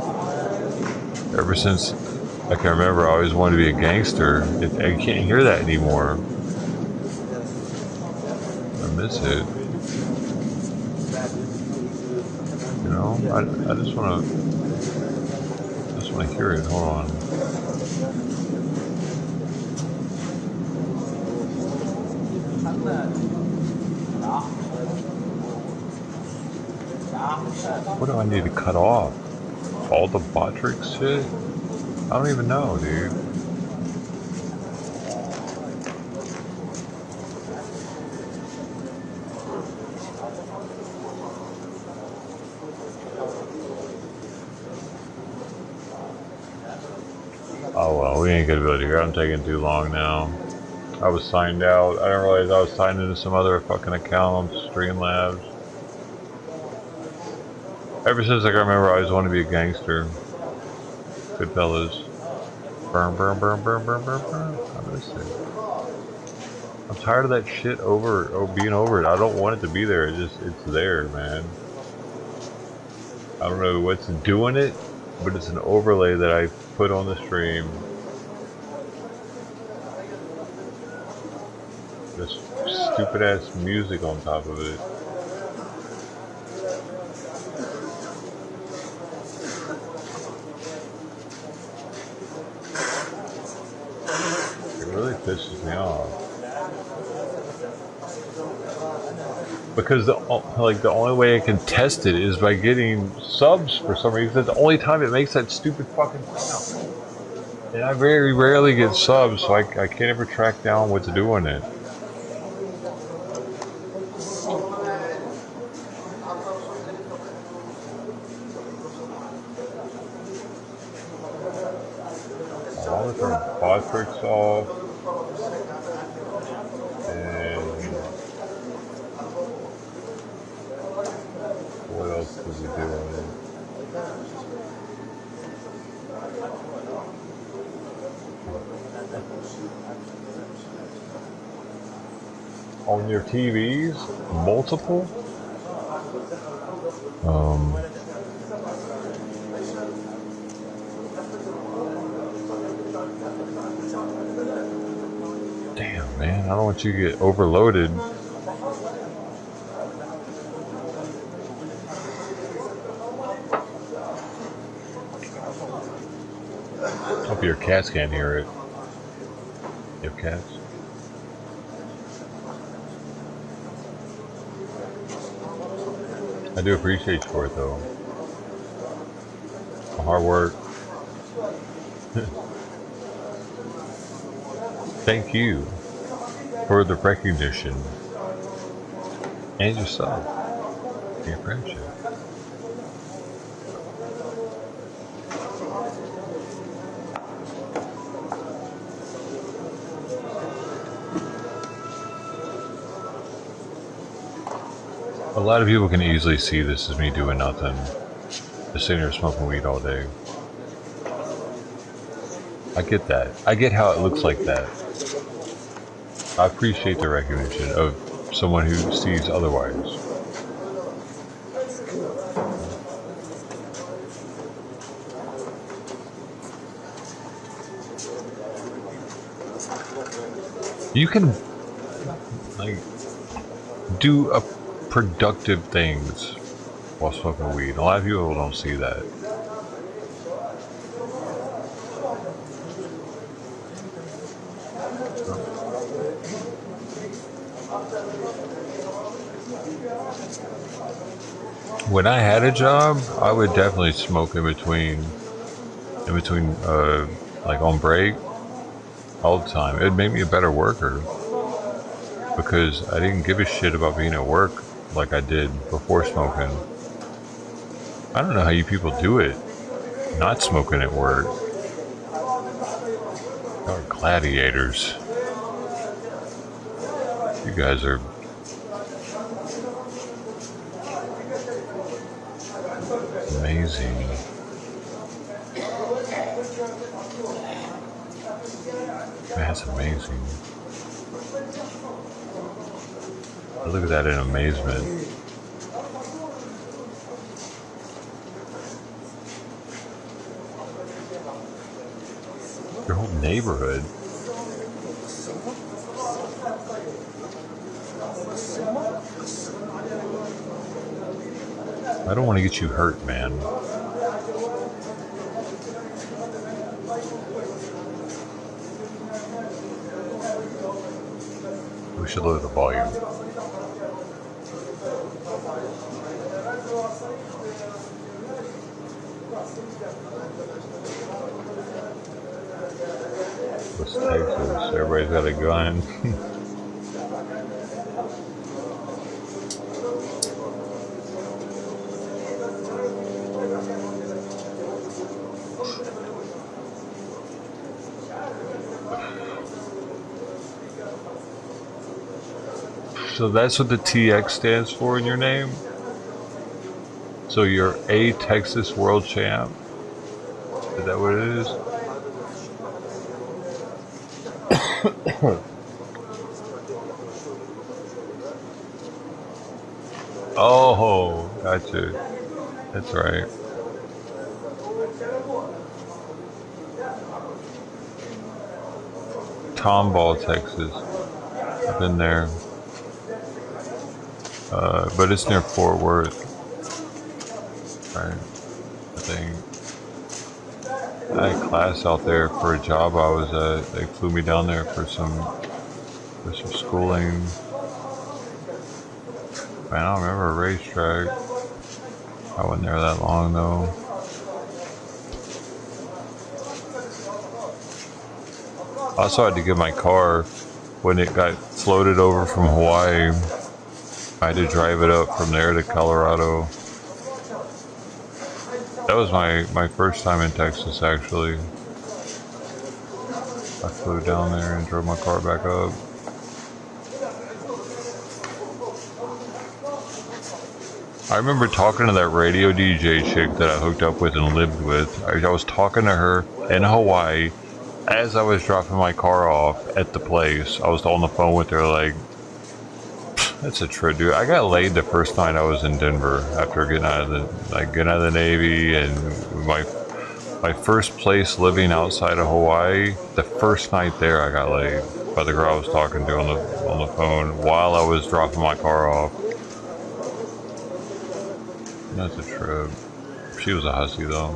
Ever since I can remember, I always wanted to be a gangster. I can't hear that anymore. I miss it. You know, I just want to hear it. Hold on. What do I need to cut off? All the Botrix shit? I don't even know, dude. Oh well, we ain't gonna be able to hear. I'm taking too long now. I was signed out. I didn't realize I was signed into some other fucking account on Streamlabs. Ever since I can remember, I always wanted to be a gangster. Good fellas. Burn, burn, burn, burn, burn, burn, burn. I miss it. I'm tired of that shit being over it. I don't want it to be there. It's there, man. I don't know what's doing it, but it's an overlay that I put on the stream. This stupid ass music on top of it. It really pisses me off. Because the only way I can test it is by getting subs for some reason. That's the only time it makes that stupid fucking sound. And I very rarely get subs, so I can't ever track down what to do on it. I want to turn Quadtrix off. And what else did we do on it? On your TVs? Multiple? Damn, man, I don't want you to get overloaded. Hope your cats can't hear it. You have cats? I do appreciate you for it, though. Hard work. Thank you for the recognition and yourself, your friendship. A lot of people can easily see this as me doing nothing, just sitting here smoking weed all day. I get that. I get how it looks like that. I appreciate the recognition of someone who sees otherwise. You can, like, do productive things while smoking weed. A lot of people don't see that. When I had a job, I would definitely smoke in between, like on break, all the time. It made me a better worker because I didn't give a shit about being at work like I did before smoking. I don't know how you people do it, not smoking at work. Y'all are gladiators. You guys are amazing. That's amazing. I look at that in amazement. Your whole neighborhood. I don't want to get you hurt, man. We should lower the volume. What's Texas? Everybody's got a gun. So that's what the TX stands for in your name? So you're a Texas World Champ? Is that what it is? Oh, gotcha. That's right. Tomball, Texas. I've been there. But it's near Fort Worth. Right. I think. I had class out there for a job I was at. They flew me down there for some schooling. I don't remember a racetrack. I wasn't there that long though. I also had to get my car when it got floated over from Hawaii. I had to drive it up from there to Colorado. That was my first time in Texas, actually. I flew down there and drove my car back up. I remember talking to that radio DJ chick that I hooked up with and lived with. I was talking to her in Hawaii as I was dropping my car off at the place. I was on the phone with her like, that's a trip, dude. I got laid the first night I was in Denver after getting out of the Navy, and my first place living outside of Hawaii. The first night there, I got laid by the girl I was talking to on the phone while I was dropping my car off. That's a trip. She was a hussy though.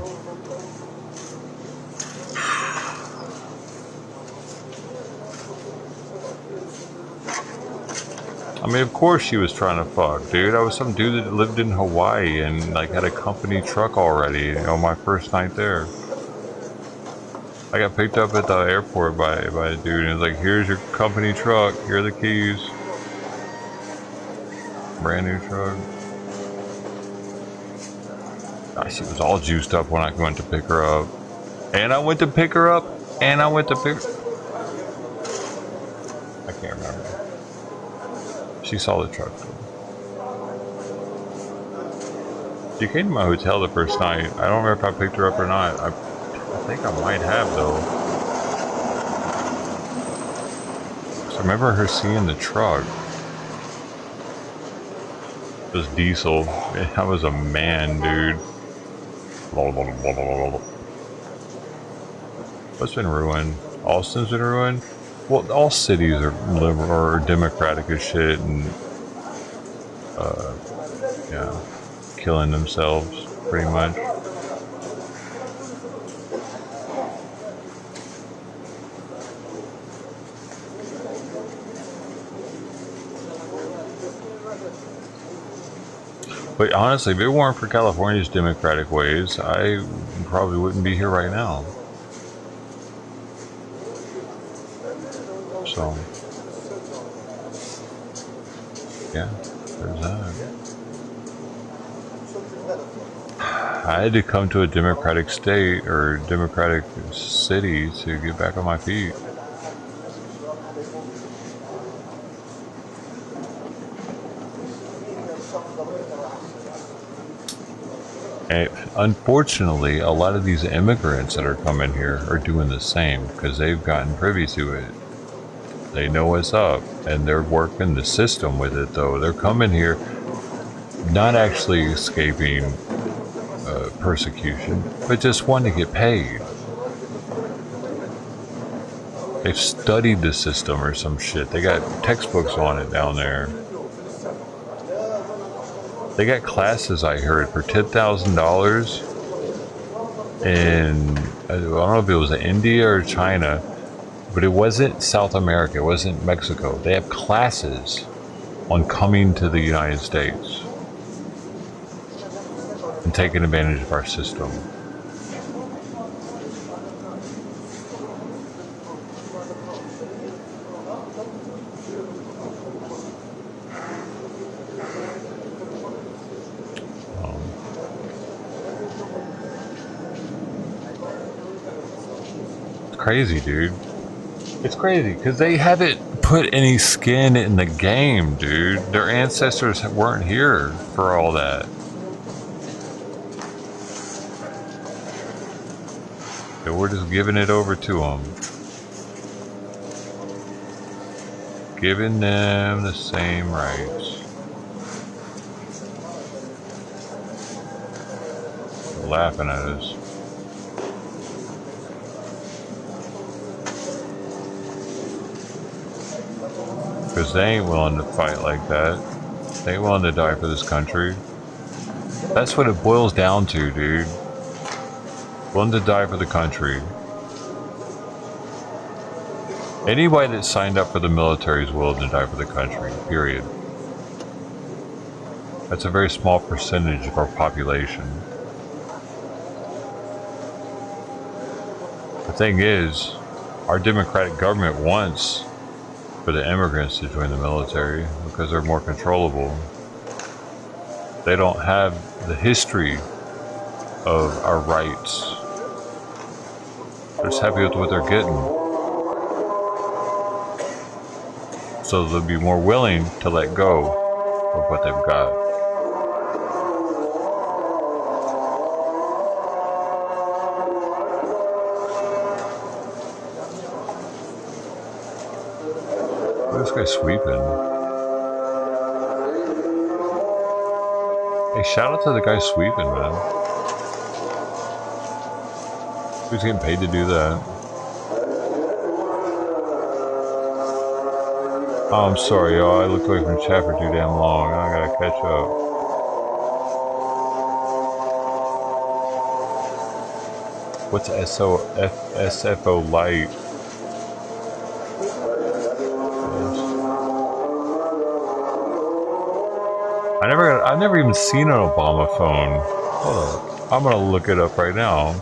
I mean, of course she was trying to fuck, dude. I was some dude that lived in Hawaii and like had a company truck already on my first night there. I got picked up at the airport by a dude and he was like, here's your company truck, here are the keys. Brand new truck. She was all juiced up when I went to pick her up. And I went to pick her up, and I went to pick... I can't remember. She saw the truck. She came to my hotel the first night. I don't remember if I picked her up or not. I think I might have, though. So I remember her seeing the truck. It was diesel. I was a man, dude. What's been ruined? Austin's been ruined? Well, all cities are liberal or democratic as shit and yeah, killing themselves pretty much. But honestly, if it weren't for California's democratic ways, I probably wouldn't be here right now. So, yeah, there's that. I had to come to a democratic state or democratic city to get back on my feet. And unfortunately, a lot of these immigrants that are coming here are doing the same because they've gotten privy to it. They know what's up and they're working the system with it though. They're coming here not actually escaping persecution, but just wanting to get paid. They've studied the system or some shit. They got textbooks on it down there. They got classes, I heard, for $10,000 in, I don't know if it was India or China, but it wasn't South America, it wasn't Mexico. They have classes on coming to the United States and taking advantage of our system. Crazy, dude. It's crazy because they haven't put any skin in the game, dude. Their ancestors weren't here for all that. So we're just giving it over to them. Giving them the same rights. They're laughing at us. Because they ain't willing to fight like that. They ain't willing to die for this country. That's what it boils down to, dude. Willing to die for the country. Anybody that signed up for the military is willing to die for the country, period. That's a very small percentage of our population. The thing is, our democratic government wants for the immigrants to join the military because they're more controllable. They don't have the history of our rights. They're just happy with what they're getting. So they'll be more willing to let go of what they've got. This guy's sweeping. Hey, shout out to the guy sweeping, man. Who's getting paid to do that? Oh, I'm sorry, y'all. I looked away from chat for too damn long. I gotta catch up. What's SFO light? I've never even seen an Obama phone. Hold on. I'm gonna look it up right now.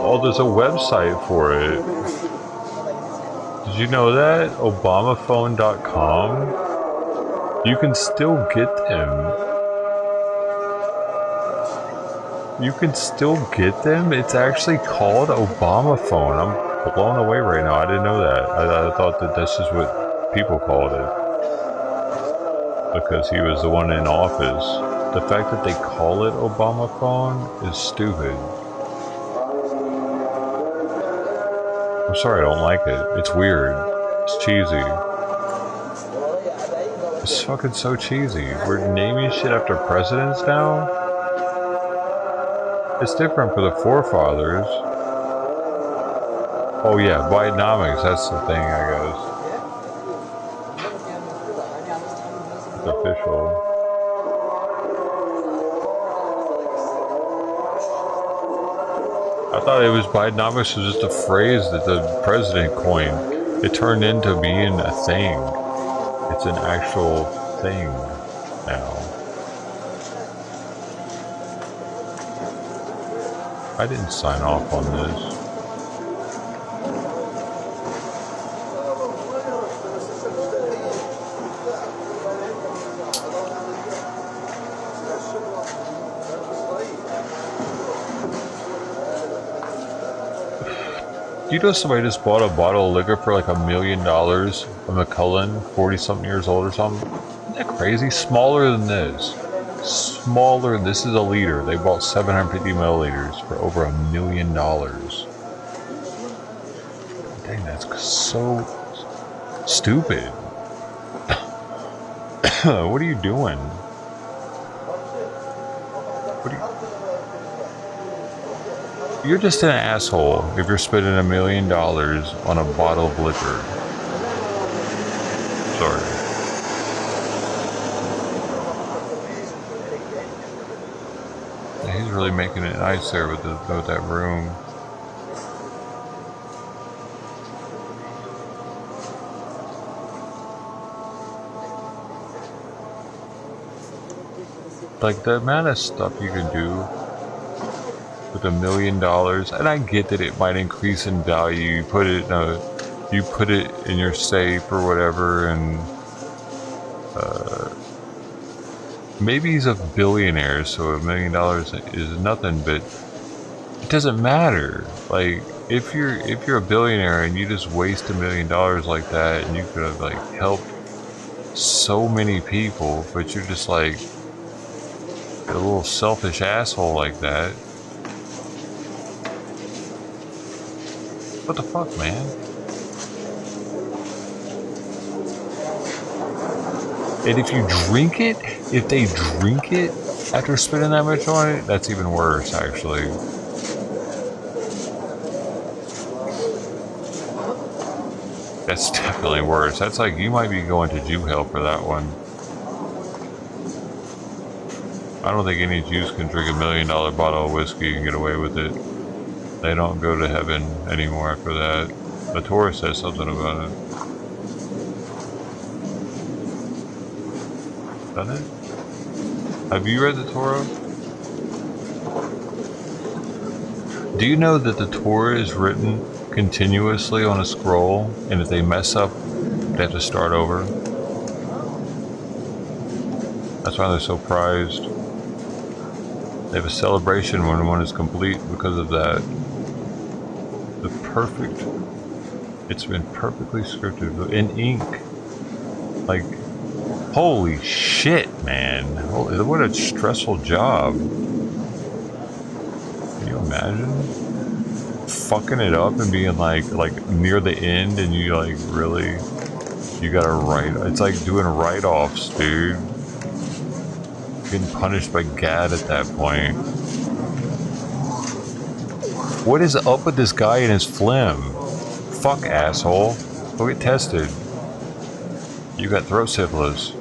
Oh, there's a website for it. Did you know that? Obamaphone.com? You can still get them. You can still get them? It's actually called Obama Phone. I'm blown away right now. I didn't know that. I thought that this is what people called it. Because he was the one in office. The fact that they call it Obama Phone is stupid. I'm sorry, I don't like it. It's weird. It's cheesy. It's fucking so cheesy. We're naming shit after presidents now? It's different for the forefathers. Oh yeah, Bidenomics, that's the thing, I guess. It's official. I thought it was Bidenomics was just a phrase that the president coined. It turned into being a thing. It's an actual thing now. I didn't sign off on this. You know somebody just bought a bottle of liquor for like $1 million from McCullen, 40-something years old or something? Isn't that crazy? Smaller than this. Smaller. This is a liter. They bought 750 milliliters for over $1 million. Dang, that's so stupid. What are you doing? You're just an asshole if you're spending $1 million on a bottle of liquor. Sorry. He's really making it nice there with that room. Like the amount of stuff you can do with $1 million, and I get that it might increase in value. You put it in your safe or whatever, and maybe he's a billionaire, so $1 million is nothing. But it doesn't matter. Like if you're a billionaire and you just waste $1 million like that, and you could have like helped so many people, but you're just like a little selfish asshole like that. What the fuck, man? And if you drink it, if they drink it after spending that much on it, that's even worse, actually. That's definitely worse. That's like, you might be going to Jew hell for that one. I don't think any Jews can drink $1 million bottle of whiskey and get away with it. They don't go to heaven anymore after that. The Torah says something about it. Done it? Have you read the Torah? Do you know that the Torah is written continuously on a scroll, and if they mess up, they have to start over? That's why they're so prized. They have a celebration when one is complete because of that. It's been perfectly scripted in ink. Like, holy shit, man. What a stressful job. Can you imagine? Fucking it up and being like near the end and you like really, you gotta write. It's like doing write-offs, dude. Getting punished by God at that point. What is up with this guy and his phlegm? Fuck, asshole. Go get tested. You got throat syphilis.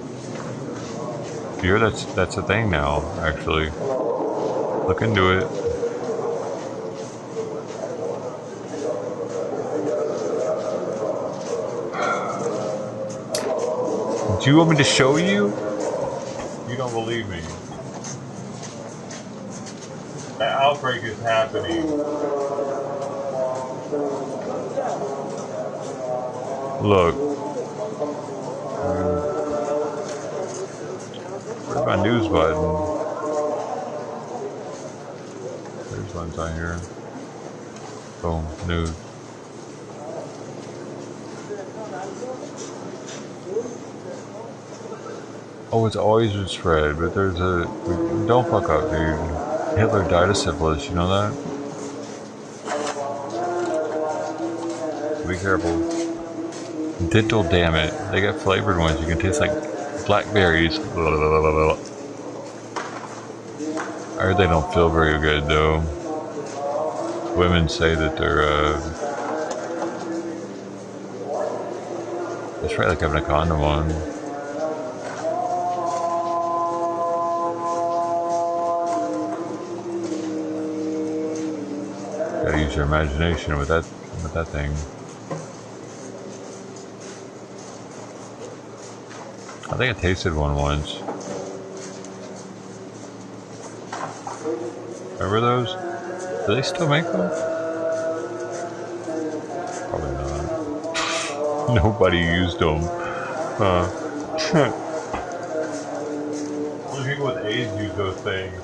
You hear that's a thing now, actually. Look into it. Do you want me to show you? You don't believe me. That outbreak is happening. Look. Where's my news button? There's one's on here. Boom, news. Oh, it's always been spread, but there's a... Don't fuck up, dude. Hitler died of syphilis, you know that? Be careful. Dental, damn it. They got flavored ones. You can taste like blackberries. I heard they don't feel very good, though. Women say that they're, it's probably like having a condom on. Gotta use your imagination with that thing. I think I tasted one once. Remember those? Do they still make them? Probably not. Nobody used them. Only people with AIDS use those things.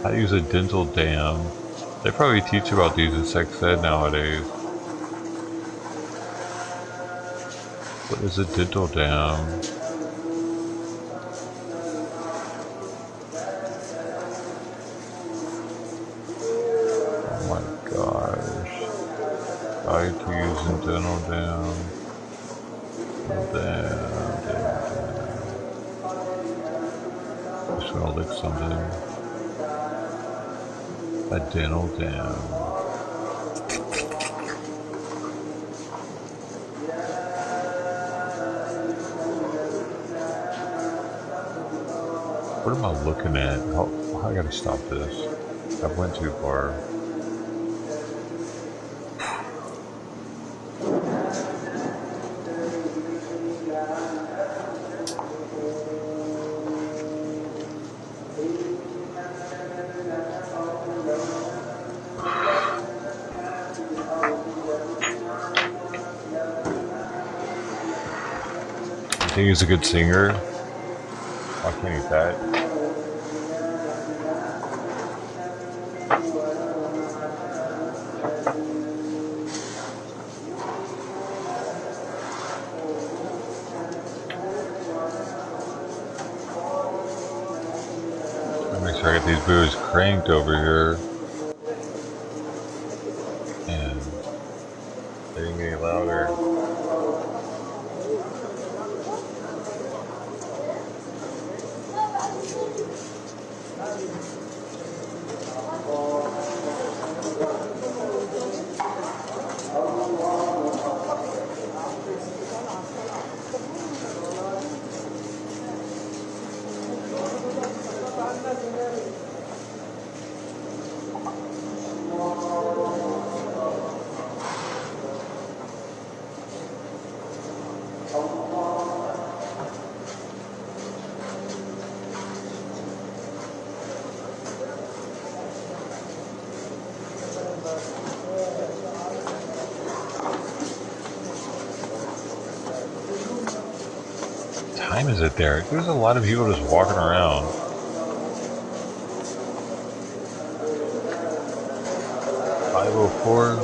How to use a dental dam. They probably teach about these in sex ed nowadays. What is a dental dam? Oh my gosh. Guide to using dental dam. Just gonna lick something. A dental dam. What am I looking at? Oh, I gotta stop this. I went too far. I think he's a good singer. I can't eat that. Make sure I get these booze cranked over here. And they didn't get any louder. time is it there? There's a lot of people just walking around. .504.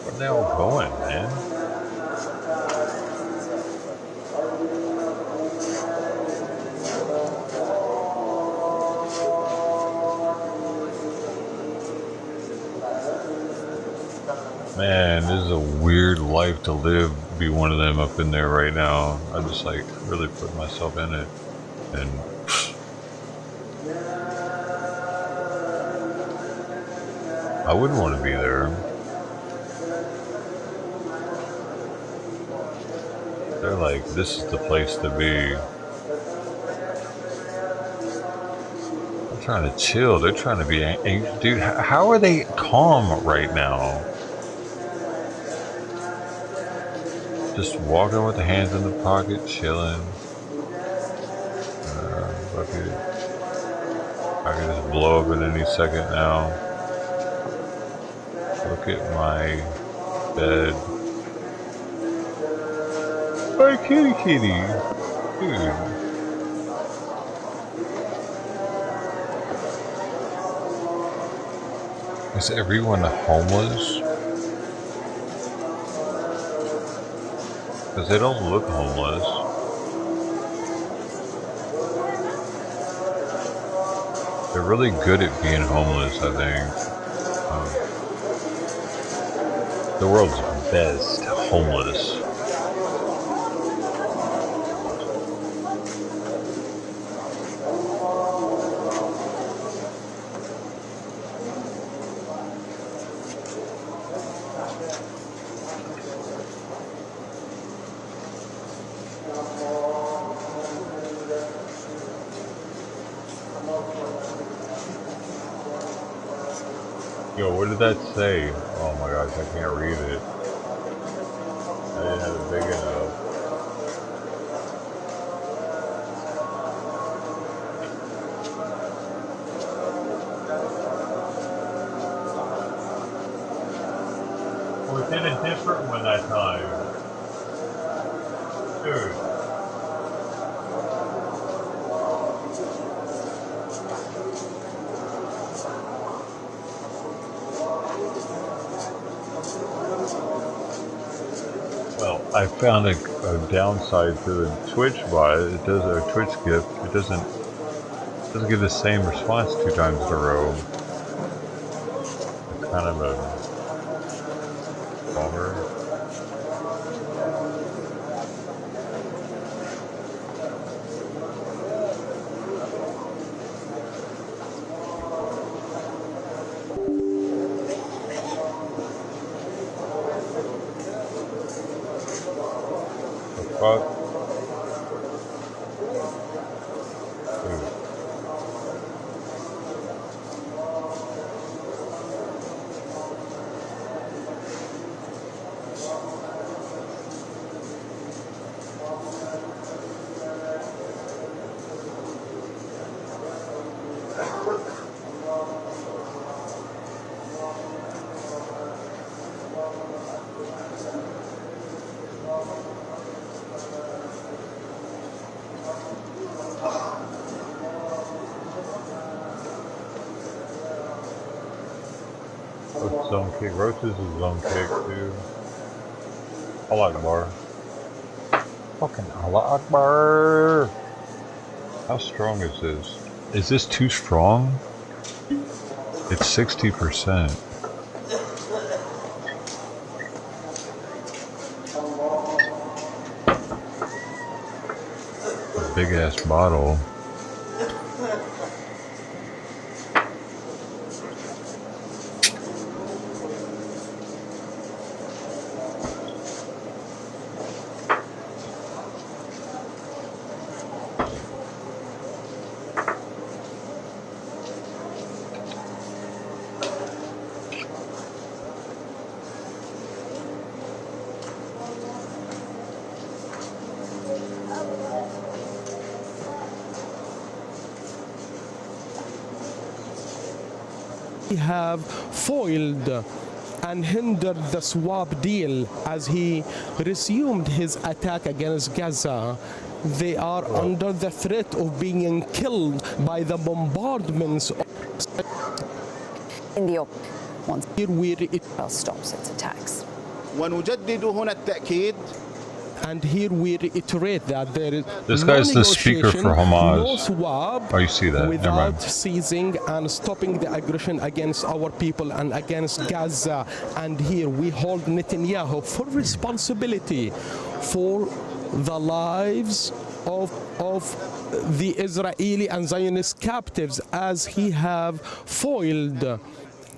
Where are they all going, man? Man, this is a weird life to live, be one of them up in there right now. I'm just like really putting myself in it. And I wouldn't want to be there. They're like, this is the place to be. They're trying to chill. They're trying to be dude, how are they calm right now? Just walking with the hands in the pocket, chilling. I could just blow up at any second now. Look at my bed. My kitty kitty. Dude. Is everyone homeless? Because they don't look homeless. They're really good at being homeless, I think. The world's best homeless. Yo, what did that say? Oh my gosh, I can't read it. I didn't have it big enough. We did a different one that time. Dude. I found a downside to the Twitch bot. It does a Twitch gift. It doesn't give the same response 2 times in a row. It's kind of a bummer. Fuck. Zone kick. Roaches is zone kick too. Allah Akbar. Fucking Allah Akbar. How strong is this? Is this too strong? It's 60%. A big ass bottle. have foiled and hindered the swap deal as he resumed his attack against Gaza. They are under the threat of being killed by the bombardments in the once Israel stops its attacks. And here we reiterate that there is this guy's the speaker for Hamas. No swap oh, you see that? without ceasing and stopping the aggression against our people and against Gaza. And here we hold Netanyahu for responsibility for the lives of the Israeli and Zionist captives as he have foiled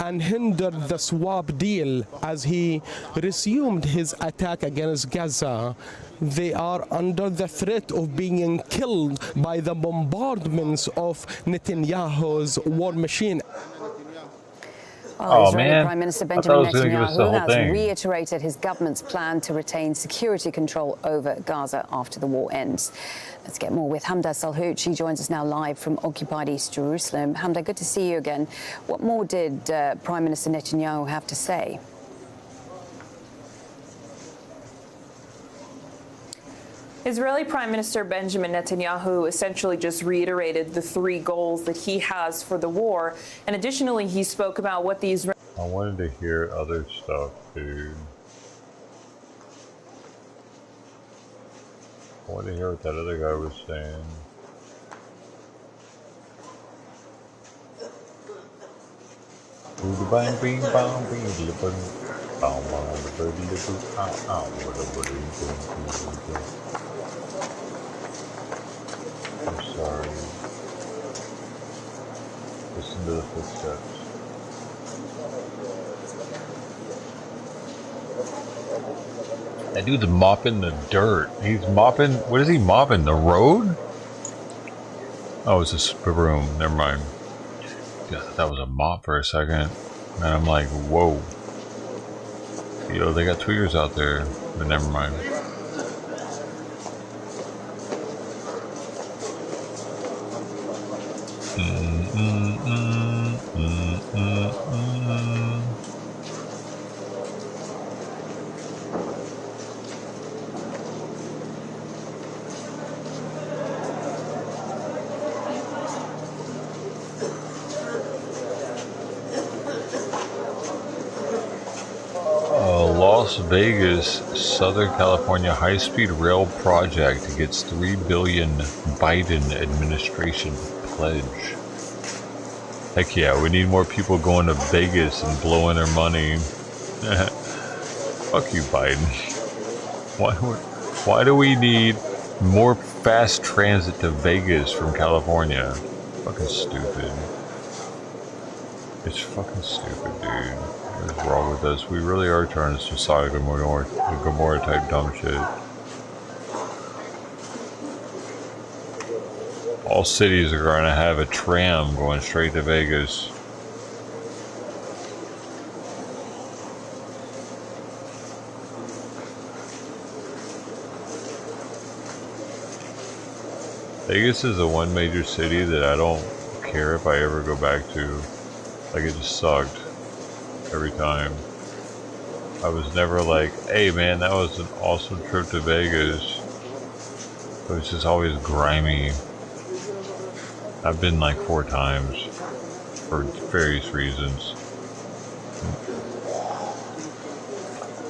and hindered the swap deal as he resumed his attack against Gaza. They are under the threat of being killed by the bombardments of Netanyahu's war machine. Well, Israeli Prime Minister Benjamin Netanyahu has reiterated his government's plan to retain security control over Gaza after the war ends. Let's get more with Hamda Salhout. She joins us now live from occupied East Jerusalem. Hamda, good to see you again. What more did Prime Minister Netanyahu have to say? Israeli Prime Minister Benjamin Netanyahu essentially just reiterated the 3 goals that he has for the war. And additionally, he spoke about what the Israeli... I wanted to hear other stuff, dude. I wanted to hear what that other guy was saying. Bang bing bang bing I'm sorry. Listen to the footsteps. That dude's mopping the dirt. He's mopping. What is he mopping? The road? Oh, it's just a broom. Never mind. Yeah, that was a mop for a second. And I'm like, whoa. You know, they got tweeters out there. But never mind. Las Vegas, Southern California high-speed rail project gets $3 billion Biden administration pledge. Heck yeah, we need more people going to Vegas and blowing their money. Fuck you, Biden. Why do we need more fast transit to Vegas from California? Fucking stupid. It's fucking stupid, dude. What is wrong with us? We really are turning to Sodom and Gomorrah type dumb shit. All cities are going to have a tram going straight to Vegas. Vegas is the one major city that I don't care if I ever go back to. Like, it just sucked every time. I was never like, hey man, that was an awesome trip to Vegas. It was just always grimy. I've been like 4 times for various reasons.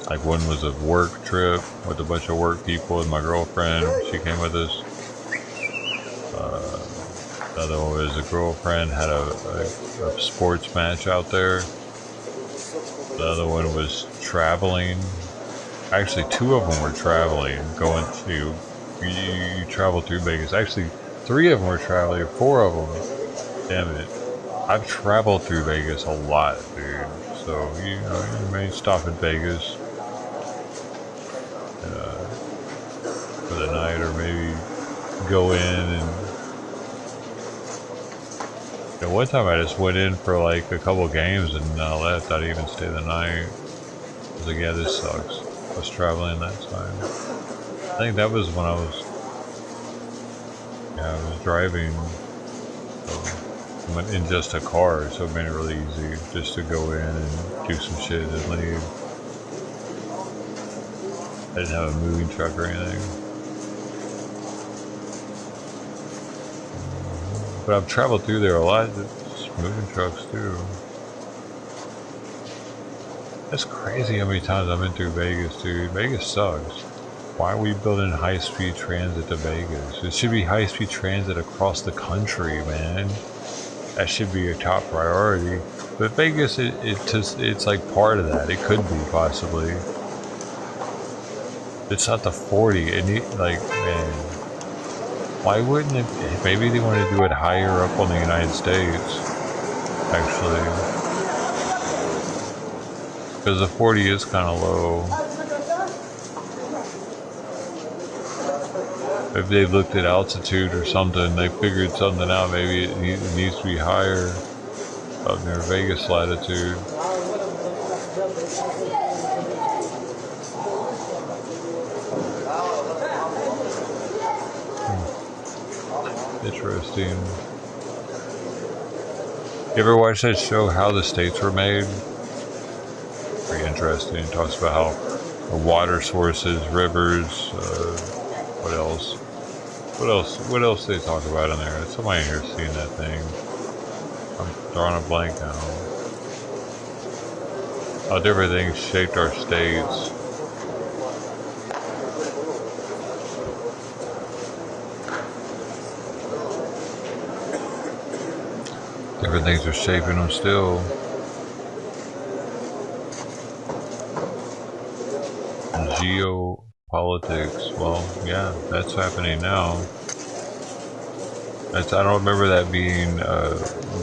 Like, one was a work trip with a bunch of work people and my girlfriend. She came with us. Another one was a girlfriend had a sports match out there. The other one was traveling. Actually, 2 of them were traveling, going to, you travel through Vegas. Actually, 3 of them were traveling, 4 of them. Damn it. I've traveled through Vegas a lot, dude. So, you know, you may stop in Vegas for the night, or maybe go in and... One time I just went in for like a couple games and left. I didn't even stay the night. I was like, yeah, this sucks. I was traveling that time. I think that was when I was driving. So, in just a car, so it made it really easy just to go in and do some shit and leave. I didn't have a moving truck or anything. But I've traveled through there a lot, just moving trucks too. That's crazy how many times I've been through Vegas, dude. Vegas sucks. Why are we building high-speed transit to Vegas? It should be high-speed transit across the country, man. That should be a top priority. But Vegas, it's like part of that. It could be, possibly. It's not the 40. Like, man. Why wouldn't it? Maybe they want to do it higher up on the United States, actually. Because the 40 is kind of low. If they looked at altitude or something, they figured something out. Maybe it needs to be higher up near Vegas latitude. Interesting. You ever watch that show, How the States Were Made? Very interesting. It talks about how the water sources, rivers, what else? What else do they talk about in there? Somebody in here seen that thing. I'm drawing a blank now. How different things shaped our states. Different things are shaping them still. Geopolitics. Well, yeah, that's happening now. I don't remember that being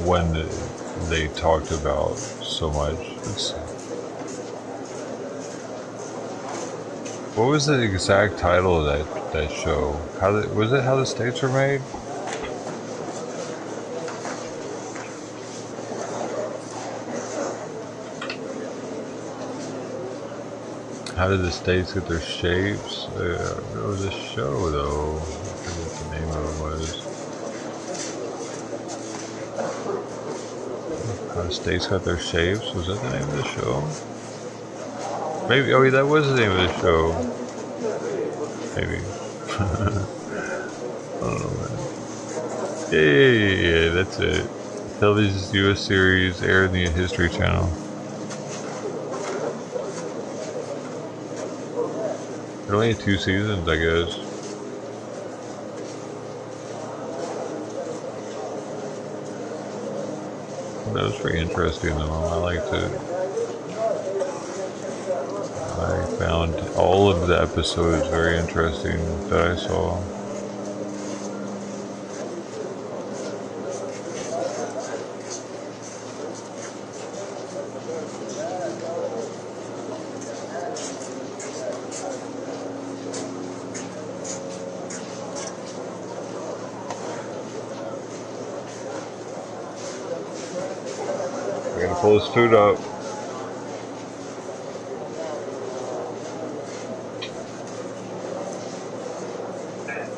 when they talked about so much. What was the exact title of that show? Was it How the States Were Made? How did the states get their shapes? There was a show though. I forget what the name of it was. How the states got their shapes? Was that the name of the show? Maybe. Oh, yeah, that was the name of the show. Maybe. I don't know, man. Yeah, that's it. Television's U.S. series aired in the History Channel. There only 2 seasons, I guess. That was pretty interesting though. I liked it. I found all of the episodes very interesting that I saw. Pull his food up.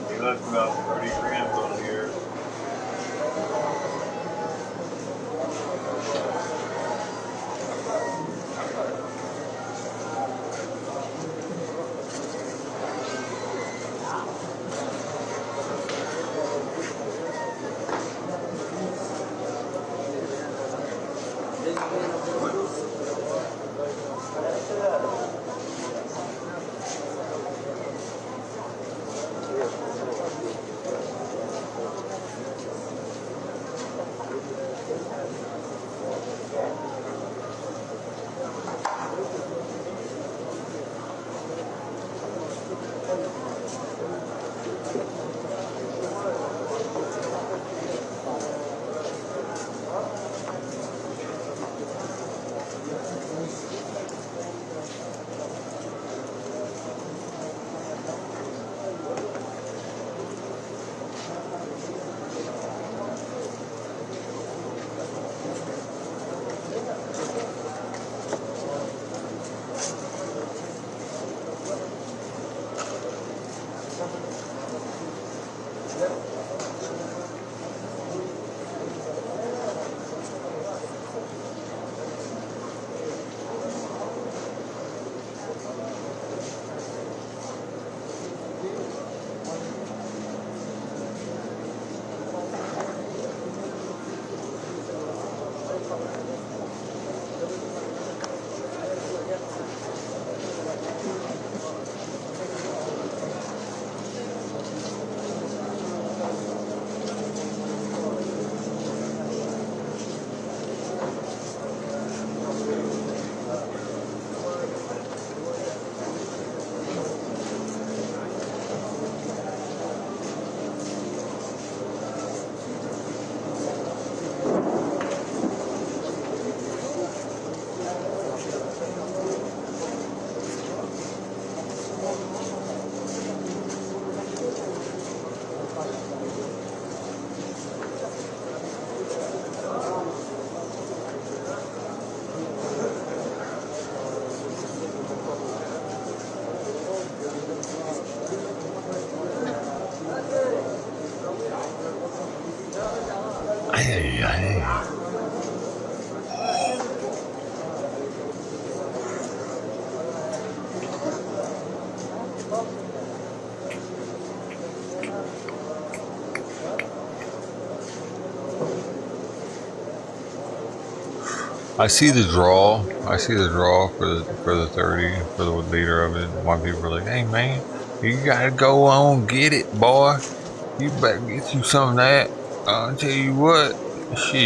He left about 30 grams on here. I see the draw. I see the draw for the 30 for the leader of it. Why people are like, "Hey man, you gotta go on, get it, boy. You better get you some of that." I'll tell you what, shit.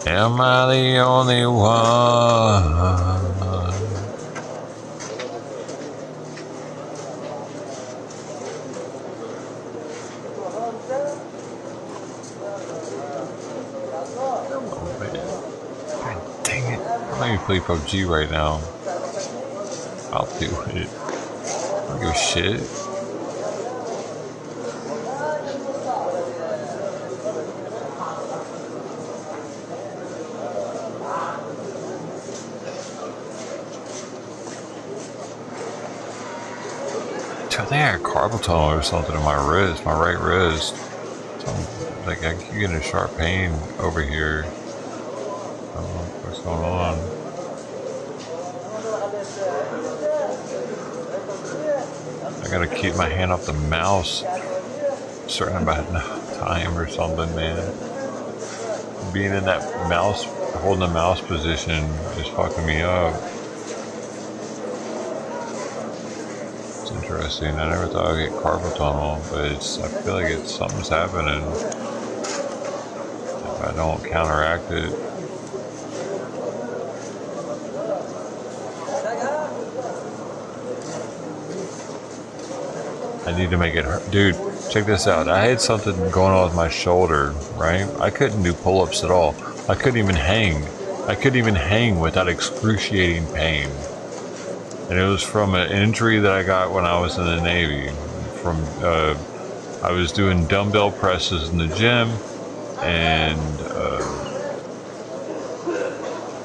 Am I the only one? Play PUBG right now. I'll do it. I don't give a shit. I think I had carpal tunnel or something in my wrist, my right wrist. Like I keep getting a sharp pain over here. I don't know what's going on. I gotta keep my hand off the mouse a certain amount of time or something, man. Being in that mouse, holding the mouse position is fucking me up. It's interesting. I never thought I'd get carpal tunnel, but I feel like something's happening if I don't counteract it. I need to make it hurt. Dude, check this out. I had something going on with my shoulder, right? I couldn't do pull-ups at all. I couldn't even hang. I couldn't even hang without excruciating pain. And it was from an injury that I got when I was in the Navy. I was doing dumbbell presses in the gym, and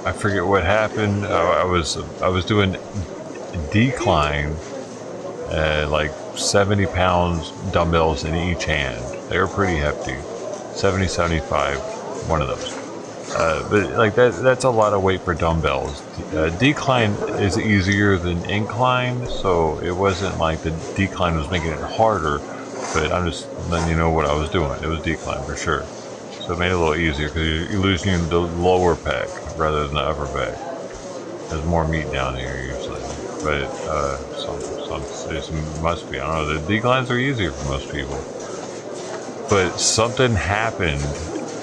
I forget what happened. I was doing decline, like 70 pounds dumbbells in each hand. They were pretty hefty. 70, 75, one of those. But like that's a lot of weight for dumbbells. Decline is easier than incline, so it wasn't like the decline was making it harder, but I'm just letting you know what I was doing. It was decline for sure. So it made it a little easier because you're losing the lower pec rather than the upper pec. There's more meat down here usually, but it must be. I don't know. The declines are easier for most people, but something happened,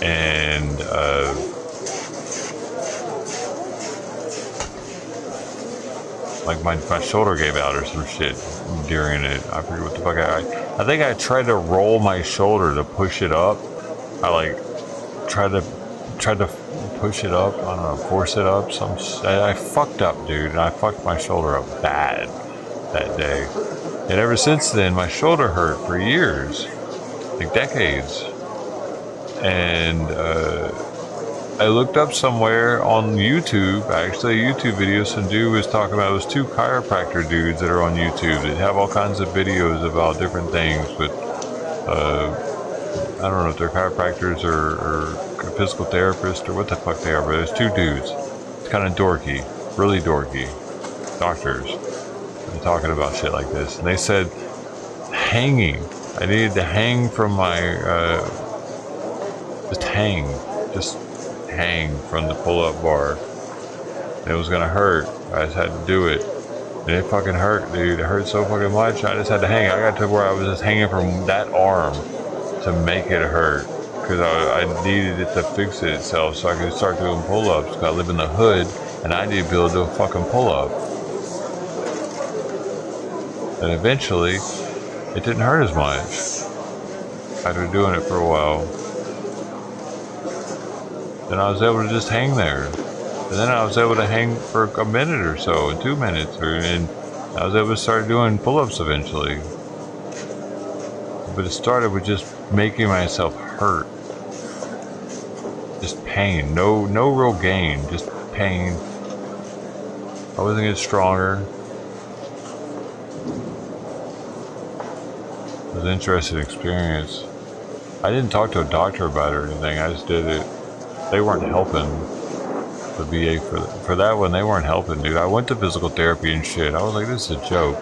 and like my shoulder gave out or some shit during it. I forget what the fuck I think I tried to roll my shoulder to push it up. I like tried to push it up. I don't know, force it up. I fucked up, dude, and I fucked my shoulder up bad that day. And ever since then, my shoulder hurt for years, like decades. And I looked up somewhere on YouTube, actually a YouTube video, some dude was talking about, it was two chiropractor dudes that are on YouTube that have all kinds of videos about different things, but I don't know if they're chiropractors or physical therapists or what the fuck they are, but there's two dudes. It's kind of dorky, really dorky, doctors, and talking about shit like this. And they said hanging, I needed to hang from my, just hang from the pull-up bar. And it was gonna hurt. I just had to do it. And it fucking hurt, dude. It hurt so fucking much. I just had to hang. I got to where I was just hanging from that arm to make it hurt. Because I needed it to fix it itself so I could start doing pull-ups. Because I live in the hood and I need to be able to do a fucking pull-up. And eventually, it didn't hurt as much after doing it for a while. Then I was able to just hang there. And then I was able to hang for a minute or so, 2 minutes, and I was able to start doing pull-ups eventually. But it started with just making myself hurt. Just pain. No real gain, just pain. I wasn't getting stronger. It was an interesting experience. I didn't talk to a doctor about it or anything. I just did it. They weren't helping. The VA for that one, they weren't helping, dude. I went to physical therapy and shit. I was like, this is a joke.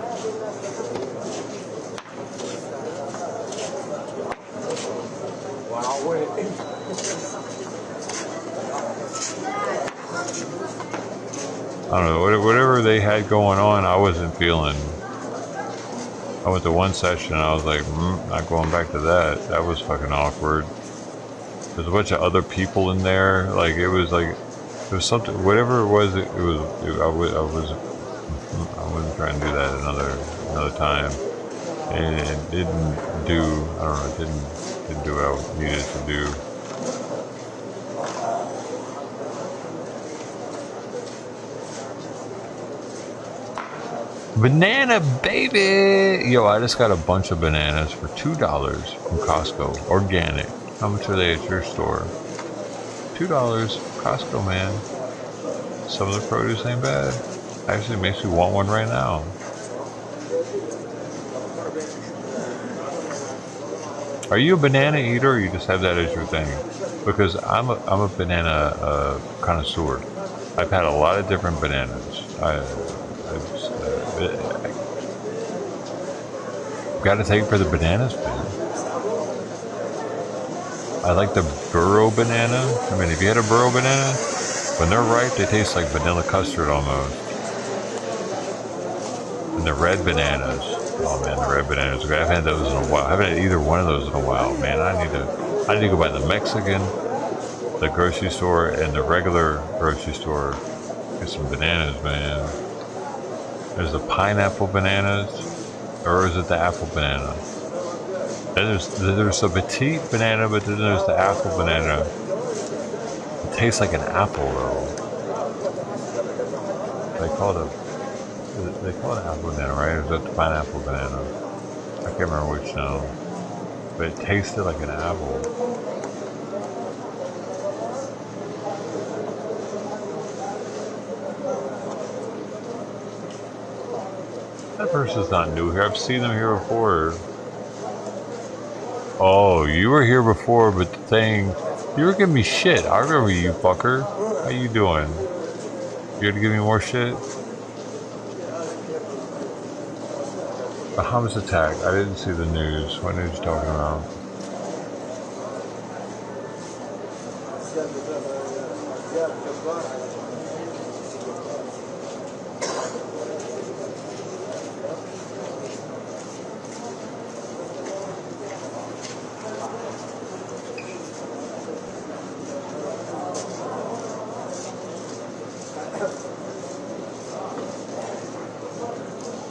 I don't know, whatever they had going on, I wasn't feeling. I went to one session and I was like, not going back to that. That was fucking awkward. There's a bunch of other people in there. Like, it was something, whatever it was, I wasn't trying to do that another time. And it didn't do, I don't know, it didn't do what I needed to do. Banana baby! Yo, I just got a bunch of bananas for $2 from Costco. Organic. How much are they at your store? $2. Costco, man. Some of the produce ain't bad. Actually, makes me want one right now. Are you a banana eater, or you just have that as your thing? Because I'm a banana connoisseur. I've had a lot of different bananas. Got to take for the bananas, man. I like the burro banana. I mean, have you had a burro banana? When they're ripe, they taste like vanilla custard almost. And the red bananas. Oh man, the red bananas are great. I haven't had those in a while. I haven't had either one of those in a while, man. I need to go by the Mexican, the grocery store, and the regular grocery store. Get some bananas, man. There's the pineapple bananas, or is it the apple banana? And there's a petite banana, but then there's the apple banana. It tastes like an apple, though. They call it an apple banana, right? Or is that the pineapple banana? I can't remember which now. But it tasted like an apple. That person's not new here. I've seen them here before. Oh, you were here before, but the thing, you were giving me shit. I remember you, fucker. How you doing? You gonna give me more shit? A Hamas attack. I didn't see the news. What news are you talking about?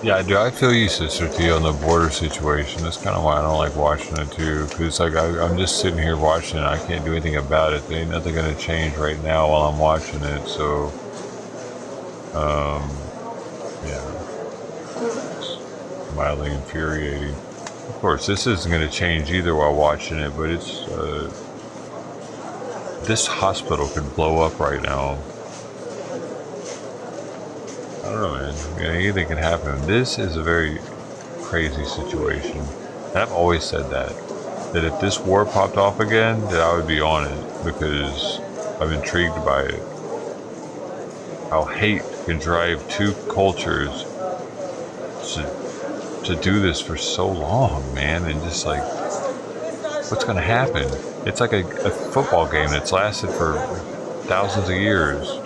Yeah, dude, I feel you, Sister T, on the border situation. That's kind of why I don't like watching it, too. Because it's like, I'm just sitting here watching it. I can't do anything about it. There ain't nothing going to change right now while I'm watching it. So, yeah. It's mildly infuriating. Of course, this isn't going to change either while watching it, but it's, this hospital could blow up right now. I don't know, man. Anything can happen. This is a very crazy situation. And I've always said that if this war popped off again, that I would be on it because I'm intrigued by it. How hate can drive two cultures to do this for so long, man, and just like, what's gonna happen? It's like a football game that's lasted for thousands of years.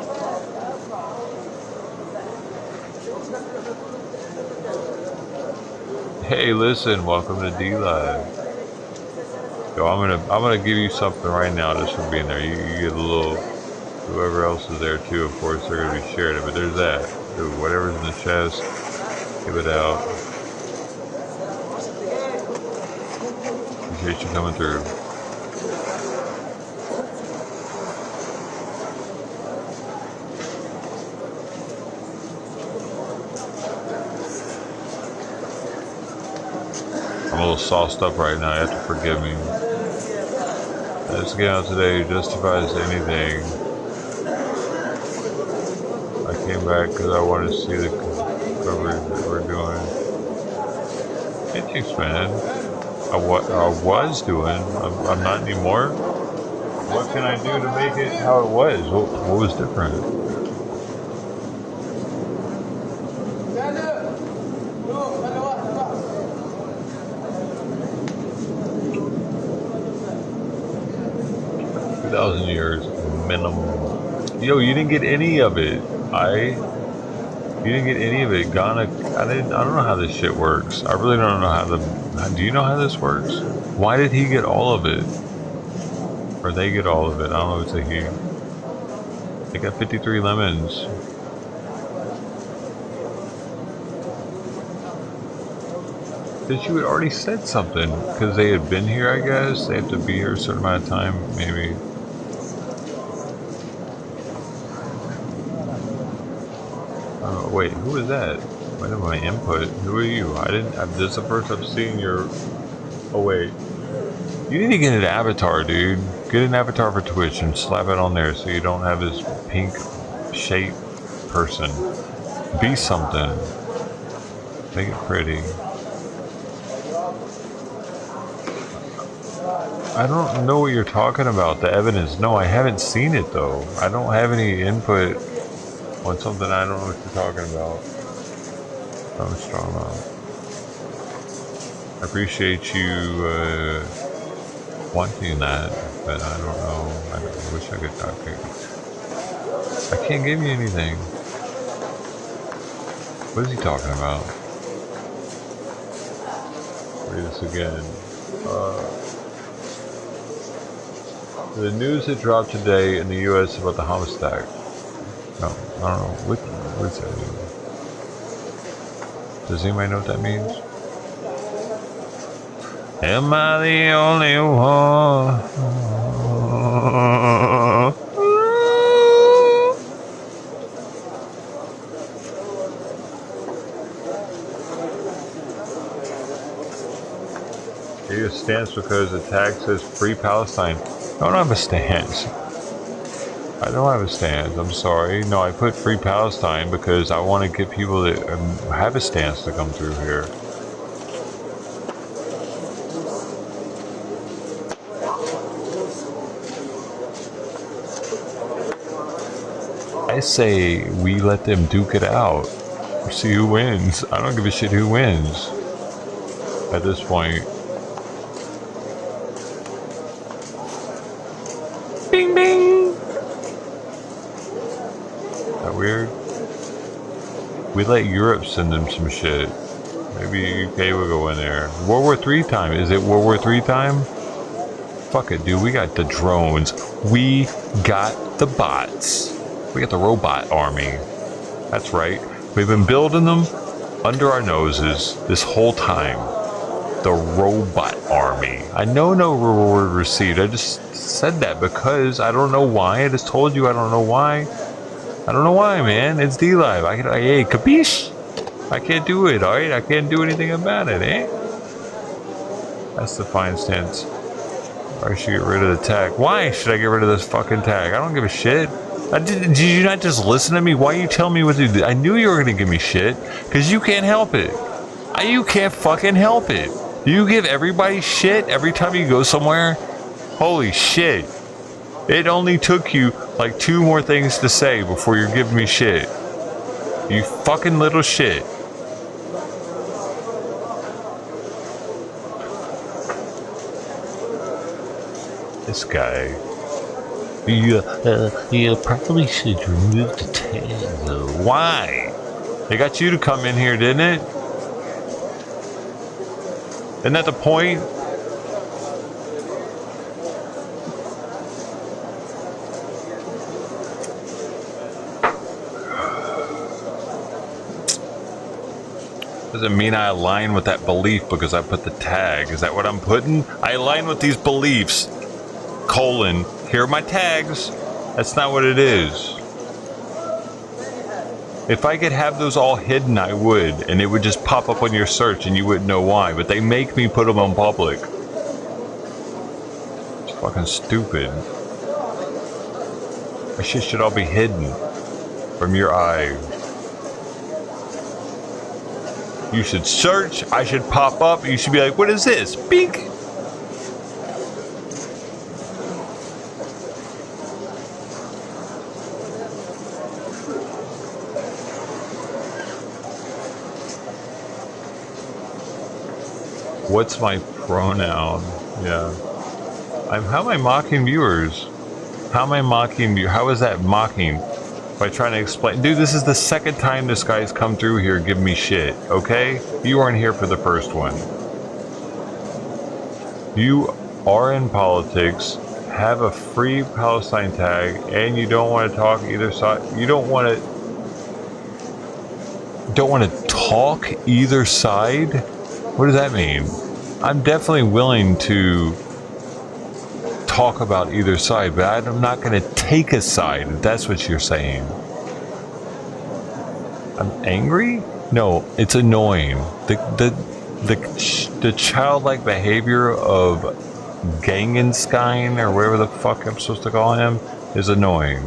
Hey, listen, welcome to D-Live. So I'm gonna give you something right now just for being there. You get a little, whoever else is there too, of course, they're gonna be sharing it, but there's that. So whatever's in the chest, give it out. Appreciate you coming through. I'm a little sauced up right now, you have to forgive me. Let's get out today, justifies anything. I came back because I wanted to see the coverage that we're doing. Hey, thanks, man. I was doing. I'm not anymore. What can I do to make it how it was? What was different? $2,000 minimum. Yo, you didn't get any of it. You didn't get any of it. Ghana, I don't know how this shit works. I really don't know how do you know how this works? Why did he get all of it? Or they get all of it? I don't know if it's a he. They got 53 lemons. Because you had already said something. Because they had been here, I guess. They have to be here a certain amount of time, maybe. Oh, wait, who is that? Wait a minute, my input. Who are you? This is the first I've seen your... Oh, wait. You need to get an avatar, dude. Get an avatar for Twitch and slap it on there so you don't have this pink shape person. Be something. Make it pretty. I don't know what you're talking about, the evidence. No, I haven't seen it though. I don't have any input on something I don't know what you're talking about. I'm strong on. I appreciate you wanting that, but I don't know. I wish I could talk to you. I can't give you anything. What is he talking about? Read this again. The news that dropped today in the U.S. about the homicide. No, I don't know. What does that mean? Does anybody know what that means? Am I the only one? He a stance because the tag says Free Palestine. I don't have a stance. I don't have a stance. I'm sorry. No, I put Free Palestine because I want to get people that have a stance to come through here. I say we let them duke it out. See who wins. I don't give a shit who wins at this point. Bing bing. Is that weird? We let Europe send them some shit. Maybe UK will go in there. World War III time. Is it World War III time? Fuck it, dude. We got the drones. We got the bots. We got the robot army. That's right. We've been building them under our noses this whole time. The robot army. I know no reward received. I just said that because I don't know why. I just told you I don't know why. I don't know why, man. It's D-Live. Hey, capiche? I can't do it, alright? I can't do anything about it, eh? That's the fine stance. I should get rid of the tag. Why should I get rid of this fucking tag? I don't give a shit. Did you not just listen to me? Why are you telling me what to do? I knew you were going to give me shit. Because you can't help it. You can't fucking help it. You give everybody shit every time you go somewhere? Holy shit. It only took you like 2 more things to say before you're giving me shit. You fucking little shit. This guy. You probably should remove the tag though. Why? They got you to come in here, didn't it? Isn't that the point? Doesn't mean I align with that belief because I put the tag. Is that what I'm putting? I align with these beliefs. Colon. Here are my tags. That's not what it is. If I could have those all hidden, I would. And it would just pop up on your search and you wouldn't know why. But they make me put them on public. It's fucking stupid. My shit should all be hidden. from your eye. You should search. I should pop up. You should be like, what is this? Bink. What's my pronoun? Yeah. How am I mocking viewers? How am I mocking you? How is that mocking? By trying to explain. Dude, this is the second time this guy's come through here giving me shit, okay? You weren't here for the first one. You are in politics, have a free Palestine tag, and you don't want to talk either side. You don't want to talk either side? What does that mean? I'm definitely willing to talk about either side, but I'm not going to take a side, if that's what you're saying. I'm angry? No, it's annoying. The childlike behavior of Gangenstein, or whatever the fuck I'm supposed to call him, is annoying.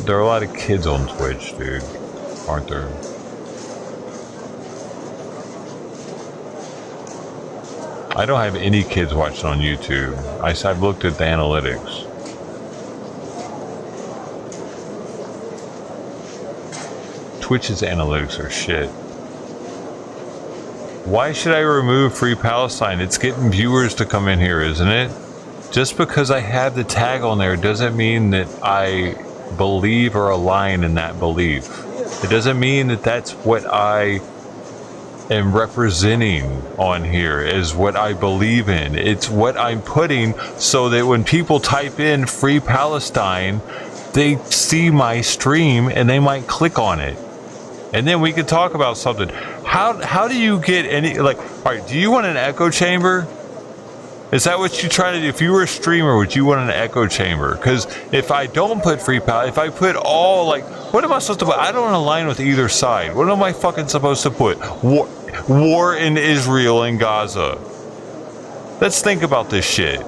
There are a lot of kids on Twitch, dude, aren't there? I don't have any kids watching on YouTube. I've looked at the analytics. Twitch's analytics are shit. Why should I remove Free Palestine? It's getting viewers to come in here, isn't it? Just because I have the tag on there doesn't mean that I believe or align in that belief. It doesn't mean that that's what I am representing on here, is what I believe in. It's what I'm putting so that when people type in Free Palestine, they see my stream and they might click on it. And then we could talk about something. How do you get any, like, all right, do you want an echo chamber? Is that what you try to do? If you were a streamer, would you want an echo chamber? Because if I don't put Free Palestine, if I put all, like, what am I supposed to put? I don't align with either side. What am I fucking supposed to put? War in Israel and Gaza. Let's think about this shit.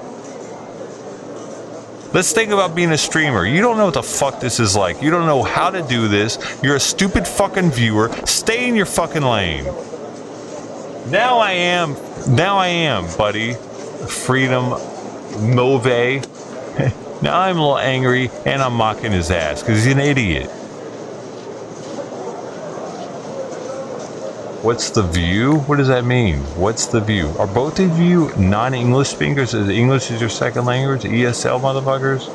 Let's think about being a streamer. You don't know what the fuck this is like. You don't know how to do this. You're a stupid fucking viewer. Stay in your fucking lane. Now I am, buddy. Freedom Move. Now I'm a little angry and I'm mocking his ass because he's an idiot. What's the view? What does that mean? What's the view? Are both of you non-English speakers? Is English is your second language? ESL motherfuckers?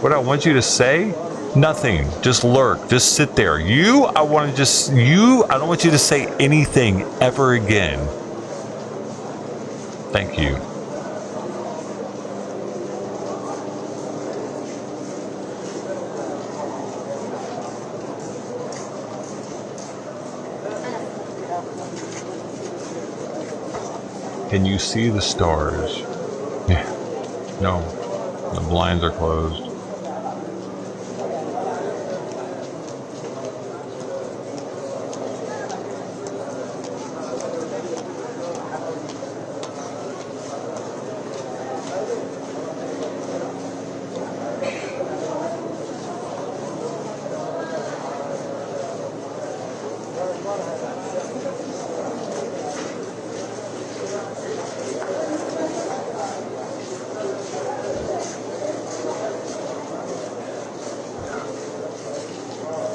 What I want you to say? Nothing. Just lurk. Just sit there. I don't want you to say anything ever again. Thank you. Can you see the stars? Yeah. No. The blinds are closed.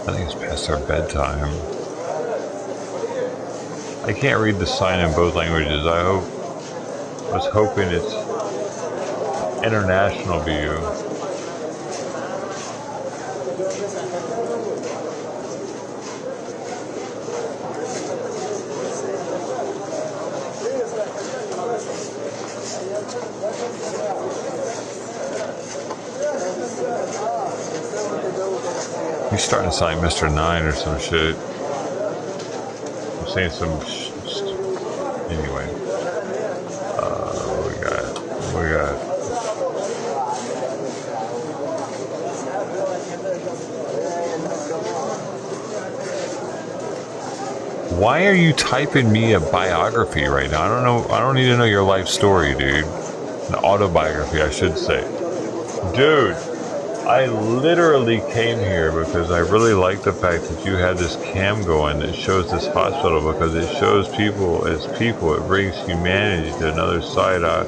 I think it's past our bedtime. I can't read the sign in both languages. I was hoping it's international view. He's starting to sound like Mr. 9 or some shit. I'm saying some anyway. What we got? Why are you typing me a biography right now? I don't know. I don't need to know your life story, dude. An autobiography, I should say. Dude, I literally came here because I really like the fact that you had this cam going that shows this hospital, because it shows people as people. It brings humanity to another side. I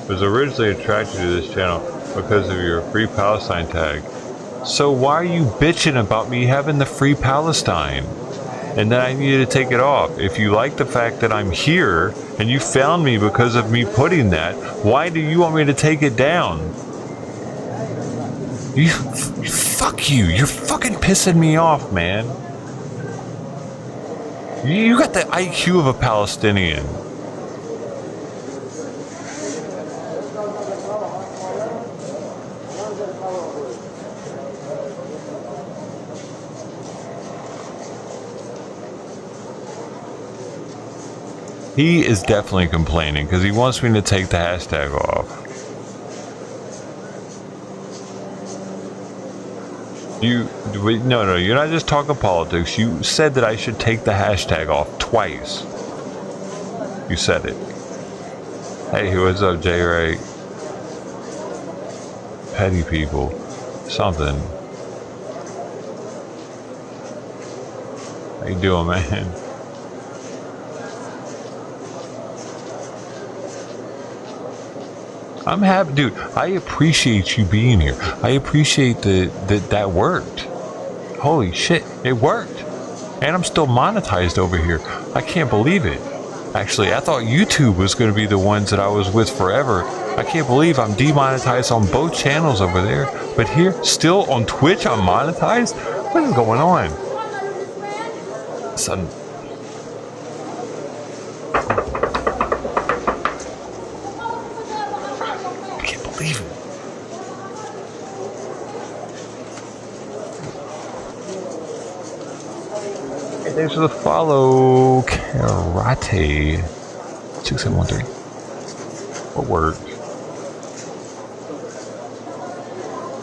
was originally attracted to this channel because of your Free Palestine tag. So why are you bitching about me having the Free Palestine? And then I needed to take it off. If you like the fact that I'm here and you found me because of me putting that, why do you want me to take it down? Fuck you. You're fucking pissing me off, man. You got the IQ of a Palestinian. He is definitely complaining because he wants me to take the hashtag off. No, you're not just talking politics. You said that I should take the hashtag off twice. You said it. Hey, what's up, J Ray? Petty people. Something. How you doing, man? I'm happy, dude. I appreciate you being here. I appreciate that worked. Holy shit, it worked. And I'm still monetized over here. I can't believe it. Actually, I thought YouTube was going to be the ones that I was with forever. I can't believe I'm demonetized on both channels over there. But here, still on Twitch, I'm monetized? What is going on? Son. Thanks for the follow, Karate 2713. What worked?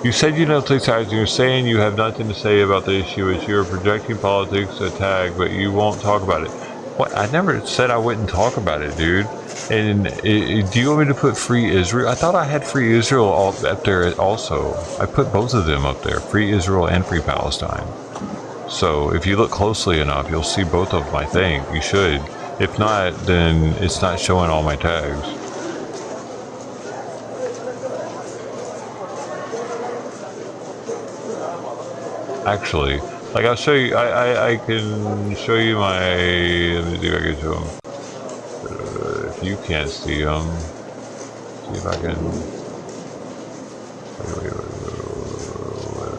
You said you know police sides, and you're saying you have nothing to say about the issue as you're projecting politics a tag, but you won't talk about it. What? I never said I wouldn't talk about it, dude. And do you want me to put Free Israel? I thought I had Free Israel up there also. I put both of them up there, Free Israel and Free Palestine. So if you look closely enough, you'll see both of them, I think. You should. If not, then it's not showing all my tags. Actually, like I'll show you, I can show you my, let me see if I can show them. If you can't see them, see if I can, where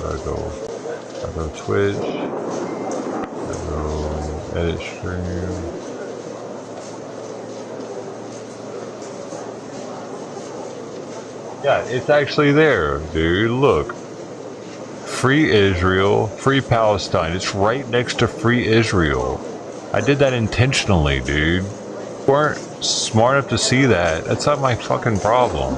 did I go? I go Twitch, I go edit stream. Yeah, it's actually there, dude. Look. Free Israel, Free Palestine. It's right next to Free Israel. I did that intentionally, dude. You weren't smart enough to see that. That's not my fucking problem.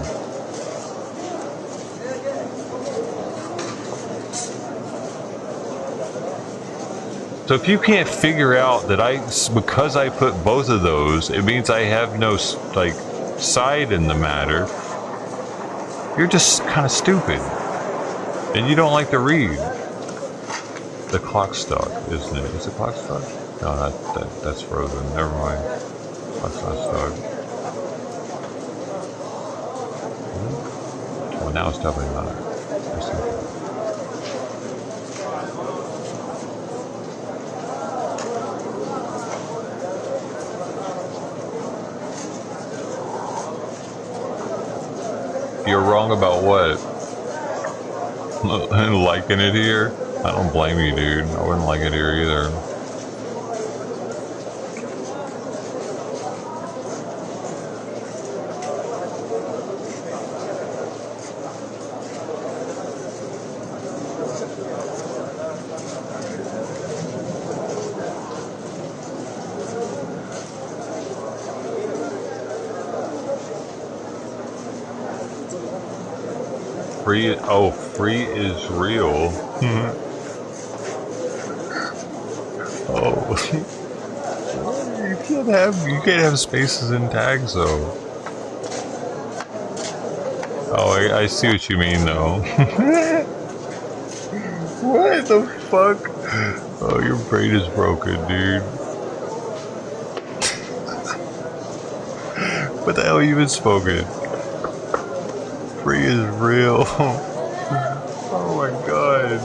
So if you can't figure out that because I put both of those, it means I have no, like, side in the matter, you're just kind of stupid. And you don't like to read. The clock's stuck, isn't it? Is the clock stuck? No, that's frozen. Never mind. Clock's not stuck. Well, now it's definitely not. You're wrong about what? Liking it here? I don't blame you, dude. I wouldn't like it here either. Free Israel. Oh Oh. You can't have spaces in tags though. Oh, I see what you mean though. What the fuck? Oh, your brain is broken, dude. What the hell you been smoking? Free is real. Oh my god.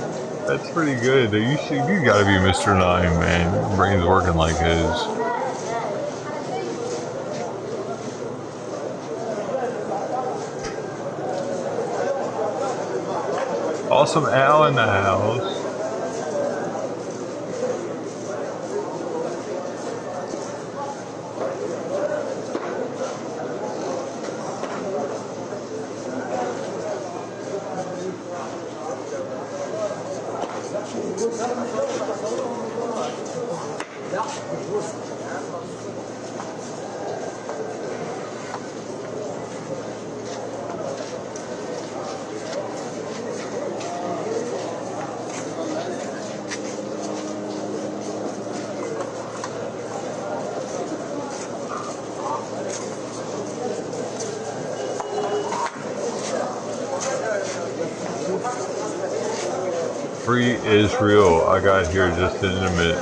That's pretty good. You gotta be Mr. 9, man. Your brain's working like his. Awesome Al in the house. Free Israel. I got here just intimate.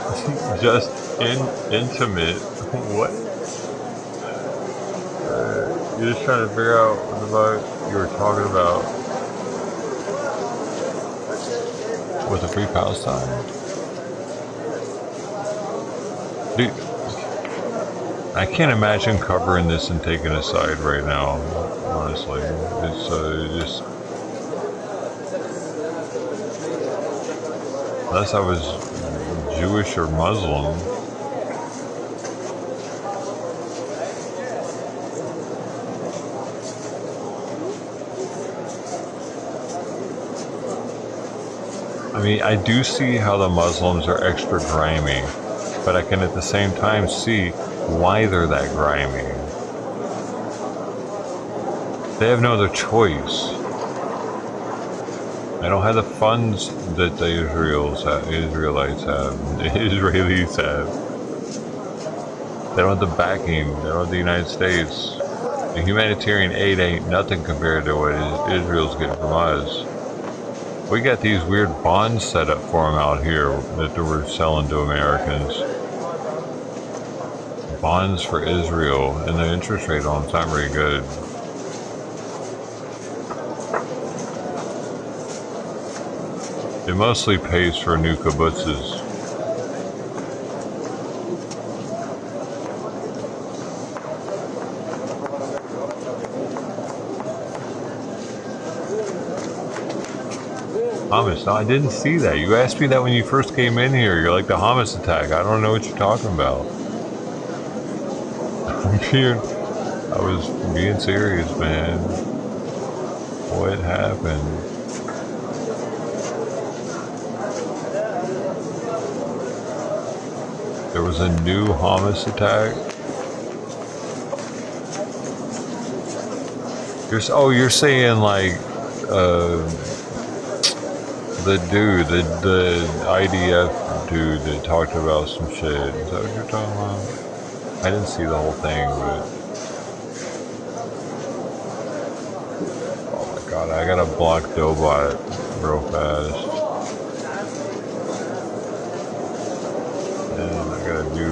Intimate. What? You're just trying to figure out what the fuck you were talking about. With the Free Palestine? Dude, I can't imagine covering this and taking a side right now, honestly. It's just... Unless I was Jewish or Muslim. I mean, I do see how the Muslims are extra grimy, but I can at the same time see why they're that grimy. They have no other choice. They don't have the funds that the Israelites have, the Israelis have. They don't have the backing, they don't have the United States. The humanitarian aid ain't nothing compared to what Israel's getting from us. We got these weird bonds set up for them out here that we're selling to Americans. Bonds for Israel, and the interest rate on them's not very good. It mostly pays for new kibbutzes. Hamas, no, I didn't see that. You asked me that when you first came in here. You're like, the Hamas attack. I don't know what you're talking about. I was being serious, man. What happened? There was a new Hamas attack. You're saying like the dude, the IDF dude that talked about some shit. Is that what you're talking about? I didn't see the whole thing, but oh my god, I gotta block Dobot real fast. And I gotta do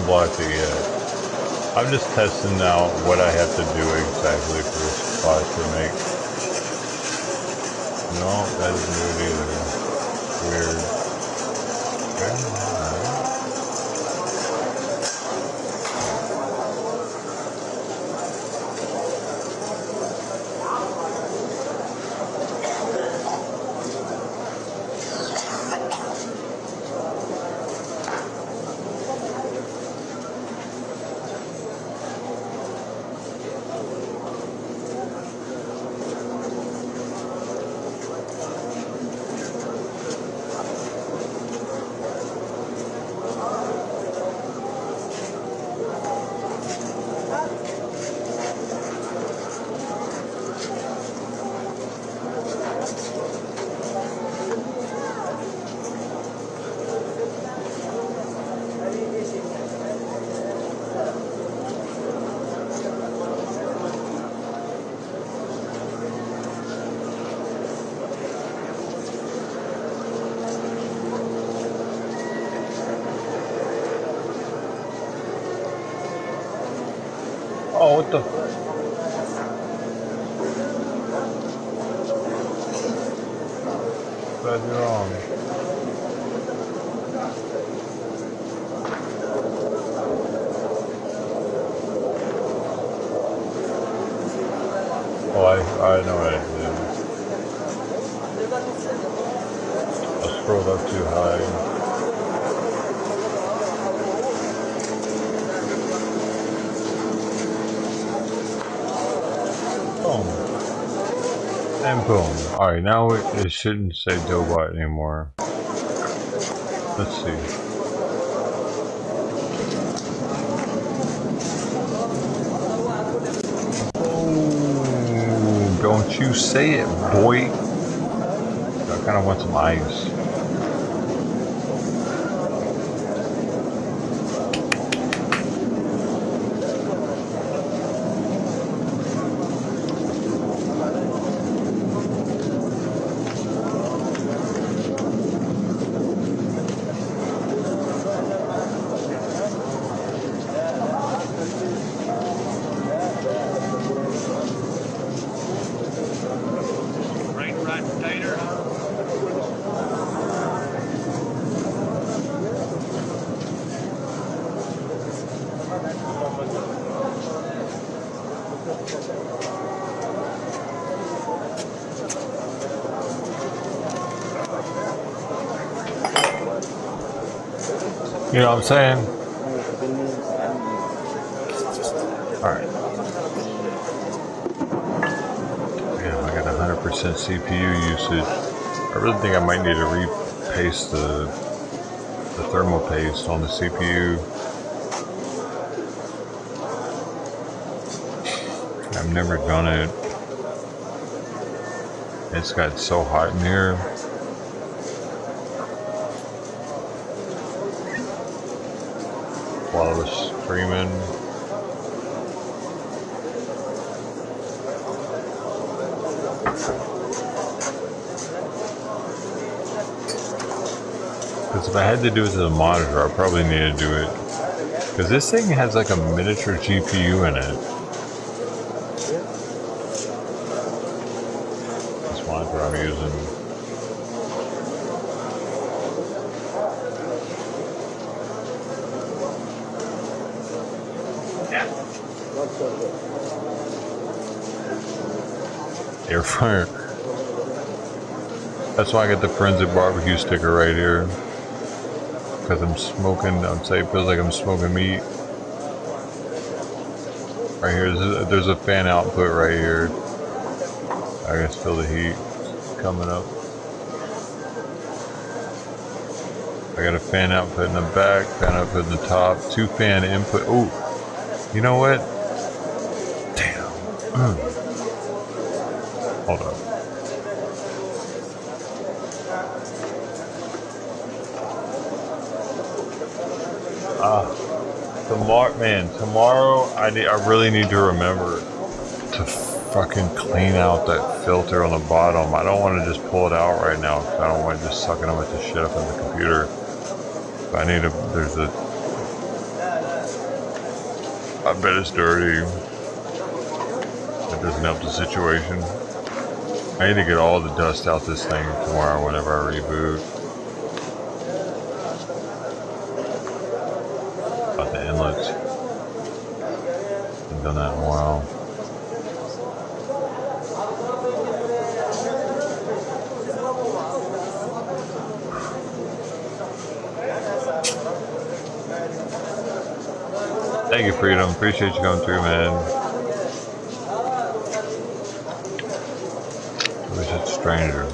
Blocked it yet. I'm just testing out what I have to do exactly for this spot to make. No, that doesn't do it either. Weird. Okay. Oh, what the? Glad you're wrong. Oh, I know what I did. I scrolled up too high. And boom. Alright, now it shouldn't say Dobot anymore. Let's see. Oh, don't you say it, boy. I kind of want some ice. You know what I'm saying? Alright. Damn, I got 100% CPU usage. I really think I might need to repaste the thermal paste on the CPU. I've never done it. It's got so hot in here. While I was streaming. Because if I had to do it to the monitor, I probably need to do it. Because this thing has like a miniature GPU in it. This monitor I'm using. Air fryer. That's why I got the forensic barbecue sticker right here. Because I'm smoking, I'd say it feels like I'm smoking meat. Right here, there's a fan output right here. I can feel the heat coming up. I got a fan output in the back, fan output in the top, 2 fan input. Oh, you know what? Damn. Hold on. Tomorrow I really need to remember to fucking clean out that filter on the bottom. I don't want to just pull it out right now because I don't want to just suck it with the shit up in the computer. But I bet it's dirty. It doesn't help the situation. I need to get all the dust out this thing tomorrow whenever I reboot. About the inlets. Haven't done that in a while. Thank you, Freedom. Appreciate you coming through, man. I wish it's stranger.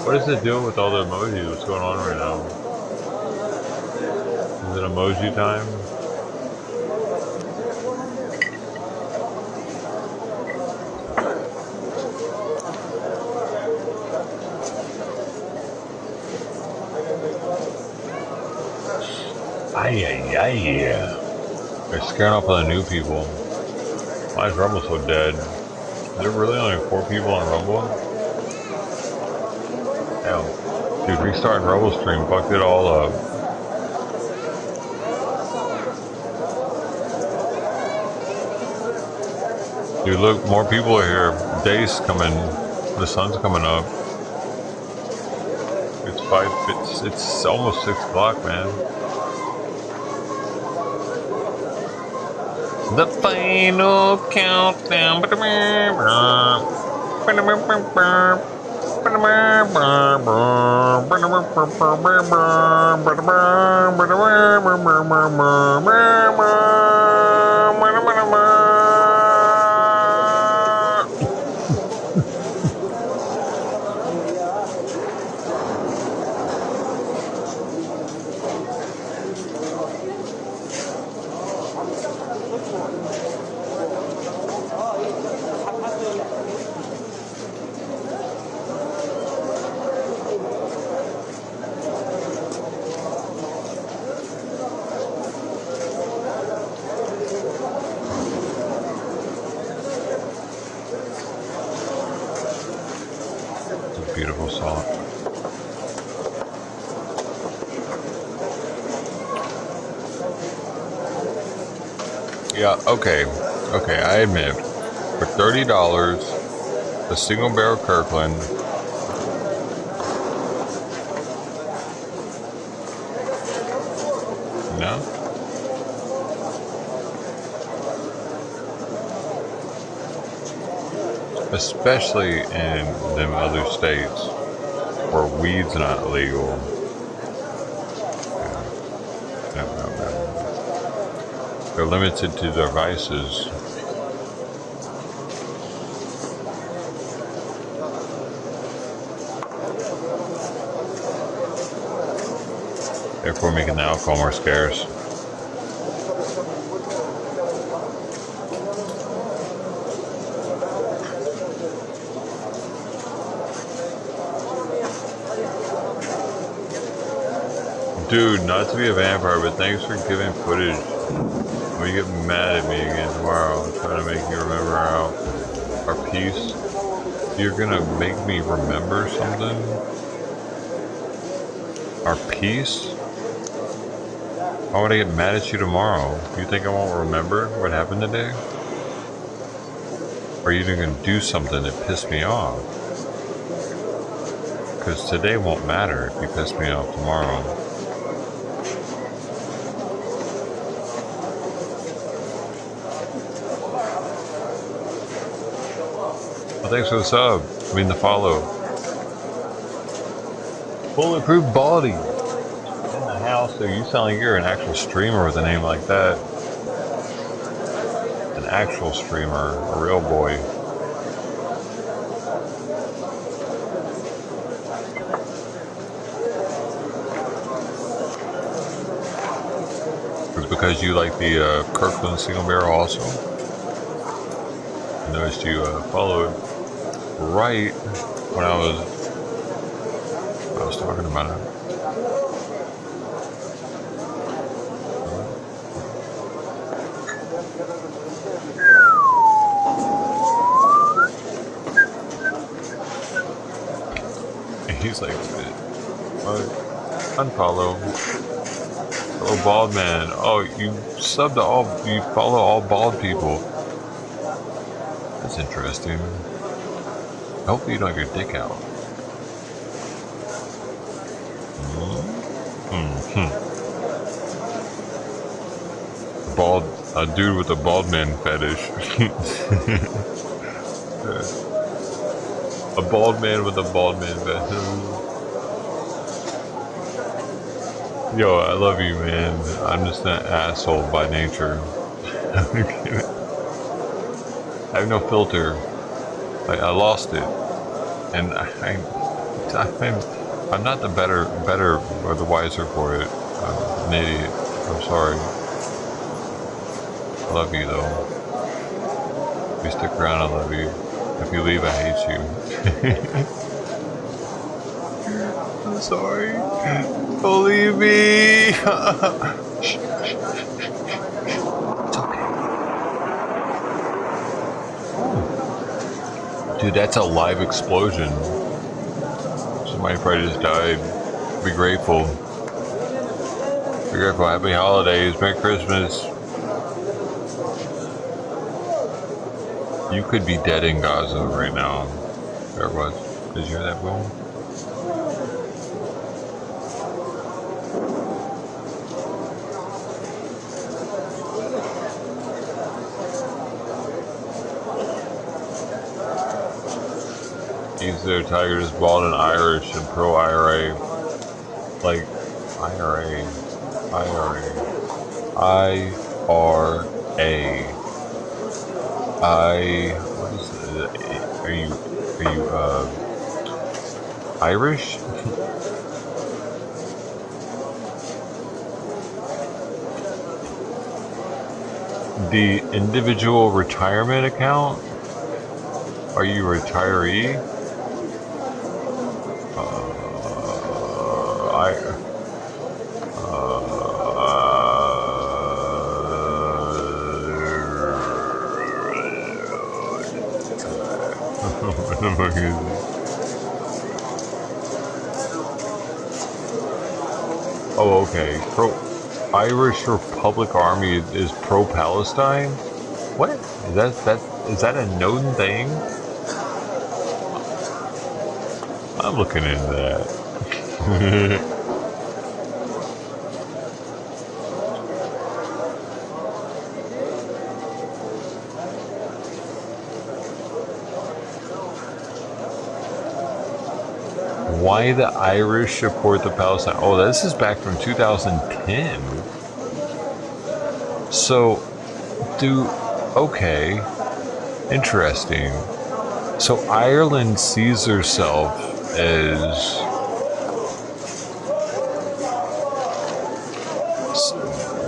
What is it doing with all the emojis? What's going on right now? Is it emoji time? They're scaring off all the new people. Why is Rumble so dead? Is there really only 4 people on Rumble? Dude, restarting Rumble stream fucked it all up. Dude, look, more people are here. Day's coming. The sun's coming up. It's almost 6 o'clock, man. The final countdown. Beautiful song. Yeah, okay, I admit, for $30, a single barrel Kirkland, no? Especially in them other states where weed's not legal. No. They're limited to their vices. Therefore making the alcohol more scarce. Dude, not to be a vampire, but thanks for giving footage. When you get mad at me again tomorrow, I'm trying to make you remember our peace. You're gonna make me remember something? Our peace? Why would I get mad at you tomorrow? You think I won't remember what happened today? Or are you gonna do something that pissed me off? Because today won't matter if you piss me off tomorrow. Well, thanks for the sub. I mean the follow. Bulletproof Baldy in the house. So you sound like you're an actual streamer with a name like that. An actual streamer, a real boy. It's because you like the Kirkland single barrel also. I noticed you followed right when I was talking about it. He's like, unfollow. Oh, bald man. Oh, you sub to all, you follow all bald people. That's interesting. Hopefully you don't have your dick out. Bald, a dude with a bald man fetish. A bald man with a bald man fetish. Yo, I love you, man. I'm just an asshole by nature. I have no filter. I lost it, and I'm not the better or the wiser for it. I'm an idiot. I'm sorry. I love you though. If you stick around, I love you. If you leave, I hate you. I'm sorry. Don't leave me. It's okay. Dude, that's a live explosion. Somebody probably just died. Be grateful. Be grateful. Happy holidays. Merry Christmas. You could be dead in Gaza right now. There it was. Did you hear that boom? He's there, Tiger is bald and Irish and pro-IRA. Like, IRA. What is it? Are you Irish? The individual retirement account? Are you a retiree? Oh, okay. Irish Republic Army is pro-Palestine? What? Is that a known thing? I'm looking into that. Why the Irish support the Palestine? Oh, this is back from 2010. So, okay, interesting. So Ireland sees herself as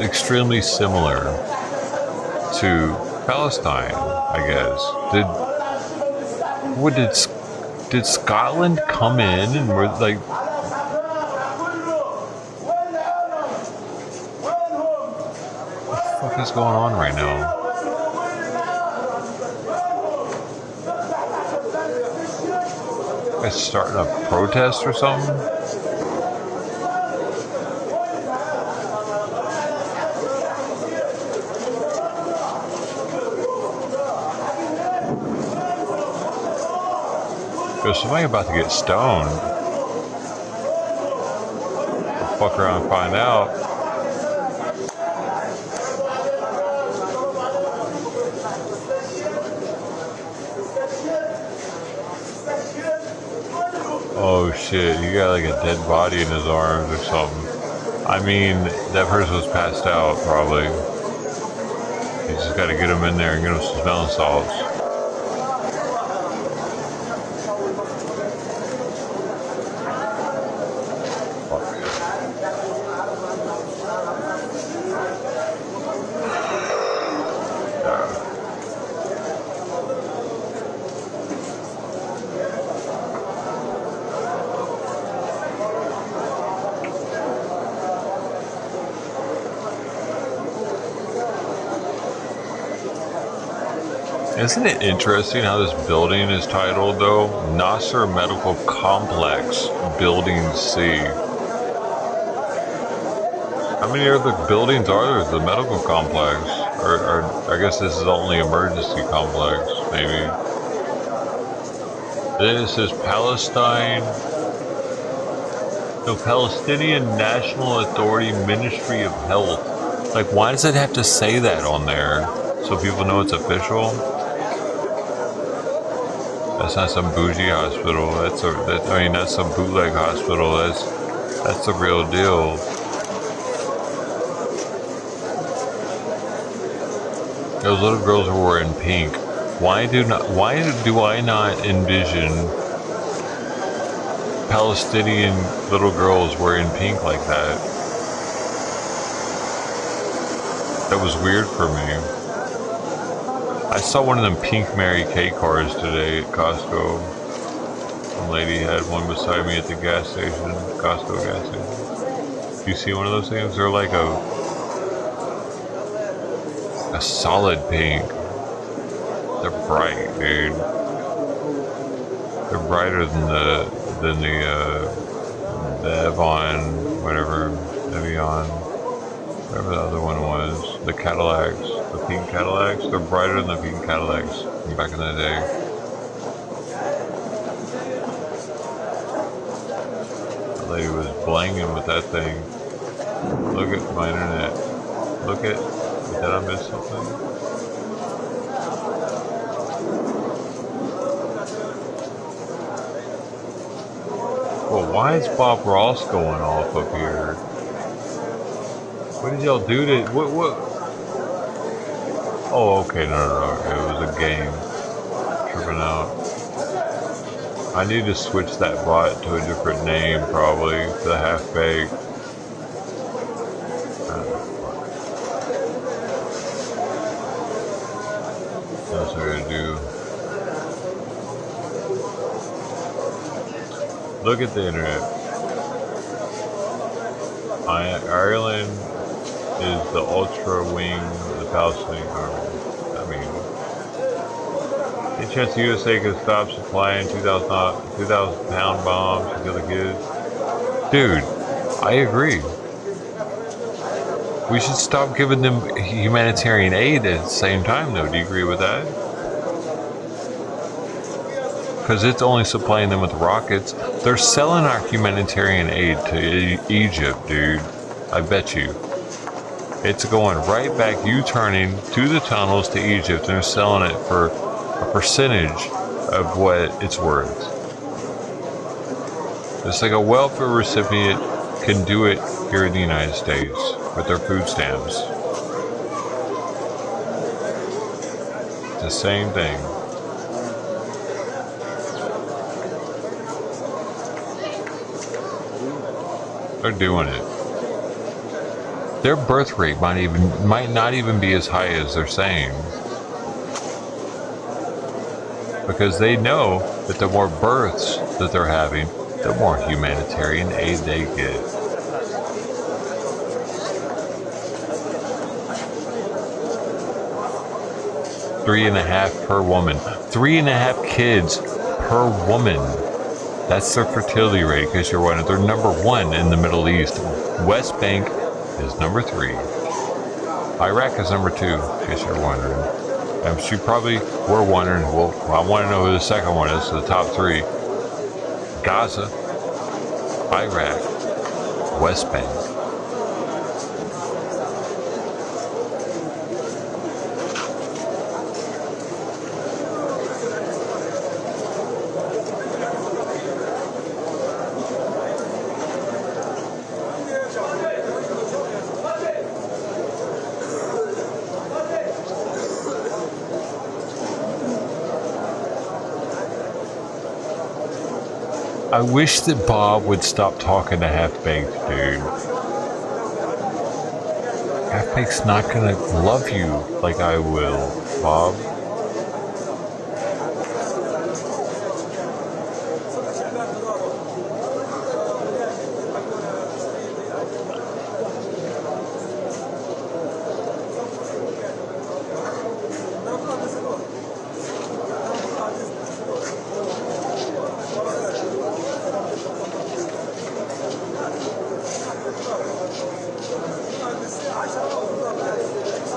extremely similar to Palestine, I guess. Did Scotland come in and were like, what the fuck is going on right now? Guys starting a protest or something? There's somebody about to get stoned. I'll fuck around and find out. Oh shit, he got like a dead body in his arms or something. I mean, that person was passed out probably. You just gotta get him in there and get him some smelling salts. Isn't it interesting how this building is titled, though? Nasser Medical Complex, Building C. How many other buildings are there at the medical complex? Or I guess this is the only emergency complex, maybe. Then it says Palestine. No, Palestinian National Authority Ministry of Health. Like, why does it have to say that on there? So people know it's official? That's not some bougie hospital. That's some bootleg hospital. That's the real deal. Those little girls were wearing pink. Why do I not envision Palestinian little girls wearing pink like that? That was weird for me. I saw one of them pink Mary Kay cars today at Costco. Some lady had one beside me at the gas station, Costco gas station. You see one of those things? They're like a solid pink. They're bright, dude. They're brighter than the Avon, whatever the other one was. The Cadillacs, the pink Cadillacs. They're brighter than the pink Cadillacs from back in the day. The lady was blanging with that thing. Look at my internet. Did I miss something? Well, why is Bob Ross going off up here? What did y'all do to what? Oh, okay, no. It was a game. Tripping out. I need to switch that bot to a different name, probably, to the half-baked. That's what I gotta do. Look at the internet. Ireland is the ultra wing of the Palestinian army. I mean, any chance the USA could stop supplying 2,000 pound bombs to kill the kids? Dude, I agree. We should stop giving them humanitarian aid at the same time, though. Do you agree with that? Because it's only supplying them with rockets. They're selling our humanitarian aid to Egypt, dude. I bet you. It's going right back, U-turning to the tunnels to Egypt, and they're selling it for a percentage of what it's worth. It's like a welfare recipient can do it here in the United States with their food stamps. It's the same thing. They're doing it. Their birth rate might not even be as high as they're saying. Because they know that the more births that they're having, the more humanitarian aid they get. Three and a half per woman. 3.5 kids per woman. That's their fertility rate, because you're wondering. They're number 1 in the Middle East. West Bank is number 3. Iraq is number 2, in case you're wondering. And you probably were wondering, well, I want to know who the second one is, so the top 3. Gaza, Iraq, West Bank. I wish that Bob would stop talking to Half-Baked, dude. Half-Baked's not gonna love you like I will, Bob.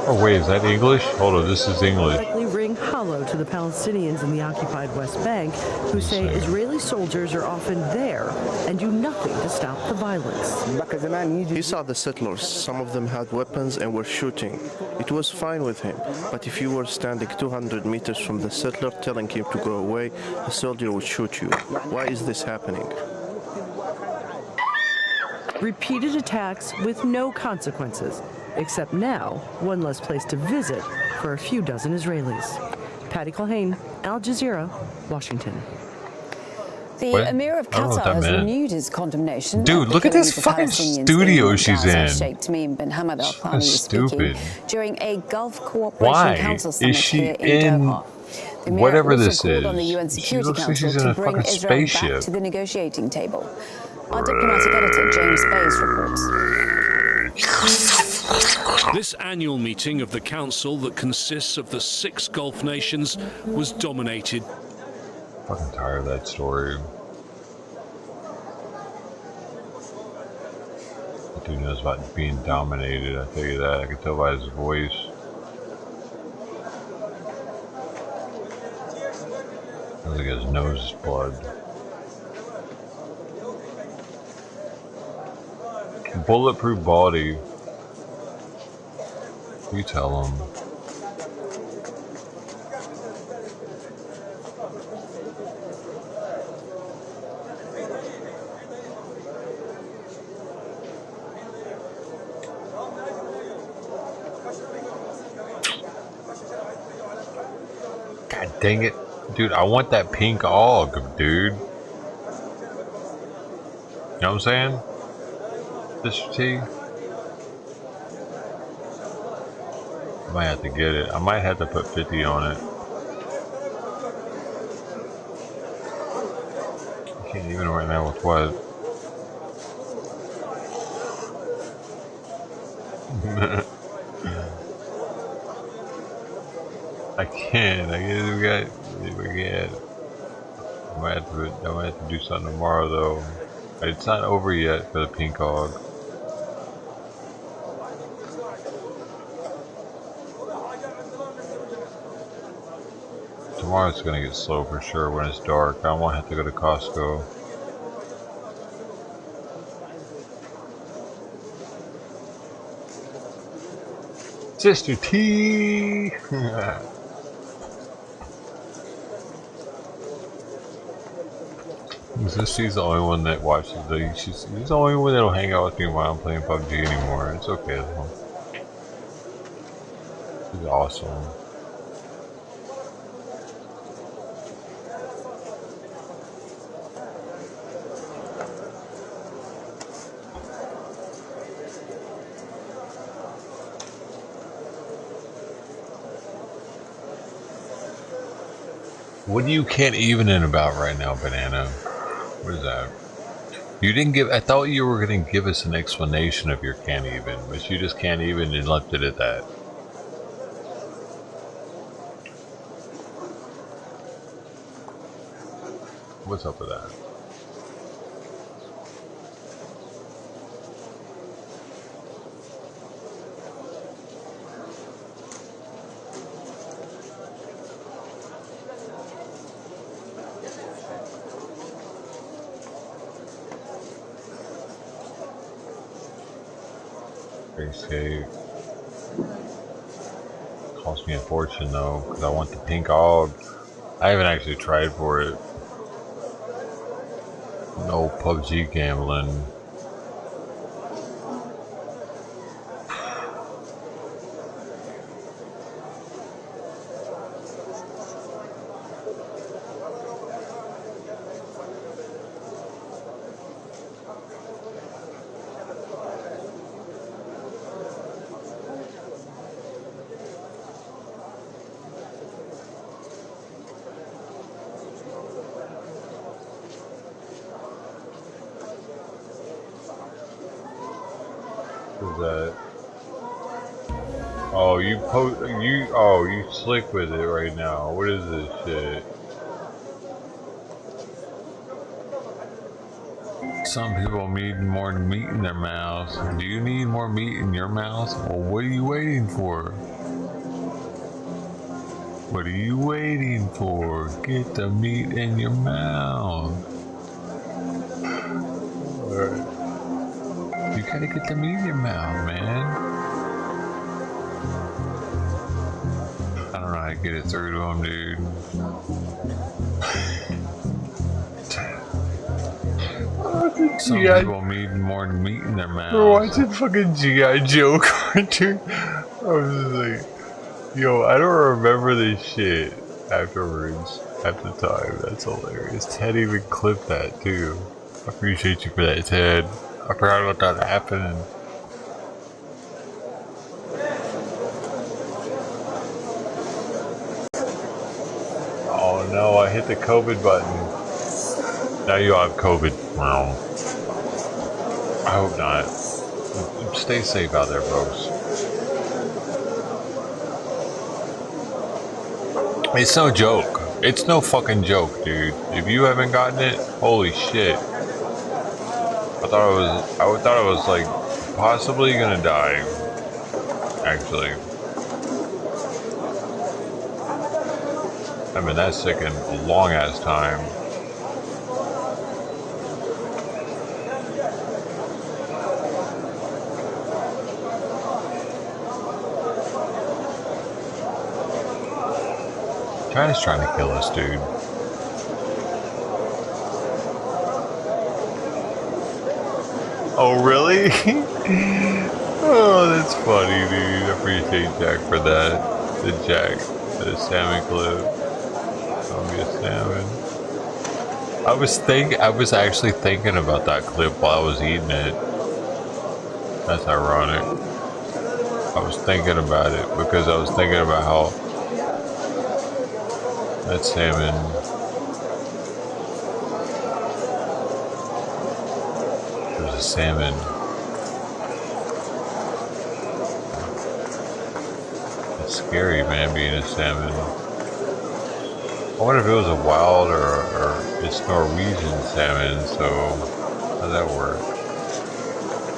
Oh wait, is that English? Hold on, this is English. Ring hollow to the Palestinians in the occupied West Bank, who say Israeli soldiers are often there and do nothing to stop the violence. He saw the settlers. Some of them had weapons and were shooting. It was fine with him. But if you were standing 200 meters from the settler telling him to go away, the soldier would shoot you. Why is this happening? Repeated attacks with no consequences. Except now, one less place to visit for a few dozen Israelis. Patty Culhane, Al Jazeera, Washington. The Emir of Qatar has renewed his condemnation. Dude, look at this fucking studio she's in. Sheikh Tamim bin Hamad Al Thani was speaking during a Gulf Cooperation Council summit here in Doha. The Emir whatever also this called is? on the UN Security She looks like Council she's in a to bring fucking Israel spaceship. back to the negotiating table. Our diplomatic editor James Bays reports. This annual meeting of the Council that consists of the 6 Gulf nations was dominated. Fucking tired of that story. That dude knows about being dominated, I tell you that. I can tell by his voice. I think his nose is blood. Bulletproof body. You tell him. God dang it. Dude, I want that pink og, dude. You know what I'm saying? Mr. T? I might have to get it. I might have to put 50 on it. I can't even right now with what. I can't. I might have to do something tomorrow though. It's not over yet for the pink hog. Tomorrow it's gonna get slow for sure when it's dark. I won't have to go to Costco. Sister T. She's the only one that watches the. She's the only one that'll hang out with me while I'm playing PUBG anymore. It's okay though. She's awesome. What are you can't even in about right now, Banana? What is that? You didn't give. I thought you were going to give us an explanation of your can't even, but you just can't even and left it at that. What's up with that? Escape. Cost me a fortune though, because I want the pink og. I haven't actually tried for it. No PUBG gambling. is that? Oh, you slick with it right now. What is this shit? Some people need more meat in their mouths. Do you need more meat in your mouth? Well, what are you waiting for? What are you waiting for? Get the meat in your mouth. Alright. You gotta get the meat in your mouth, man. I don't know how to get it through to him, dude. Some people need more meat in their mouth. We're watching fucking G.I. Joe cartoon. I was just like, yo, I don't remember this shit afterwards, at the time. That's hilarious. Ted even clipped that too. I appreciate you for that, Ted. I forgot about that happening. Oh no, I hit the COVID button. Now you have COVID. Wow. I hope not. Stay safe out there, folks. It's no joke. It's no fucking joke, dude. If you haven't gotten it, holy shit. I thought I was like possibly gonna die. Actually. I've been that sick in a long ass time. China's trying to kill us, dude. Oh, really? Oh, that's funny, dude. I appreciate Jack for that. The salmon clip. I'll be a salmon. I was actually thinking about that clip while I was eating it. That's ironic. I was thinking about it because I was thinking about how that salmon. There's a salmon. It's scary, man, being a salmon. I wonder if it was a wild or it's Norwegian salmon, so how's that work?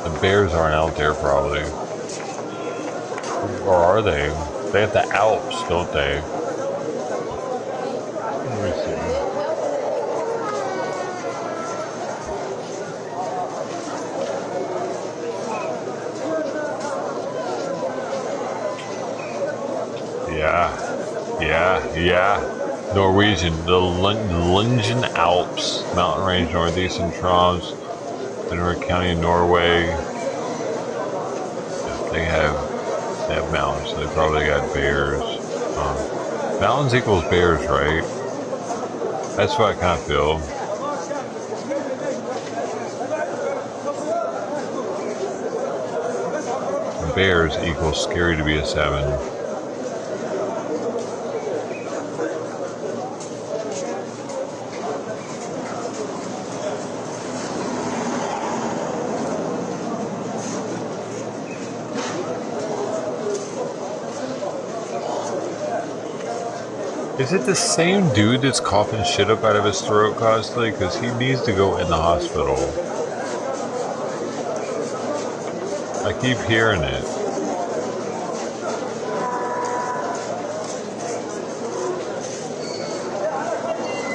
The bears aren't out there, probably. Or are they? They have the Alps, don't they? Let me see. Yeah. Norwegian, the Lungen Alps, mountain range northeastern Troms, Finnmark County in Norway. They have mountains, so they probably got bears. Mountains equals bears, right? That's what I kind of feel. Bears equals scary to be a salmon. Is it the same dude that's coughing shit up out of his throat constantly? Because he needs to go in the hospital. I keep hearing it.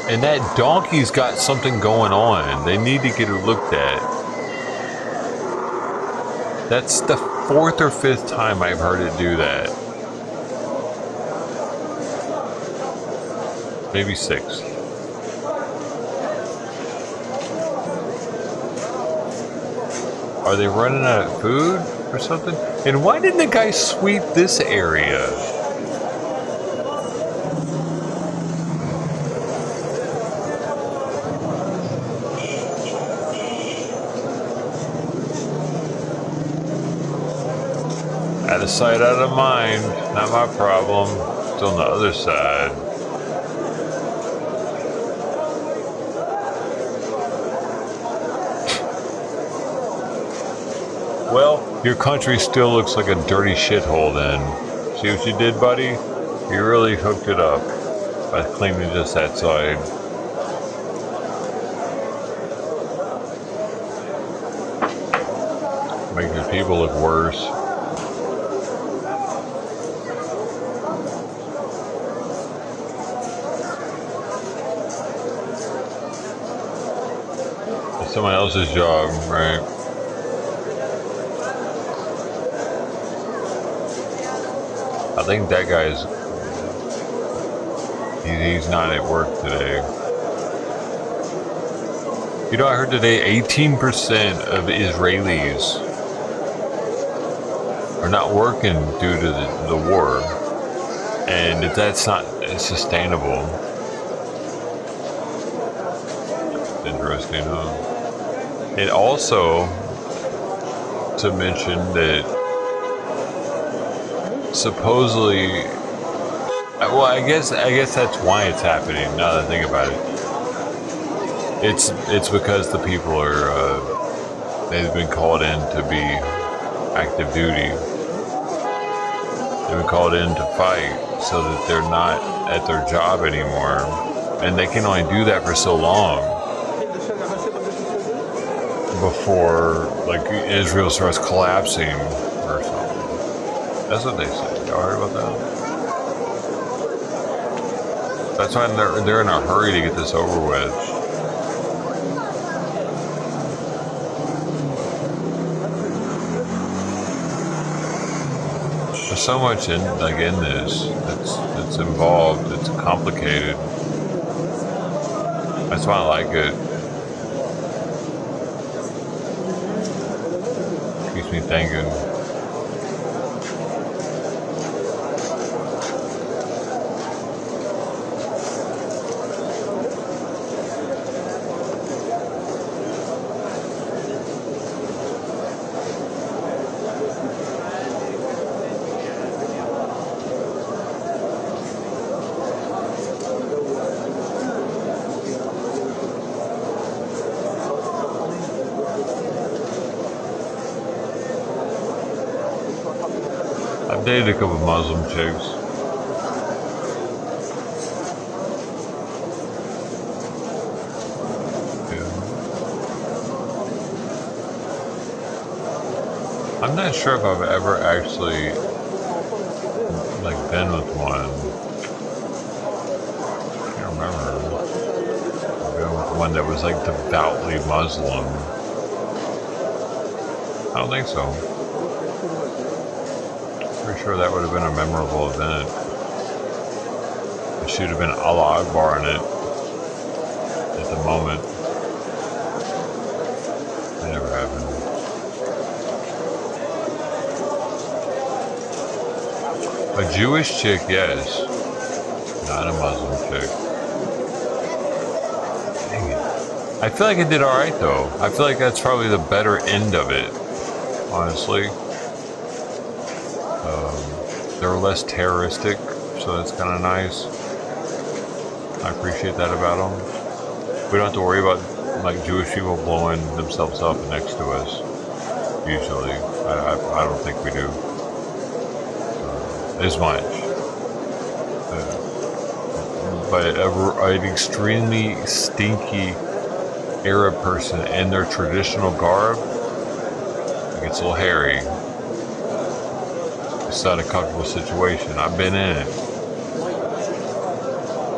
And that donkey's got something going on. They need to get it looked at. That's the 4th or 5th time I've heard it do that. Maybe 6. Are they running out of food or something? And why didn't the guy sweep this area? Out of sight, out of mind. Not my problem. Still on the other side. Well, Your country still looks like a dirty shithole then. See what you did, buddy? You really hooked it up by cleaning just that side. Make the people look worse. It's someone else's job, right? I think that guy's he's not at work today. You know, I heard today 18% of Israelis are not working due to the war, and that's not sustainable. Interesting, huh? And also to mention that supposedly, well, I guess that's why it's happening. Now that I think about it, it's because the people are they've been called in to be active duty. They've been called in to fight, so that they're not at their job anymore, and they can only do that for so long before like Israel starts collapsing or something. That's what they say. Y'all heard about that? That's why they're in a hurry to get this over with. There's so much in this that's involved. It's complicated. That's why I like it. Keeps me thinking. I've dated a couple of Muslim chicks. Yeah. I'm not sure if I've ever actually like been with one. I can't remember. I've been with one that was like devoutly Muslim. I don't think so. Pretty sure that would have been a memorable event. It should have been Allah Akbar in it at the moment. It never happened. A Jewish chick, yes. Not a Muslim chick. Dang it. I feel like I did alright though. I feel like that's probably the better end of it, honestly. They were less terroristic, so that's kind of nice. I appreciate that about them. We don't have to worry about like Jewish people blowing themselves up next to us. Usually, I don't think we do as much. But an extremely stinky Arab person in their traditional garb, it gets a little hairy. It's not a comfortable situation. I've been in it.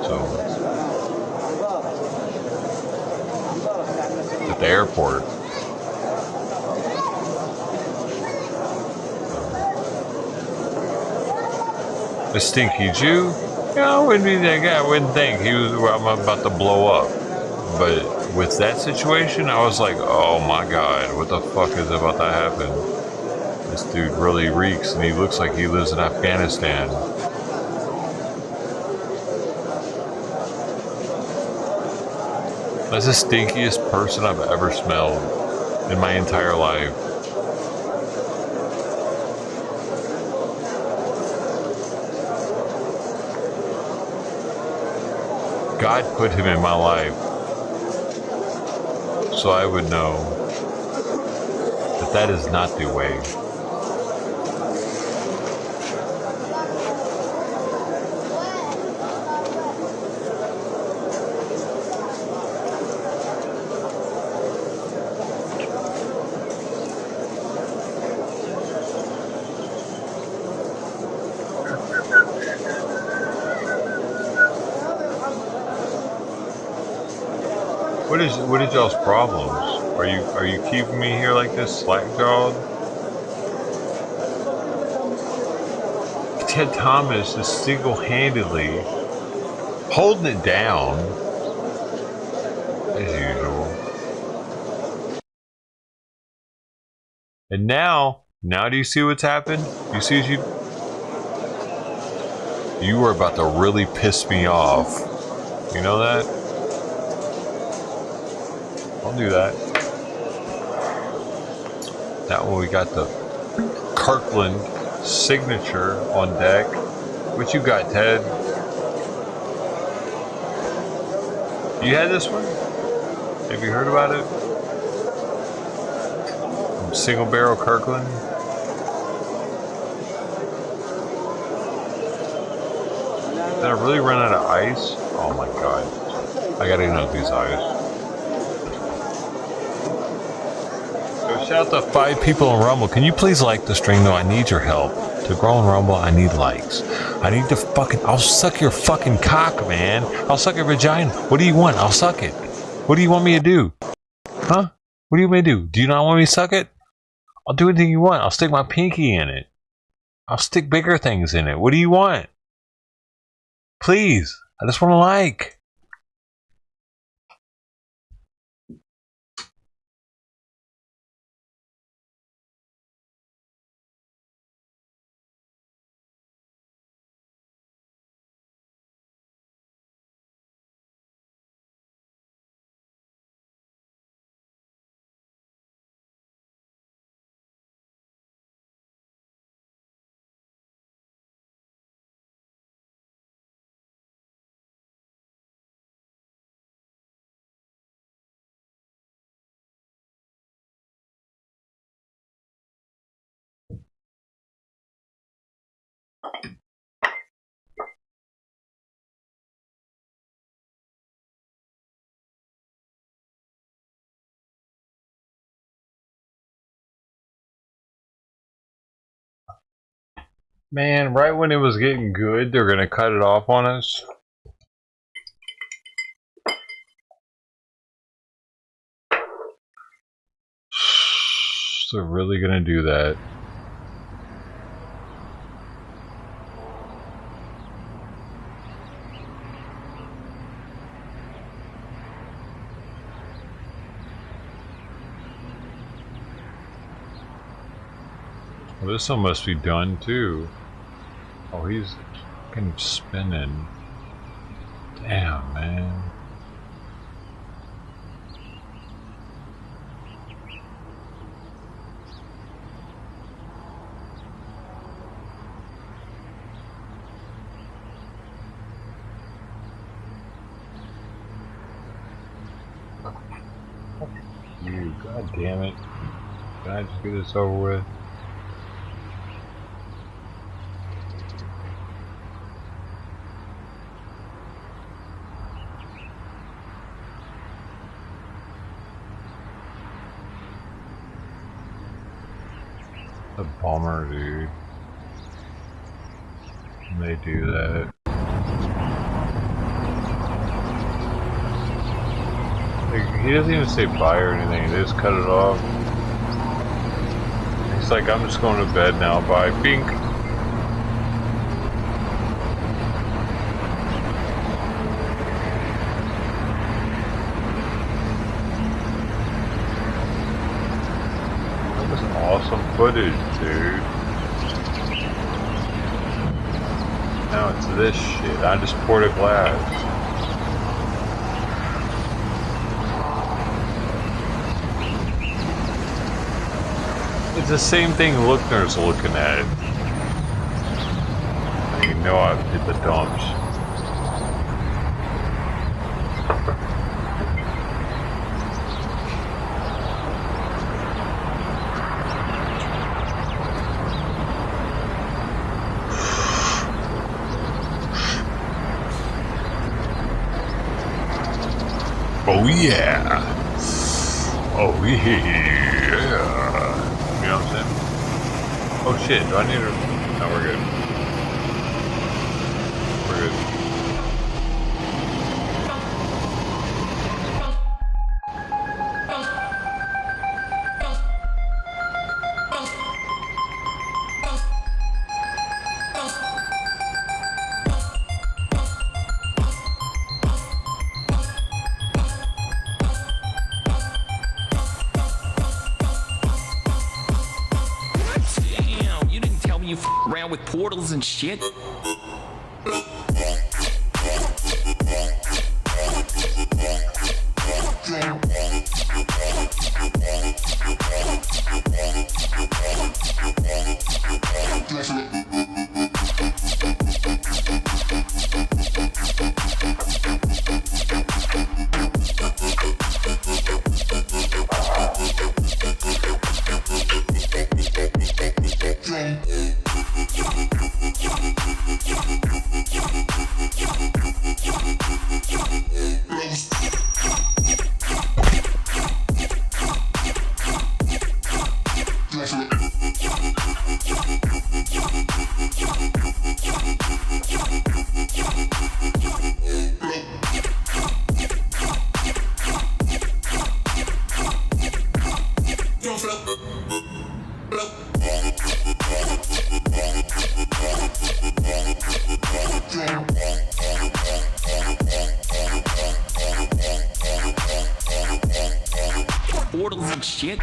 So, at the airport. A stinky Jew? Yeah, I wouldn't be that guy. I wouldn't think he was I'm about to blow up. But with that situation, I was like, oh my God, what the fuck is about to happen? This dude really reeks, and he looks like he lives in Afghanistan. That's the stinkiest person I've ever smelled in my entire life. God put him in my life so I would know that that is not the way. What is y'all's problems? Are you keeping me here like this, slack-jawed? Ted Thomas is single-handedly holding it down as usual. And now do you see what's happened? You see what you were about to really piss me off. You know that? I'll do that. That one we got the Kirkland signature on deck. What you got, Ted? You had this one? Have you heard about it? Single barrel Kirkland. Did I really run out of ice? Oh my god. I gotta know these eyes. So shout out to 5 people on Rumble. Can you please like the stream though? I need your help. To grow on Rumble, I need likes. I need to I'll suck your fucking cock, man. I'll suck your vagina. What do you want? I'll suck it. What do you want me to do? Huh? What do you want me to do? Do you not want me to suck it? I'll do anything you want. I'll stick my pinky in it. I'll stick bigger things in it. What do you want? Please. I just want to like. Man, right when it was getting good, they're gonna cut it off on us. They're really gonna do that. Well, this one must be done too. Oh, he's fucking spinning. Damn, man. You, god damn it. Can I just get this over with? A bummer, dude. When they do that. Like, he doesn't even say bye or anything, they just cut it off. He's like, I'm just going to bed now, bye. Bink! Awesome footage, dude. Now it's this shit. I just poured a glass. It's the same thing Lookner's looking at. You know I've hit the dumps. Oh yeah! Oh yeah! You know what I'm saying? Oh shit, do I need to... No, we're good. We're good. you around with portals and shit? Portals and shit.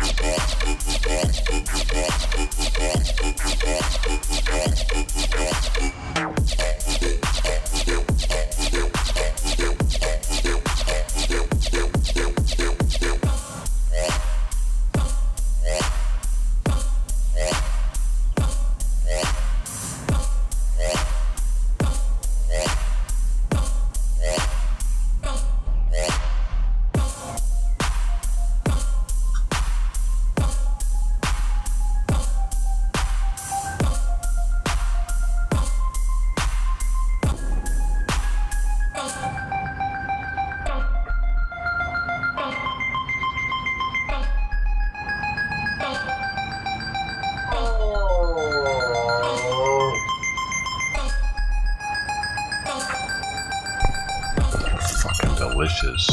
Fucking delicious.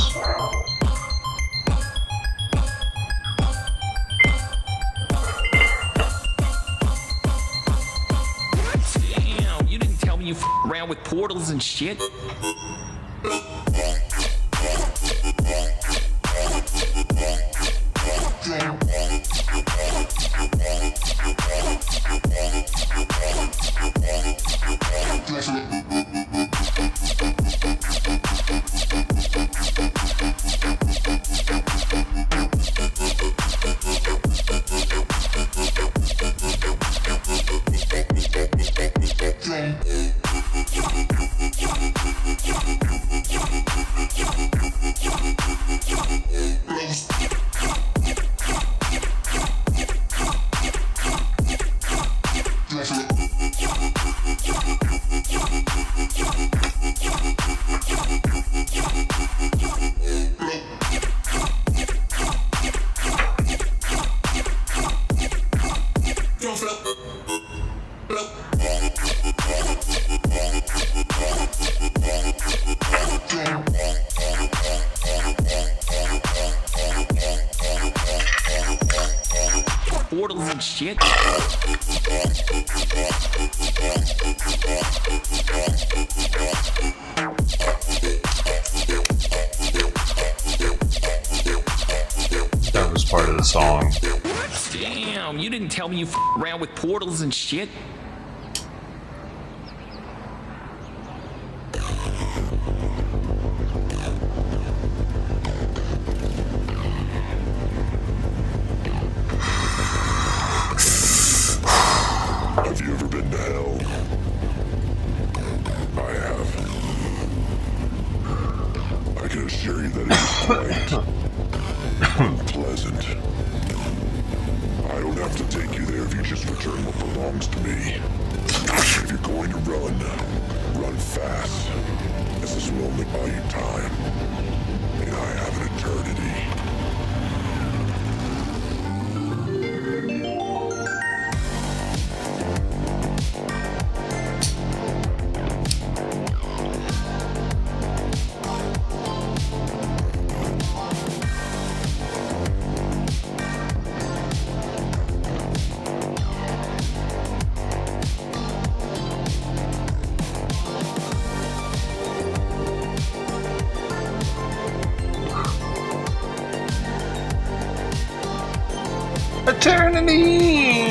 Damn, you didn't tell me you around with portals and shit. Portals and shit. That was part of the song. Damn, you didn't tell me you around with portals and shit. Have you ever been to hell? I have. I can assure you that it is quite pleasant. I don't have to take you there if you just return what belongs to me. If you're going to run fast, as this will only buy you time. And I have an eternity. Eternity!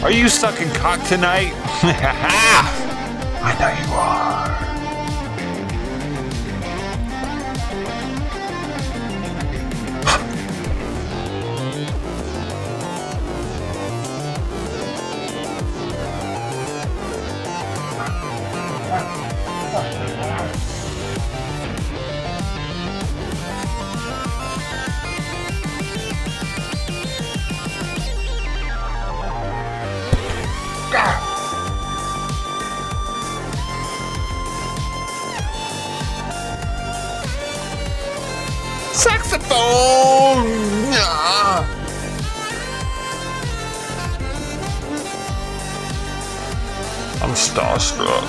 Are you sucking cock tonight? I know you are. Saxophone! I'm starstruck.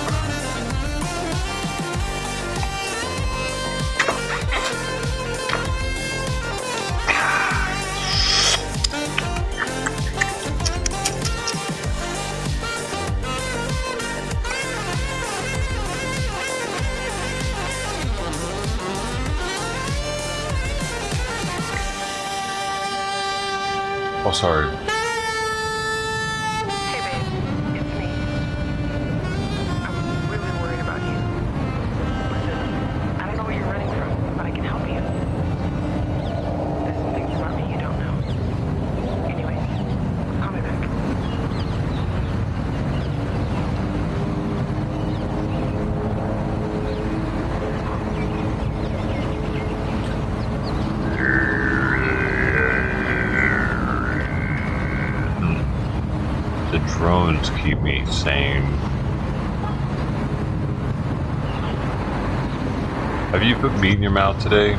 Oh, sorry. Hey, babe. It's me. I'm really worried about you. Listen, I don't know what you're running from, but I can help you. There's some things about me you don't know. Anyways, call me back. The drones keep me sane. Have you put meat in your mouth today?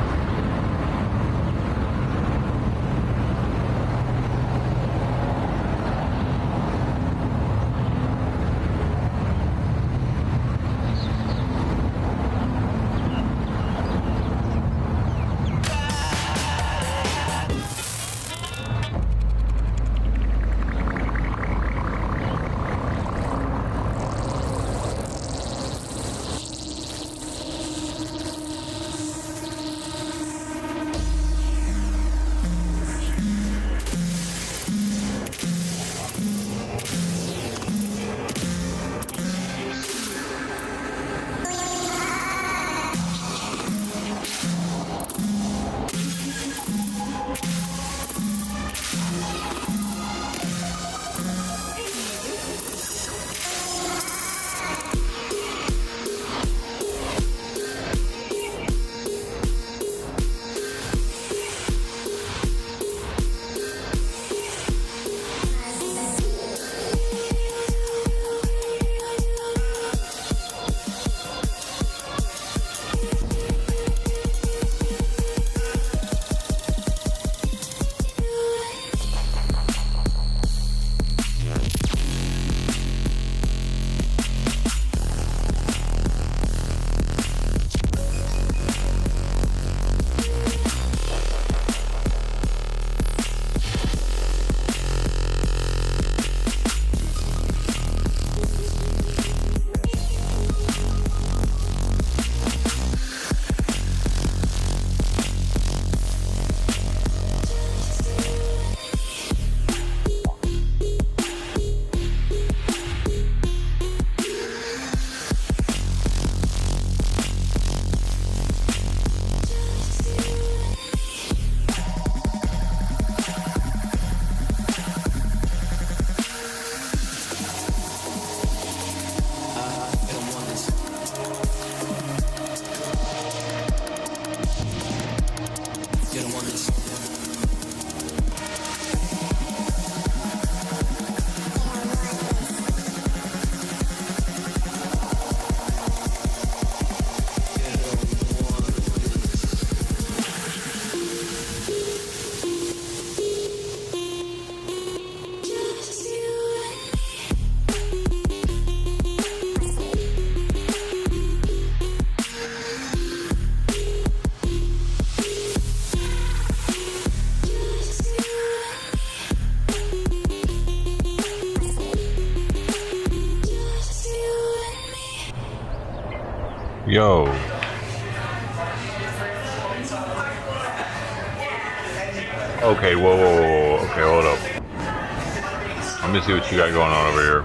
Yo. Okay, whoa. Okay, hold up. I'm me see what you got going on over here.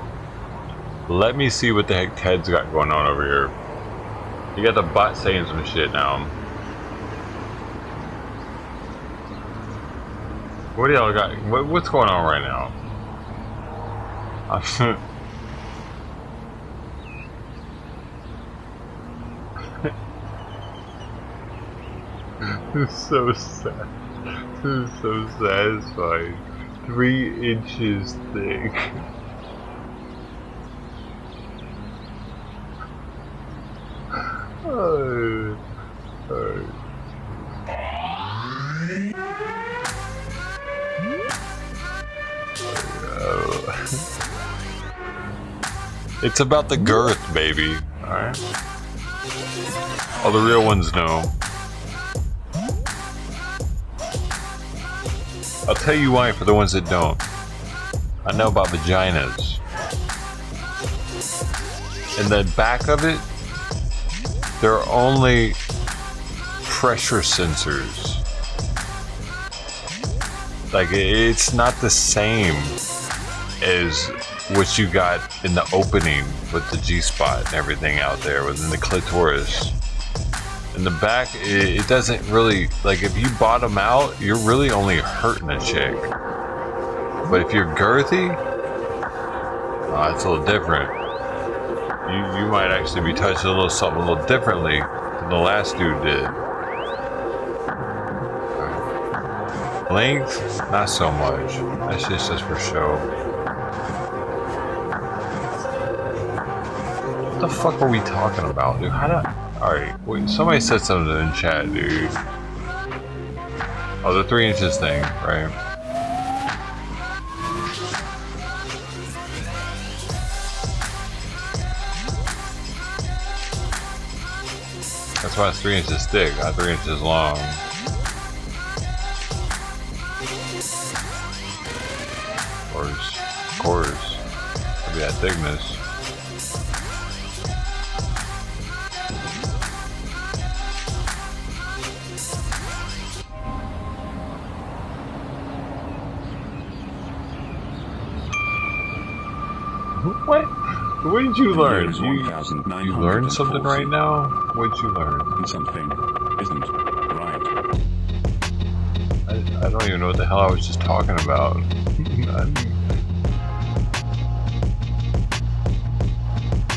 Let me see what the heck Ted's got going on over here. You got the bot saying some shit now. What do y'all got? What's going on right now? This is so sad. This is so satisfying. 3 inches thick. It's about the girth, baby. Alright? All the real ones know. I'll tell you why for the ones that don't. I know about vaginas. In the back of it, there are only pressure sensors. Like, it's not the same as what you got in the opening with the G-spot and everything out there within the clitoris. In the back, it doesn't really, like, if you bottom out, you're really only hurting a chick. But if you're girthy, it's a little different. You might actually be touching something a little differently than the last dude did. Length, not so much. That's just for show. What the fuck are we talking about, dude? Alright, wait, somebody said something in chat, dude. Oh, the 3 inches thing, right? That's why it's 3 inches thick, not 3 inches long. Of course. It'll be that thickness. What? What did you learn? You learned something right now? What did you learn? Something isn't right. I don't even know what the hell I was just talking about.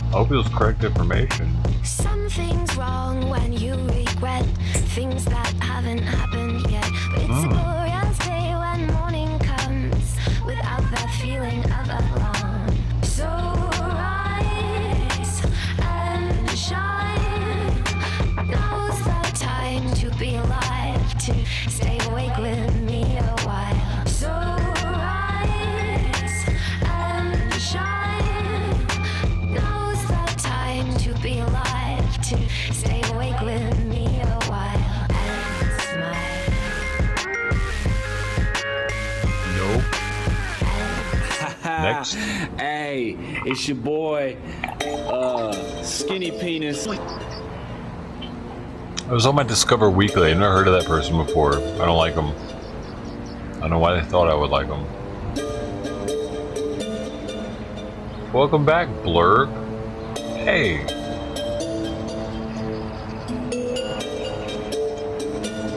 I hope it was correct information. Something's wrong when you regret things that haven't happened yet. But it's a glorious day when morning comes without that feeling of alarm. So rise and shine. Now's the time to be alive, to stay awake with me a while. So rise and shine. Now's the time to be alive, to stay awake with me a while and smile. Nope. Next. Hey, it's your boy, Skinny Penis. I was on my Discover Weekly. I've never heard of that person before. I don't like them. I don't know why they thought I would like them. Welcome back, Blurb. Hey.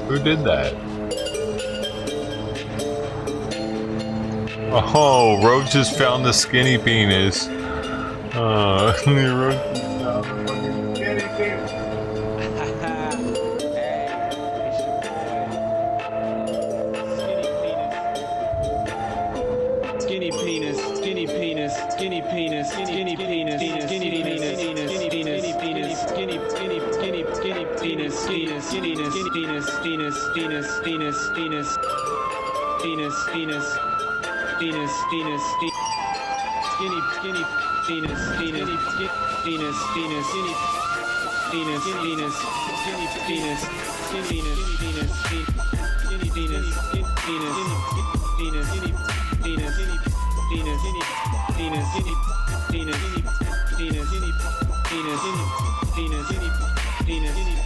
Who did that? Oh, Roach just found the skinny penis. Roach just found the fucking skinny penis. Skinny penis, skinny penis, skinny penis, skinny penis, skinny penis, penis, penis, penis, skinny penis, penis, penis, penis, penis, penis, penis, penis, penis, penis, penis, penis, penis, skinny, skinny, penis, penis, penis, penis, penis, penis, skinny penis, skinny penis, penis, skinny penis, penis, penis, penis, penis, penis, penis, penis, penis, penis, penis,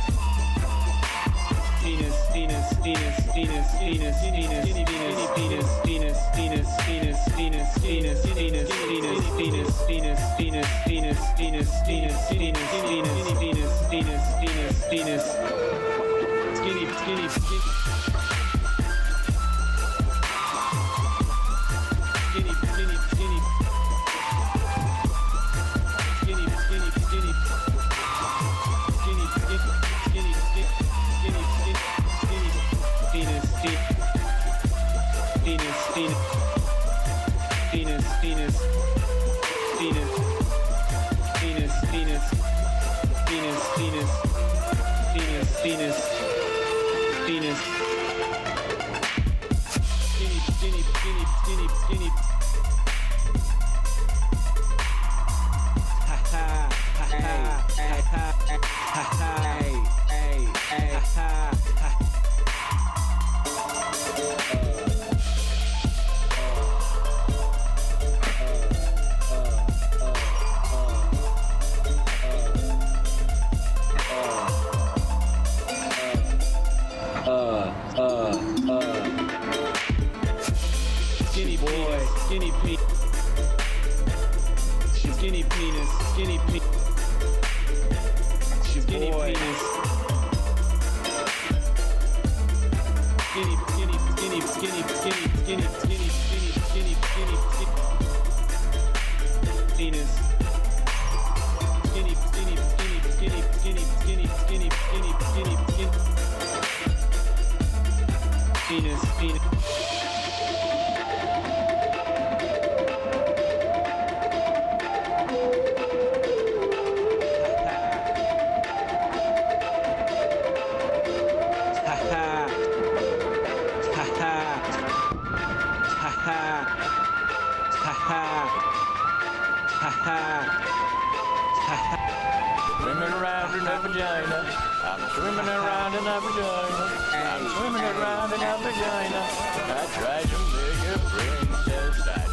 Swimming around in a vagina. I'm swimming around in a vagina. I'm swimming around in a vagina. I tried to make a princess.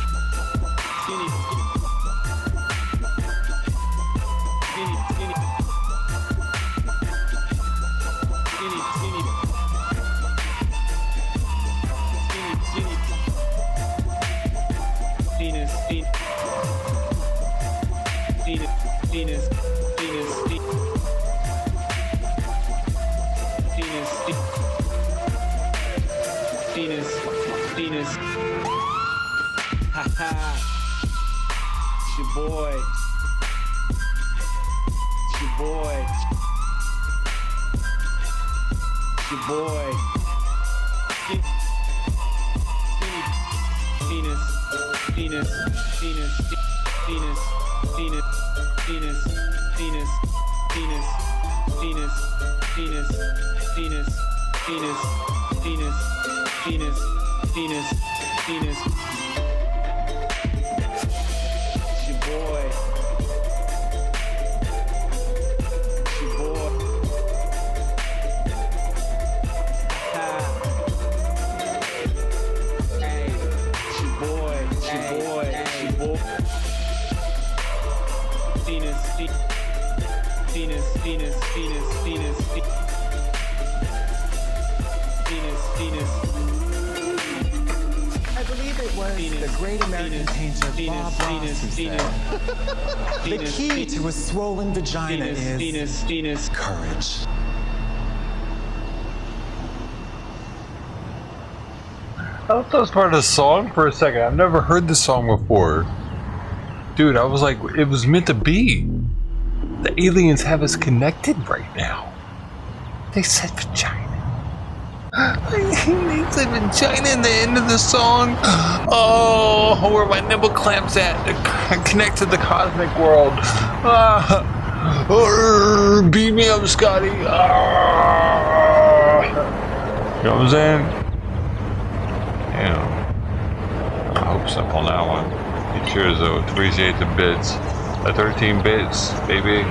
Skinny. Penis. Ha ha. It's your boy. It's your boy. It's your boy. Penis. Penis. Penis. Penis. Penis. Penis. Penis. Penis. Penis. Penis. Penis. Penis. Penis. Penis. Penis, penis. It's your boy. It's your boy. Hey, it's your boy. It's your boy. It's your boy. Penis, penis, penis, penis, penis, penis, penis. I believe it was the great American painter Bob Ross who said, the key to a swollen vagina is courage. I thought that was part of the song for a second. I've never heard this song before. Dude, I was like, it was meant to be. The aliens have us connected right now. They said vagina. They said vagina in the end of the song. Oh, where my nipple clamps at. Connect to the cosmic world. Beat me up, Scotty. You know what I'm saying? Yeah. I hope so on that one. Cheers though. Appreciate the bits. The 13 bits, baby.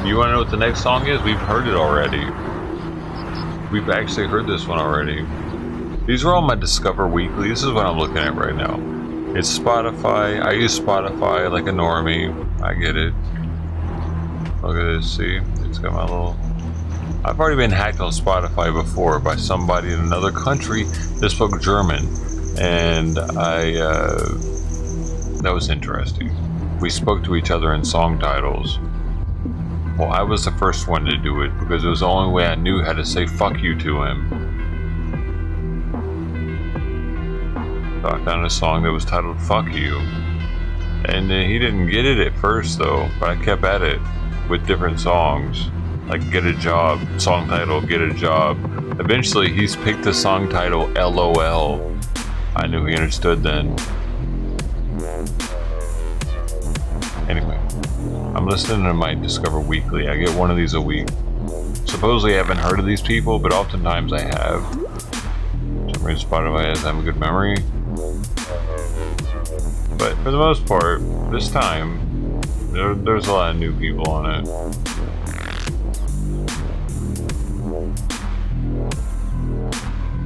You want to know what the next song is? We've heard it already. We've actually heard this one already. These are all my Discover Weekly. This is what I'm looking at right now. It's Spotify. I use Spotify like a normie. I get it. Look at this. See? It's got my little... I've already been hacked on Spotify before by somebody in another country that spoke German. And that was interesting. We spoke to each other in song titles. Well, I was the first one to do it because it was the only way I knew how to say fuck you to him. So I found a song that was titled Fuck You. And he didn't get it at first though, but I kept at it with different songs. Like Get a Job, song title, Get a Job. Eventually he's picked the song title LOL. I knew he understood then. Anyway, I'm listening to my Discover Weekly. I get one of these a week. Supposedly I haven't heard of these people, but oftentimes I have. For some reason Spotify has a good memory. But for the most part, this time, there's a lot of new people on it.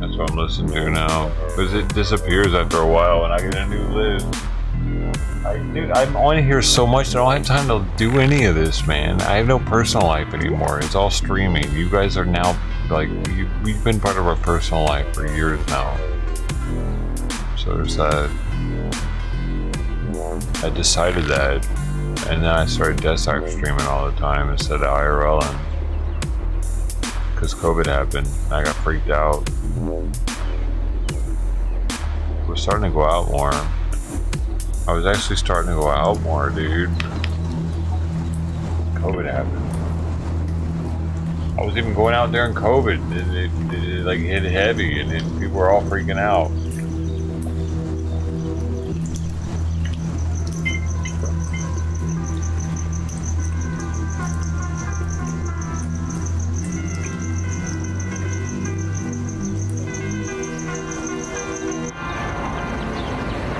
That's what I'm listening to now. Because it disappears after a while and I get a new list. Dude, I'm on here so much, I don't have time to do any of this, man. I have no personal life anymore. It's all streaming. You guys are now, like, we've been part of our personal life for years now. So there's that. I decided that, and then I started desktop streaming all the time instead of IRL, because COVID happened. I got freaked out. We're starting to go out more. I was actually starting to go out more, dude. COVID happened. I was even going out during COVID, and it like hit heavy, and then people were all freaking out.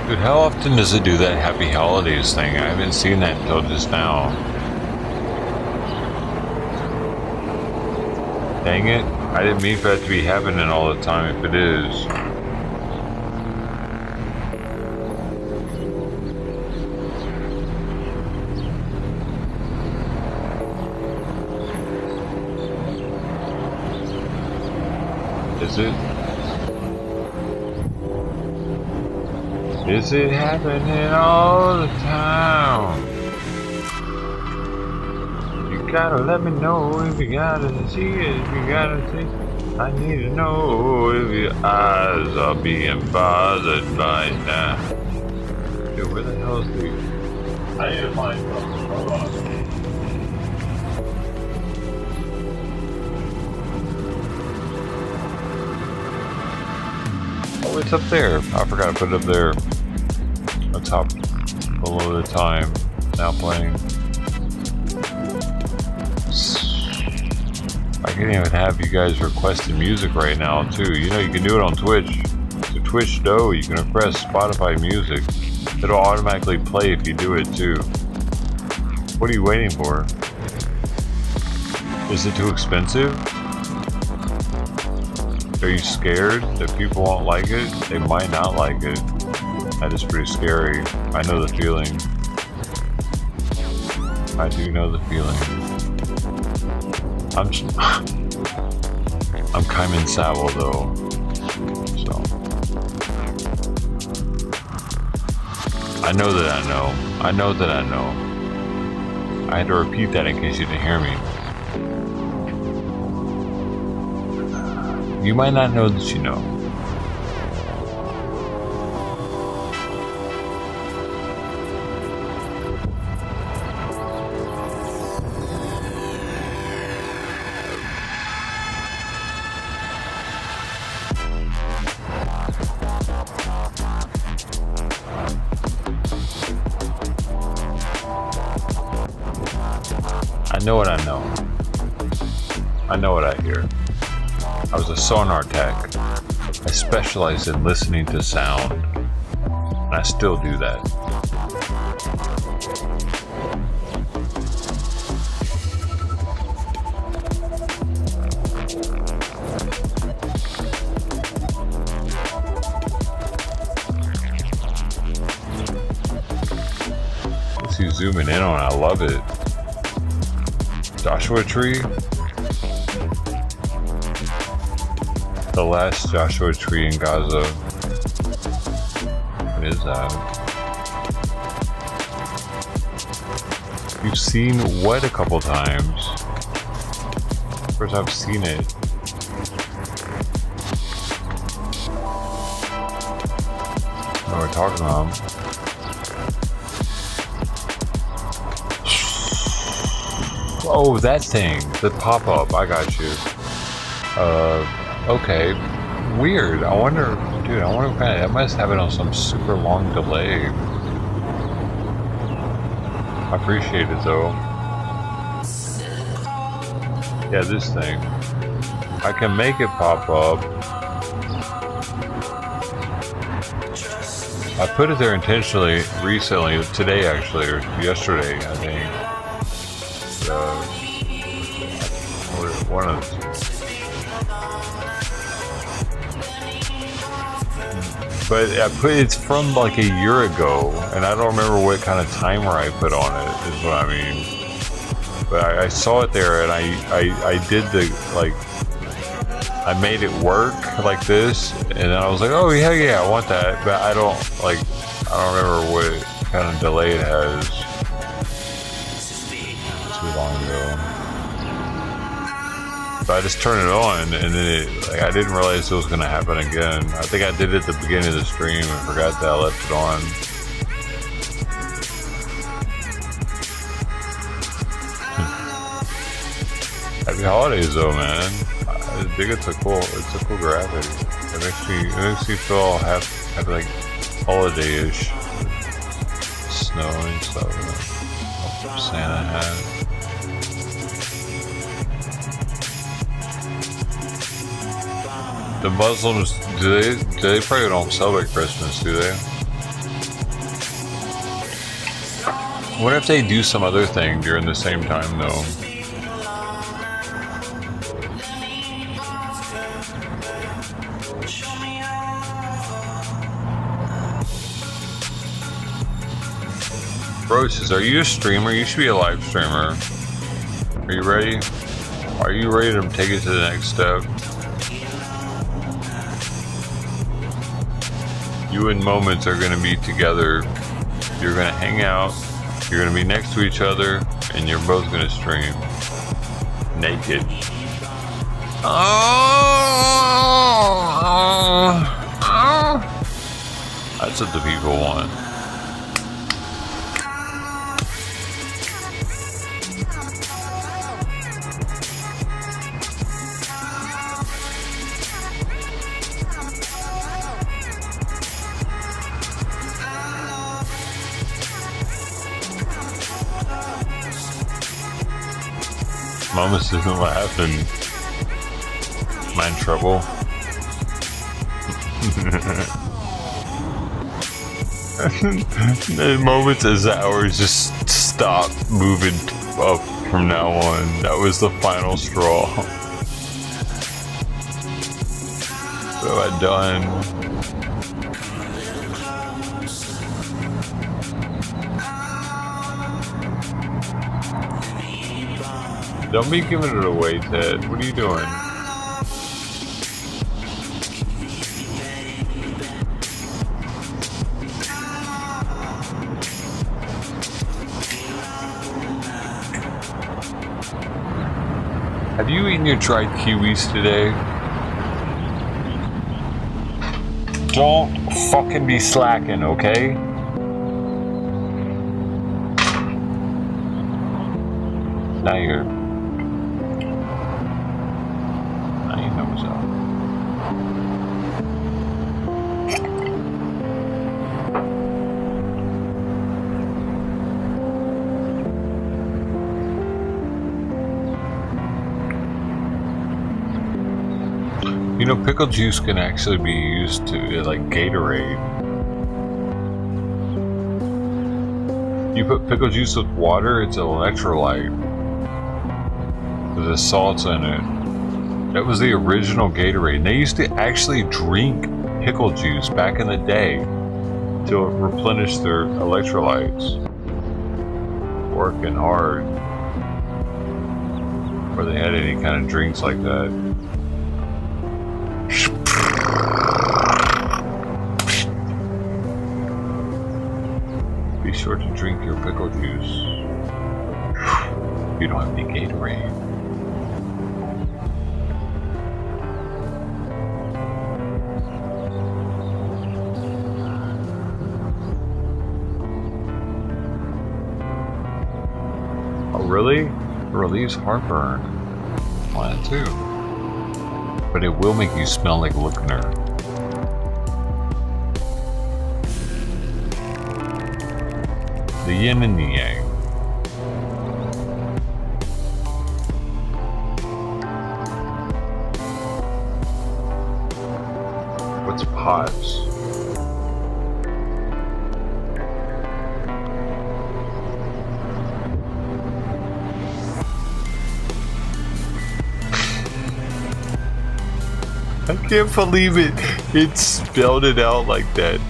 Dude, how often does it do that Happy Holidays thing? I haven't seen that until just now. Dang it. I didn't mean for that to be happening all the time if it is. Is it? Is it happening all the time? You gotta let me know if you gotta see it, if you gotta see. I need to know if your eyes are being bothered by now. Dude, where the hell is the... I need to find something. Hold on. Oh, it's up there. I forgot to put it up there. The top below the time. Now playing. I can't even have you guys requesting music right now too. You know you can do it on Twitch. So Twitch though, you can request Spotify music. It'll automatically play if you do it too. What are you waiting for? Is it too expensive? Are you scared that people won't like it? They might not like it. That is pretty scary. I know the feeling. I do know the feeling. I'm Kaiman Sawell though. So I know that I know. I know that I know. I had to repeat that in case you didn't hear me. You might not know that you know. I know what I know. I know what I hear. I was a sonar tech. I specialized in listening to sound. And I still do that. zooming in on it. I love it. Joshua tree. The last Joshua tree in Gaza. What is that? You've seen what a couple times? First I've seen it. What we're talking about. Oh, that thing. The pop-up. I got you. Okay. Weird. I wonder, dude, I wonder if I must have it on some super long delay. I appreciate it though. Yeah, this thing. I can make it pop up. I put it there intentionally recently, today actually, or yesterday, I think. One of those. But it's from like a year ago, and I don't remember what kind of timer I put on it, is what I mean. But I saw it there, and I did the, like, I made it work like this, and then I was like, oh yeah, I want that, but I don't remember what kind of delay it has. Too long ago. But I just turned it on, and then I didn't realize it was going to happen again. I think I did it at the beginning of the stream and forgot that I left it on. Happy holidays though, man. I think it's a cool graphic. It makes me feel happy, like holiday-ish. Snow and stuff. Santa hat. The Muslims, do they probably don't celebrate Christmas, do they? What if they do some other thing during the same time though? Roaches, are you a streamer? You should be a live streamer. Are you ready? Are you ready to take it to the next step? You and Moments are going to be together. You're going to hang out. You're going to be next to each other, and you're both going to stream naked. That's what the people want. Moments isn't what happened. Am I in trouble? The Moments as hours just stop moving up from now on. That was the final straw. What have I done? Don't be giving it away, Ted. What are you doing? Have you eaten your dried kiwis today? Don't fucking be slacking, okay? Now you're... You know, pickle juice can actually be used to, like, Gatorade. You put pickle juice with water, it's an electrolyte. There's salts in it. That was the original Gatorade. And they used to actually drink pickle juice back in the day to replenish their electrolytes. working hard. Where they had any kind of drinks like that. Be sure to drink your pickle juice. You don't have any Gatorade. Oh, really? It relieves heartburn. Mine too. But it will make you smell like Lookner. The yin and the yang. What's pods? I can't believe it. It spelled it out like that.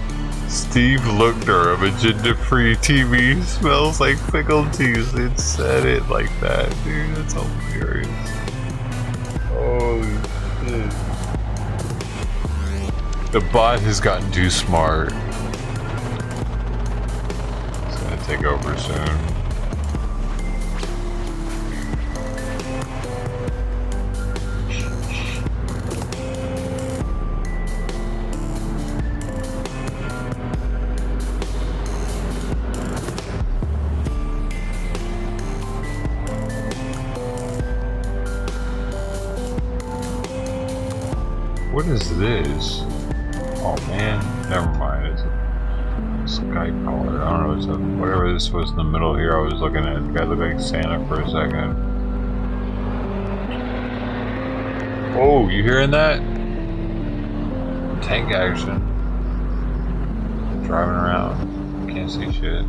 Steve Lookner of agenda-free TV smells like pickled cheese. It said it like that, dude. That's hilarious. Oh shit. The bot has gotten too smart. It's gonna take over soon. What is this? Oh man, never mind. It's a Skype caller. I don't know. It's a, whatever this was in the middle here. I was looking at. The guy looked like Santa for a second. Oh, you hearing that? Tank action. Driving around. Can't see shit.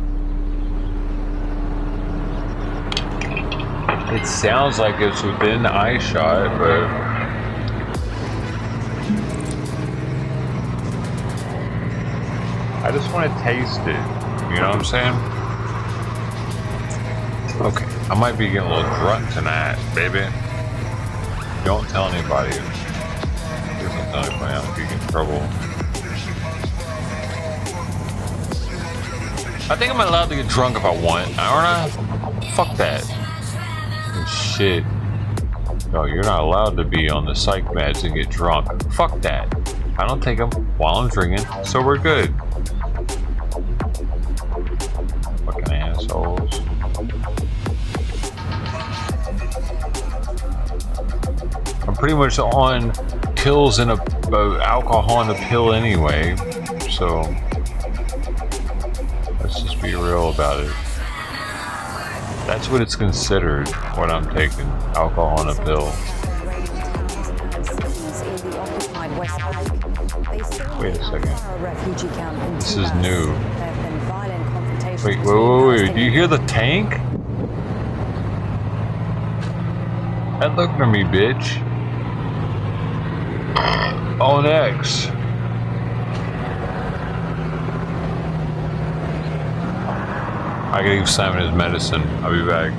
It sounds like it's within eye shot, but. I just want to taste it, you know what I'm saying? Okay, I might be getting a little drunk tonight, baby. Don't tell anybody. Please don't tell anybody, I'll get in trouble. I think I'm allowed to get drunk if I want, aren't I? Fuck that. Oh, shit. No, you're not allowed to be on the psych meds and get drunk. Fuck that. I don't take them while I'm drinking, so we're good. Fucking assholes. I'm pretty much on pills and alcohol and a pill anyway, so let's just be real about it. That's what it's considered when I'm taking alcohol and a pill. Wait a second. This is new. Wait. Do you hear the tank? That looked at me, bitch. On X. I gotta give Simon his medicine. I'll be back.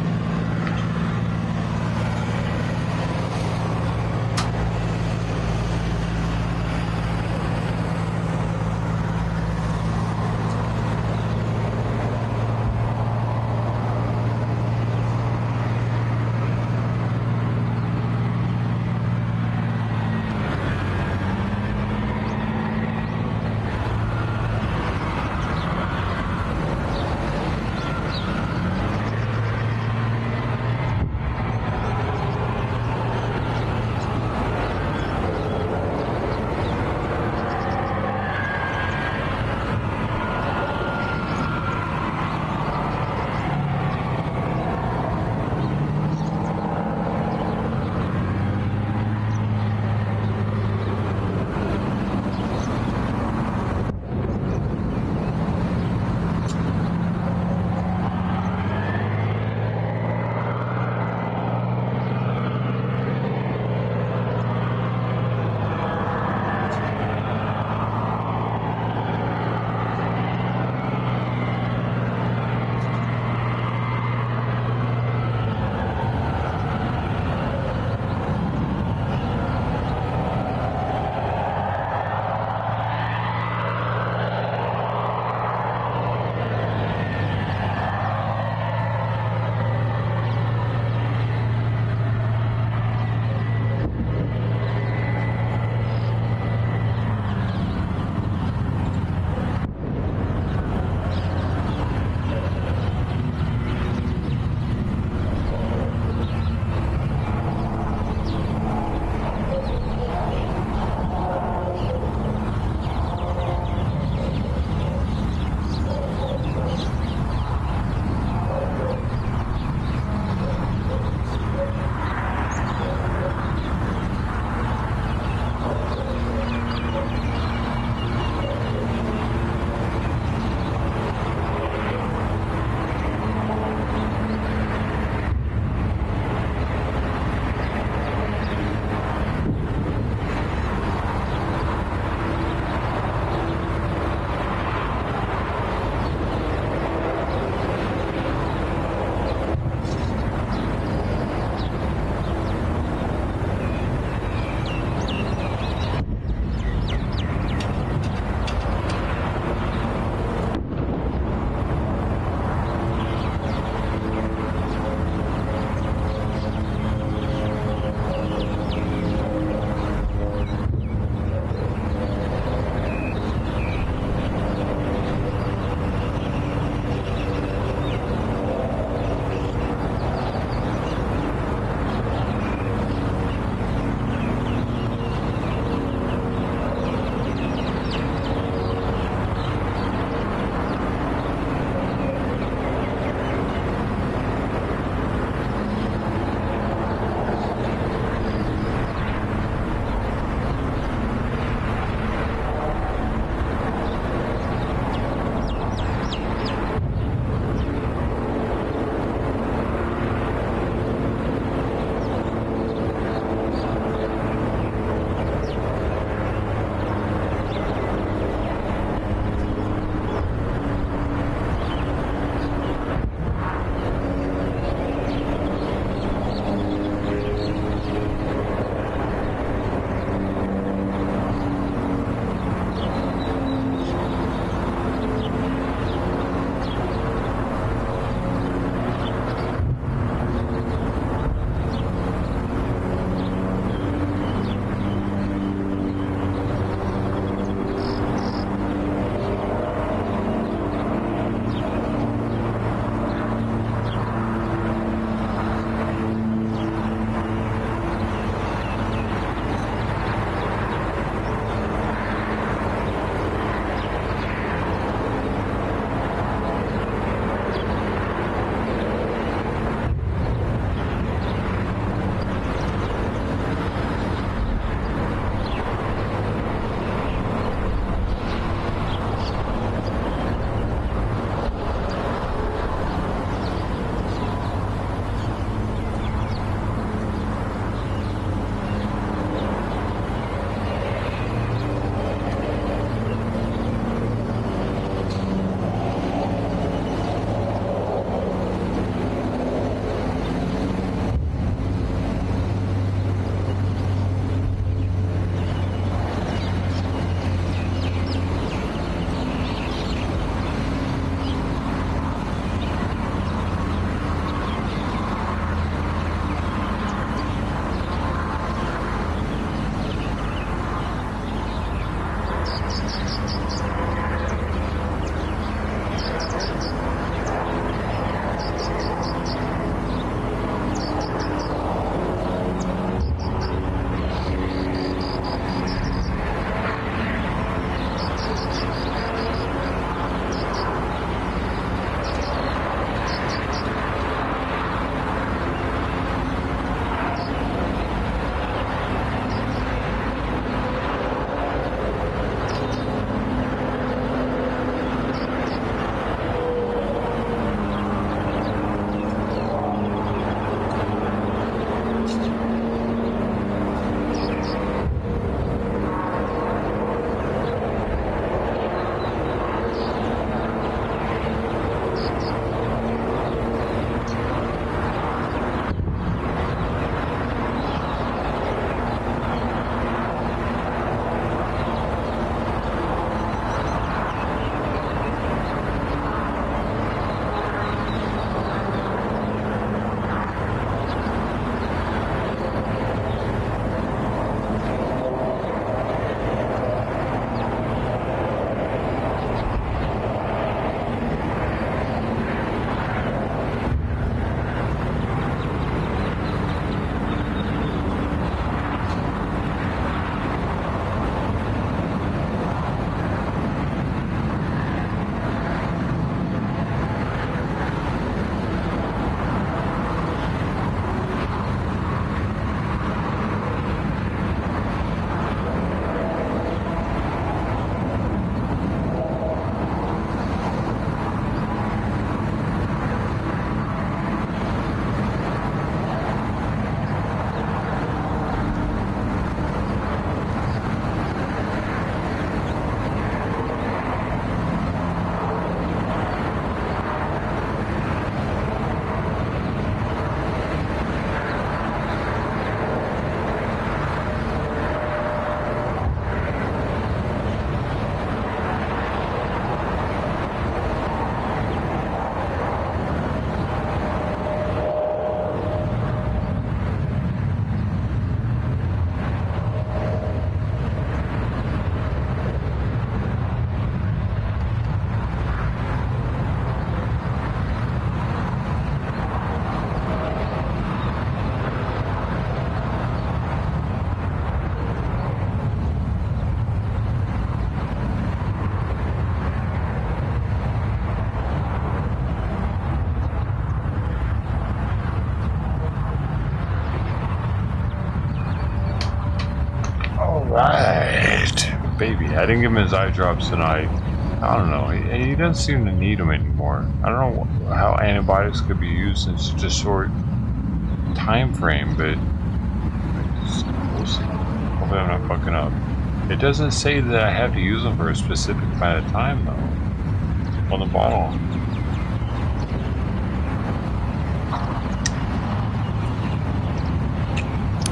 Right. Baby, I didn't give him his eye drops tonight. I don't know. He doesn't seem to need them anymore. I don't know how antibiotics could be used in such a short time frame, but we'll see. Hopefully I'm not fucking up. It doesn't say that I have to use them for a specific amount of time, though. On the bottle.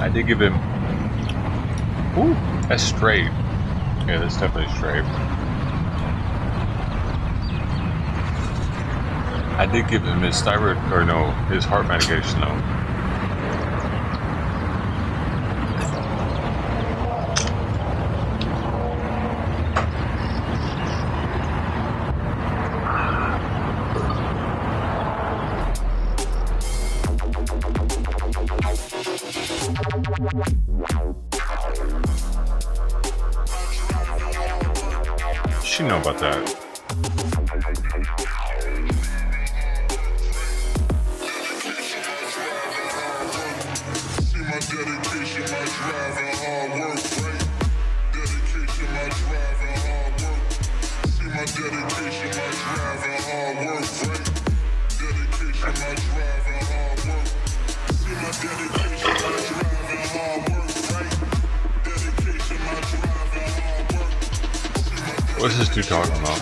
I did give him... Ooh, that's straight. Yeah, that's definitely straight. I did give him his thyroid, or no, his heart medication though. She know about that. What's this dude talking about?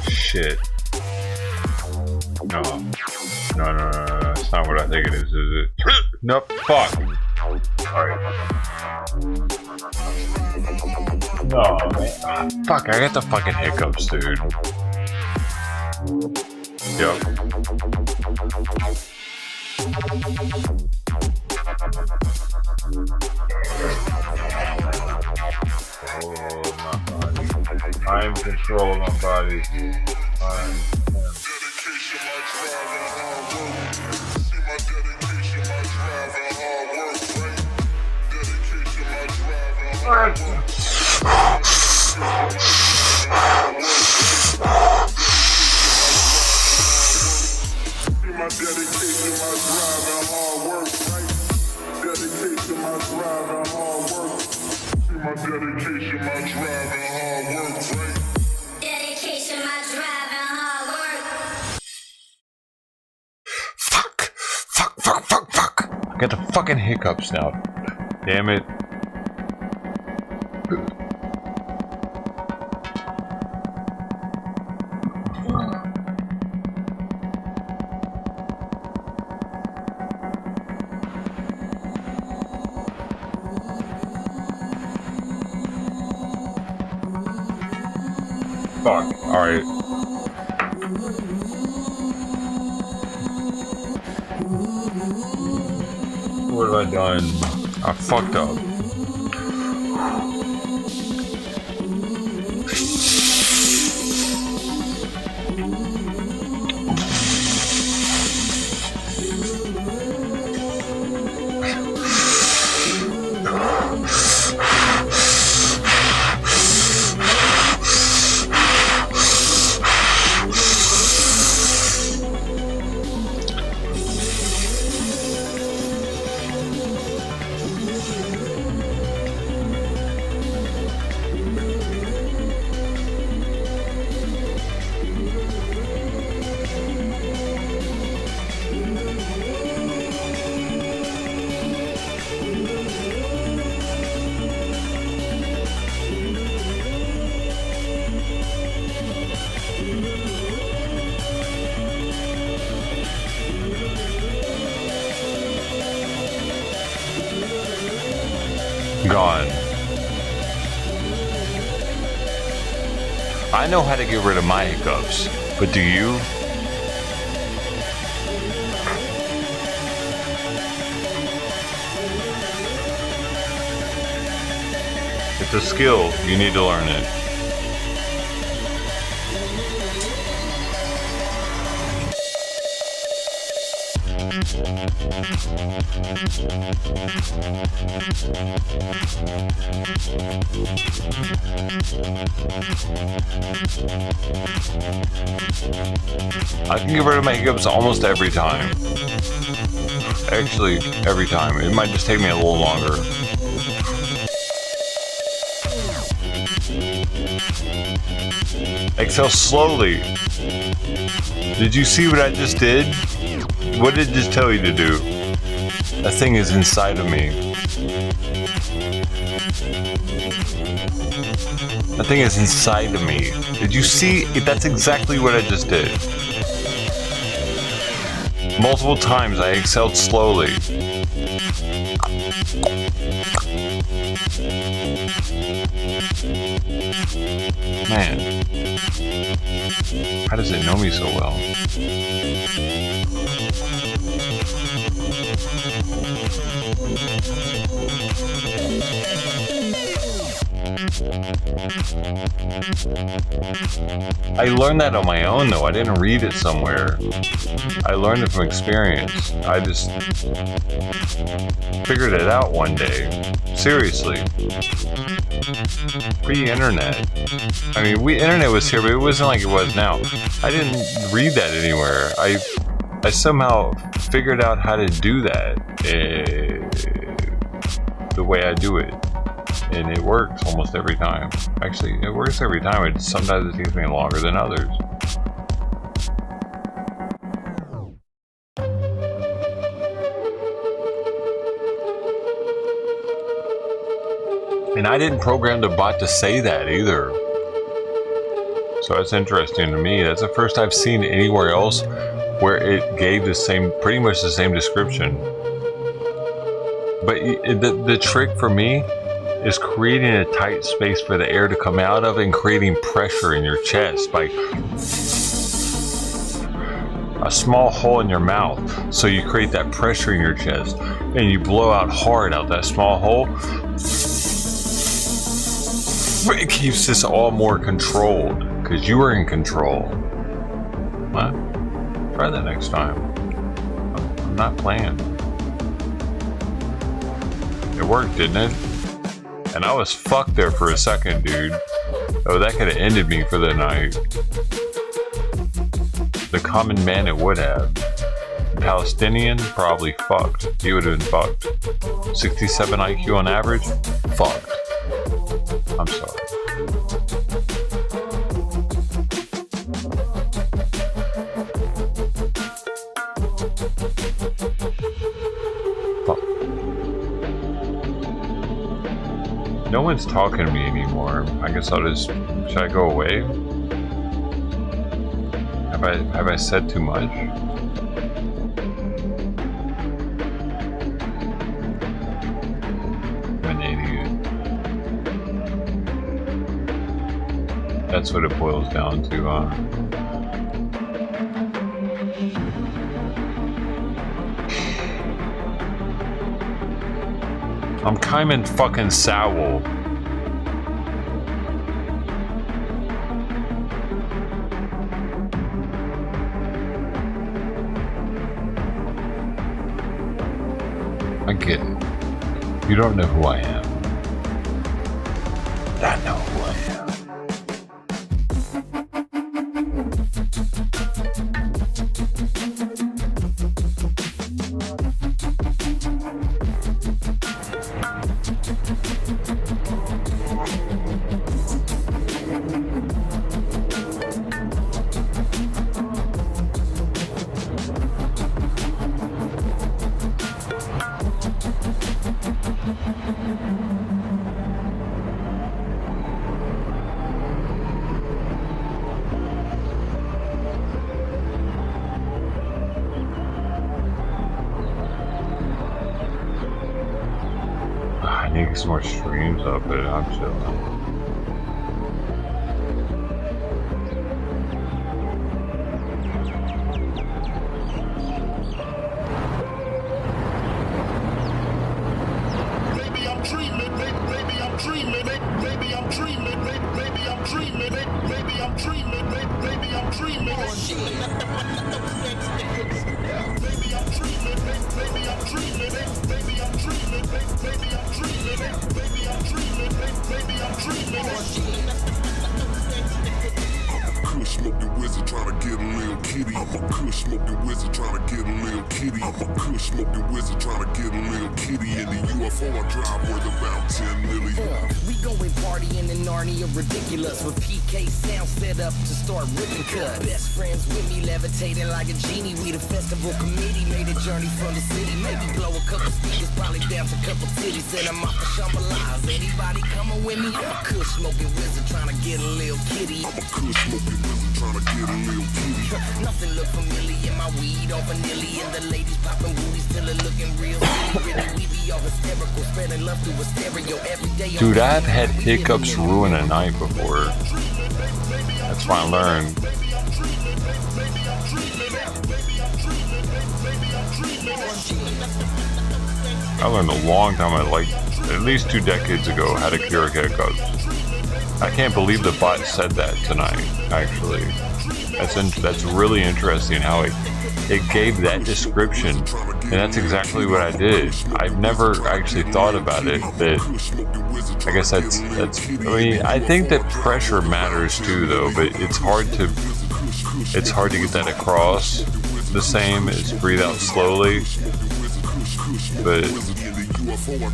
Shit. No. No, that's not what I think it is it? Nope, fuck. Alright. No, man. Fuck, I got the fucking hiccups, dude. Yep. I am controlling my body. Fuck. I got the fucking hiccups now. Damn it. Fuck. Alright. What have I done? I fucked up. Gone. I know how to get rid of my hiccups, but do you? It's a skill. You need to learn it. I can get rid of my hiccups almost every time. Actually, every time. It might just take me a little longer. Exhale slowly. Did you see what I just did? What did it just tell you to do? That thing is inside of me. That thing is inside of me. Did you see? That's exactly what I just did. Multiple times I exhaled slowly. Man, how does it know me so well? I learned that on my own though. I didn't read it somewhere. I learned it from experience. I just figured it out one day. Seriously. Pre-internet. I mean, internet was here, but it wasn't like it was now. I didn't read that anywhere. I somehow figured out how to do that the way I do it. And it works almost every time. Actually, it works every time. Sometimes it takes me longer than others. And I didn't program the bot to say that either. So that's interesting to me. That's the first I've seen anywhere else where it gave the same, pretty much the same description. But the trick for me is creating a tight space for the air to come out of and creating pressure in your chest by a small hole in your mouth. So you create that pressure in your chest and you blow out hard out that small hole. It keeps this all more controlled because you are in control. What? Try that next time. I'm not playing. It worked, didn't it? And I was fucked there for a second, dude. Oh, that could have ended me for the night. The common man, it would have. The Palestinian, probably fucked. He would have been fucked. 67 IQ on average? Fucked. I'm sorry. No one's talking to me anymore. I guess I'll just... Should I go away? Have I said too much? I'm an idiot. That's what it boils down to, huh? I'm Kaiman fucking Sowell. I get it. You don't know who I am. I know who I am. I need some more streams up, but I'm chilling. Baby, I'm dreaming. Kush smoking wizard trying to get a little kitty. I'm a kush smoking wizard trying to get a little kitty. I'm a kush smoking wizard trying to get a little kitty. In the UFO I drive worth about 10 million. We going partying in Narnia, ridiculous. With PK sound set up to start ripping cuts. Best friends with me, levitating like a genie. We the festival committee, made a journey from the city. Maybe blow a couple speakers, probably bounce a couple titties. Send them off the Shambhalas. Anybody coming with me? I'm a kush smoking wizard trying to get a little kitty. I'm a kush smoking wizard trying to get a little kitty. Nothing look familiar, my weed on vanilla. And the ladies popping booties till it looking real silly. Really, we be all hysterical, spreading love through a stereo every day. Dude, I've had hiccups ruin a night before. That's what I learned. I learned a long time, like at least 2 decades ago, how to cure hiccups. I can't believe the bot said that tonight, actually. That's really interesting how it gave that description, and that's exactly what I did. I've never actually thought about it, but I guess that's I mean, I think that pressure matters too though, but it's hard to get that across the same as breathe out slowly. But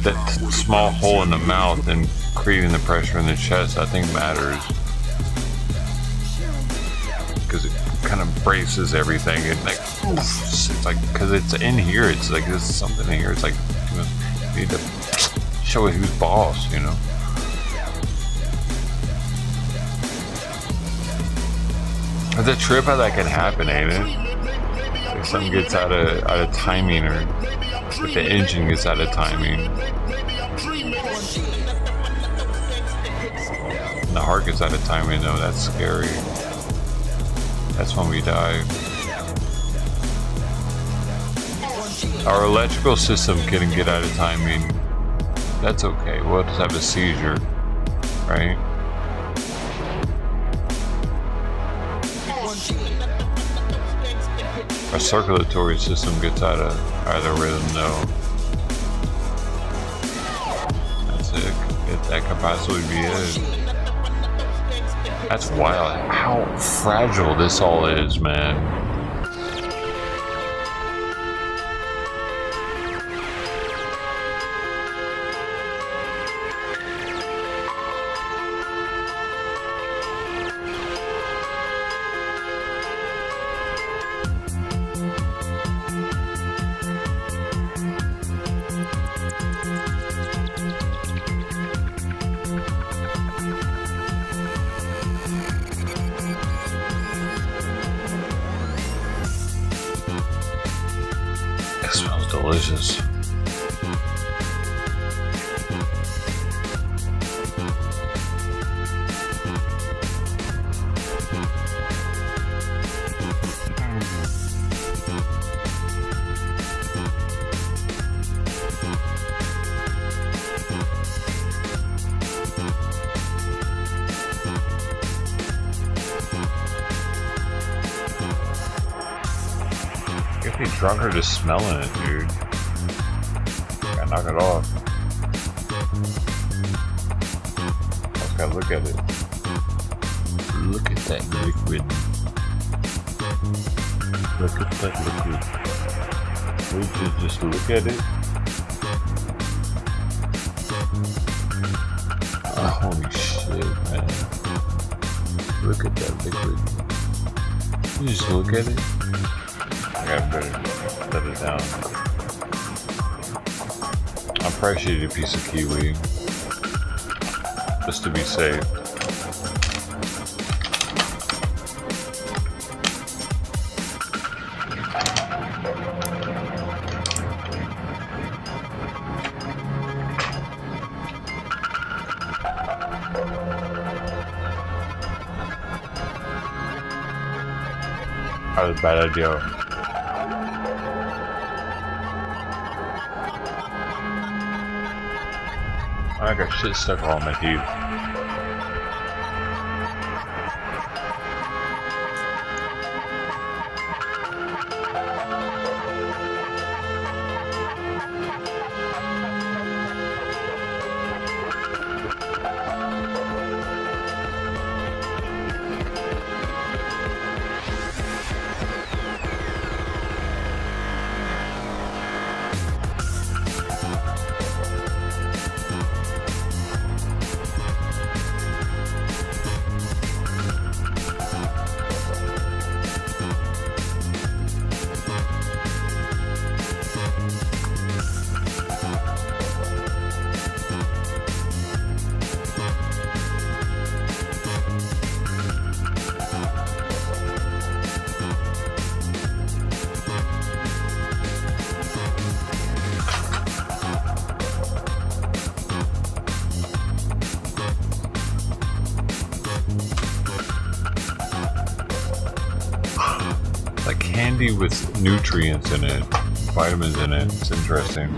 that small hole in the mouth and creating the pressure in the chest, I think matters. Because it kind of braces everything. It like, it's like, because it's in here, it's like there's something in here. It's like, you need to show it who's boss, you know. It's a trip how that can happen, ain't it? If something gets out of timing, or if the engine gets out of timing, and the heart gets out of timing, though, that's scary. That's when we die. Our electrical system can get out of timing. That's okay. We'll just have a seizure, right? Our circulatory system gets out of rhythm, though. That's it. That could possibly be it. That's wild. How fragile this all is, man. Delicious. Get me drunk or just smelling it, dude. Gotta knock it off. Just gotta look at it. Look at that liquid. Look at that liquid. We should just look at it. Oh, holy shit, man. Look at that liquid. You just look at it. I gotta better let it down. I'll probably shoot a piece of kiwi just to be safe. That was a bad idea. I got shit stuck all in my teeth. candy with nutrients in it, vitamins in it. It's interesting.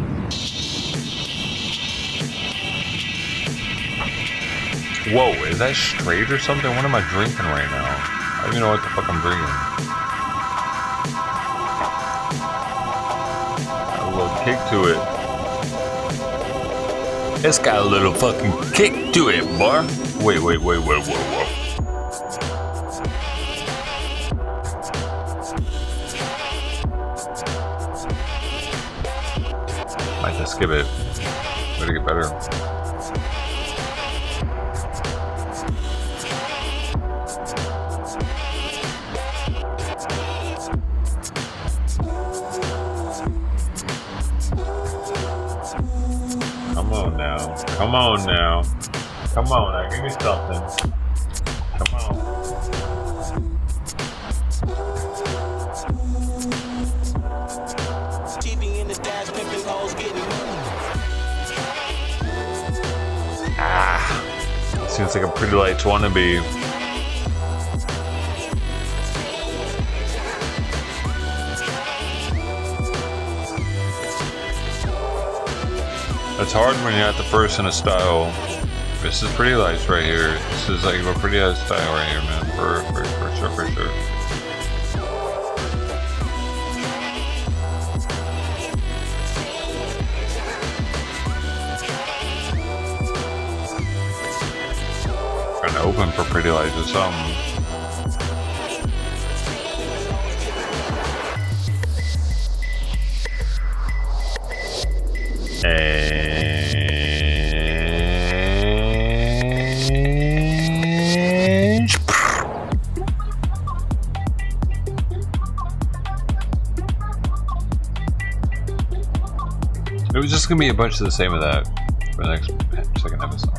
Whoa, is that straight or something? What am I drinking right now? I don't even know what the fuck I'm drinking. Got a little kick to it. It's got a little fucking kick to it, boy. Wait, whoa. Might have to skip it. Way to get better. Come on now. Come on now, give me something. Come on. Seems like a Pretty Lights wannabe. It's hard when you're not the first in a style. This is Pretty Lights right here. This is like a Pretty Lights style right here, man. For sure. Trying to open for Pretty Lights or something. It was just gonna be a bunch of the same of that for the next second episode.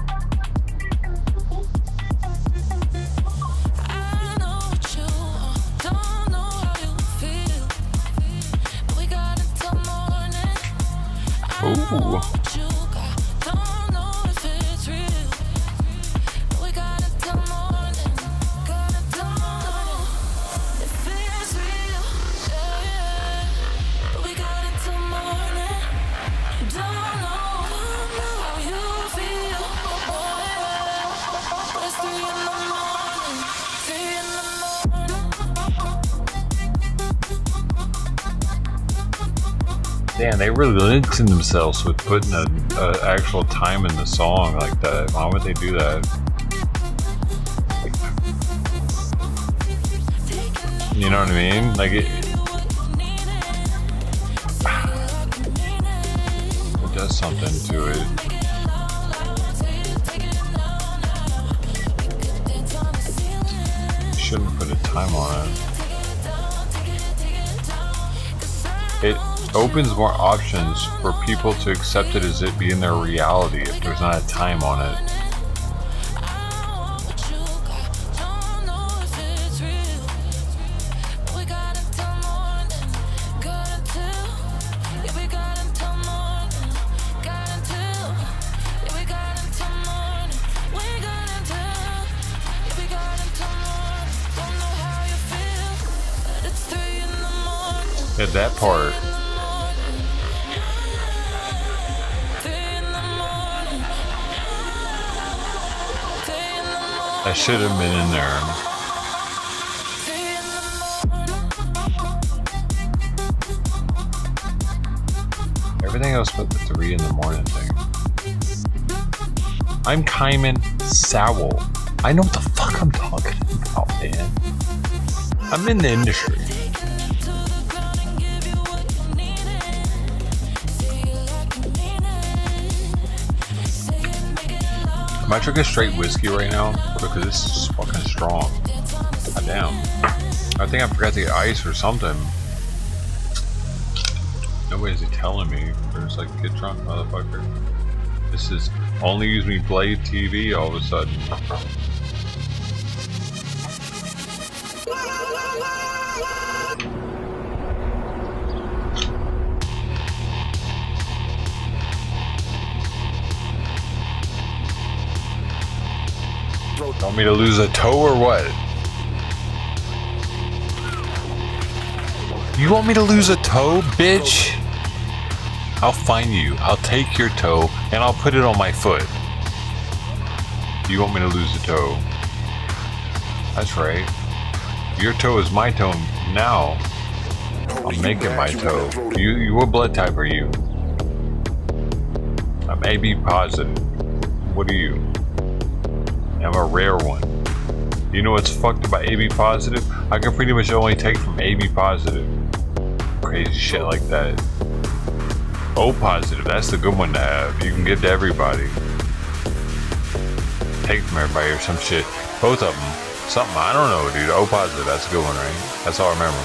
Ooh. Damn, they really limited themselves with putting an actual time in the song like that. Why would they do that? You know what I mean? Like it does something to it. Shouldn't put a time on it. It opens more options for people to accept it as it being their reality if there's not a time on it. At that part. I should have been in there. Everything else but the 3 in the morning thing. I'm Kaiman Sowell. I know what the fuck I'm talking about, man. I'm in the industry. Am I drinking straight whiskey right now? Because this is just fucking strong. God damn. I think I forgot to get ice or something. Nobody's telling me. There's like, get drunk, motherfucker. This is only use me Blade TV all of a sudden. Want me to lose a toe or what? You want me to lose a toe, bitch? I'll find you. I'll take your toe and I'll put it on my foot. You want me to lose a toe? That's right. Your toe is my toe now. I'm making my toe. You what blood type are you? I'm AB positive. What are you? I'm a rare one. You know what's fucked about AB positive? I can pretty much only take from AB positive. Crazy shit like that. O positive, that's the good one to have. You can give to everybody. Take from everybody or some shit. Both of them. Something, I don't know, dude. O positive, that's a good one, right? That's all I remember.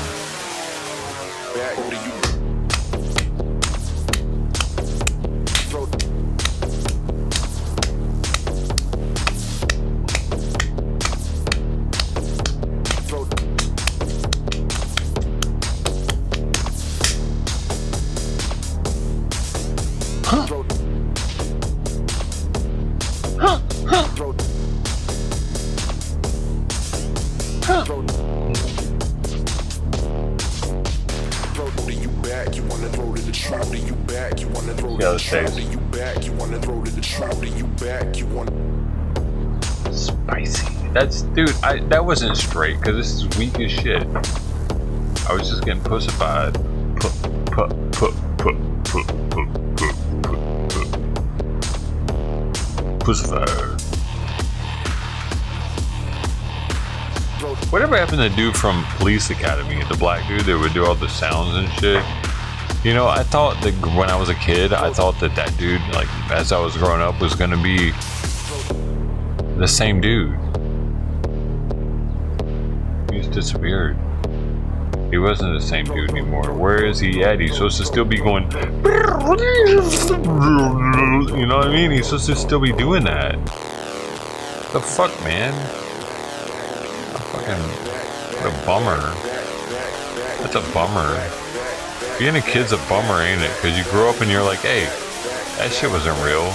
Spicy. That's, dude, that wasn't straight, because this is weak as shit. I was just getting pussified. Pussified. Whatever happened to the dude from Police Academy, the black dude that would do all the sounds and shit? You know, I thought that when I was a kid, I thought that that dude, like, as I was growing up, was gonna be the same dude. He just disappeared. He wasn't the same dude anymore. Where is he at? He's supposed to still be going, you know what I mean? He's supposed to still be doing that. The fuck, man? What a bummer. That's a bummer. Being a kid's a bummer, ain't it? Because you grow up and you're like, hey, that shit wasn't real.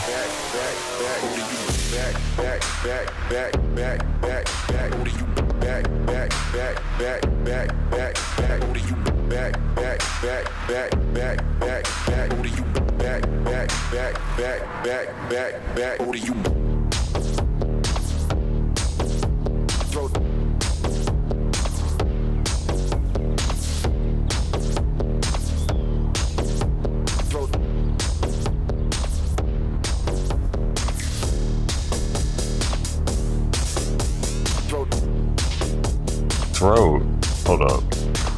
Throat. Hold up.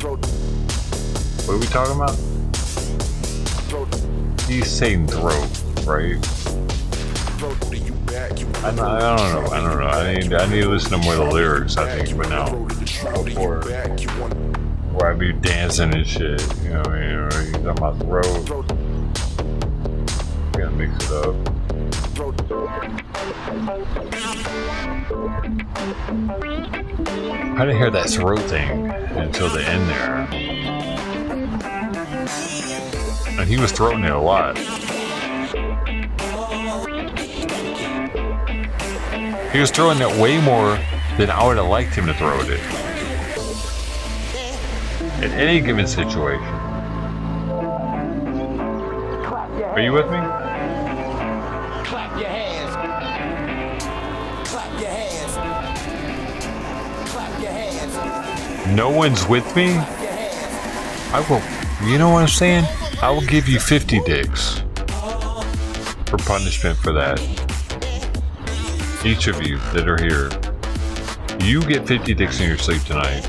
What are we talking about? He's saying throat, right? I don't know. I need to listen to more of the lyrics, I think, but now before where I be dancing and shit, you know what I mean? Or he's talking about throat. We gotta mix it up. I didn't hear that throat thing until the end there. And he was throwing it a lot. He was throwing it way more than I would have liked him to throw it in any given situation. Are you with me? Clap your hands. Clap your hands. Clap your hands. No one's with me? I will, you know what I'm saying? I will give you 50 dicks for punishment for that. Each of you that are here, you get 50 dicks in your sleep tonight.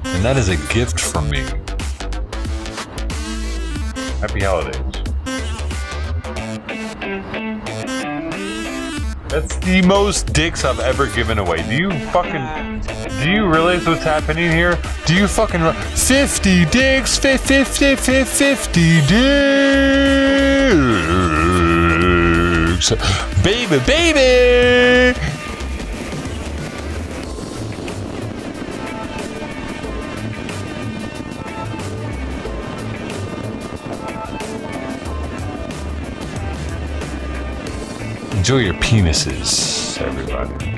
And that is a gift from me. Happy holidays. That's the most dicks I've ever given away. Do you realize what's happening here? Do you fucking 50 dicks, 50 dicks, baby. Enjoy your penises, everybody.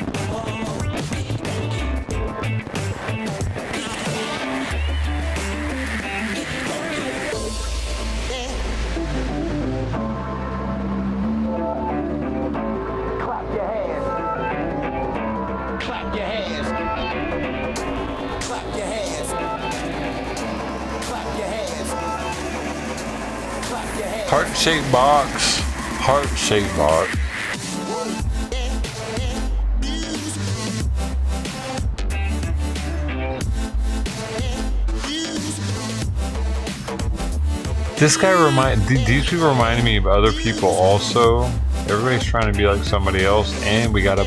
Heart-shaped box. Heart-shaped box. This guy these people reminded me of other people also. Everybody's trying to be like somebody else, and we gotta.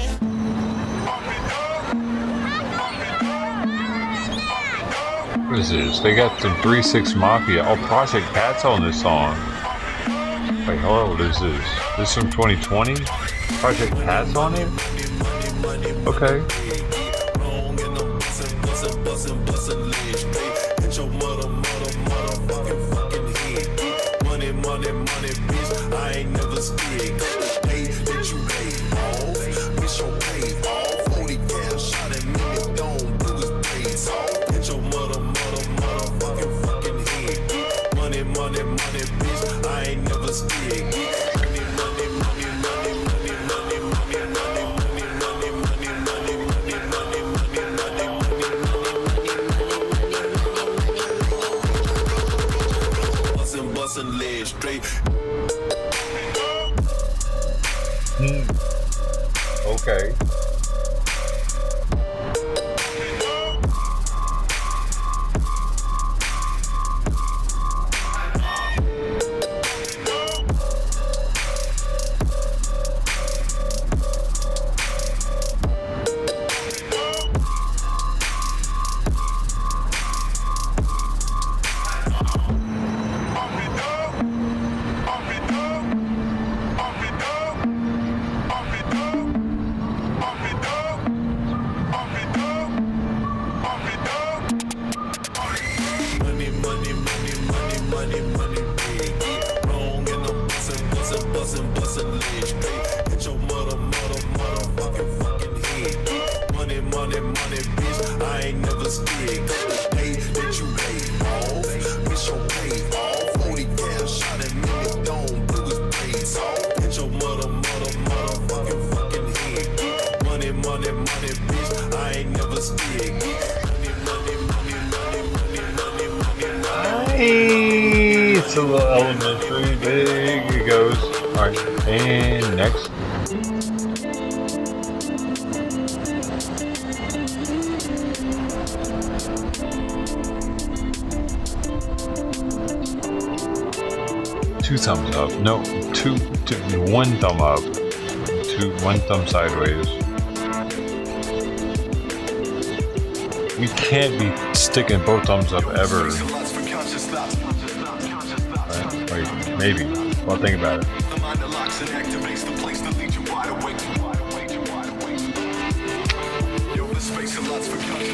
What is this? They got some 3-6 Mafia. Oh, Project Pat's on this song. Wait, how old is this? This is from 2020? Project Pat's on it? Okay. Okay. It's a little elementary, big it goes. Alright, and next. Two thumbs up. No, one thumb up. One thumb sideways. We can't be sticking both thumbs up ever. Right, wait, maybe. Well, think about it.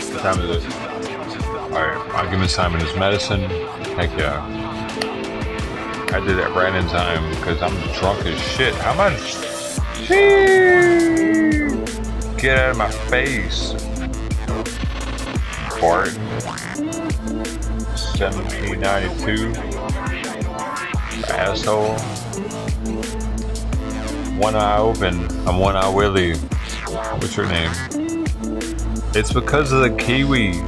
What time is it? Alright, I'll give him his time and his medicine. Heck yeah. I did that right in time because I'm drunk as shit. How much? Get out of my face. Fart. 1792. Asshole. One eye open. I'm One Eye Willie. What's your name? It's because of the kiwi.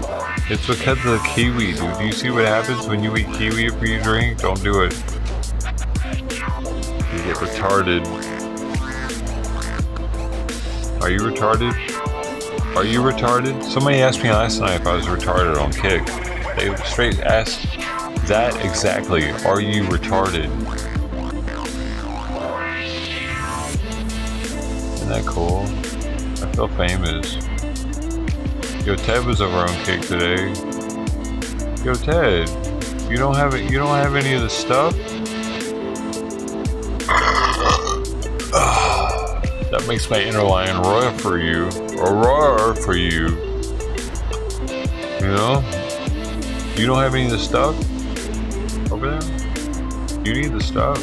It's because of the kiwi, dude. Do you see what happens when you eat kiwi after you drink? Don't do it. You get retarded. Are you retarded? Are you retarded? Somebody asked me last night if I was retarded on Kick. They straight asked that exactly. Are you retarded? Isn't that cool? I feel famous. Yo, Ted was over on Kick today. Yo, Ted, you don't have it. You don't have any of the stuff. That makes my inner lion roar for you, or roar for you. You know? You don't have any of the stuff over there. You need the stuff.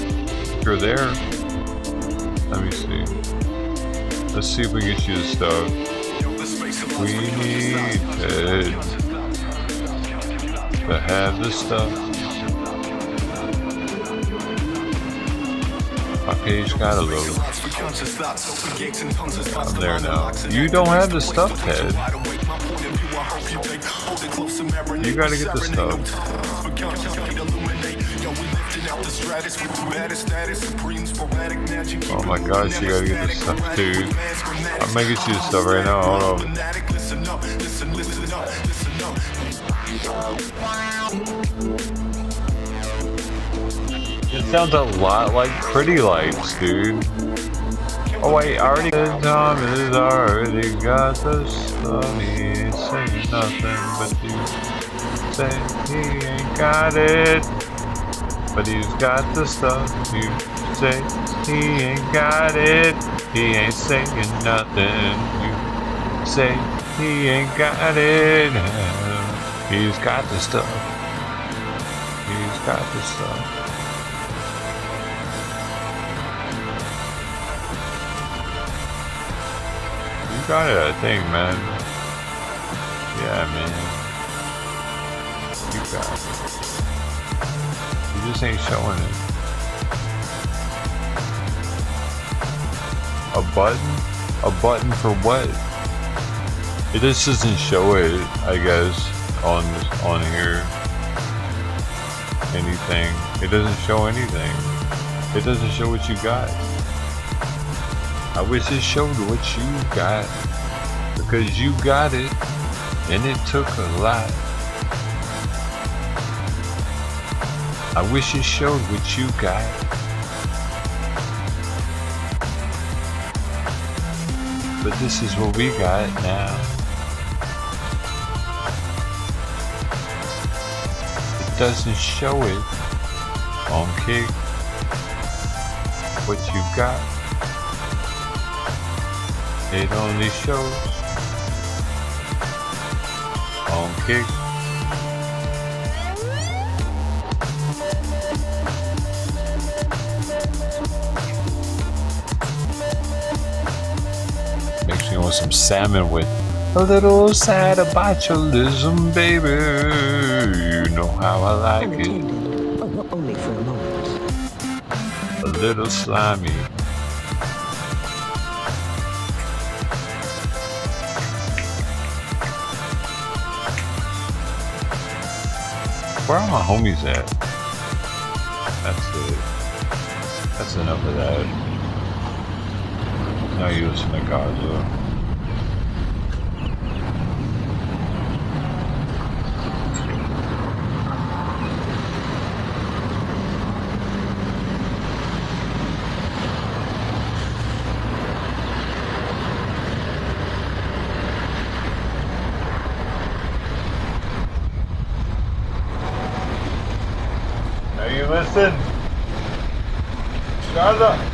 You're there. Let me see. Let's see if we get you the stuff. We need Ted to have this stuff. My page got a load. I'm there now. You don't have the stuff, Ted. You gotta get the stuff. Oh my gosh, you gotta get this stuff, dude. I'm gonna get you this stuff right now. Hold on. It sounds a lot like Pretty Lights, dude. Oh wait, I already got Tom is already got the stuff. He ain't saying nothing, but he say he ain't got it. But he's got the stuff. You say he ain't got it. He ain't saying nothing. You say he ain't got it. He's got the stuff. He's got the stuff. You got it, I think, man. Yeah, man. You got it. You just ain't showing it. A button? A button for what? It just doesn't show it, I guess, on here. Anything. It doesn't show anything. It doesn't show what you got. I wish it showed what you got, because you got it, and it took a lot. I wish it showed what you got. But this is what we got now. It doesn't show it on Kick what you got. It only shows on Kick. Makes me want some salmon with a little side of botulism, baby. You know how I like it. Only for a moment. A little slimy. Where are my homies at? That's it. That's enough of that. Now you listen to Gaza. Now you listen. Gaza.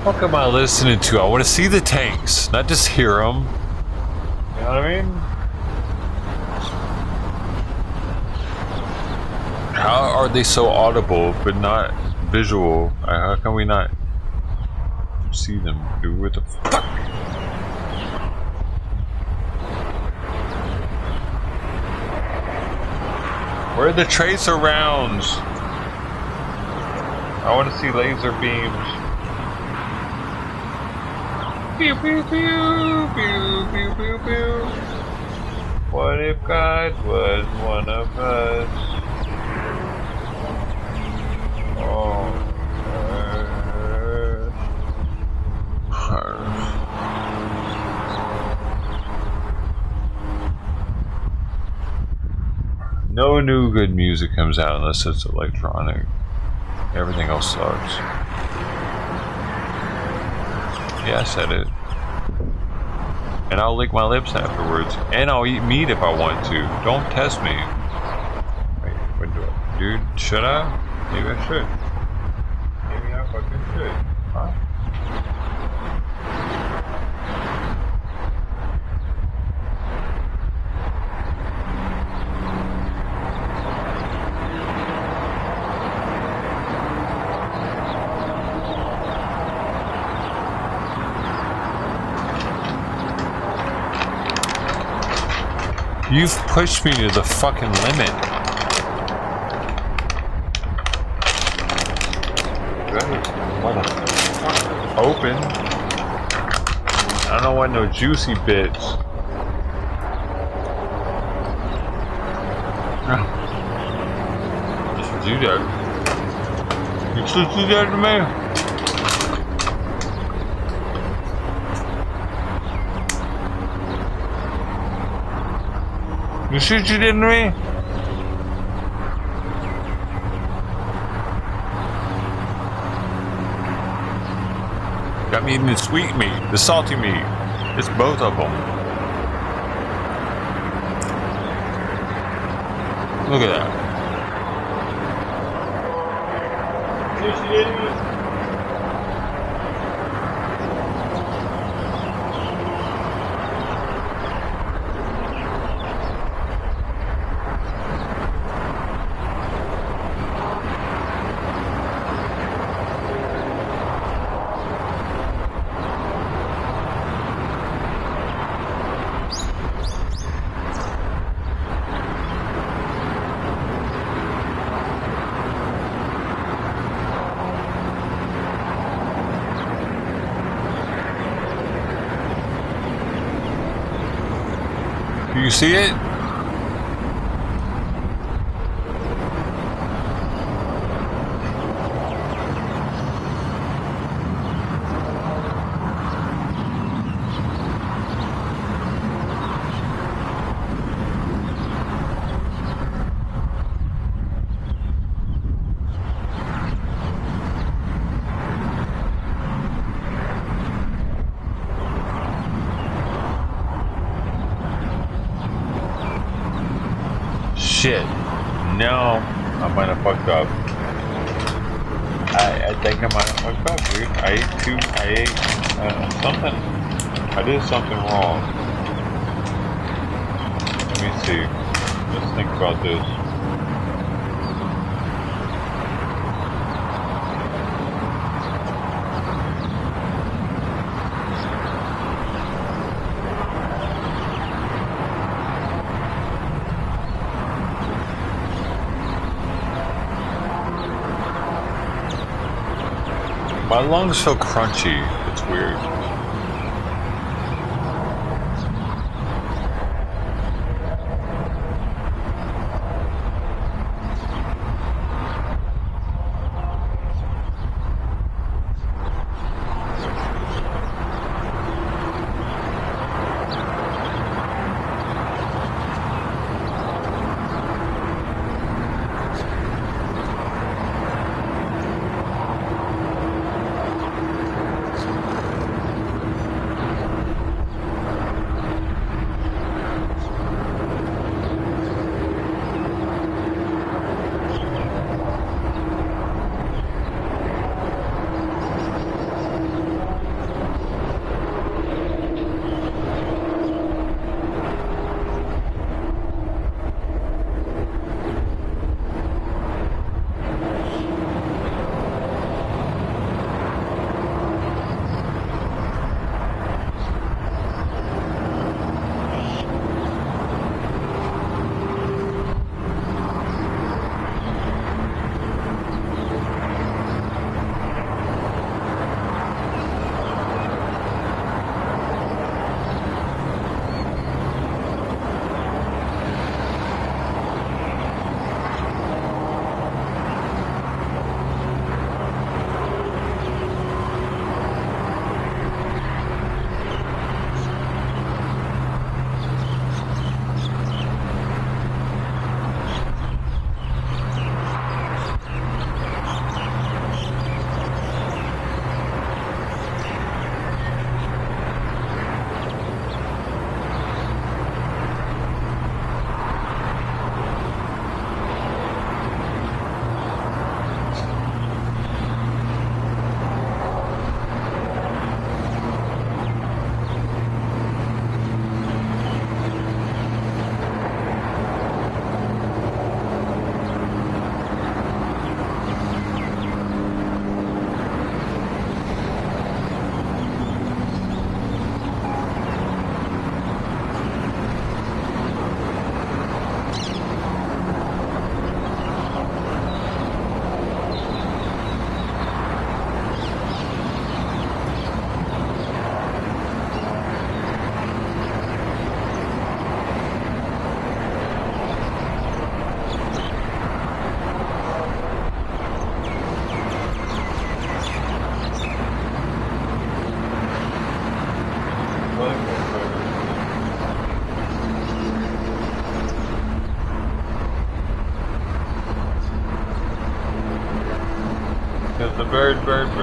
What am I listening to? I want to see the tanks, not just hear them. You know what I mean? How are they so audible but not visual? How can we not see them? Dude, what the fuck? Where are the tracer rounds? I want to see laser beams. Pew pew pew pew pew pew pew. What if God was one of us? Oh, no new good music comes out unless it's electronic. Everything else sucks. Yeah, I said it. And I'll lick my lips afterwards. And I'll eat meat if I want to. Don't test me. Wait, what do I... Dude, should I? Maybe I should. Maybe I fucking should. Huh? You've pushed me to the fucking limit. Motherfucker. Open. I don't want no juicy bits. Just do that. You just do that to me? You see what you did to me? Got me eating the sweet meat, the salty meat. It's both of them. Look at that. See what you did to me? You see it? Shit. No, I might have fucked up. I think I might have fucked up, dude. I ate something. I did something wrong. Let me see. Let's think about this. My lungs feel crunchy. It's weird.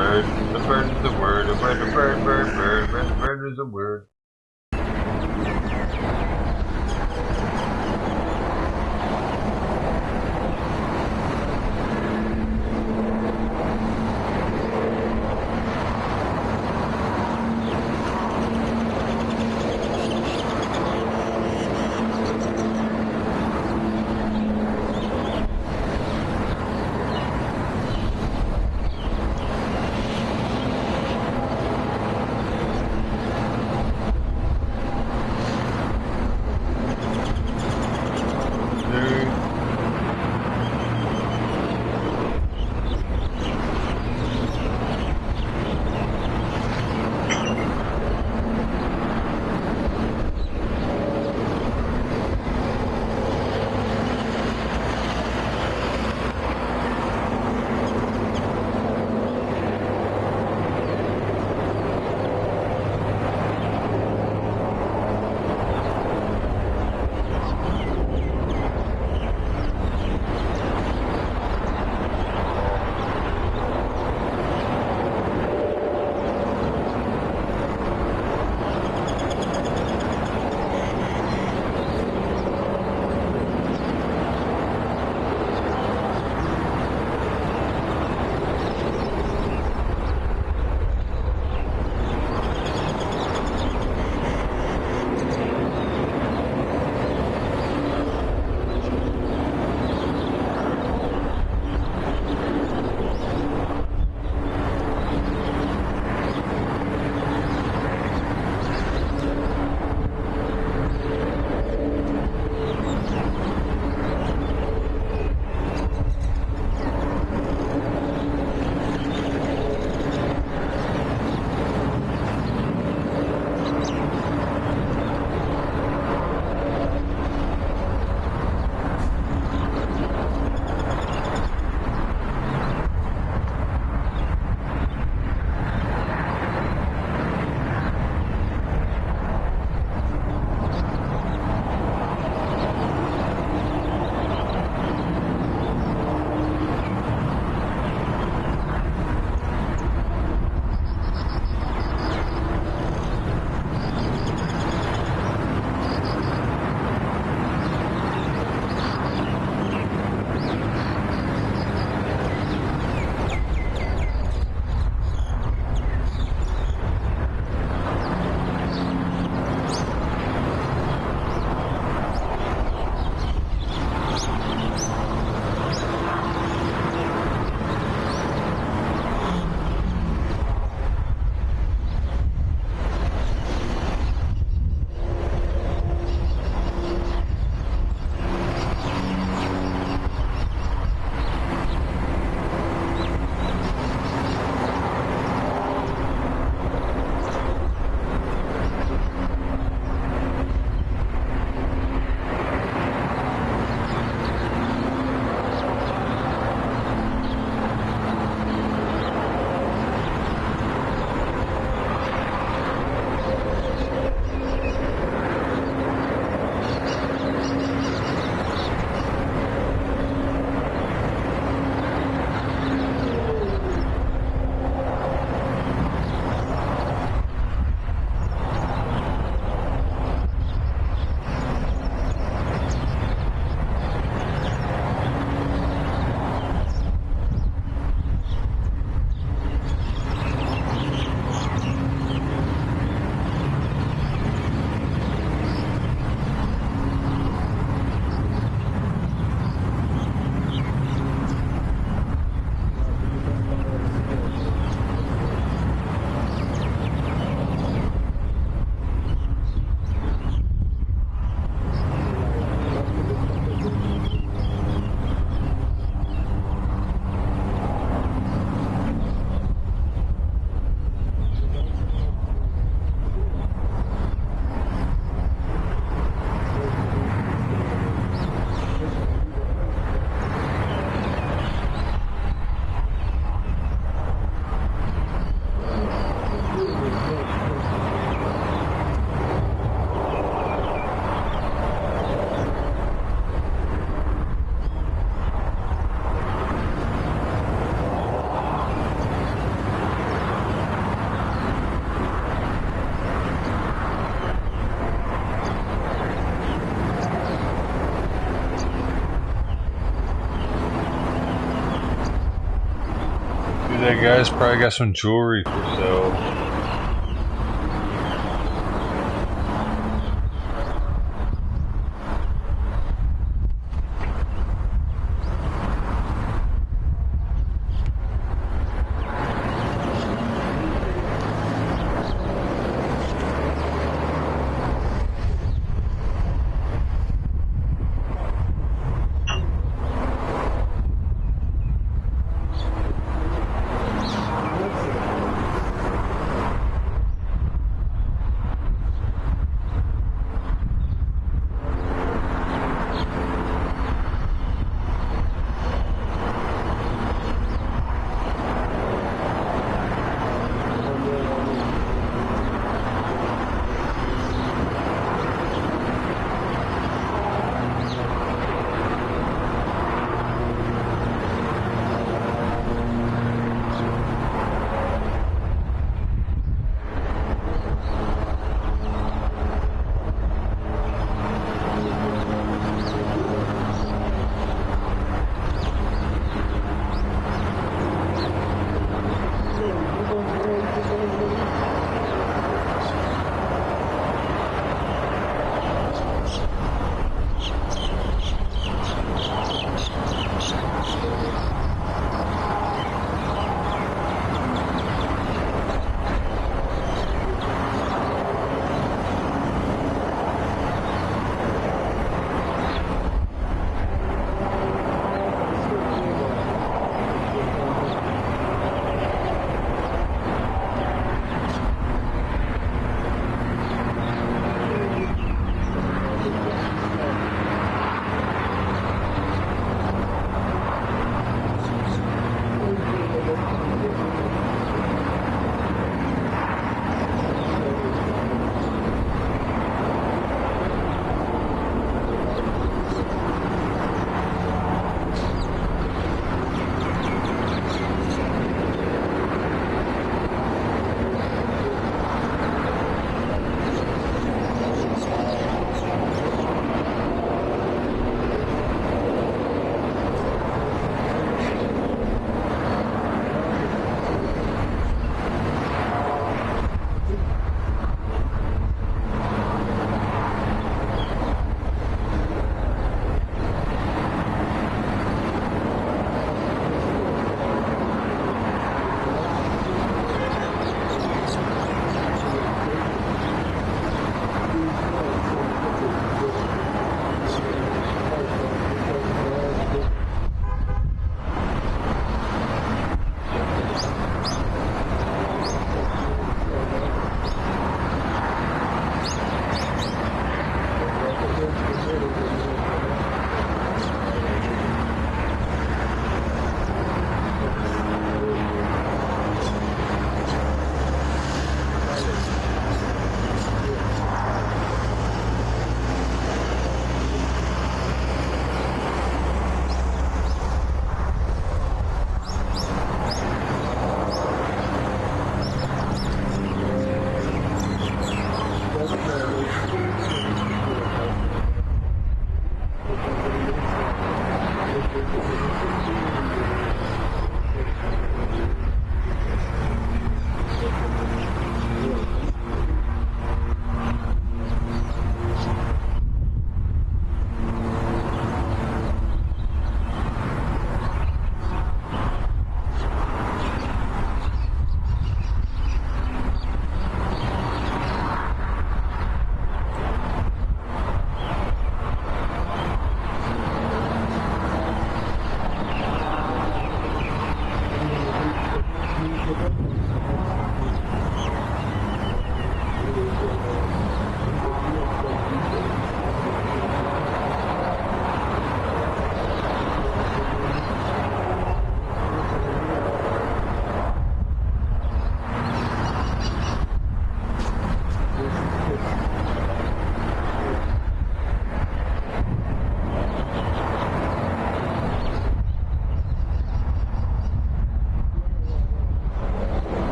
bird. A bird is a word. A bird, a bird, bird, bird, bird, bird is a word. Hey guys, probably got some jewelry for sale.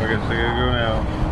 I guess I gotta go now.